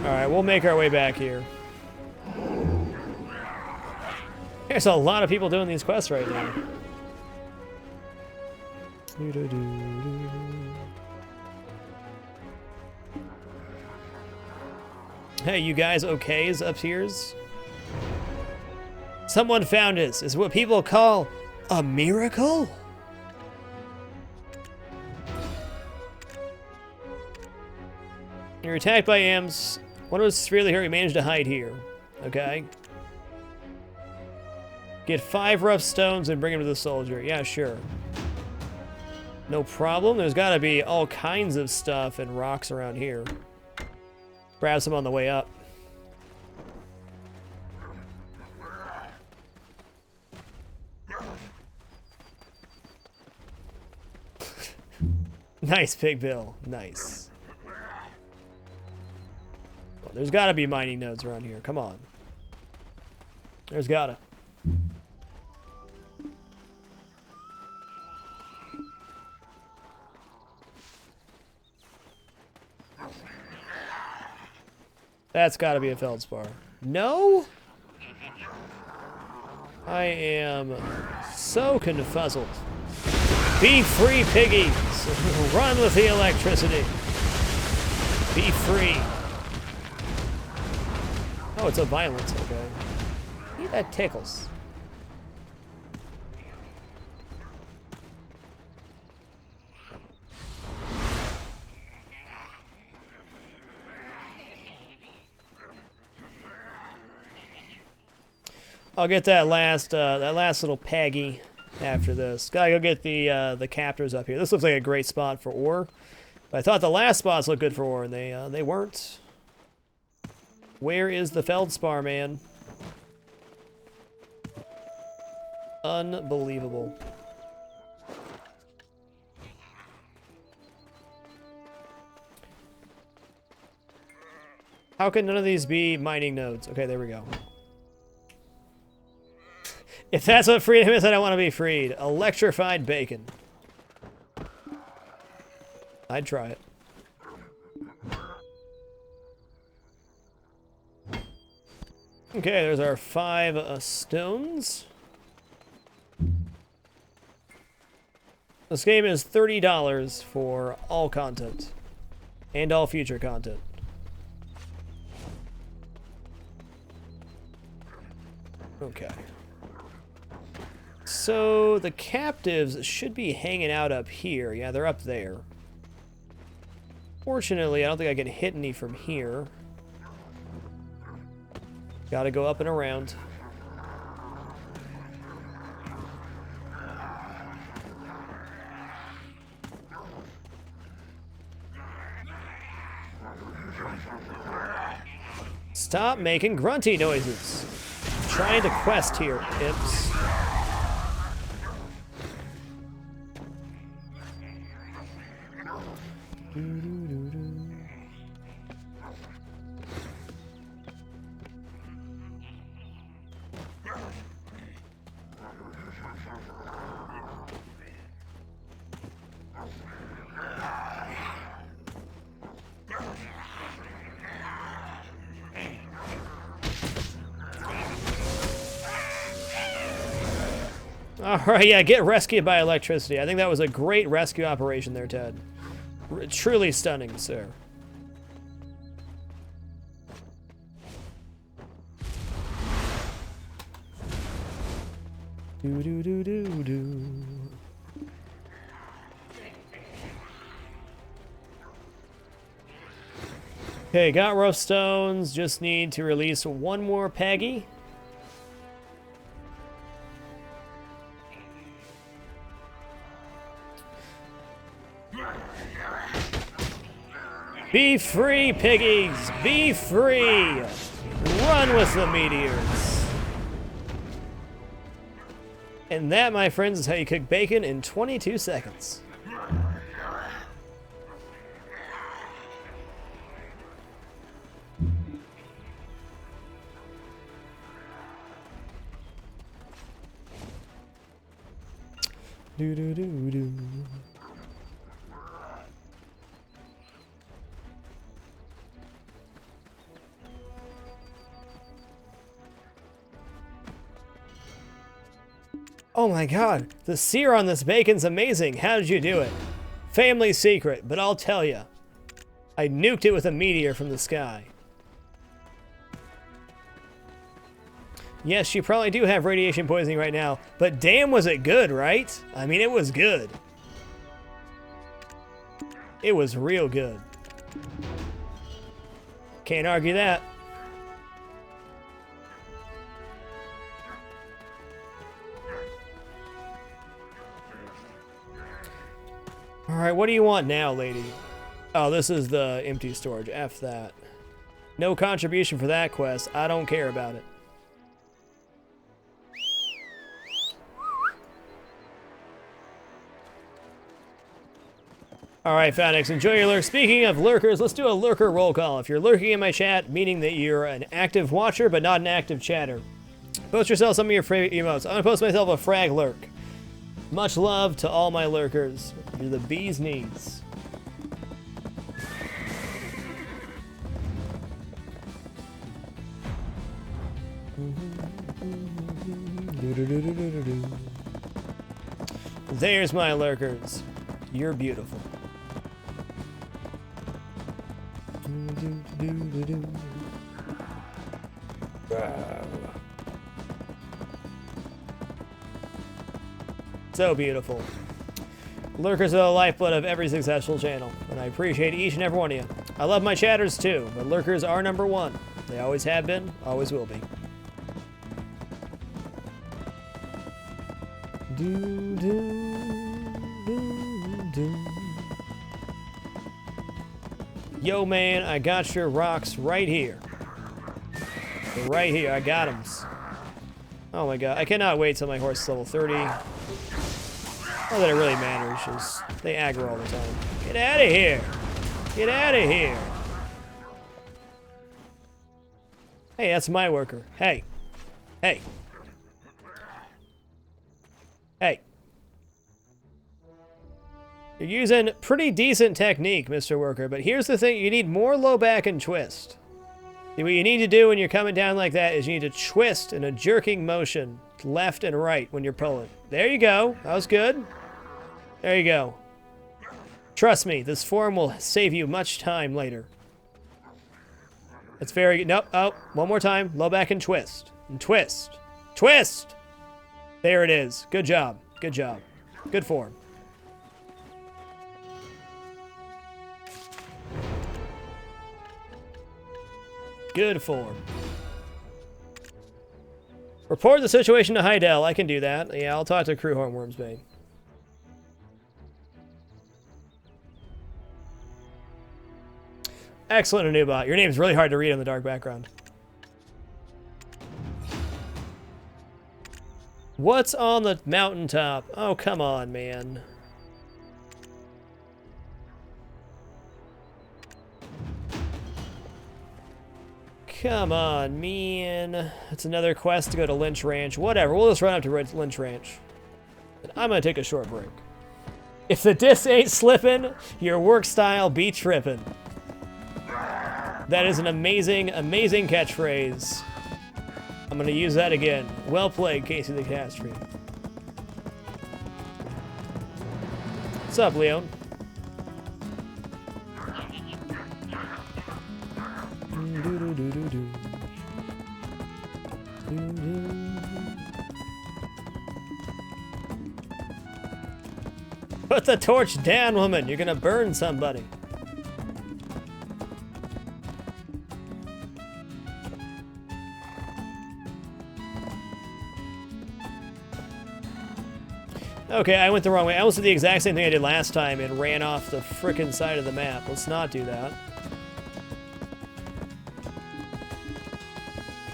Speaker 1: Alright, we'll make our way back here. There's a lot of people doing these quests right now. Hey, you guys okays up here's? Someone found us. Is what people call a miracle? You're attacked by AMs. One was severely hurt. We managed to hide here. Okay. Get 5 rough stones and bring them to the soldier. Yeah, sure. No problem. There's got to be all kinds of stuff and rocks around here. Grab some on the way up. Nice, Pig Bill. Nice. There's got to be mining nodes around here. Come on. There's gotta. That's gotta be a feldspar. No? I am so confuzzled. Be free, piggies! Run with the electricity! Be free! Oh, it's a violence, okay. That tickles. I'll get that last little Peggy after this. Gotta go get the captors up here. This looks like a great spot for ore. But I thought the last spots looked good for ore, and they weren't. Where is the feldspar, man? Unbelievable. How can none of these be mining nodes? Okay, there we go. If that's what freedom is, I don't want to be freed. Electrified bacon. I'd try it. Okay, there's our 5 stones. This game is $30 for all content. And all future content. Okay. So, the captives should be hanging out up here. Yeah, they're up there. Fortunately, I don't think I can hit any from here. Gotta go up and around. Stop making grunty noises. I'm trying to quest here, imps. Alright, yeah, get rescued by electricity. I think that was a great rescue operation there, Ted. Truly stunning, sir. Do-do-do-do-do. Okay, got rough stones. Just need to release one more Peggy. Be free, piggies! Be free! Run with the meteors! And that, my friends, is how you cook bacon in 22 seconds. Do-do-do-do. Oh my god, the sear on this bacon's amazing. How did you do it? Family secret, but I'll tell you. I nuked it with a meteor from the sky. Yes, you probably do have radiation poisoning right now, but damn was it good, right? I mean, it was good. It was real good. Can't argue that. Alright, what do you want now, lady? Oh, this is the empty storage. F that. No contribution for that quest. I don't care about it. Alright, Phoenix, enjoy your lurk. Speaking of lurkers, let's do a lurker roll call. If you're lurking in my chat, meaning that you're an active watcher but not an active chatter, Post yourself some of your favorite emotes. I'm gonna post myself a frag lurk. Much love to all my lurkers. You're the bee's knees. There's my lurkers. You're beautiful. So beautiful. Lurkers are the lifeblood of every successful channel, and I appreciate each and every one of you. I love my chatters too, but lurkers are number one. They always have been, always will be. Yo, man, I got your rocks right here. Right here, I got them. Oh my god, I cannot wait till my horse is level 30. Not that it really matters, just they aggro all the time. Get out of here! Get out of here! Hey, that's my worker. Hey. Hey. Hey. You're using pretty decent technique, Mr. Worker, but here's the thing, you need more low back and twist. See, what you need to do when you're coming down like that is you need to twist in a jerking motion, left and right when you're pulling. There you go. That was good. There you go. Trust me, this form will save you much time later. It's very good. Nope. Oh, one more time. Low back and twist. And twist. Twist! There it is. Good job. Good job. Good form. Good form. Report the situation to Heidel. I can do that. Yeah, I'll talk to Crewhorn Wormsbane. Excellent, Anubot. Your name's really hard to read on the dark background. What's on the mountaintop? Oh, come on, man. Come on, man. It's another quest to go to Lynch Ranch. Whatever, we'll just run up to Lynch Ranch. And I'm gonna take a short break. If the disc ain't slipping, your work style be tripping. That is an amazing, amazing catchphrase. I'm gonna use that again. Well played, Casey the Catastrophe. What's up, Leon? Put the torch down, woman. You're gonna burn somebody. Okay, I went the wrong way. I almost did the exact same thing I did last time and ran off the frickin' side of the map. Let's not do that.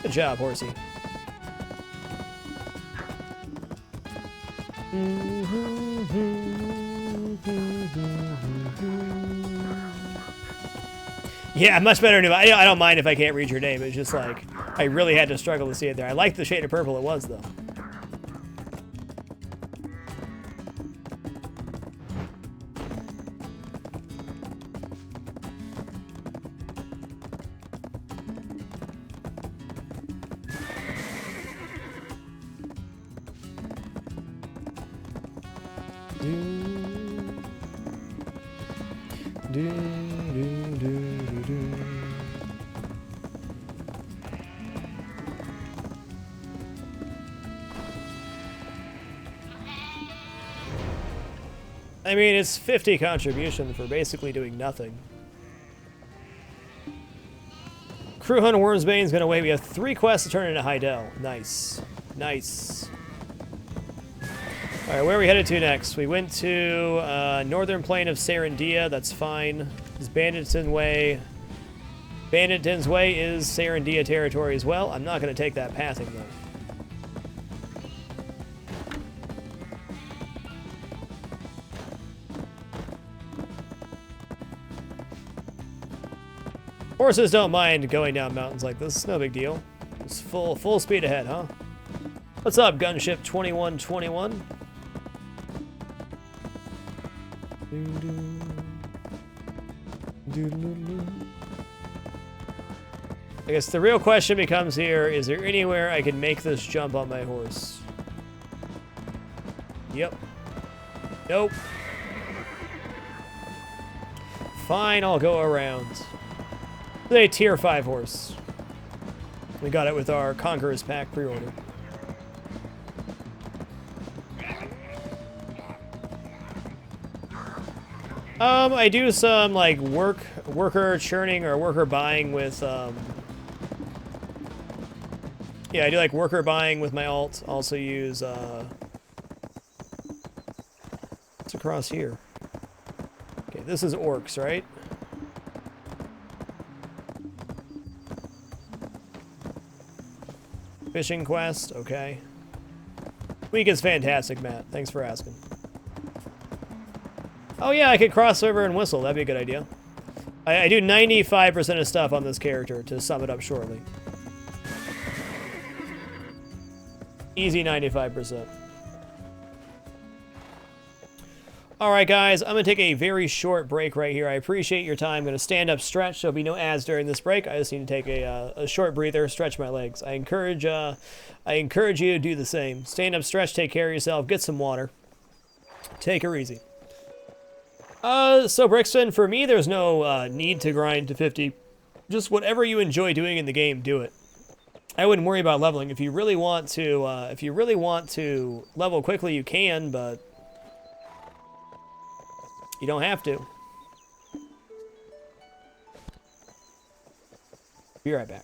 Speaker 1: Good job, horsey. Yeah, much better. I don't mind if I can't read your name. It's just like, I really had to struggle to see it there. I like the shade of purple it was, though. I mean, it's 50 contribution for basically doing nothing. Crew Hunter Wormsbane's gonna wait. We have 3 quests to turn into Heidel. Nice. Nice. Alright, where are we headed to next? We went to northern plain of Serendia. That's fine. It's Banditton Way. Banditton's Way is Serendia territory as well. I'm not gonna take that pathing, though. Horses don't mind going down mountains like this. No big deal. It's full speed ahead, huh? What's up, Gunship 2121? I guess the real question becomes here, is there anywhere I can make this jump on my horse? Yep. Nope. Fine, I'll go around. It's a tier 5 horse. We got it with our Conqueror's Pack pre-order. I do some like worker churning or worker buying with yeah, I do like worker buying with my alt. Also use what's across here? Okay, this is orcs, right? Fishing quest, okay. Week is fantastic, Matt. Thanks for asking. Oh yeah, I could cross over and whistle. That'd be a good idea. I do 95% of stuff on this character, to sum it up shortly. Easy 95%. Alright guys, I'm going to take a very short break right here. I appreciate your time. I'm going to stand up, stretch. There'll be no ads during this break. I just need to take a short breather, stretch my legs. I encourage you to do the same. Stand up, stretch, take care of yourself, get some water. Take her easy. So Brixton, for me, there's no need to grind to 50. Just whatever you enjoy doing in the game, do it. I wouldn't worry about leveling. If you really want to, level quickly, you can, but you don't have to. Be right back.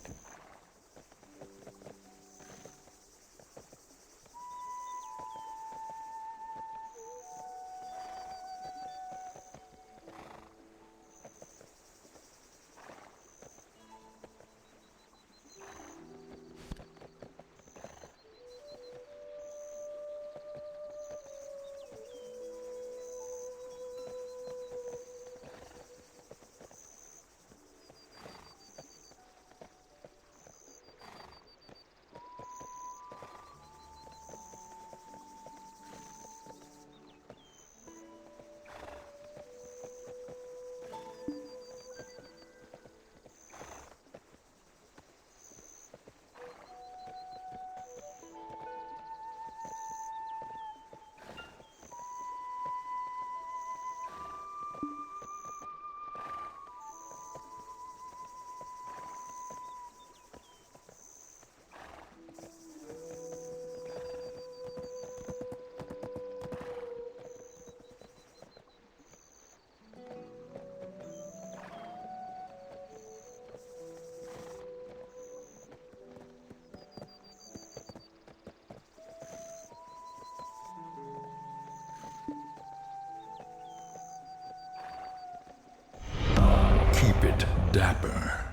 Speaker 2: Keep it dapper.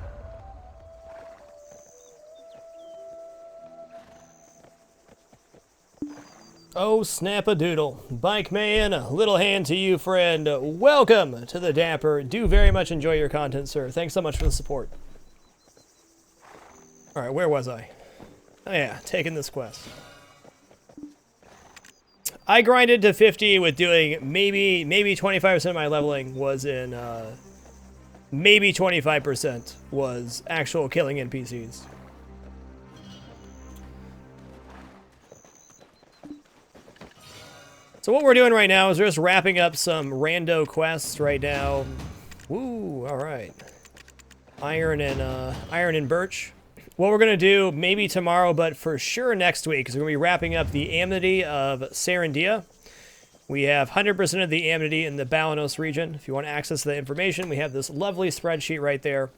Speaker 1: Oh, snap-a-doodle. Bike man, a little hand to you, friend. Welcome to the Dapper. Do very much enjoy your content, sir. Thanks so much for the support. Alright, where was I? Oh yeah, taking this quest. I grinded to 50 with doing maybe 25% of my leveling was in, maybe 25% was actual killing NPCs. So what we're doing right now is we're just wrapping up some rando quests right now. Woo, all right. Iron and birch. What we're gonna do maybe tomorrow, but for sure next week, is we're gonna be wrapping up the amity of Sarandia. We have 100% of the amity in the Balanos region. If you want access to the information, we have this lovely spreadsheet right there.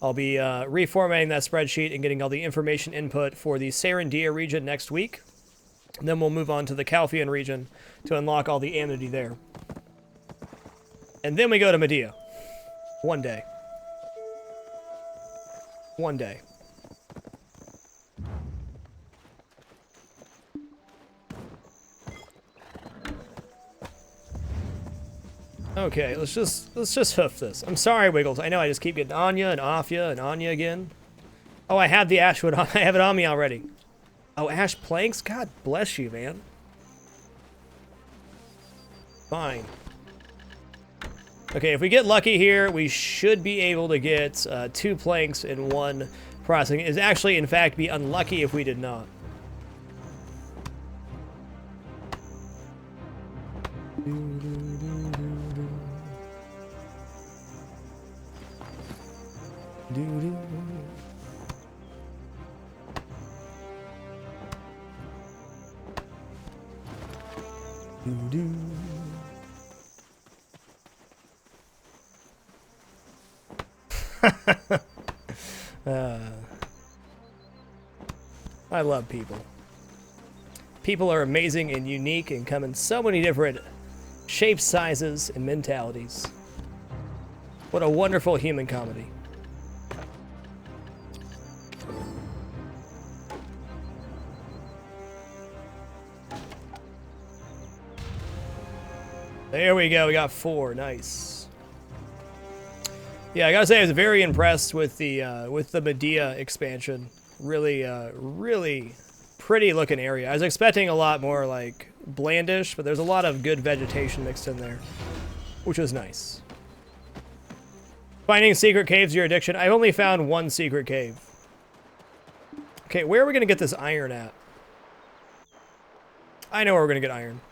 Speaker 1: I'll be reformatting that spreadsheet and getting all the information input for the Sarandia region next week. And then we'll move on to the Calphian region to unlock all the amity there. And then we go to Medea. One day. One day. Okay, let's just hoof this. I'm sorry, Wiggles. I know I just keep getting Anya and off ya and on ya again. Oh, I have the Ashwood on. I have it on me already. Oh, ash planks? God bless you, man. Fine. Okay, if we get lucky here, we should be able to get 2 planks in 1 processing. It'd actually, in fact, be unlucky if we did not. I love people. People are amazing and unique and come in so many different shapes, sizes, and mentalities. What a wonderful human comedy. There we go, we got 4, nice. Yeah, I gotta say I was very impressed with the Medea expansion. Really, really pretty looking area. I was expecting a lot more like blandish, but there's a lot of good vegetation mixed in there, which was nice. Finding secret caves, your addiction. I've only found 1 secret cave. Okay, where are we gonna get this iron at? I know where we're gonna get iron.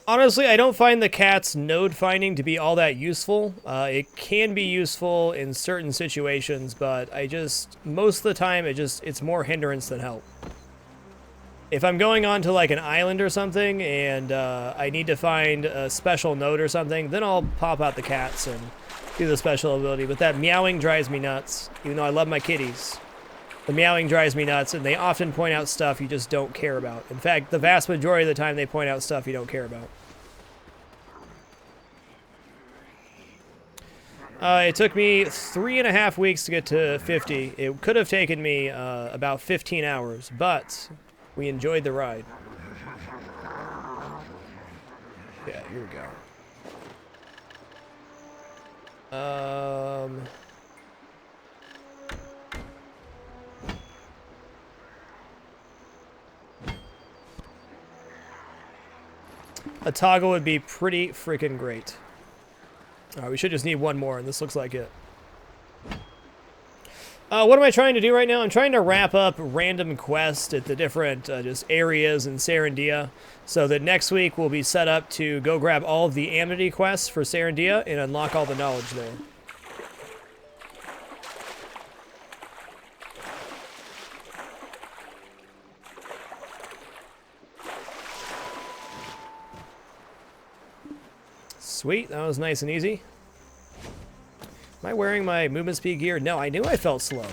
Speaker 1: Honestly, I don't find the cat's node finding to be all that useful. It can be useful in certain situations, but most of the time, it's more hindrance than help. If I'm going on to like an island or something and I need to find a special node or something, then I'll pop out the cats and do the special ability. But that meowing drives me nuts, even though I love my kitties. The meowing drives me nuts, and they often point out stuff you just don't care about. In fact, the vast majority of the time they point out stuff you don't care about. It took me 3.5 weeks to get to 50. It could have taken me about 15 hours, but we enjoyed the ride. Yeah, here we go. A toggle would be pretty freaking great. Alright, we should just need 1 more, and this looks like it. What am I trying to do right now? I'm trying to wrap up random quests at the different just areas in Sarandia, so that next week we'll be set up to go grab all of the Amity quests for Sarandia and unlock all the knowledge there. Sweet, that was nice and easy. Am I wearing my movement speed gear? No, I knew I felt slow.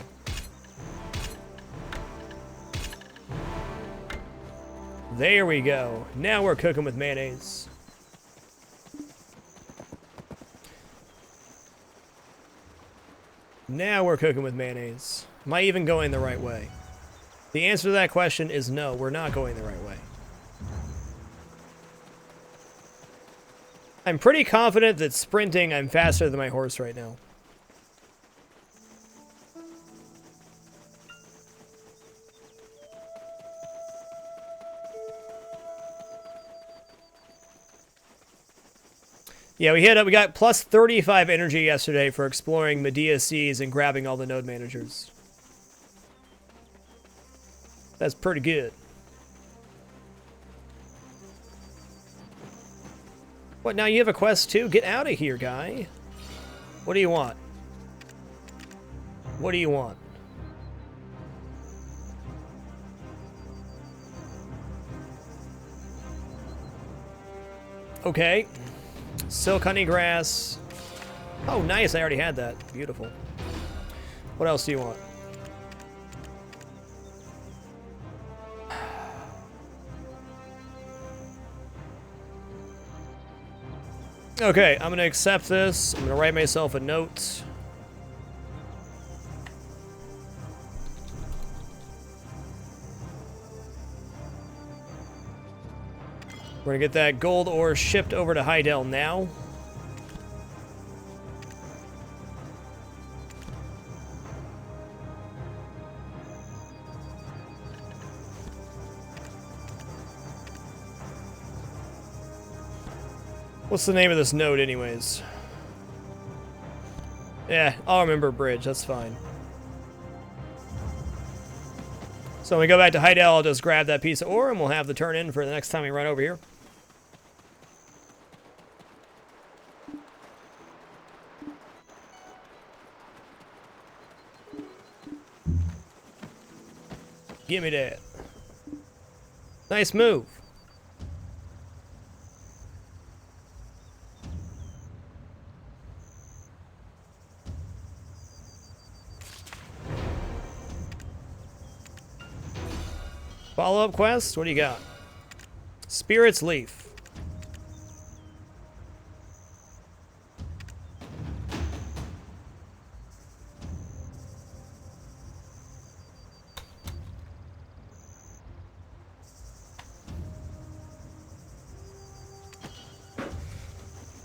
Speaker 1: There we go. Now we're cooking with mayonnaise. Now we're cooking with mayonnaise. Am I even going the right way? The answer to that question is no, we're not going the right way. I'm pretty confident that sprinting, I'm faster than my horse right now. Yeah, we got plus 35 energy yesterday for exploring Medea Seas and grabbing all the node managers. That's pretty good. What, now you have a quest too? Get out of here, guy. What do you want? What do you want? Okay. Silk honey grass. Oh, nice. I already had that. Beautiful. What else do you want? Okay, I'm gonna accept this. I'm gonna write myself a note. We're gonna get that gold ore shipped over to Heidel now. What's the name of this node anyways? Yeah, I'll remember bridge, that's fine. So when we go back to Heidel, I'll just grab that piece of ore and we'll have the turn in for the next time we run over here. Give me that. Nice move. Follow-up quest? What do you got? Spirit's Leaf.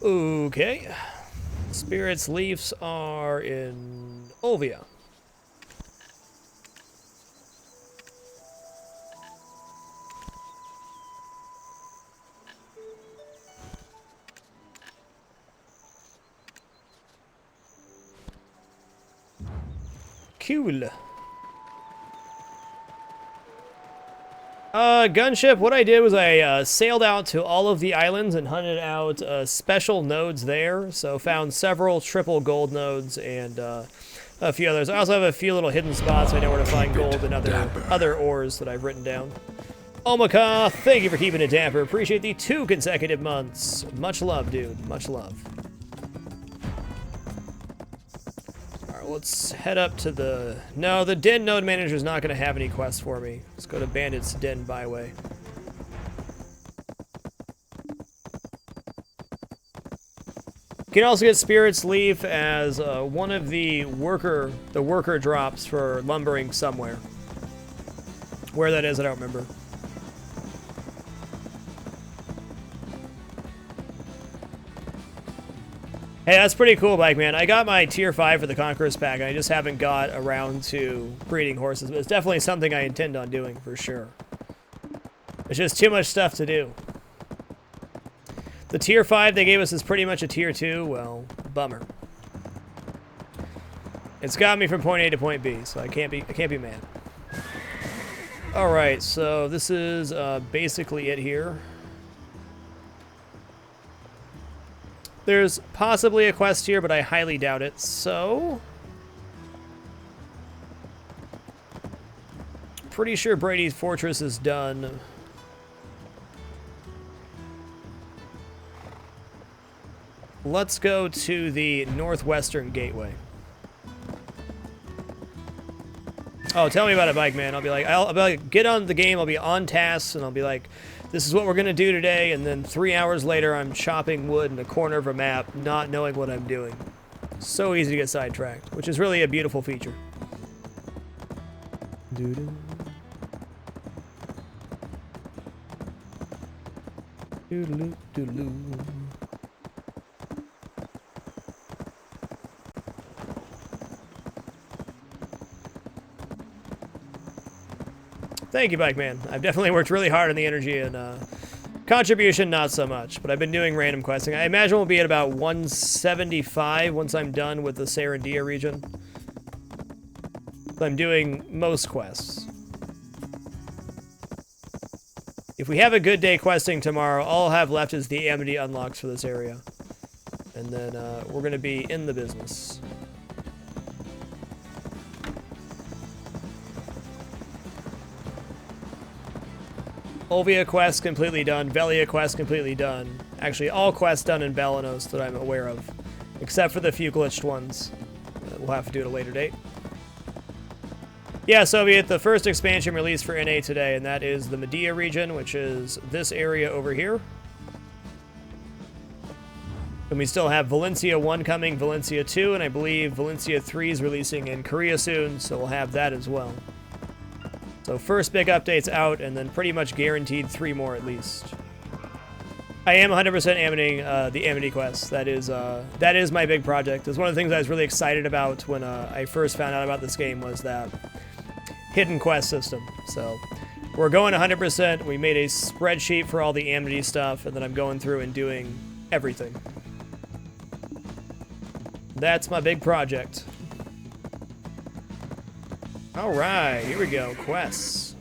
Speaker 1: Okay. Spirit's Leafs are in Olvia. Cool. Gunship, what I did was I sailed out to all of the islands and hunted out special nodes there. So found several triple gold nodes and a few others. I also have a few little hidden spots. I know where to find gold and other ores that I've written down. Omaka, thank you for keeping it dapper. Appreciate the 2 consecutive months. Much love, dude. Much love. Let's head up to the... No, the Den node manager is not going to have any quests for me. Let's go to Bandit's Den byway. You can also get Spirit's Leaf as one of the worker drops for lumbering somewhere. Where that is, I don't remember. Hey, that's pretty cool, Bike Man. I got my tier 5 for the Conqueror's pack, and I just haven't got around to breeding horses, but it's definitely something I intend on doing, for sure. It's just too much stuff to do. The tier 5 they gave us is pretty much a tier 2, well, bummer. It's got me from point A to point B, so I can't be mad. Alright, so this is basically it here. There's possibly a quest here, but I highly doubt it, so... Pretty sure Brady's Fortress is done. Let's go to the Northwestern Gateway. Oh, tell me about it, Bike Man. I'll be like, get on the game, I'll be on task, and I'll be like... This is what we're going to do today, and then 3 hours later I'm chopping wood in a corner of a map, not knowing what I'm doing. So easy to get sidetracked, which is really a beautiful feature. Doo-doo. Doo-doo-doo, doo-doo. Thank you, Bike Man. I've definitely worked really hard on the energy and contribution, not so much. But I've been doing random questing. I imagine we'll be at about 175 once I'm done with the Sarandia region. So I'm doing most quests. If we have a good day questing tomorrow, all I'll have left is the Amity unlocks for this area. And then we're going to be in the business. Olvia quest completely done. Velia quest completely done. Actually, all quests done in Balanos that I'm aware of. Except for the few glitched ones. We'll have to do it at a later date. Yeah, Soviet, the first expansion released for NA today, and that is the Medea region, which is this area over here. And we still have Valencia 1 coming, Valencia 2, and I believe Valencia 3 is releasing in Korea soon, so we'll have that as well. So first big update's out, and then pretty much guaranteed 3 more at least. I am 100% amiting the Amity quest. That is my big project. It's one of the things I was really excited about when I first found out about this game was that hidden quest system. So we're going 100%. We made a spreadsheet for all the Amity stuff, and then I'm going through and doing everything. That's my big project. All right, here we go. Quests.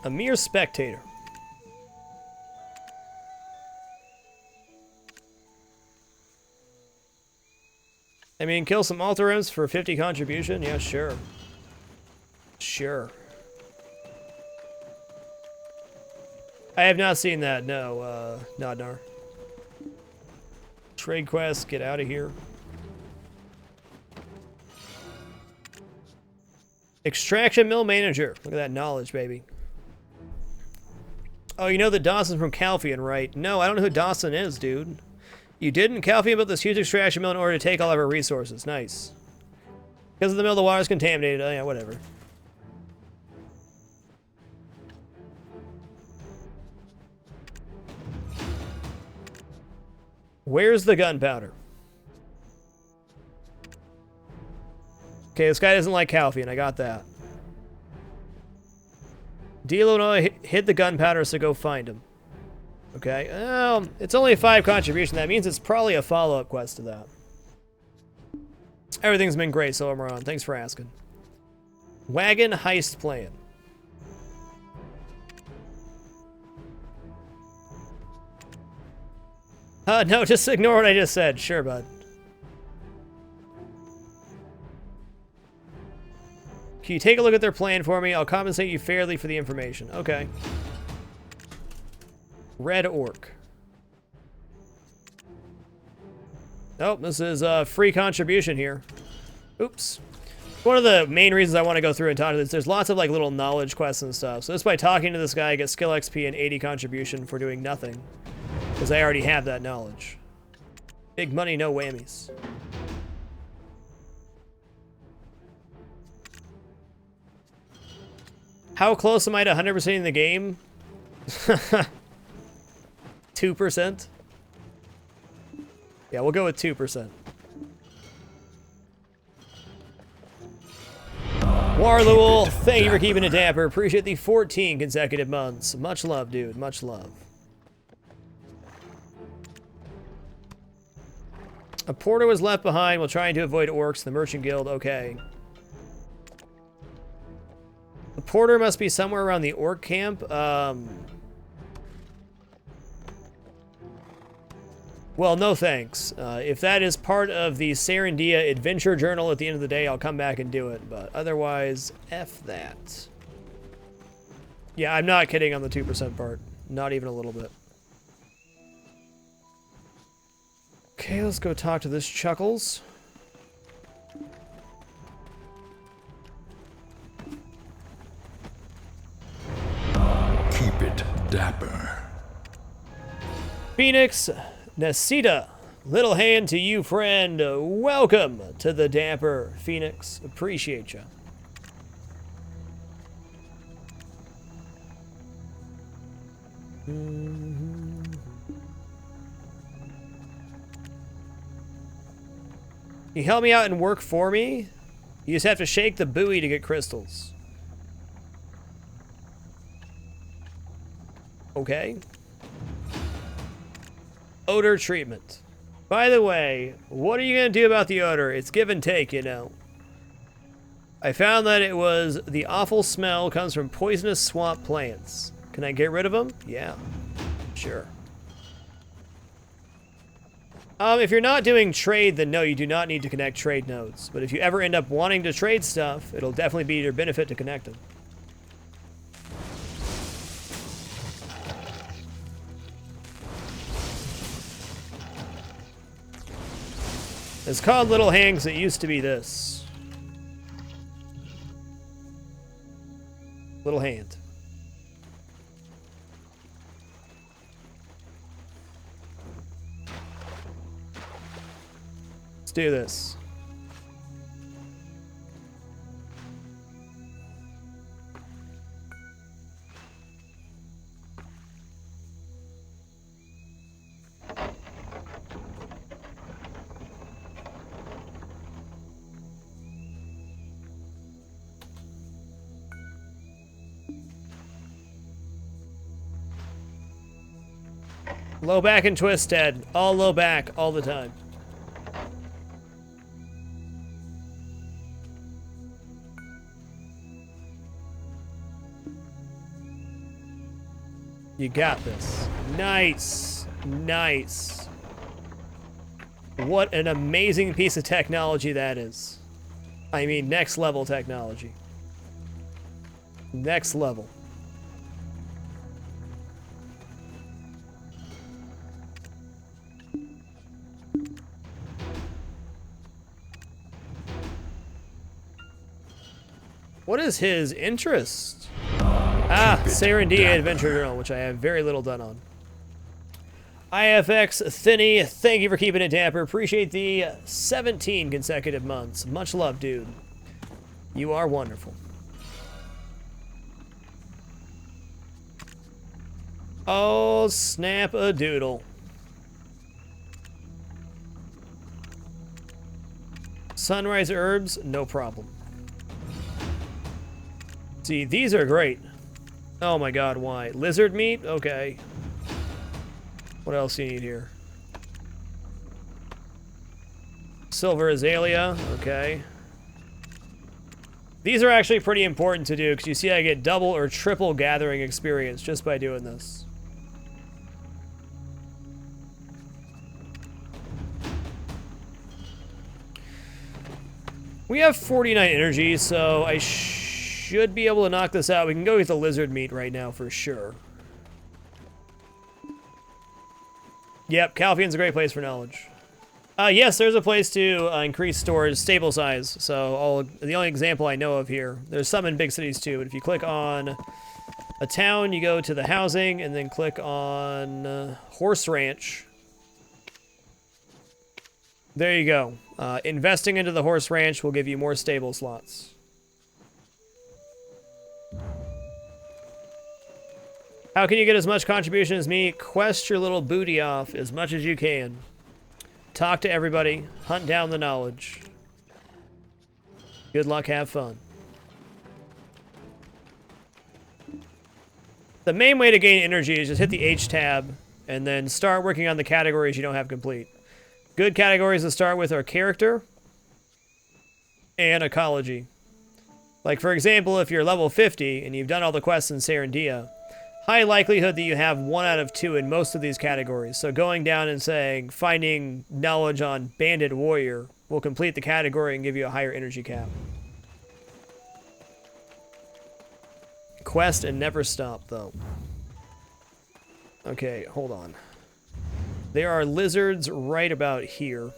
Speaker 1: A mere spectator. I mean, kill some altar imps for 50 contribution? Yeah, sure. Sure. I have not seen that, no, Nodnar. Trade quest, get out of here. Extraction mill manager. Look at that knowledge, baby. Oh, you know that Dawson's from Calphion, right? No, I don't know who Dawson is, dude. You didn't? Calphion built this huge extraction mill in order to take all of our resources. Nice. Because of the mill, the water's contaminated. Oh, yeah, whatever. Where's the gunpowder? Okay, this guy doesn't like Calphion. I got that. Illinois hid the gunpowder, so go find him. Okay. It's only a 5 contribution. That means it's probably a follow-up quest to that. Everything's been great, so I'm on. Thanks for asking. Wagon heist plan. No, just ignore what I just said. Sure, bud. Can you take a look at their plan for me? I'll compensate you fairly for the information. Okay. Red Orc. Nope, this is a free contribution here. Oops. One of the main reasons I want to go through and talk to this, there's lots of like little knowledge quests and stuff. So just by talking to this guy, I get skill XP and 80 contribution for doing nothing. Because I already have that knowledge. Big money, no whammies. How close am I to 100%ing the game? 2%? Yeah, we'll go with 2%. Warlewol, thank you for keeping it dapper. Appreciate the 14 consecutive months. Much love, dude. Much love. A porter was left behind while trying to avoid orcs. The Merchant Guild. Okay. The porter must be somewhere around the orc camp. Well, no thanks. If that is part of the Serendia Adventure Journal at the end of the day, I'll come back and do it. But otherwise, F that. Yeah, I'm not kidding on the 2% part. Not even a little bit. Okay, let's go talk to this Chuckles.
Speaker 2: Keep it dapper.
Speaker 1: Phoenix Nasita, little hand to you, friend. Welcome to the Dapper, Phoenix. Appreciate you. You help me out and work for me? You just have to shake the buoy to get crystals. Okay. Odor treatment. By the way, what are you going to do about the odor? It's give and take, you know. I found that it was the awful smell comes from poisonous swamp plants. Can I get rid of them? Yeah. Sure. If you're not doing trade, then no, you do not need to connect trade nodes. But if you ever end up wanting to trade stuff, it'll definitely be to your benefit to connect them. It's called Little Hand because it used to be this. Little Hand. Let's do this. Low back and twist, Ted. All low back, all the time. You got this. Nice. Nice. What an amazing piece of technology that is. I mean, next level technology. Next level. What is his interest? Ah, Serendia Adventure Journal, which I have very little done on. IFX Thinny, thank you for keeping it dapper. Appreciate the 17 consecutive months. Much love, dude. You are wonderful. Oh, snap a doodle. Sunrise herbs, no problem. See, these are great. Oh my god, why? Lizard meat? Okay. What else do you need here? Silver azalea, okay. These are actually pretty important to do, because you see I get double or triple gathering experience just by doing this. We have 49 energy, so I should be able to knock this out. We can go get the lizard meat right now for sure. Yep, Calphian's a great place for knowledge. Yes, there's a place to increase storage stable size. So the only example I know of here, there's some in big cities too, but if you click on a town, you go to the housing, and then click on Horse Ranch. There you go. Investing into the Horse Ranch will give you more stable slots. How can you get as much contribution as me? Quest your little booty off as much as you can. Talk to everybody. Hunt down the knowledge. Good luck, have fun. The main way to gain energy is just hit the H tab and then start working on the categories you don't have complete. Good categories to start with are character and ecology. Like, for example, if you're level 50 and you've done all the quests in Serendia, high likelihood that you have 1 out of 2 in most of these categories. So going down and saying, finding knowledge on Bandit Warrior will complete the category and give you a higher energy cap. Quest and never stop, though. Okay, hold on. There are lizards right about here.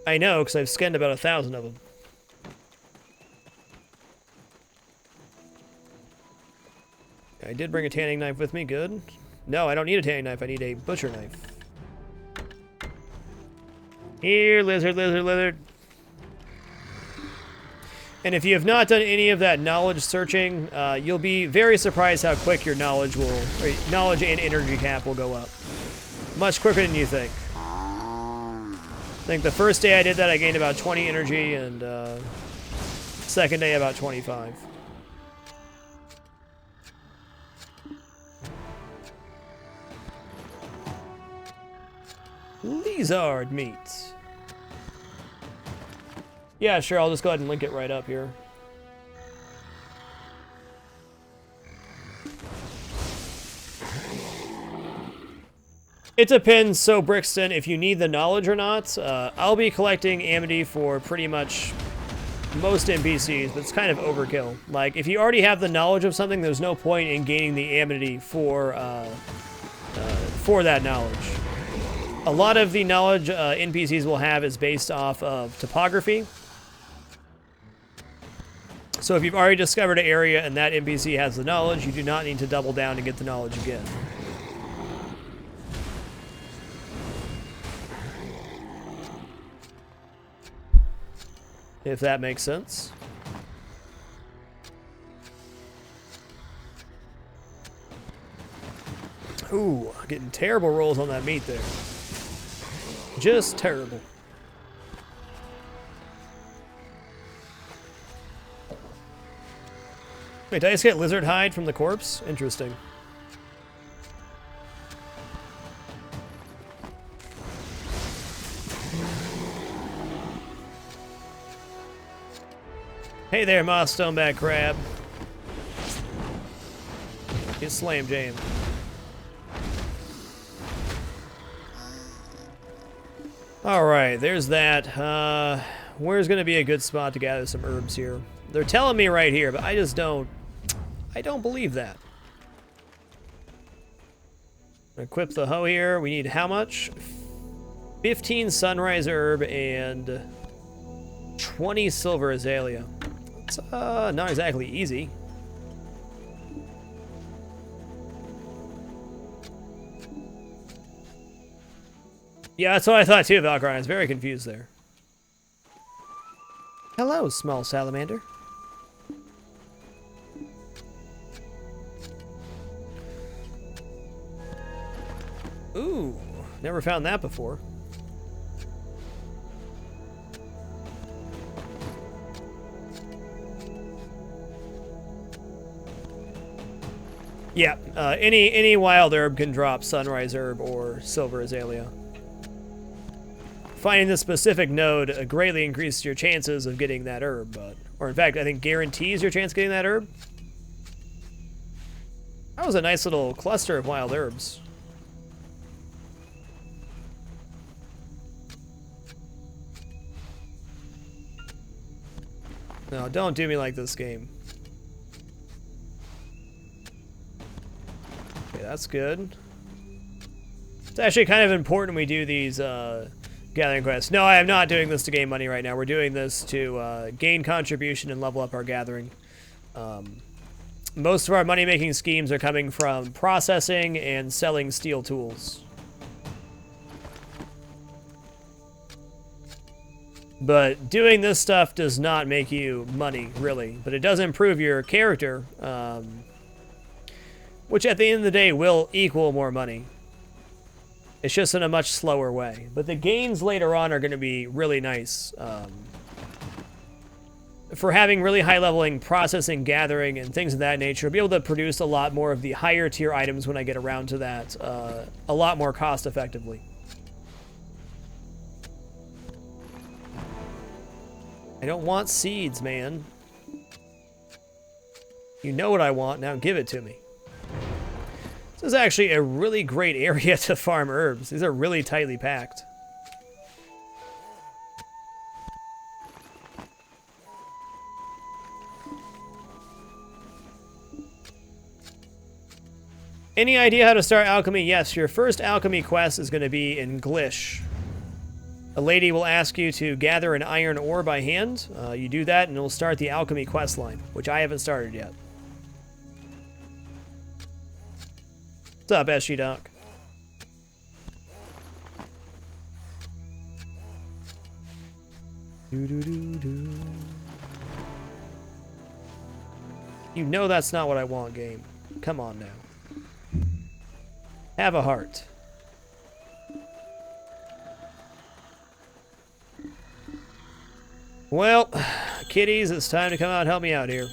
Speaker 1: I know, because I've skinned about 1,000 of them. I did bring a tanning knife with me, good. No, I don't need a tanning knife, I need a butcher knife. Here, lizard, lizard, lizard. And if you have not done any of that knowledge searching, you'll be very surprised how quick your knowledge knowledge and energy cap will go up. Much quicker than you think. I think the first day I did that, I gained about 20 energy, and second day about 25. Lizard meat. Yeah, sure, I'll just go ahead and link it right up here. It depends, so Brixton, if you need the knowledge or not. I'll be collecting amity for pretty much most NPCs, but it's kind of overkill. Like, if you already have the knowledge of something, there's no point in gaining the amity for that knowledge. A lot of the knowledge NPCs will have is based off of topography. So if you've already discovered an area and that NPC has the knowledge, you do not need to double down and get the knowledge again. If that makes sense. Ooh, getting terrible rolls on that meat there. Just terrible. Wait, did I just get lizard hide from the corpse? Interesting. Hey there, Moss Stoneback Crab. Get slam jam. Alright, there's that. Where's gonna be a good spot to gather some herbs here? They're telling me right here, but I just don't... I don't believe that. Equip the hoe here. We need how much? 15 sunrise herb and 20 silver azalea. It's not exactly easy. Yeah, that's what I thought too, Valkyrie. I was very confused there. Hello, small salamander. Ooh, never found that before. Yeah, any wild herb can drop sunrise herb or silver azalea. Finding the specific node greatly increases your chances of getting that herb, or in fact, I think guarantees your chance of getting that herb. That was a nice little cluster of wild herbs. No, don't do me like this game. Okay, that's good. It's actually kind of important we do these gathering quests. No, I am not doing this to gain money right now. We're doing this to gain contribution and level up our gathering. Most of our money-making schemes are coming from processing and selling steel tools. But doing this stuff does not make you money, really. But it does improve your character, which at the end of the day will equal more money. It's just in a much slower way. But the gains later on are going to be really nice. For having really high leveling processing, gathering, and things of that nature, I'll be able to produce a lot more of the higher tier items when I get around to that, a lot more cost effectively. I don't want seeds, man. You know what I want, now give it to me. This is actually a really great area to farm herbs. These are really tightly packed. Any idea how to start alchemy? Yes, your first alchemy quest is going to be in Glish. A lady will ask you to gather an iron ore by hand. You do that and it'll start the alchemy quest line, which I haven't started yet. What's up, SG Doc? You know that's not what I want, game. Come on now. Have a heart. Well, kitties, it's time to come out and help me out here.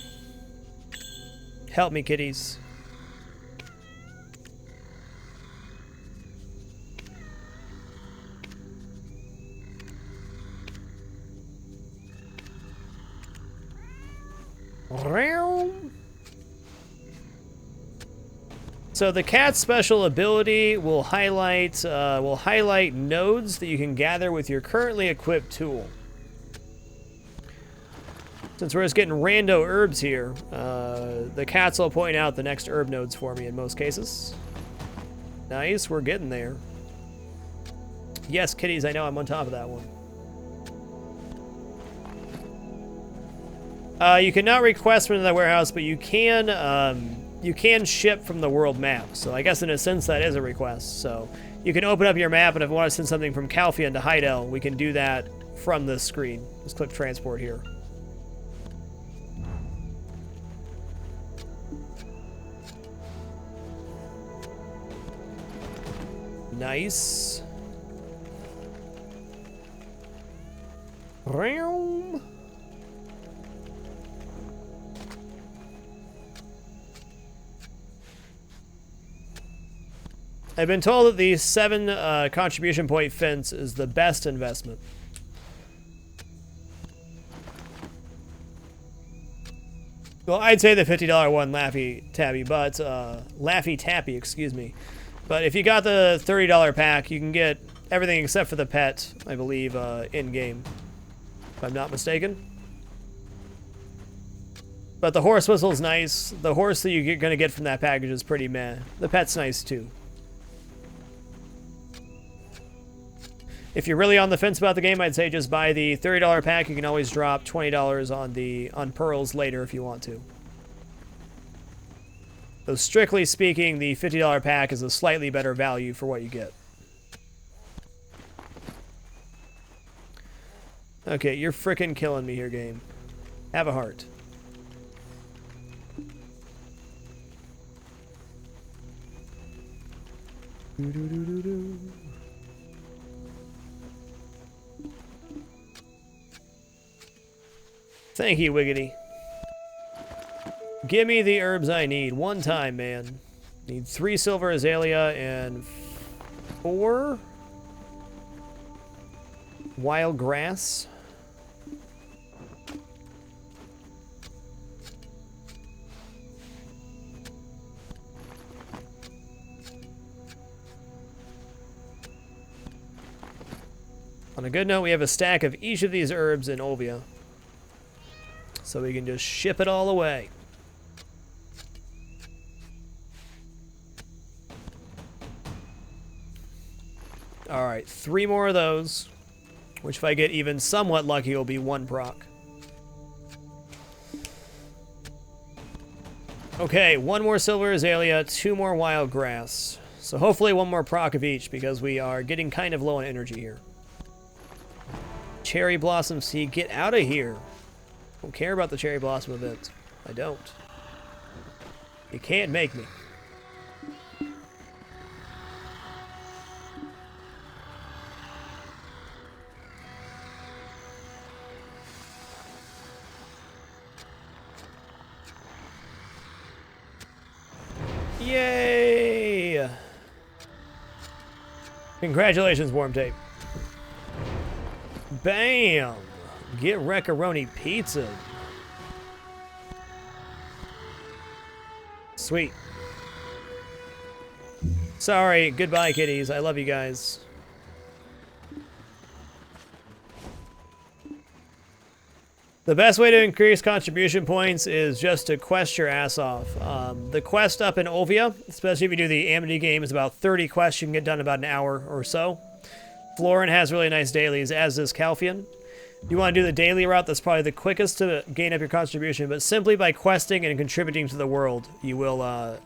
Speaker 1: Help me, kitties. So the cat's special ability will highlight nodes that you can gather with your currently equipped tool. Since we're just getting rando herbs here, the cats will point out the next herb nodes for me in most cases. Nice, we're getting there. Yes, kitties, I know I'm on top of that one. You cannot request from the warehouse, but you can ship from the world map. So I guess in a sense that is a request. So you can open up your map, and if I want to send something from Calfian to Heidel, we can do that from this screen. Just click transport here. Nice. Realm. I've been told that the 7 contribution point fence is the best investment. Well, I'd say the $50 one, Laffy Tabby, but Laffy Tappy, excuse me. But if you got the $30 pack, you can get everything except for the pet, I believe, in game, if I'm not mistaken. But the horse whistle's nice. The horse that you're gonna get from that package is pretty meh. The pet's nice too. If you're really on the fence about the game, I'd say just buy the $30 pack. You can always drop $20 on pearls later if you want to. So strictly speaking, the $50 pack is a slightly better value for what you get. Okay, you're frickin' killing me here, game. Have a heart. Thank you, Wiggity. Give me the herbs I need. One time, man. Need 3 silver azalea and 4 wild grass. On a good note, we have a stack of each of these herbs in Olvia. So we can just ship it all away. Alright, 3 more of those. Which if I get even somewhat lucky will be 1 proc. Okay, 1 more silver azalea, 2 more wild grass. So hopefully 1 more proc of each because we are getting kind of low on energy here. Cherry blossom seed, get out of here. Don't care about the cherry blossom event. I don't. You can't make me. Yay! Congratulations, Warm Tape. Bam! Get Wreckaroni pizza. Sweet. Sorry, goodbye, kitties. I love you guys. The best way to increase contribution points is just to quest your ass off. The quest up in Olvia, especially if you do the Amity game, is about 30 quests you can get done in about an hour or so. Florin has really nice dailies, as does Calphian. If you want to do the daily route, that's probably the quickest to gain up your contribution, but simply by questing and contributing to the world, you will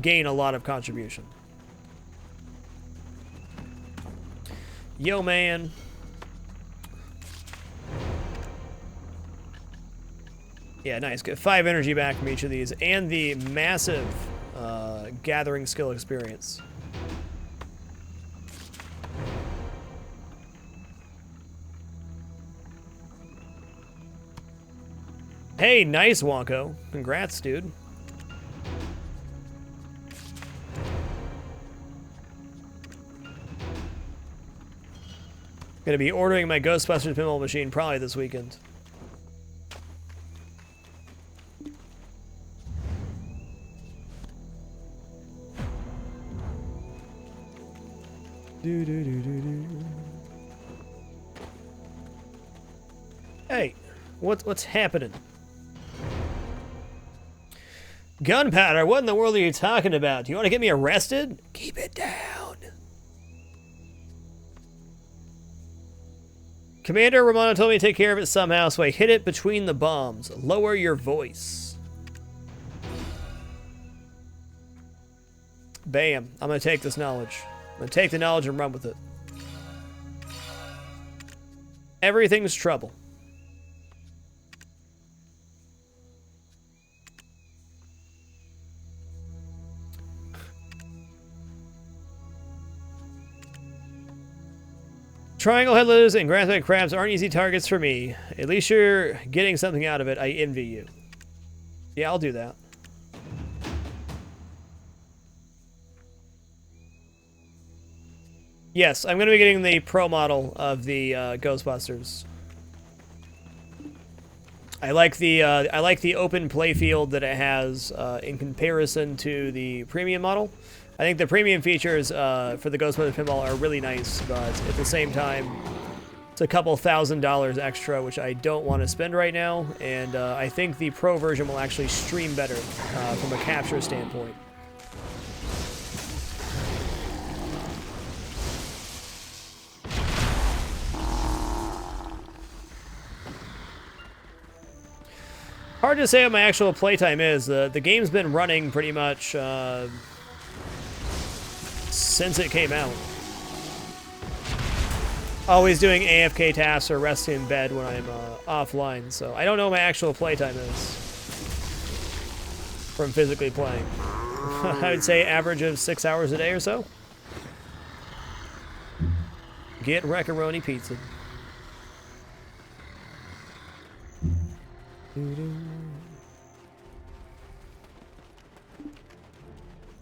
Speaker 1: gain a lot of contribution. Yo, man. Yeah, nice. Get 5 energy back from each of these, and the massive gathering skill experience. Hey, nice, Wonko. Congrats, dude. Gonna be ordering my Ghostbusters pinball machine probably this weekend. Hey, what's happening? Gunpowder, what in the world are you talking about? Do you want to get me arrested? Keep it down. Commander Romano told me to take care of it somehow, so I hit it between the bombs. Lower your voice. Bam. I'm going to take this knowledge. I'm going to take the knowledge and run with it. Everything's trouble. Triangle headless and grassback crabs aren't easy targets for me. At least you're getting something out of it. I envy you. Yeah, I'll do that. Yes, I'm going to be getting the pro model of the Ghostbusters. I like the open playfield that it has in comparison to the premium model. I think the premium features for the Ghostbusters Pinball are really nice, but at the same time, it's a couple $1,000s extra, which I don't want to spend right now. And I think the Pro version will actually stream better from a capture standpoint. Hard to say what my actual playtime is. The game's been running pretty much since it came out. Always doing AFK tasks or resting in bed when I'm offline, so I don't know what my actual playtime is from physically playing. I would say average of 6 hours a day or so. Get Wreck-A-Roni pizza.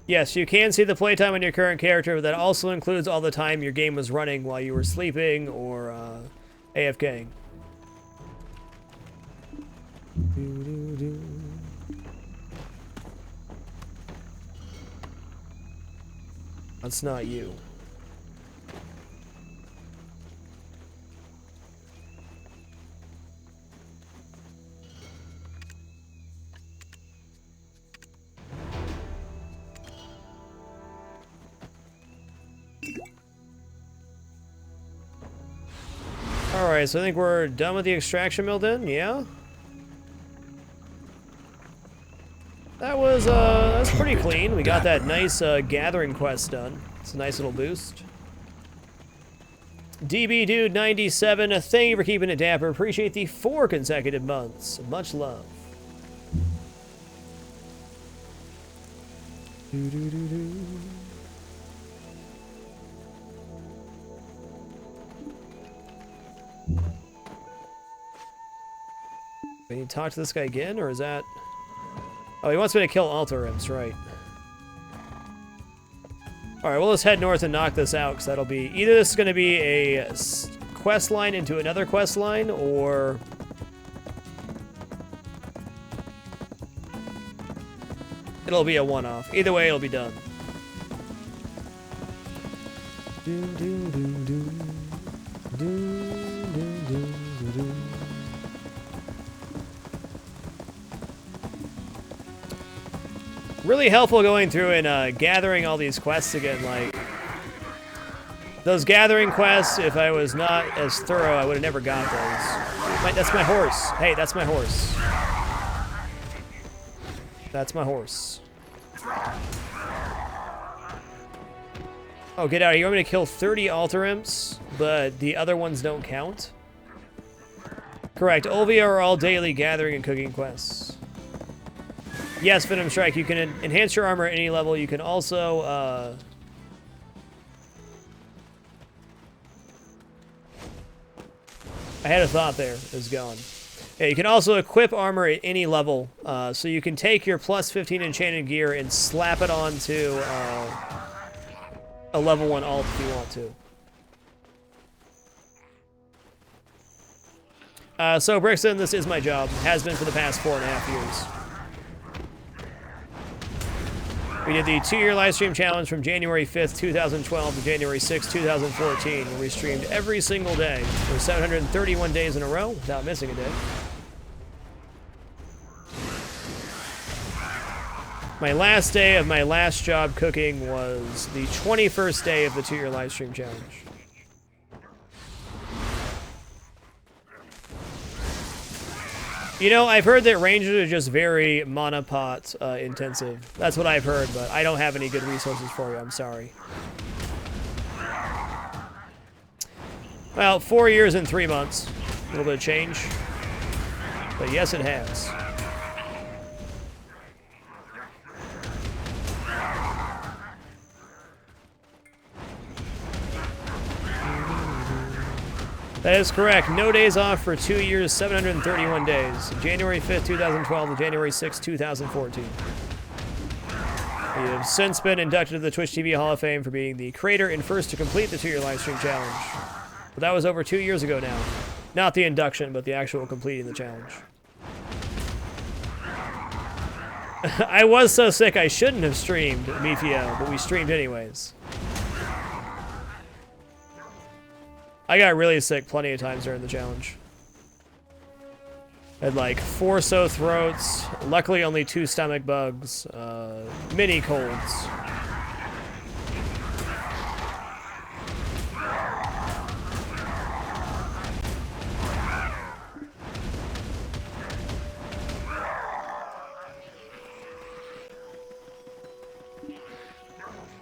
Speaker 1: Yes, you can see the playtime on your current character, but that also includes all the time your game was running while you were sleeping or AFKing. That's not you. Alright, so I think we're done with the extraction mill then, yeah? That was pretty clean. We got that nice gathering quest done. It's a nice little boost. DB Dude 97, thank you for keeping it dapper. Appreciate the 4 consecutive months. Much love. We need to talk to this guy again, or is that... Oh, he wants me to kill altar imps, right. Alright, well, let's head north and knock this out, because that'll be... Either this is going to be a quest line into another quest line, or... It'll be a one-off. Either way, it'll be done. Really helpful going through and gathering all these quests again. Like, those gathering quests, if I was not as thorough, I would have never got those. That's my horse. Hey, that's my horse. That's my horse. Oh, get out of here. You want me to kill 30 altar imps, but the other ones don't count? Correct. Olvia are all daily gathering and cooking quests. Yes, Venom Strike, you can enhance your armor at any level. You can also, I had a thought there. It was gone. Yeah, you can also equip armor at any level. So you can take your plus 15 enchanted gear and slap it onto a level 1 alt if you want to. So, Brixton, this is my job. Has been for the past 4.5 years. We did the 2-year live stream challenge from January 5th, 2012 to January 6th, 2014, where we streamed every single day for 731 days in a row without missing a day. My last day of my last job cooking was the 21st day of the 2-year live stream challenge. You know, I've heard that Rangers are just very monopot intensive. That's what I've heard, but I don't have any good resources for you. I'm sorry. Well, 4 years and 3 months. A little bit of change. But yes, it has. That is correct. No days off for 2 years, 731 days. January 5th, 2012 to January 6th, 2014. We have since been inducted to the Twitch TV Hall of Fame for being the creator and first to complete the 2-year live stream challenge. But that was over 2 years ago now. Not the induction, but the actual completing the challenge. I was so sick I shouldn't have streamed BFO, but we streamed anyways. I got really sick plenty of times during the challenge. I had like 4 sore throats, luckily only 2 stomach bugs, mini colds.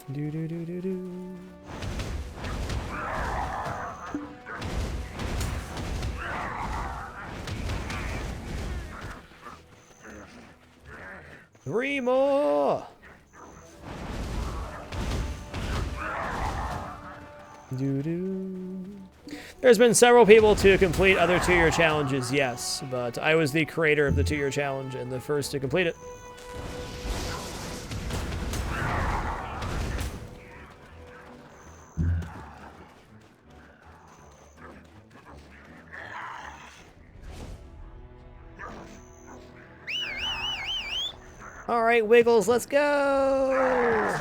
Speaker 1: Do do do do do. Three more. Do do. There's been several people to complete other 2-year challenges, yes, but I was the creator of the 2-year challenge and the first to complete it. All right, Wiggles, let's go!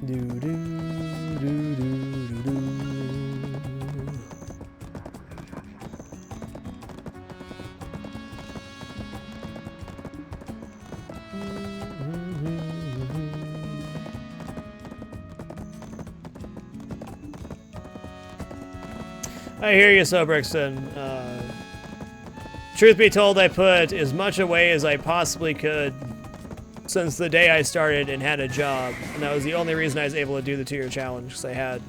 Speaker 1: Do do do do do do. I hear you, so Brixton. Truth be told, I put as much away as I possibly could since the day I started and had a job, and that was the only reason I was able to do the 2-year challenge, because I had...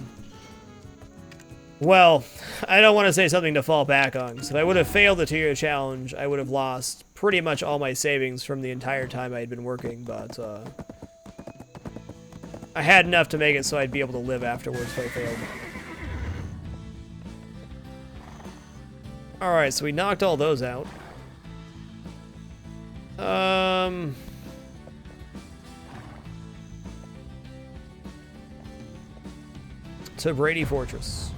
Speaker 1: Well, I don't want to say something to fall back on, because if I would have failed the 2-year challenge, I would have lost pretty much all my savings from the entire time I had been working, but I had enough to make it so I'd be able to live afterwards if I failed. Alright, so we knocked all those out. To Brady Fortress.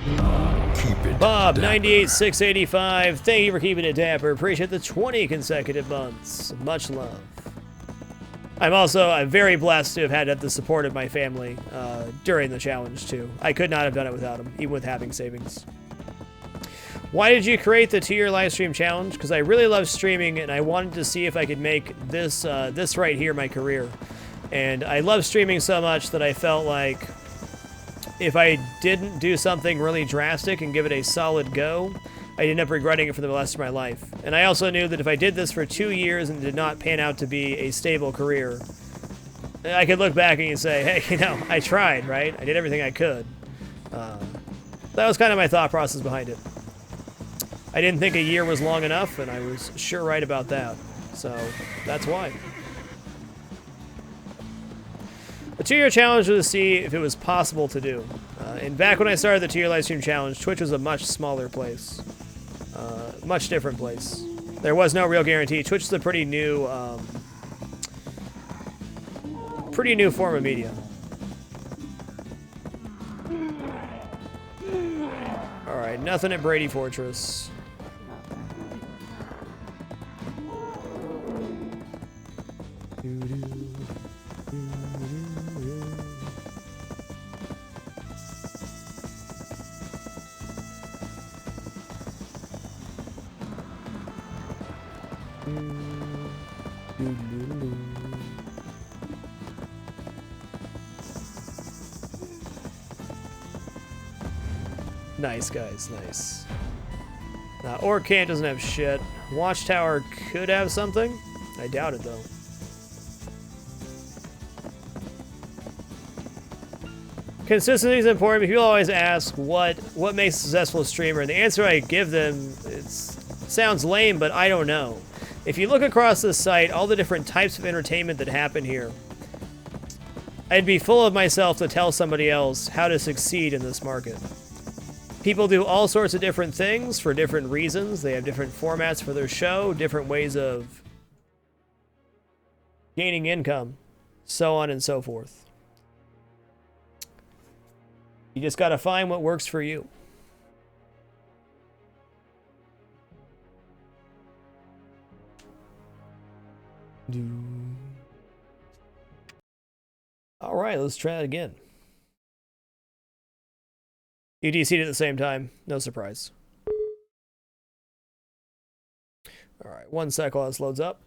Speaker 2: Keep it
Speaker 1: Bob,
Speaker 2: dapper.
Speaker 1: 98,685. Thank you for keeping it dapper. Appreciate the 20 consecutive months. Much love. I'm very blessed to have had the support of my family during the challenge, too. I could not have done it without them, even with having savings. Why did you create the 2-year live stream challenge? Because I really love streaming, and I wanted to see if I could make this this right here my career. And I love streaming so much that I felt like if I didn't do something really drastic and give it a solid go, I'd end up regretting it for the rest of my life. And I also knew that if I did this for 2 years and did not pan out to be a stable career, I could look back and say, hey, you know, I tried, right? I did everything I could. That was kind of my thought process behind it. I didn't think a year was long enough, and I was sure right about that. So that's why. The 2-year challenge was to see if it was possible to do. And back when I started the 2-year livestream challenge, Twitch was a much smaller place. Much different place. There was no real guarantee. Twitch is a pretty new form of media. Alright, nothing at Brady Fortress. Nice, guys, nice. Orc Camp doesn't have shit. Watchtower could have something. I doubt it, though. Consistency is important. People always ask what makes a successful streamer. The answer I give them sounds lame, but I don't know. If you look across this site, all the different types of entertainment that happen here, I'd be full of myself to tell somebody else how to succeed in this market. People do all sorts of different things for different reasons. They have different formats for their show, different ways of gaining income, so on and so forth. You just gotta find what works for you. All right, let's try it again. You DC'd at the same time. No surprise. All right, 1 sec while this loads up.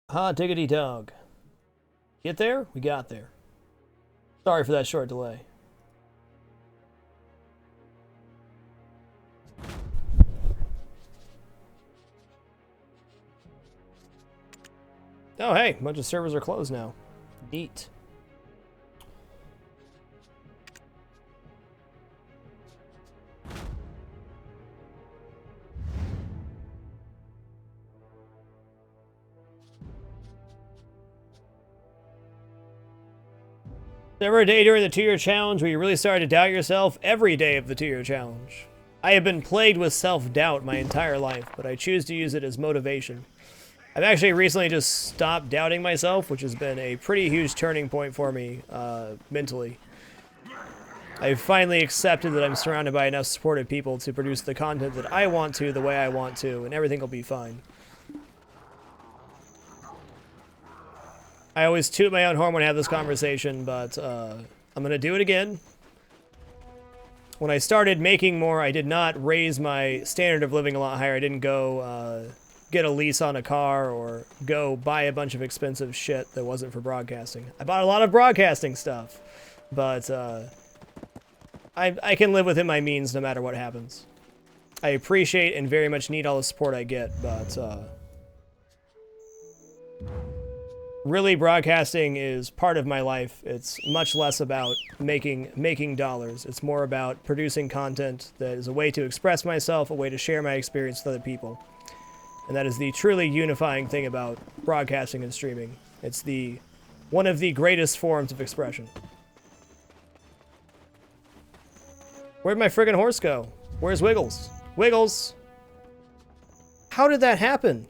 Speaker 1: Ha, diggity dog. Get there? We got there. Sorry for that short delay. Oh, hey, a bunch of servers are closed now. Neat. Ever a day during the 2-year challenge where you really started to doubt yourself? Every day of the 2-year challenge. I have been plagued with self-doubt my entire life, but I choose to use it as motivation. I've actually recently just stopped doubting myself, which has been a pretty huge turning point for me, mentally. I've finally accepted that I'm surrounded by enough supportive people to produce the content that I want to, the way I want to, and everything will be fine. I always toot my own horn when I have this conversation, but I'm going to do it again. When I started making more, I did not raise my standard of living a lot higher. I didn't go get a lease on a car or go buy a bunch of expensive shit that wasn't for broadcasting. I bought a lot of broadcasting stuff, but I can live within my means no matter what happens. I appreciate and very much need all the support I get, but really, broadcasting is part of my life. It's much less about making dollars. It's more about producing content that is a way to express myself, a way to share my experience with other people. And that is the truly unifying thing about broadcasting and streaming. It's one of the greatest forms of expression. Where'd my friggin' horse go? Where's Wiggles? Wiggles! How did that happen?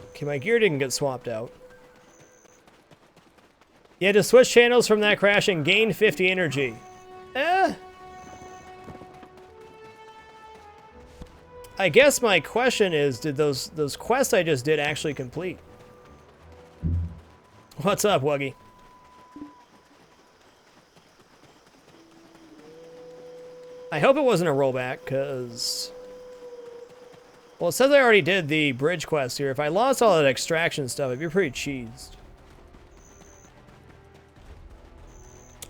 Speaker 1: Okay, my gear didn't get swapped out. You had to switch channels from that crash and gain 50 energy. I guess my question is, did those quests I just did actually complete? What's up, Wuggy? I hope it wasn't a rollback, because... Well, it says I already did the bridge quest here. If I lost all that extraction stuff, it'd be pretty cheesed.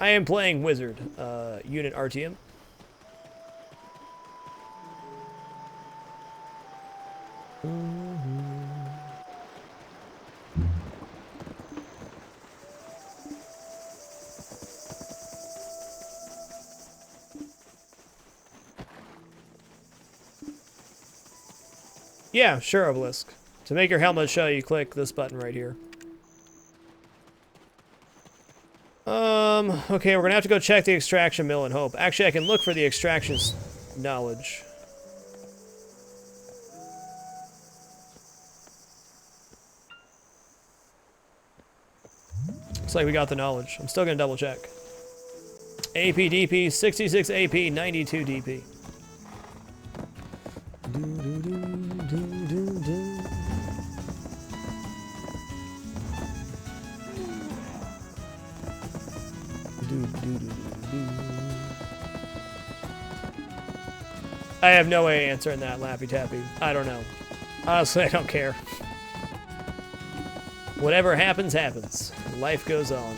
Speaker 1: I am playing Wizard, Unit RTM. Yeah, sure, Obelisk. To make your helmet show, you click this button right here. Okay, we're gonna have to go check the extraction mill and hope. Actually, I can look for the extraction knowledge. Looks like we got the knowledge. I'm still gonna double check. AP DP 66 AP 92 DP. I have no way of answering that, Lappy Tappy. I don't know. Honestly, I don't care. Whatever happens, happens. Life goes on.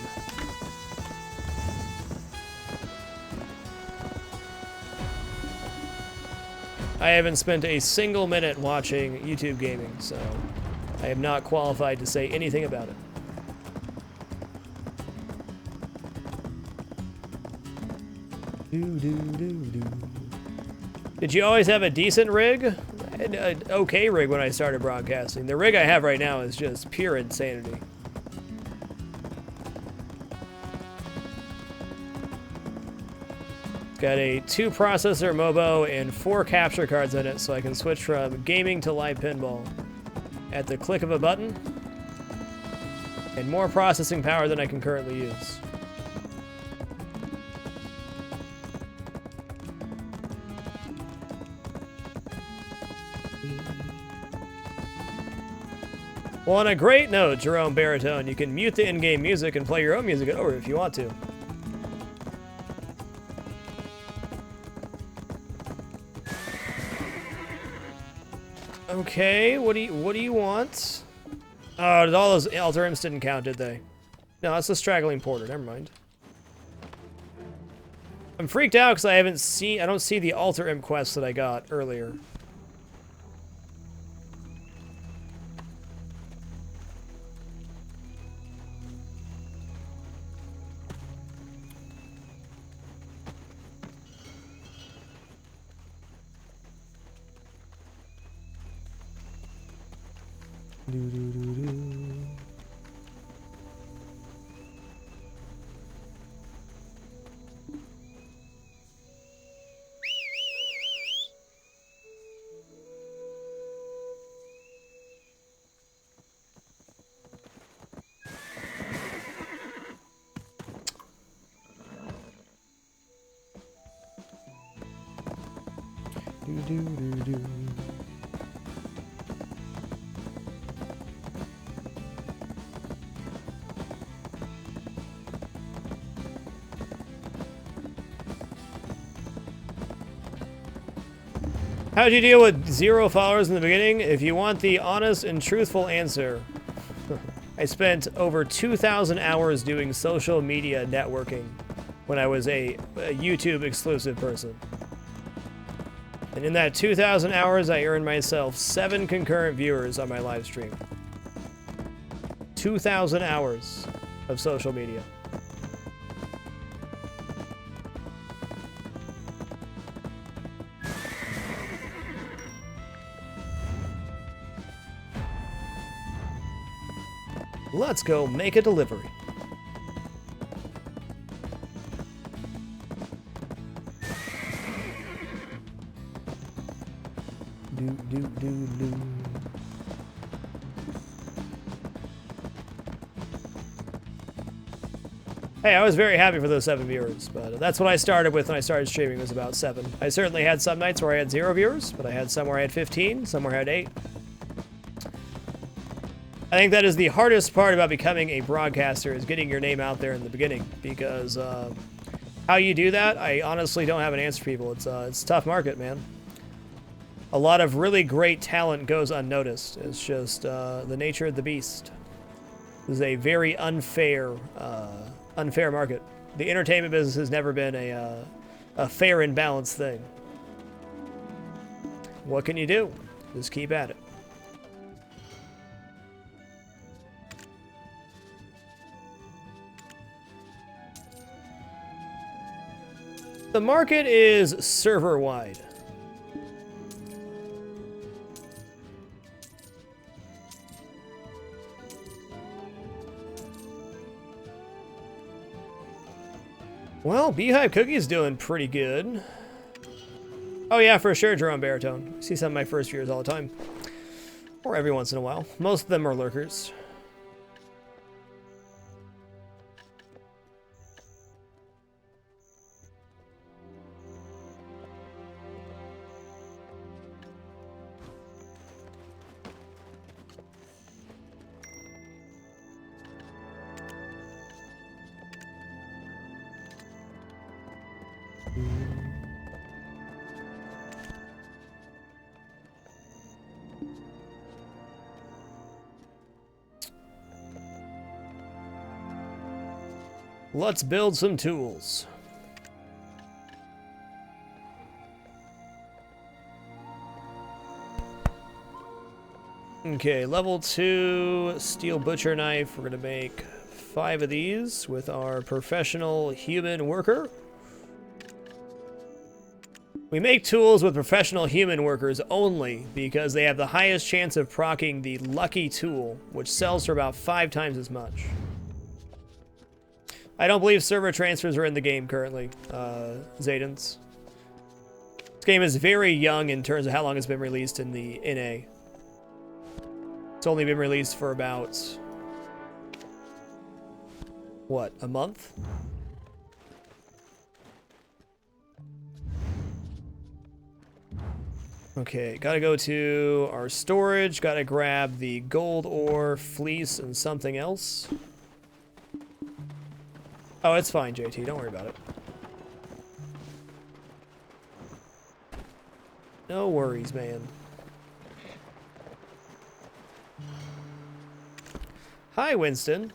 Speaker 1: I haven't spent a single minute watching YouTube gaming, so I am not qualified to say anything about it. Did you always have a decent rig? I had an okay rig when I started broadcasting. The rig I have right now is just pure insanity. It's got a 2-processor MOBO and 4 capture cards in it, so I can switch from gaming to live pinball at the click of a button, and more processing power than I can currently use. Well, on a great note, Jerome Baritone, you can mute the in-game music and play your own music over if you want to. Okay, what do you want? Oh, all those altar imps didn't count, did they? No, that's the straggling porter. Never mind. I'm freaked out because I don't see the altar imp quest that I got earlier. How'd you deal with 0 followers in the beginning? If you want the honest and truthful answer, I spent over 2,000 hours doing social media networking when I was a YouTube exclusive person. And in that 2,000 hours, I earned myself 7 concurrent viewers on my live stream. 2,000 hours of social media. Let's go make a delivery. Hey, I was very happy for those 7 viewers, but that's what I started with when I started streaming, was about 7. I certainly had some nights where I had 0 viewers, but I had some where I had 15, some where I had 8. I think that is the hardest part about becoming a broadcaster, is getting your name out there in the beginning, because how you do that, I honestly don't have an answer for people. It's a tough market, man. A lot of really great talent goes unnoticed. It's just the nature of the beast. This is a very unfair market. The entertainment business has never been a fair and balanced thing. What can you do? Just keep at it. The market is server-wide. Well, Beehive Cookie's doing pretty good. Oh yeah, for sure, Jerome Baritone. I see some of my first viewers all the time. Or every once in a while. Most of them are lurkers. Let's build some tools. Okay, level 2 steel butcher knife. We're gonna make 5 of these with our professional human worker. We make tools with professional human workers only because they have the highest chance of proccing the lucky tool, which sells for about 5 times as much. I don't believe server transfers are in the game currently, Zadens. This game is very young in terms of how long it's been released in the NA. It's only been released for about, what, a month? Okay, gotta go to our storage, gotta grab the gold ore, fleece, and something else. Oh, it's fine, JT. Don't worry about it. No worries, man. Hi, Winston.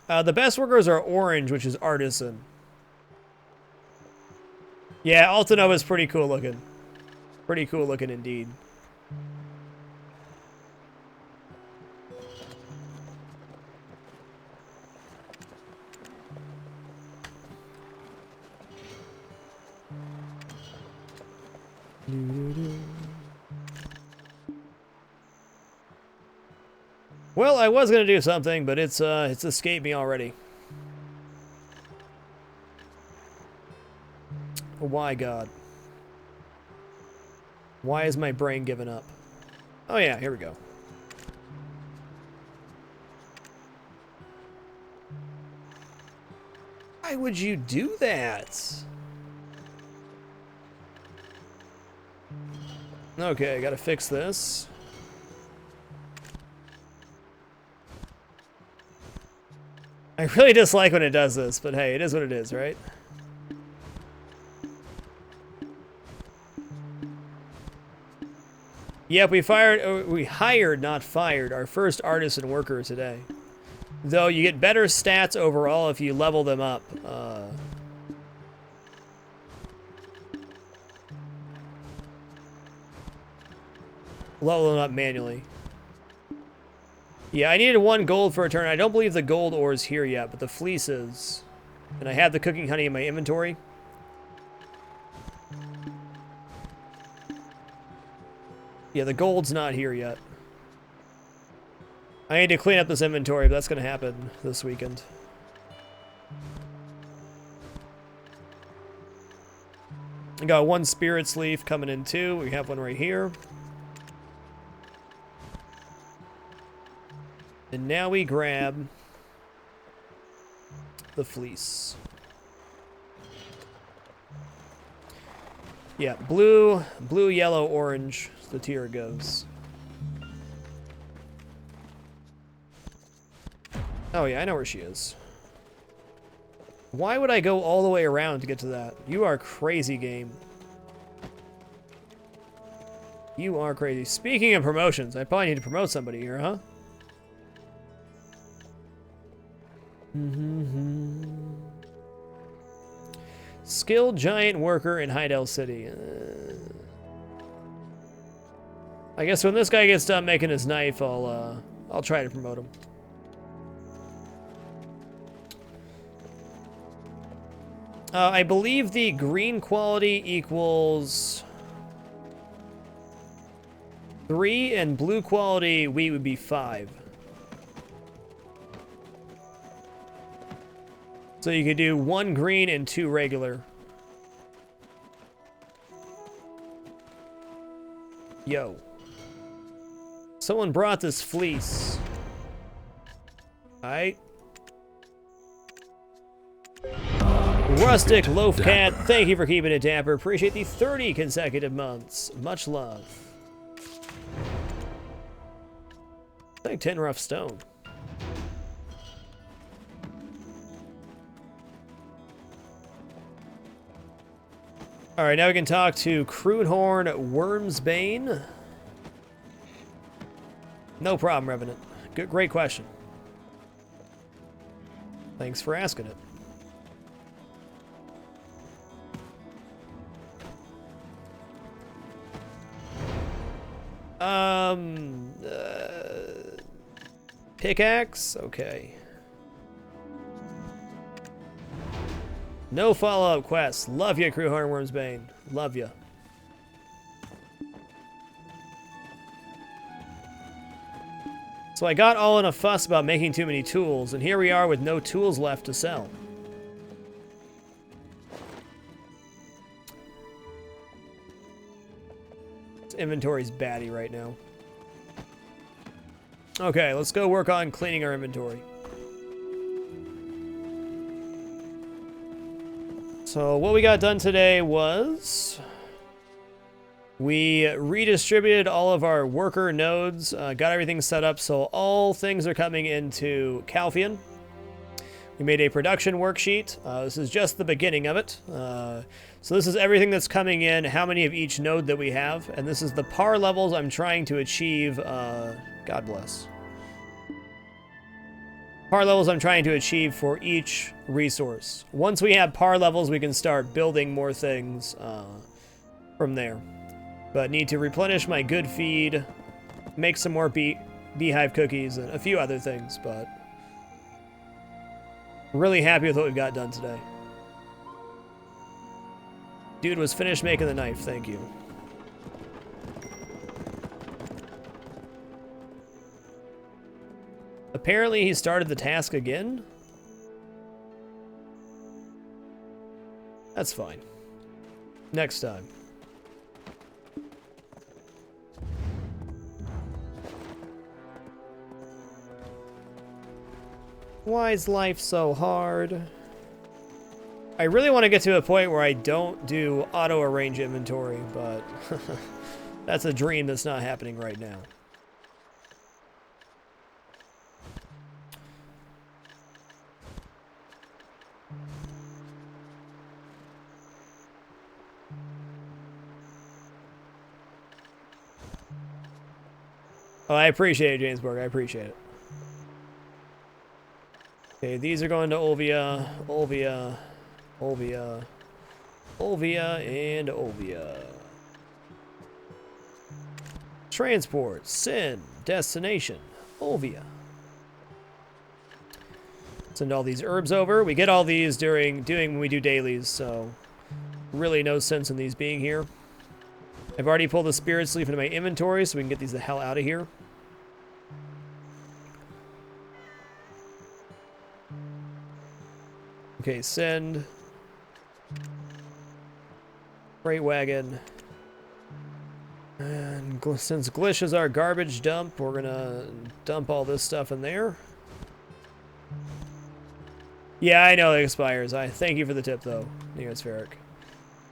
Speaker 1: The best workers are orange, which is artisan. Yeah, Altanova is pretty cool looking. Pretty cool looking indeed. Well, I was gonna do something, but it's escaped me already. Why, God? Why is my brain giving up? Oh yeah, here we go. Why would you do that? Okay, gotta fix this. I really dislike when it does this, but hey, it is what it is, right? Yep, we hired, not fired, our first artisan worker today. Though you get better stats overall if you level them up. Level them up manually. Yeah, I needed 1 gold for a turn. I don't believe the gold ore is here yet, but the fleece is. And I have the cooking honey in my inventory. Yeah, the gold's not here yet. I need to clean up this inventory, but that's going to happen this weekend. I got 1 spirit's leaf coming in too. We have one right here. And now we grab the fleece. Yeah, blue, yellow, orange. The tier goes. Oh yeah, I know where she is. Why would I go all the way around to get to that? You are crazy, game. You are crazy. Speaking of promotions, I probably need to promote somebody here, huh? Skilled giant worker in Hydel City. I guess when this guy gets done making his knife, I'll try to promote him. I believe the green quality equals 3, and blue quality wheat would be 5. So you could do 1 green and 2 regular. Yo. Someone brought this fleece. Alright. Rustic Loaf Cat, thank you for keeping it dapper. Appreciate the 30 consecutive months. Much love. Like 10 rough stone. Alright, now we can talk to Croonhorn Wormsbane. No problem, Revenant. Good, great question. Thanks for asking it. Pickaxe? Okay. No follow-up quests. Love ya, Crewhorn Wormsbane. Love ya. So I got all in a fuss about making too many tools, and here we are with no tools left to sell. This inventory's batty right now. Okay, let's go work on cleaning our inventory. So what we got done today was we redistributed all of our worker nodes, got everything set up so all things are coming into Calphion. We made a production worksheet. This is just the beginning of it. So this is everything that's coming in, how many of each node that we have, and this is the par levels I'm trying to achieve. God bless. Par levels I'm trying to achieve for each resource. Once we have par levels, we can start building more things from there. But need to replenish my good feed, make some more beehive cookies, and a few other things, but really happy with what we've got done today. Dude was finished making the knife, thank you. Apparently he started the task again. That's fine. Next time. Why is life so hard? I really want to get to a point where I don't do auto-arrange inventory, but that's a dream that's not happening right now. Oh, I appreciate it, Jamesburg. I appreciate it. Okay, these are going to Olvia, Olvia, Olvia, Olvia, and Olvia. Transport, send, destination, Olvia. Send all these herbs over. We get all these doing when we do dailies, so really no sense in these being here. I've already pulled the spirit sleeve into my inventory, so we can get these the hell out of here. Okay, send. Freight wagon. And since Glish is our garbage dump, we're gonna dump all this stuff in there. Yeah, I know it expires. I thank you for the tip, though, Neospheric.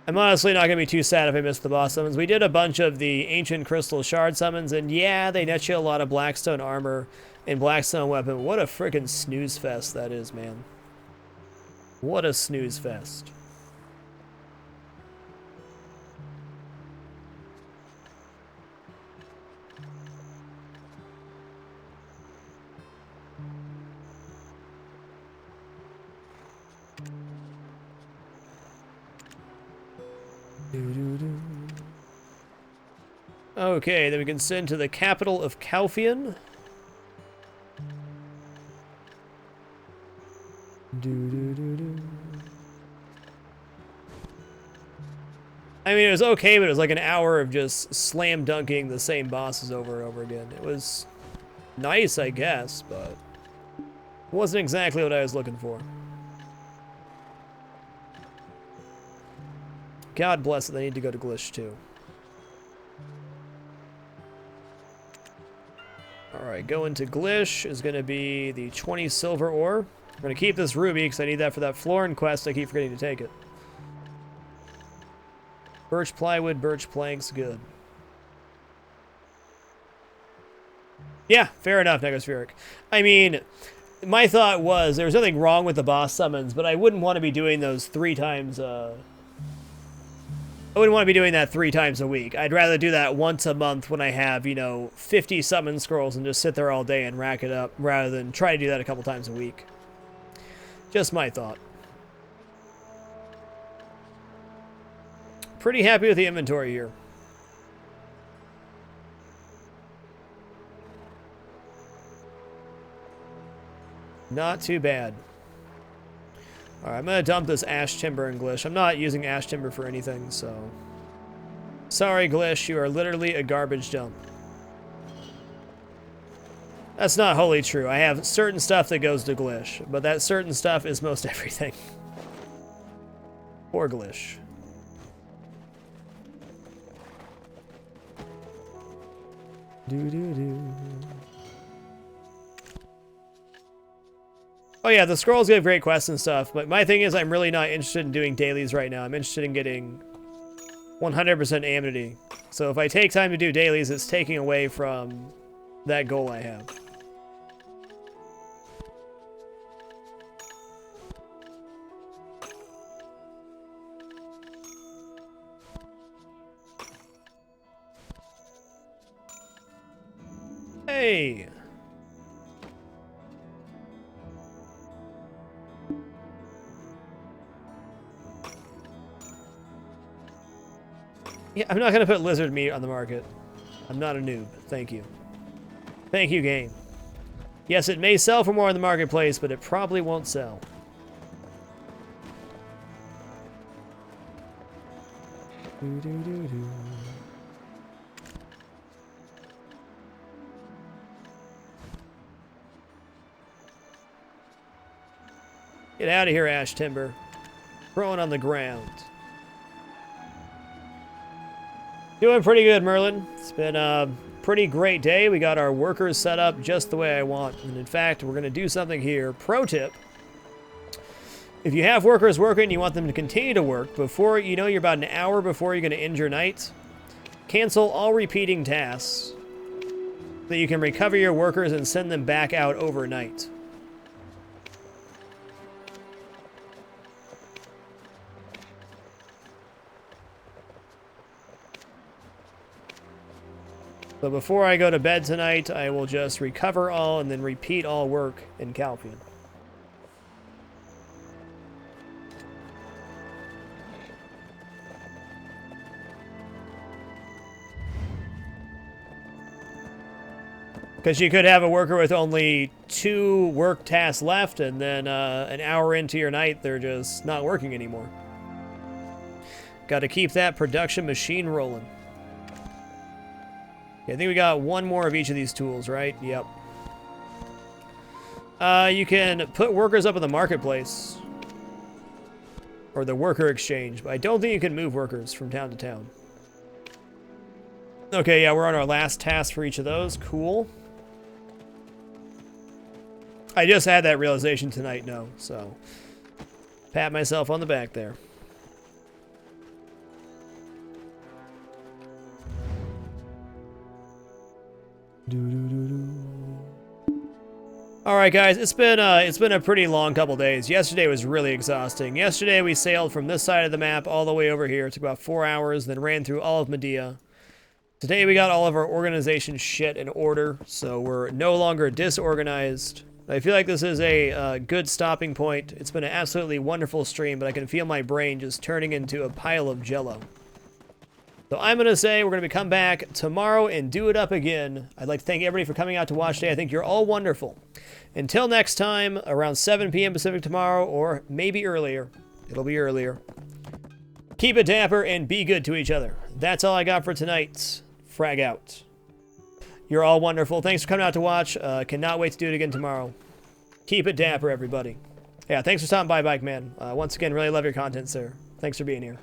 Speaker 1: I'm honestly not gonna be too sad if I miss the boss summons. We did a bunch of the Ancient Crystal Shard summons, and yeah, they net you a lot of Blackstone armor and Blackstone weapon. What a freaking snooze fest that is, man. What a snooze fest. Okay, then we can send to the capital of Calphion. I mean, it was okay, but it was like an hour of just slam dunking the same bosses over and over again. It was nice, I guess, but it wasn't exactly what I was looking for. God bless it, they need to go to Glish too. Alright, going to Glish is going to be the 20 silver ore. I'm going to keep this ruby because I need that for that Florin quest. I keep forgetting to take it. Birch plywood, birch planks, good. Yeah, fair enough, Negospheric. I mean, my thought was there was nothing wrong with the boss summons, but I wouldn't want to be doing those 3 times, I wouldn't want to be doing that 3 times a week. I'd rather do that once a month when I have, you know, 50 summon scrolls and just sit there all day and rack it up, rather than try to do that a couple times a week. Just my thought. Pretty happy with the inventory here. Not too bad. Alright, I'm going to dump this ash timber in Glish. I'm not using ash timber for anything, so... Sorry, Glish, you are literally a garbage dump. That's not wholly true. I have certain stuff that goes to Glish, but that certain stuff is most everything. Poor Glish. Doo-doo-doo. Oh yeah, the scrolls give great quests and stuff, but my thing is I'm really not interested in doing dailies right now. I'm interested in getting 100% amity. So if I take time to do dailies, it's taking away from that goal I have. Hey! Yeah, I'm not going to put lizard meat on the market. I'm not a noob. Thank you. Thank you, game. Yes, it may sell for more in the marketplace, but it probably won't sell. Get out of here, ash timber. Throwing on the ground. Doing pretty good, Merlin. It's been a pretty great day. We got our workers set up just the way I want. And in fact, we're going to do something here. Pro tip. If you have workers working and you want them to continue to work, before you know you're about an hour before you're going to end your night, cancel all repeating tasks so that you can recover your workers and send them back out overnight. So before I go to bed tonight, I will just recover all and then repeat all work in Calpheon. Because you could have a worker with only 2 work tasks left, and then an hour into your night, they're just not working anymore. Got to keep that production machine rolling. I think we got 1 more of each of these tools, right? Yep. You can put workers up in the marketplace. Or the worker exchange, but I don't think you can move workers from town to town. Okay, yeah, we're on our last task for each of those. Cool. I just had that realization tonight, no, so... Pat myself on the back there. Alright guys, it's been a pretty long couple days. Yesterday was really exhausting. Yesterday we sailed from this side of the map all the way over here. It took about 4 hours, then ran through all of Medea. Today we got all of our organization shit in order, so we're no longer disorganized. I feel like this is a good stopping point. It's been an absolutely wonderful stream, but I can feel my brain just turning into a pile of jello. So I'm going to say we're going to come back tomorrow and do it up again. I'd like to thank everybody for coming out to watch today. I think you're all wonderful. Until next time, around 7 p.m. Pacific tomorrow, or maybe earlier. It'll be earlier. Keep it dapper and be good to each other. That's all I got for tonight. Frag out. You're all wonderful. Thanks for coming out to watch. Cannot wait to do it again tomorrow. Keep it dapper, everybody. Yeah, thanks for stopping by, Bike Man. Once again, really love your content, sir. Thanks for being here.